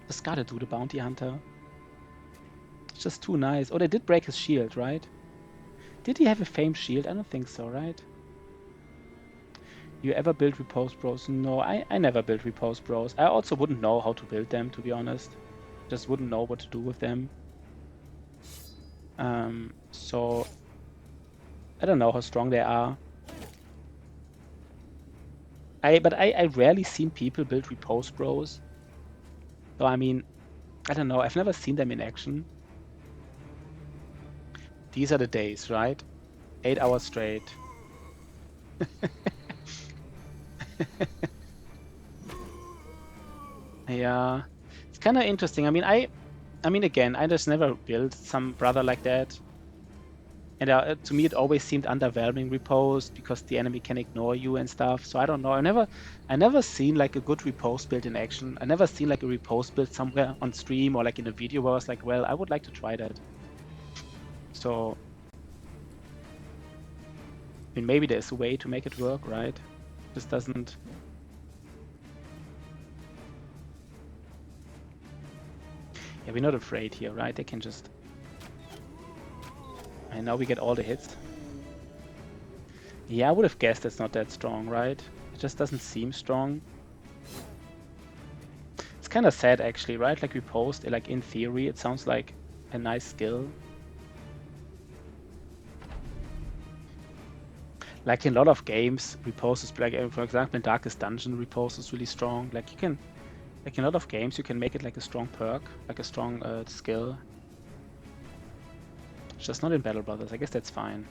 Just gotta do the bounty hunter. It's just too nice. Oh, they did break his shield, right? Did he have a famed shield? I don't think so, right? You ever build repose bros? No, I never built repose bros. I also wouldn't know how to build them, to be honest. Just wouldn't know what to do with them. So I don't know how strong they are. But I rarely seen people build repose bros. So I mean, I don't know. I've never seen them in action. These are the days, right? 8 hours straight. Yeah, it's kind of interesting. I mean, again, I just never built some brother like that. And to me, it always seemed underwhelming repose because the enemy can ignore you and stuff. So I don't know. I never seen like a good repose build in action. I never seen like a repose build somewhere on stream or like in a video where I was like, well, I would like to try that. So, I mean, maybe there's a way to make it work, right? This doesn't... Yeah, we're not afraid here, right? They can just... And now we get all the hits. Yeah, I would have guessed it's not that strong, right? It just doesn't seem strong. It's kind of sad, actually, right? Like we post, like in theory, it sounds like a nice skill. Like in a lot of games, repose is like, for example, in Darkest Dungeon, repose is really strong. Like you can, like in a lot of games, you can make it like a strong perk, like a strong skill. It's just not in Battle Brothers. I guess that's fine.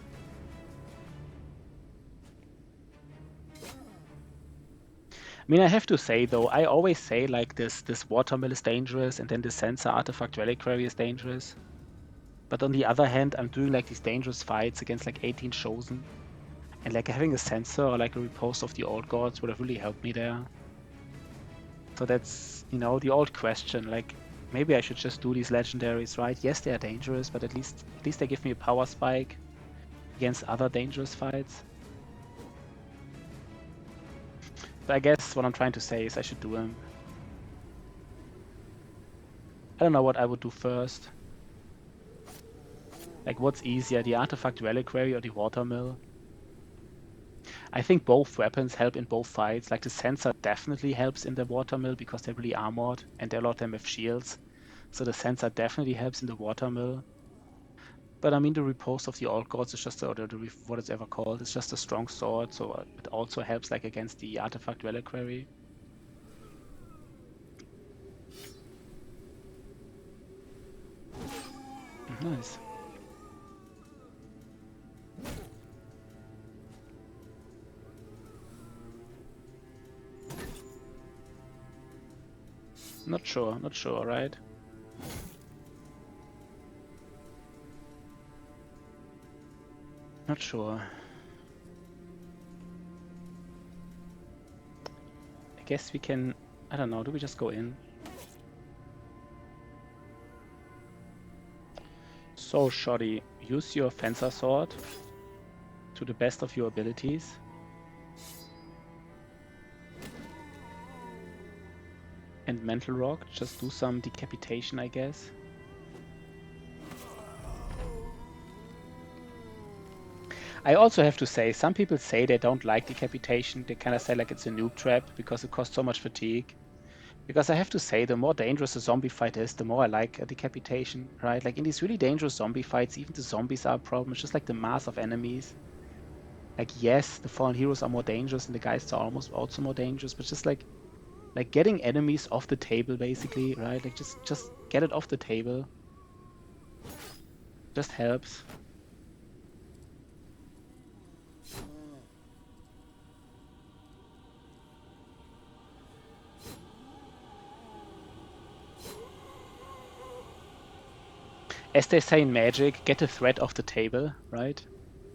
mean, I have to say though, I always say like this watermill is dangerous and then the sensor artifact reliquary is dangerous. But on the other hand, I'm doing like these dangerous fights against like 18 chosen. And like having a sensor or like a riposte of the old gods would have really helped me there. So that's, you know, the old question, like maybe I should just do these legendaries, right? Yes, they are dangerous, but at least they give me a power spike against other dangerous fights. But I guess what I'm trying to say is I should do them. I don't know what I would do first. Like what's easier, the artifact reliquary or the watermill? I think both weapons help in both fights. Like the sensor definitely helps in the watermill because they're really armored and a lot of them have shields. So the sensor definitely helps in the watermill. But I mean, the riposte of the old gods is just, or what it's ever called, it's just a strong sword. So it also helps like against the artifact reliquary. Nice. Not sure, right? Not sure. I guess we can, I don't know, do we just go in? So shoddy, use your fencer sword to the best of your abilities. And mental rock, just do some decapitation, I guess. I also have to say, some people say they don't like decapitation. They kind of say like it's a noob trap because it costs so much fatigue. Because I have to say, the more dangerous a zombie fight is, the more I like a decapitation, right? Like in these really dangerous zombie fights, even the zombies are a problem. It's just like the mass of enemies. Like yes, the fallen heroes are more dangerous and the guys are almost also more dangerous, but just like getting enemies off the table basically, right? Like just get it off the table. Just helps. As they say in Magic, get the threat off the table, right?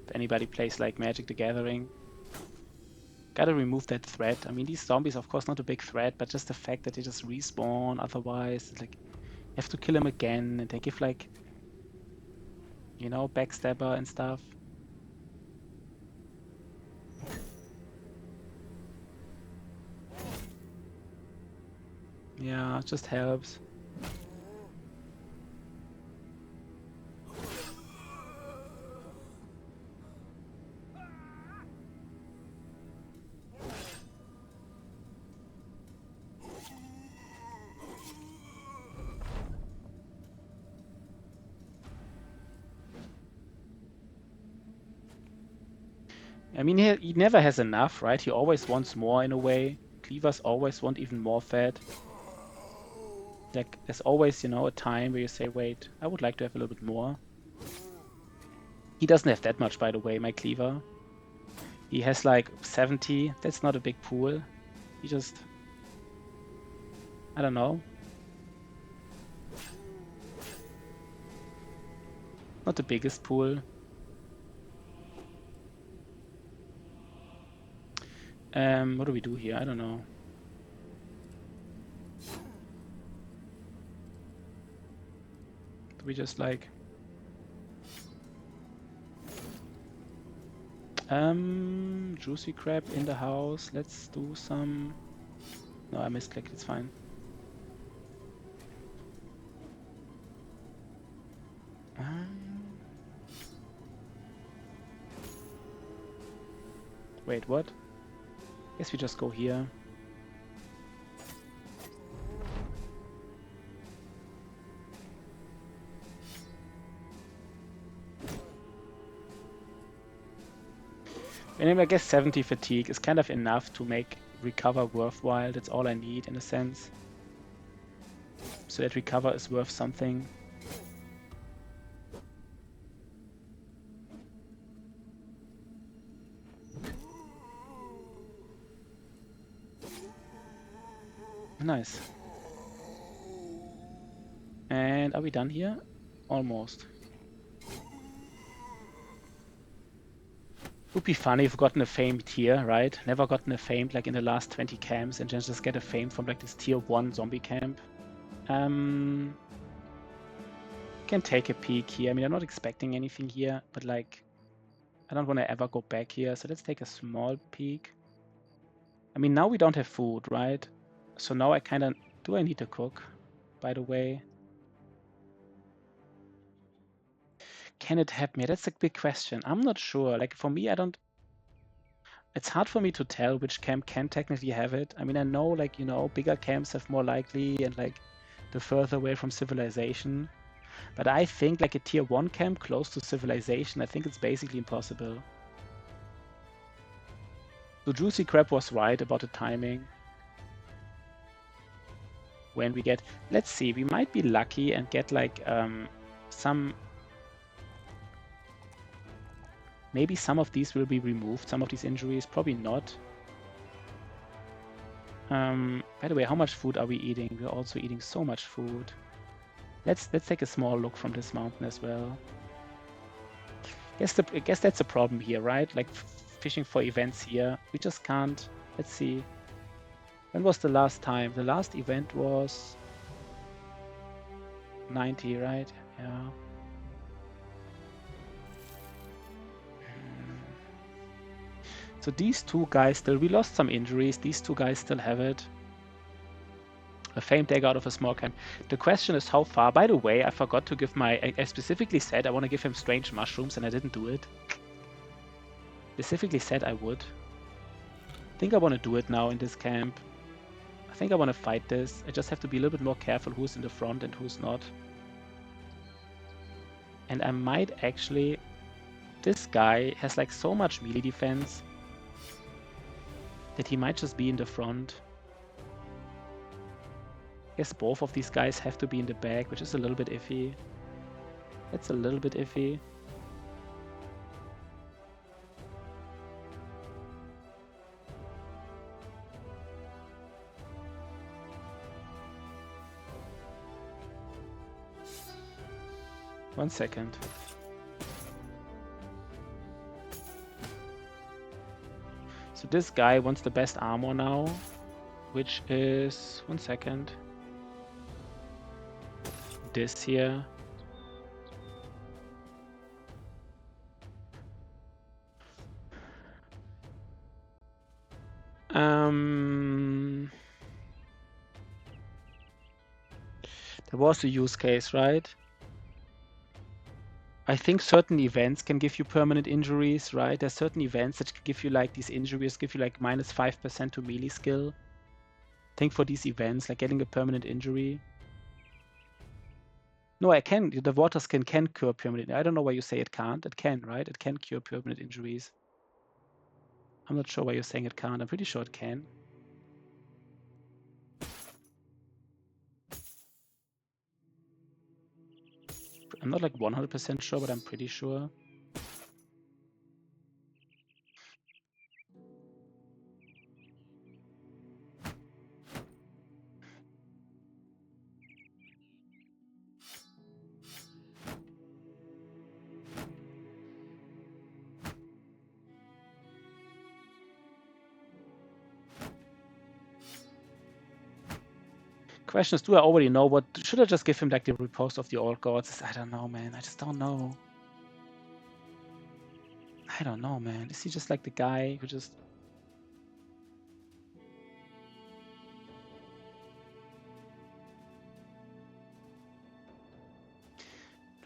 If anybody plays like Magic the Gathering, gotta remove that threat. I mean, these zombies, of course, not a big threat, but just the fact that they just respawn otherwise, like, you have to kill them again, and they give like, you know, backstabber and stuff. Yeah, it just helps. I mean, he never has enough, right? He always wants more in a way. Cleavers always want even more fat. Like, there's always, you know, a time where you say, wait, I would like to have a little bit more. He doesn't have that much, by the way, my cleaver. He has like 70. That's not a big pool. He just, I don't know. Not the biggest pool. What do we do here? I don't know. Do we just like... Juicy crab in the house. Let's do some... No, I misclicked. It's fine. Wait, what? Guess we just go here. Anyway, I guess 70 fatigue is kind of enough to make recover worthwhile. That's all I need in a sense. So that recover is worth something. Nice. And are we done here? Almost. Would be funny if we gotten a famed here, right? Never gotten a famed like in the last 20 camps and then just get a famed from like this tier 1 zombie camp. Can take a peek here. I mean, I'm not expecting anything here, but like, I don't want to ever go back here. So let's take a small peek. I mean, now we don't have food, right? So now I kind of, do I need to cook, by the way? Can it help me? That's a big question. I'm not sure. Like for me, it's hard for me to tell which camp can technically have it. I mean, I know like, you know, bigger camps have more likely and like the further away from civilization. But I think like a tier 1 camp close to civilization, I think it's basically impossible. So Juicy Crab was right about the timing. When we get, let's see, we might be lucky and get like some, maybe some of these will be removed, some of these injuries, probably not. By the way, how much food are we eating? We're also eating so much food. Let's take a small look from this mountain as well. I guess that's a problem here, right? Like fishing for events here, we just can't. Let's see. When was the last time? The last event was 90, right? Yeah. So these two guys still, we lost some injuries. These two guys still have it. A famed dagger out of a small camp. The question is how far. By the way, I forgot to give I specifically said I want to give him strange mushrooms and I didn't do it. Specifically said I would. I think I want to do it now in this camp. I think I want to fight this. I just have to be a little bit more careful who's in the front and who's not. And I might actually... This guy has like so much melee defense that he might just be in the front. I guess both of these guys have to be in the back, which is a little bit iffy. That's a little bit iffy. One second. So this guy wants the best armor now, which is... One second. This here. There was a use case, right? I think certain events can give you permanent injuries, right? There's certain events that can give you like these injuries, give you like minus 5% to melee skill. I think for these events, like getting a permanent injury. No, I can. The water skin can cure permanent. I don't know why you say it can't. It can, right? It can cure permanent injuries. I'm not sure why you're saying it can't. I'm pretty sure it can. I'm not like 100% sure, but I'm pretty sure. Question is, do I already know what? Should I just give him like the riposte of the old gods? I don't know, man. I just don't know. I don't know, man. Is he just like the guy who just...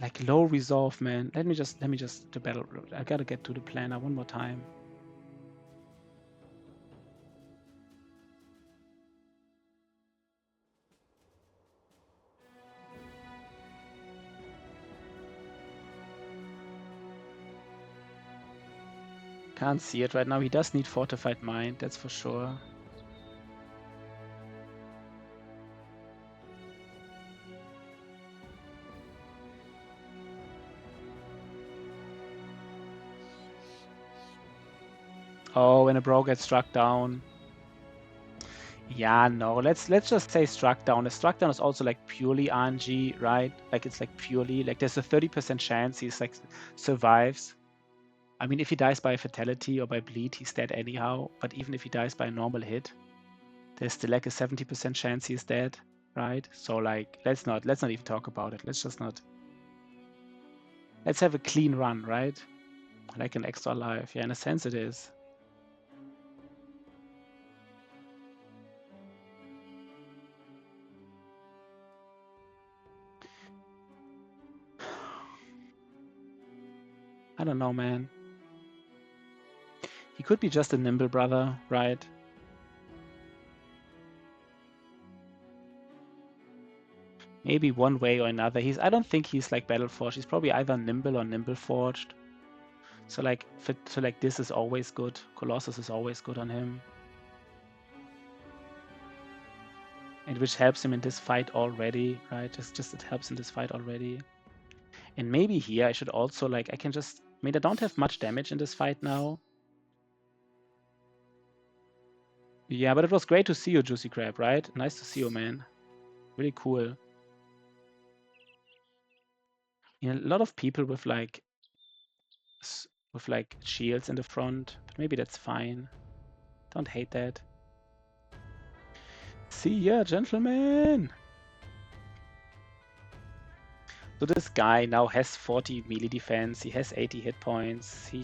Like low resolve, man. Let me just the battle. I gotta get to the planner one more time. Can't see it right now. He does need fortified mind, that's for sure. Oh, when a bro gets struck down. Yeah, no. Let's just say struck down. A struck down is also like purely RNG, right? Like it's like purely like there's a 30% chance he's like survives. I mean, if he dies by a fatality or by bleed, he's dead anyhow. But even if he dies by a normal hit, there's still like a 70% chance he's dead, right? So like let's not even talk about it. Let's have a clean run, right? Like an extra life. Yeah, in a sense it is. I don't know, man. He could be just a nimble brother, right? Maybe one way or another. I don't think he's like Battle Forged. He's probably either nimble or nimble forged. So like this is always good. Colossus is always good on him. And which helps him in this fight already, right? Just it helps in this fight already. And maybe here I should also like I mean I don't have much damage in this fight now. Yeah, but it was great to see you, Juicy Crab, right? Nice to see you, man. Really cool. You know, a lot of people with like shields in the front, but maybe that's fine. Don't hate that. See ya, gentlemen! So this guy now has 40 melee defense, he has 80 hit points, he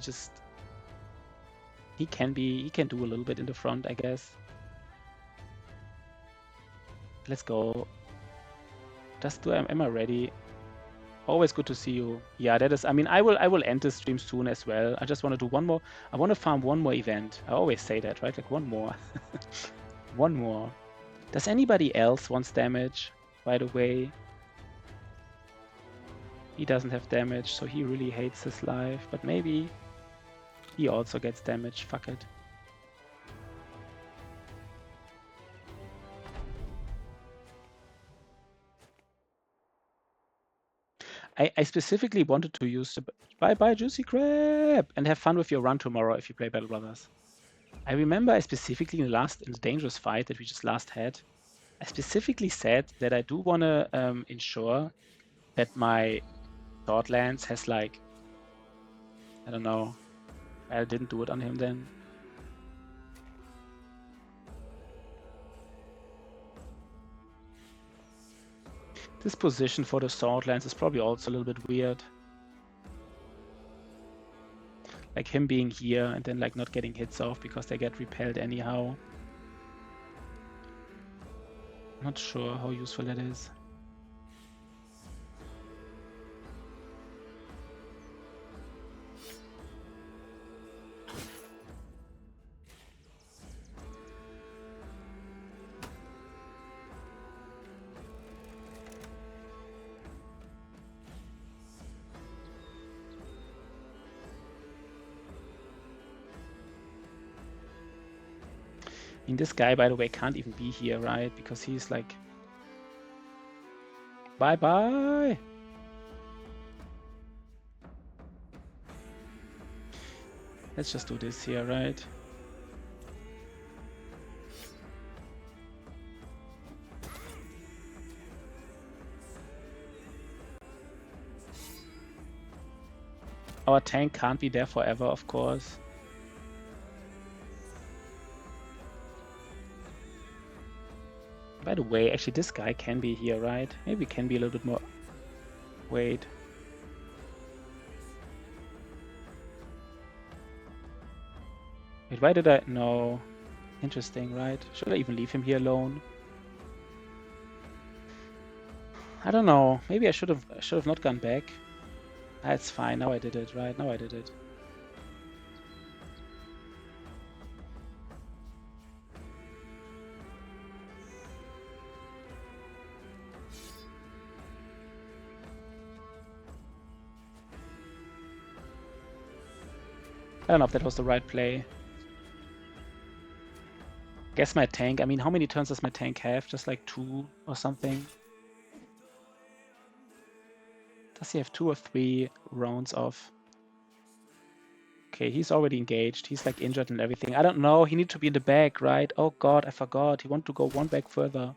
can do a little bit in the front, I guess. Let's go. Am I ready? Always good to see you. Yeah, that is, I mean, I will end this stream soon as well. I just want to do one more. I want to farm one more event. I always say that, right? Like one more. One more. Does anybody else wants damage, by the way? He doesn't have damage, so he really hates his life. But maybe he also gets damage. Fuck it. I specifically wanted to use the bye Juicy Crab and have fun with your run tomorrow if you play Battle Brothers. I remember I specifically in the dangerous fight that we just last had, I specifically said that I do want to ensure that my Swordlands has like, I don't know, I didn't do it on him then. This position for the Swordlands is probably also a little bit weird. Like him being here and then like not getting hits off because they get repelled anyhow. Not sure how useful that is. I mean, this guy, by the way, can't even be here, right? Because he's like, bye-bye! Let's just do this here, right? Our tank can't be there forever, of course. By the way, actually this guy can be here, right? Maybe can be a little bit more... Wait. Wait, why did I... No. Interesting, right? Should I even leave him here alone? I don't know. Maybe I should have not gone back. That's fine. Now I did it, right? Now I did it. I don't know if that was the right play. Guess my tank. I mean, how many turns does my tank have? Just like 2 or something? Does he have 2 or 3 rounds of? Okay, he's already engaged. He's like injured and everything. I don't know. He needs to be in the back, right? Oh god, I forgot. He want to go one back further.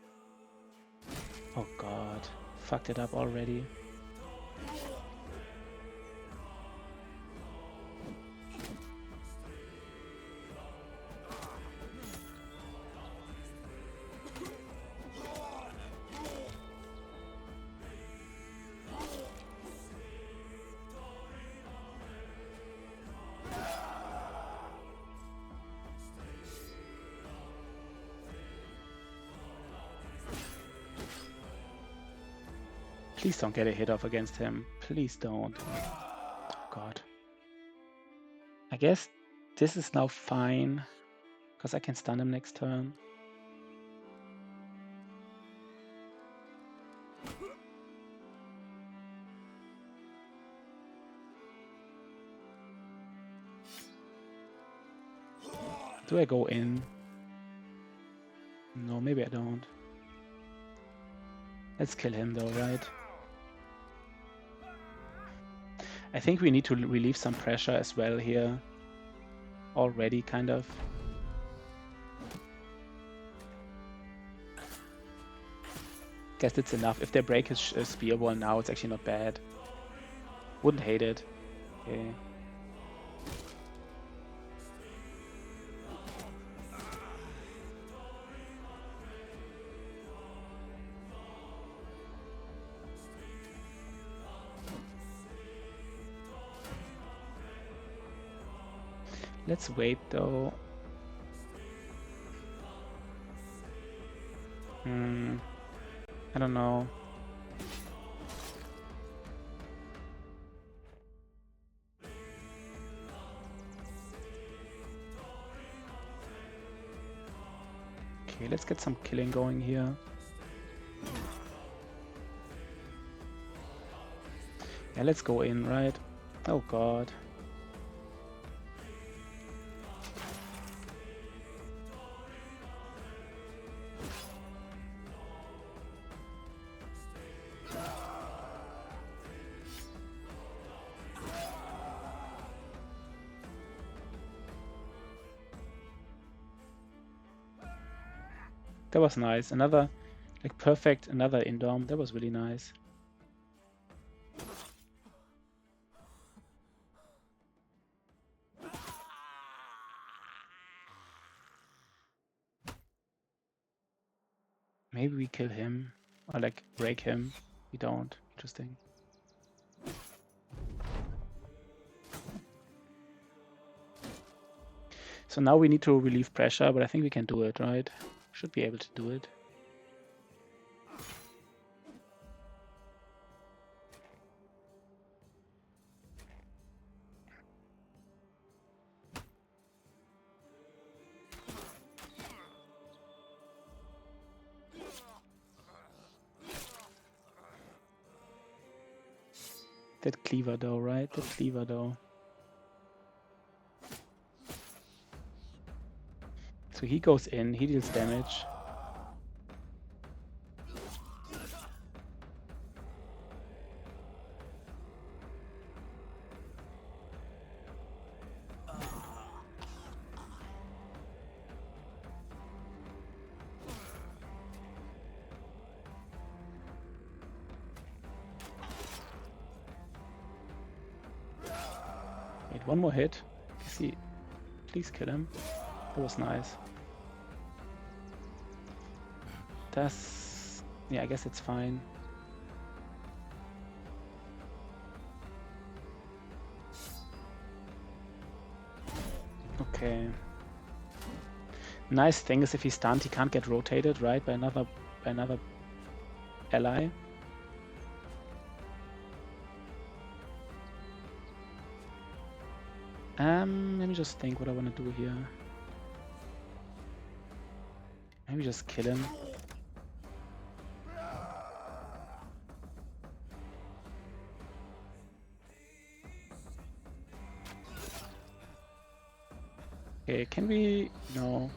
Oh god. Fucked it up already. Please don't get a hit off against him. Please don't. Oh god. I guess this is now fine, because I can stun him next turn. Do I go in? No, maybe I don't. Let's kill him though, right? I think we need to relieve some pressure as well here. Already, kind of. Guess it's enough. If they break his spear wall now, it's actually not bad. Wouldn't hate it. Okay. Let's wait though. I don't know. Okay, let's get some killing going here. Yeah, let's go in, right? Oh god. That was nice. Another, like perfect, another indom. That was really nice. Maybe we kill him, or like break him. We don't. Interesting. So now we need to relieve pressure, but I think we can do it, right? Should be able to do it. That cleaver though, right? That cleaver though. So he goes in, he deals damage. Wait, one more hit. Please kill him. That was nice. Yeah, I guess it's fine. Okay. Nice thing is if he's stunned, he can't get rotated, right, by another ally. Let me just think what I want to do here. Maybe just kill him. Okay, can we... No.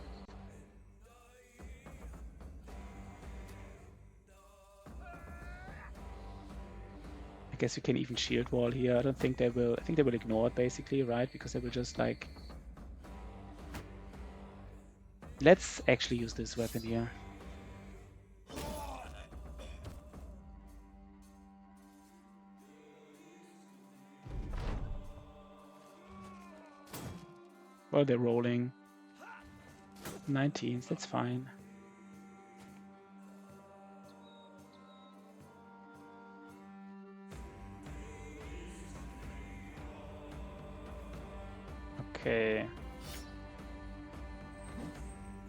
guess you can even shield wall here. I don't think they will. I think they will ignore it basically, right? Because they will just like. Let's actually use this weapon here. Well, they're rolling. 19s, that's fine. Okay. It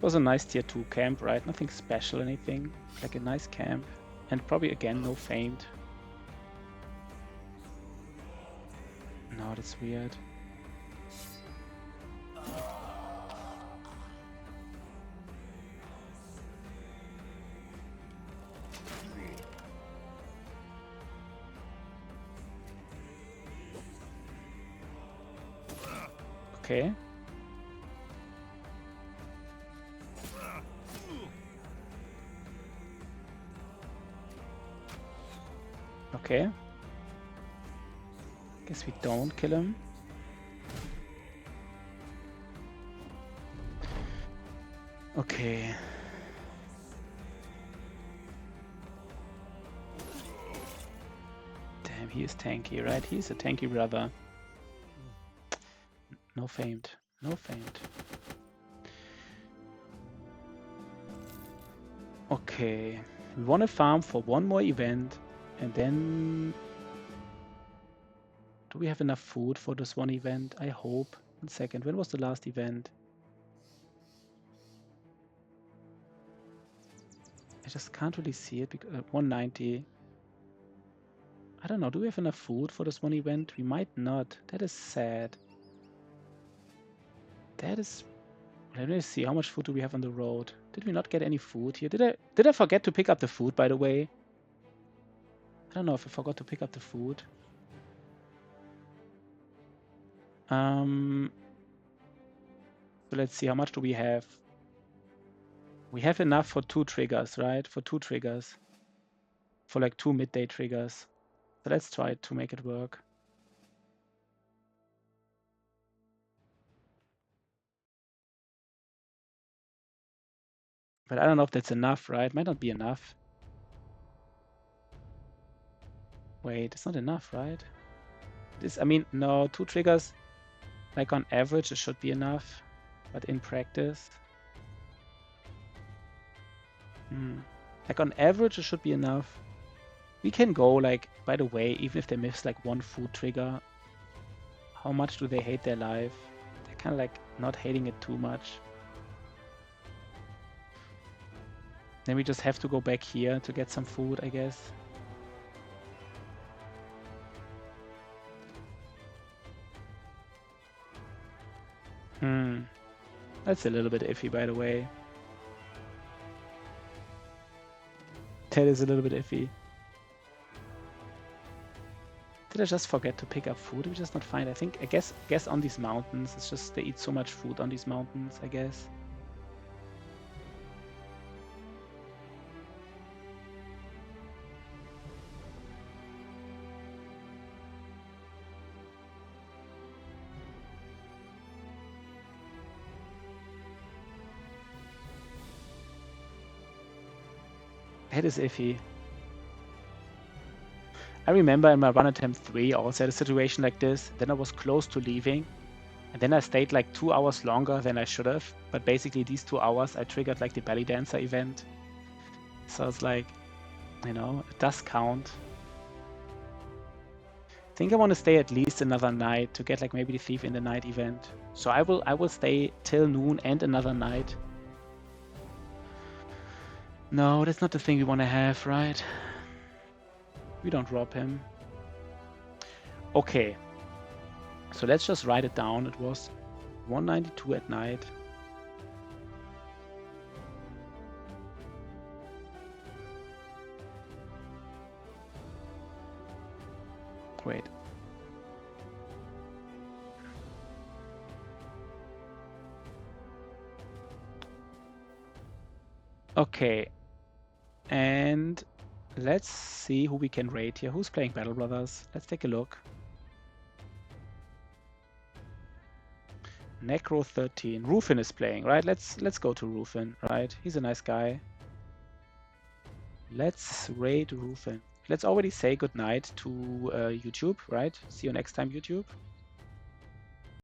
was a nice tier 2 camp, right? Nothing special, anything. Like a nice camp. And probably again, no faint. No, that's weird. Okay. Okay. Guess we don't kill him. Okay. Damn, he is tanky, right? He's a tanky brother. No faint. No faint. Okay. We want to farm for one more event, and then... Do we have enough food for this one event? I hope. 1 second. When was the last event? I just can't really see it because 190. I don't know. Do we have enough food for this one event? We might not. That is sad. That is... Let me see. How much food do we have on the road? Did we not get any food here? Did I forget to pick up the food, by the way? I don't know if I forgot to pick up the food. So let's see. How much do we have? We have enough for 2 triggers, right? For 2 triggers. For like 2 midday triggers. So let's try to make it work. But I don't know if that's enough, right? Might not be enough. Wait, it's not enough, right? I mean, no, 2 triggers, like on average, it should be enough. But in practice... Like on average, it should be enough. We can go like, by the way, even if they miss like 1 food trigger, how much do they hate their life? They're kind of like not hating it too much. Then we just have to go back here to get some food, I guess. That's a little bit iffy, by the way. That is a little bit iffy. Did I just forget to pick up food? Did we just not find? I guess on these mountains, it's just they eat so much food on these mountains, I guess. That is iffy. I remember in my run attempt 3, I also had a situation like this. Then I was close to leaving. And then I stayed like 2 hours longer than I should have. But basically these 2 hours, I triggered like the belly dancer event. So it's like, you know, it does count. I think I want to stay at least another night to get like maybe the Thief in the Night event. So I will stay till noon and another night. No, that's not the thing we want to have, right? We don't rob him. Okay. So let's just write it down. It was 192 at night. Wait. Okay. And Let's see who we can raid here. Who's playing Battle Brothers? Let's take a look. Necro 13. Rufin is playing, right? Let's go to Rufin, right? He's a nice guy. Let's raid Rufin. Let's already say goodnight to YouTube, right? See you next time, YouTube.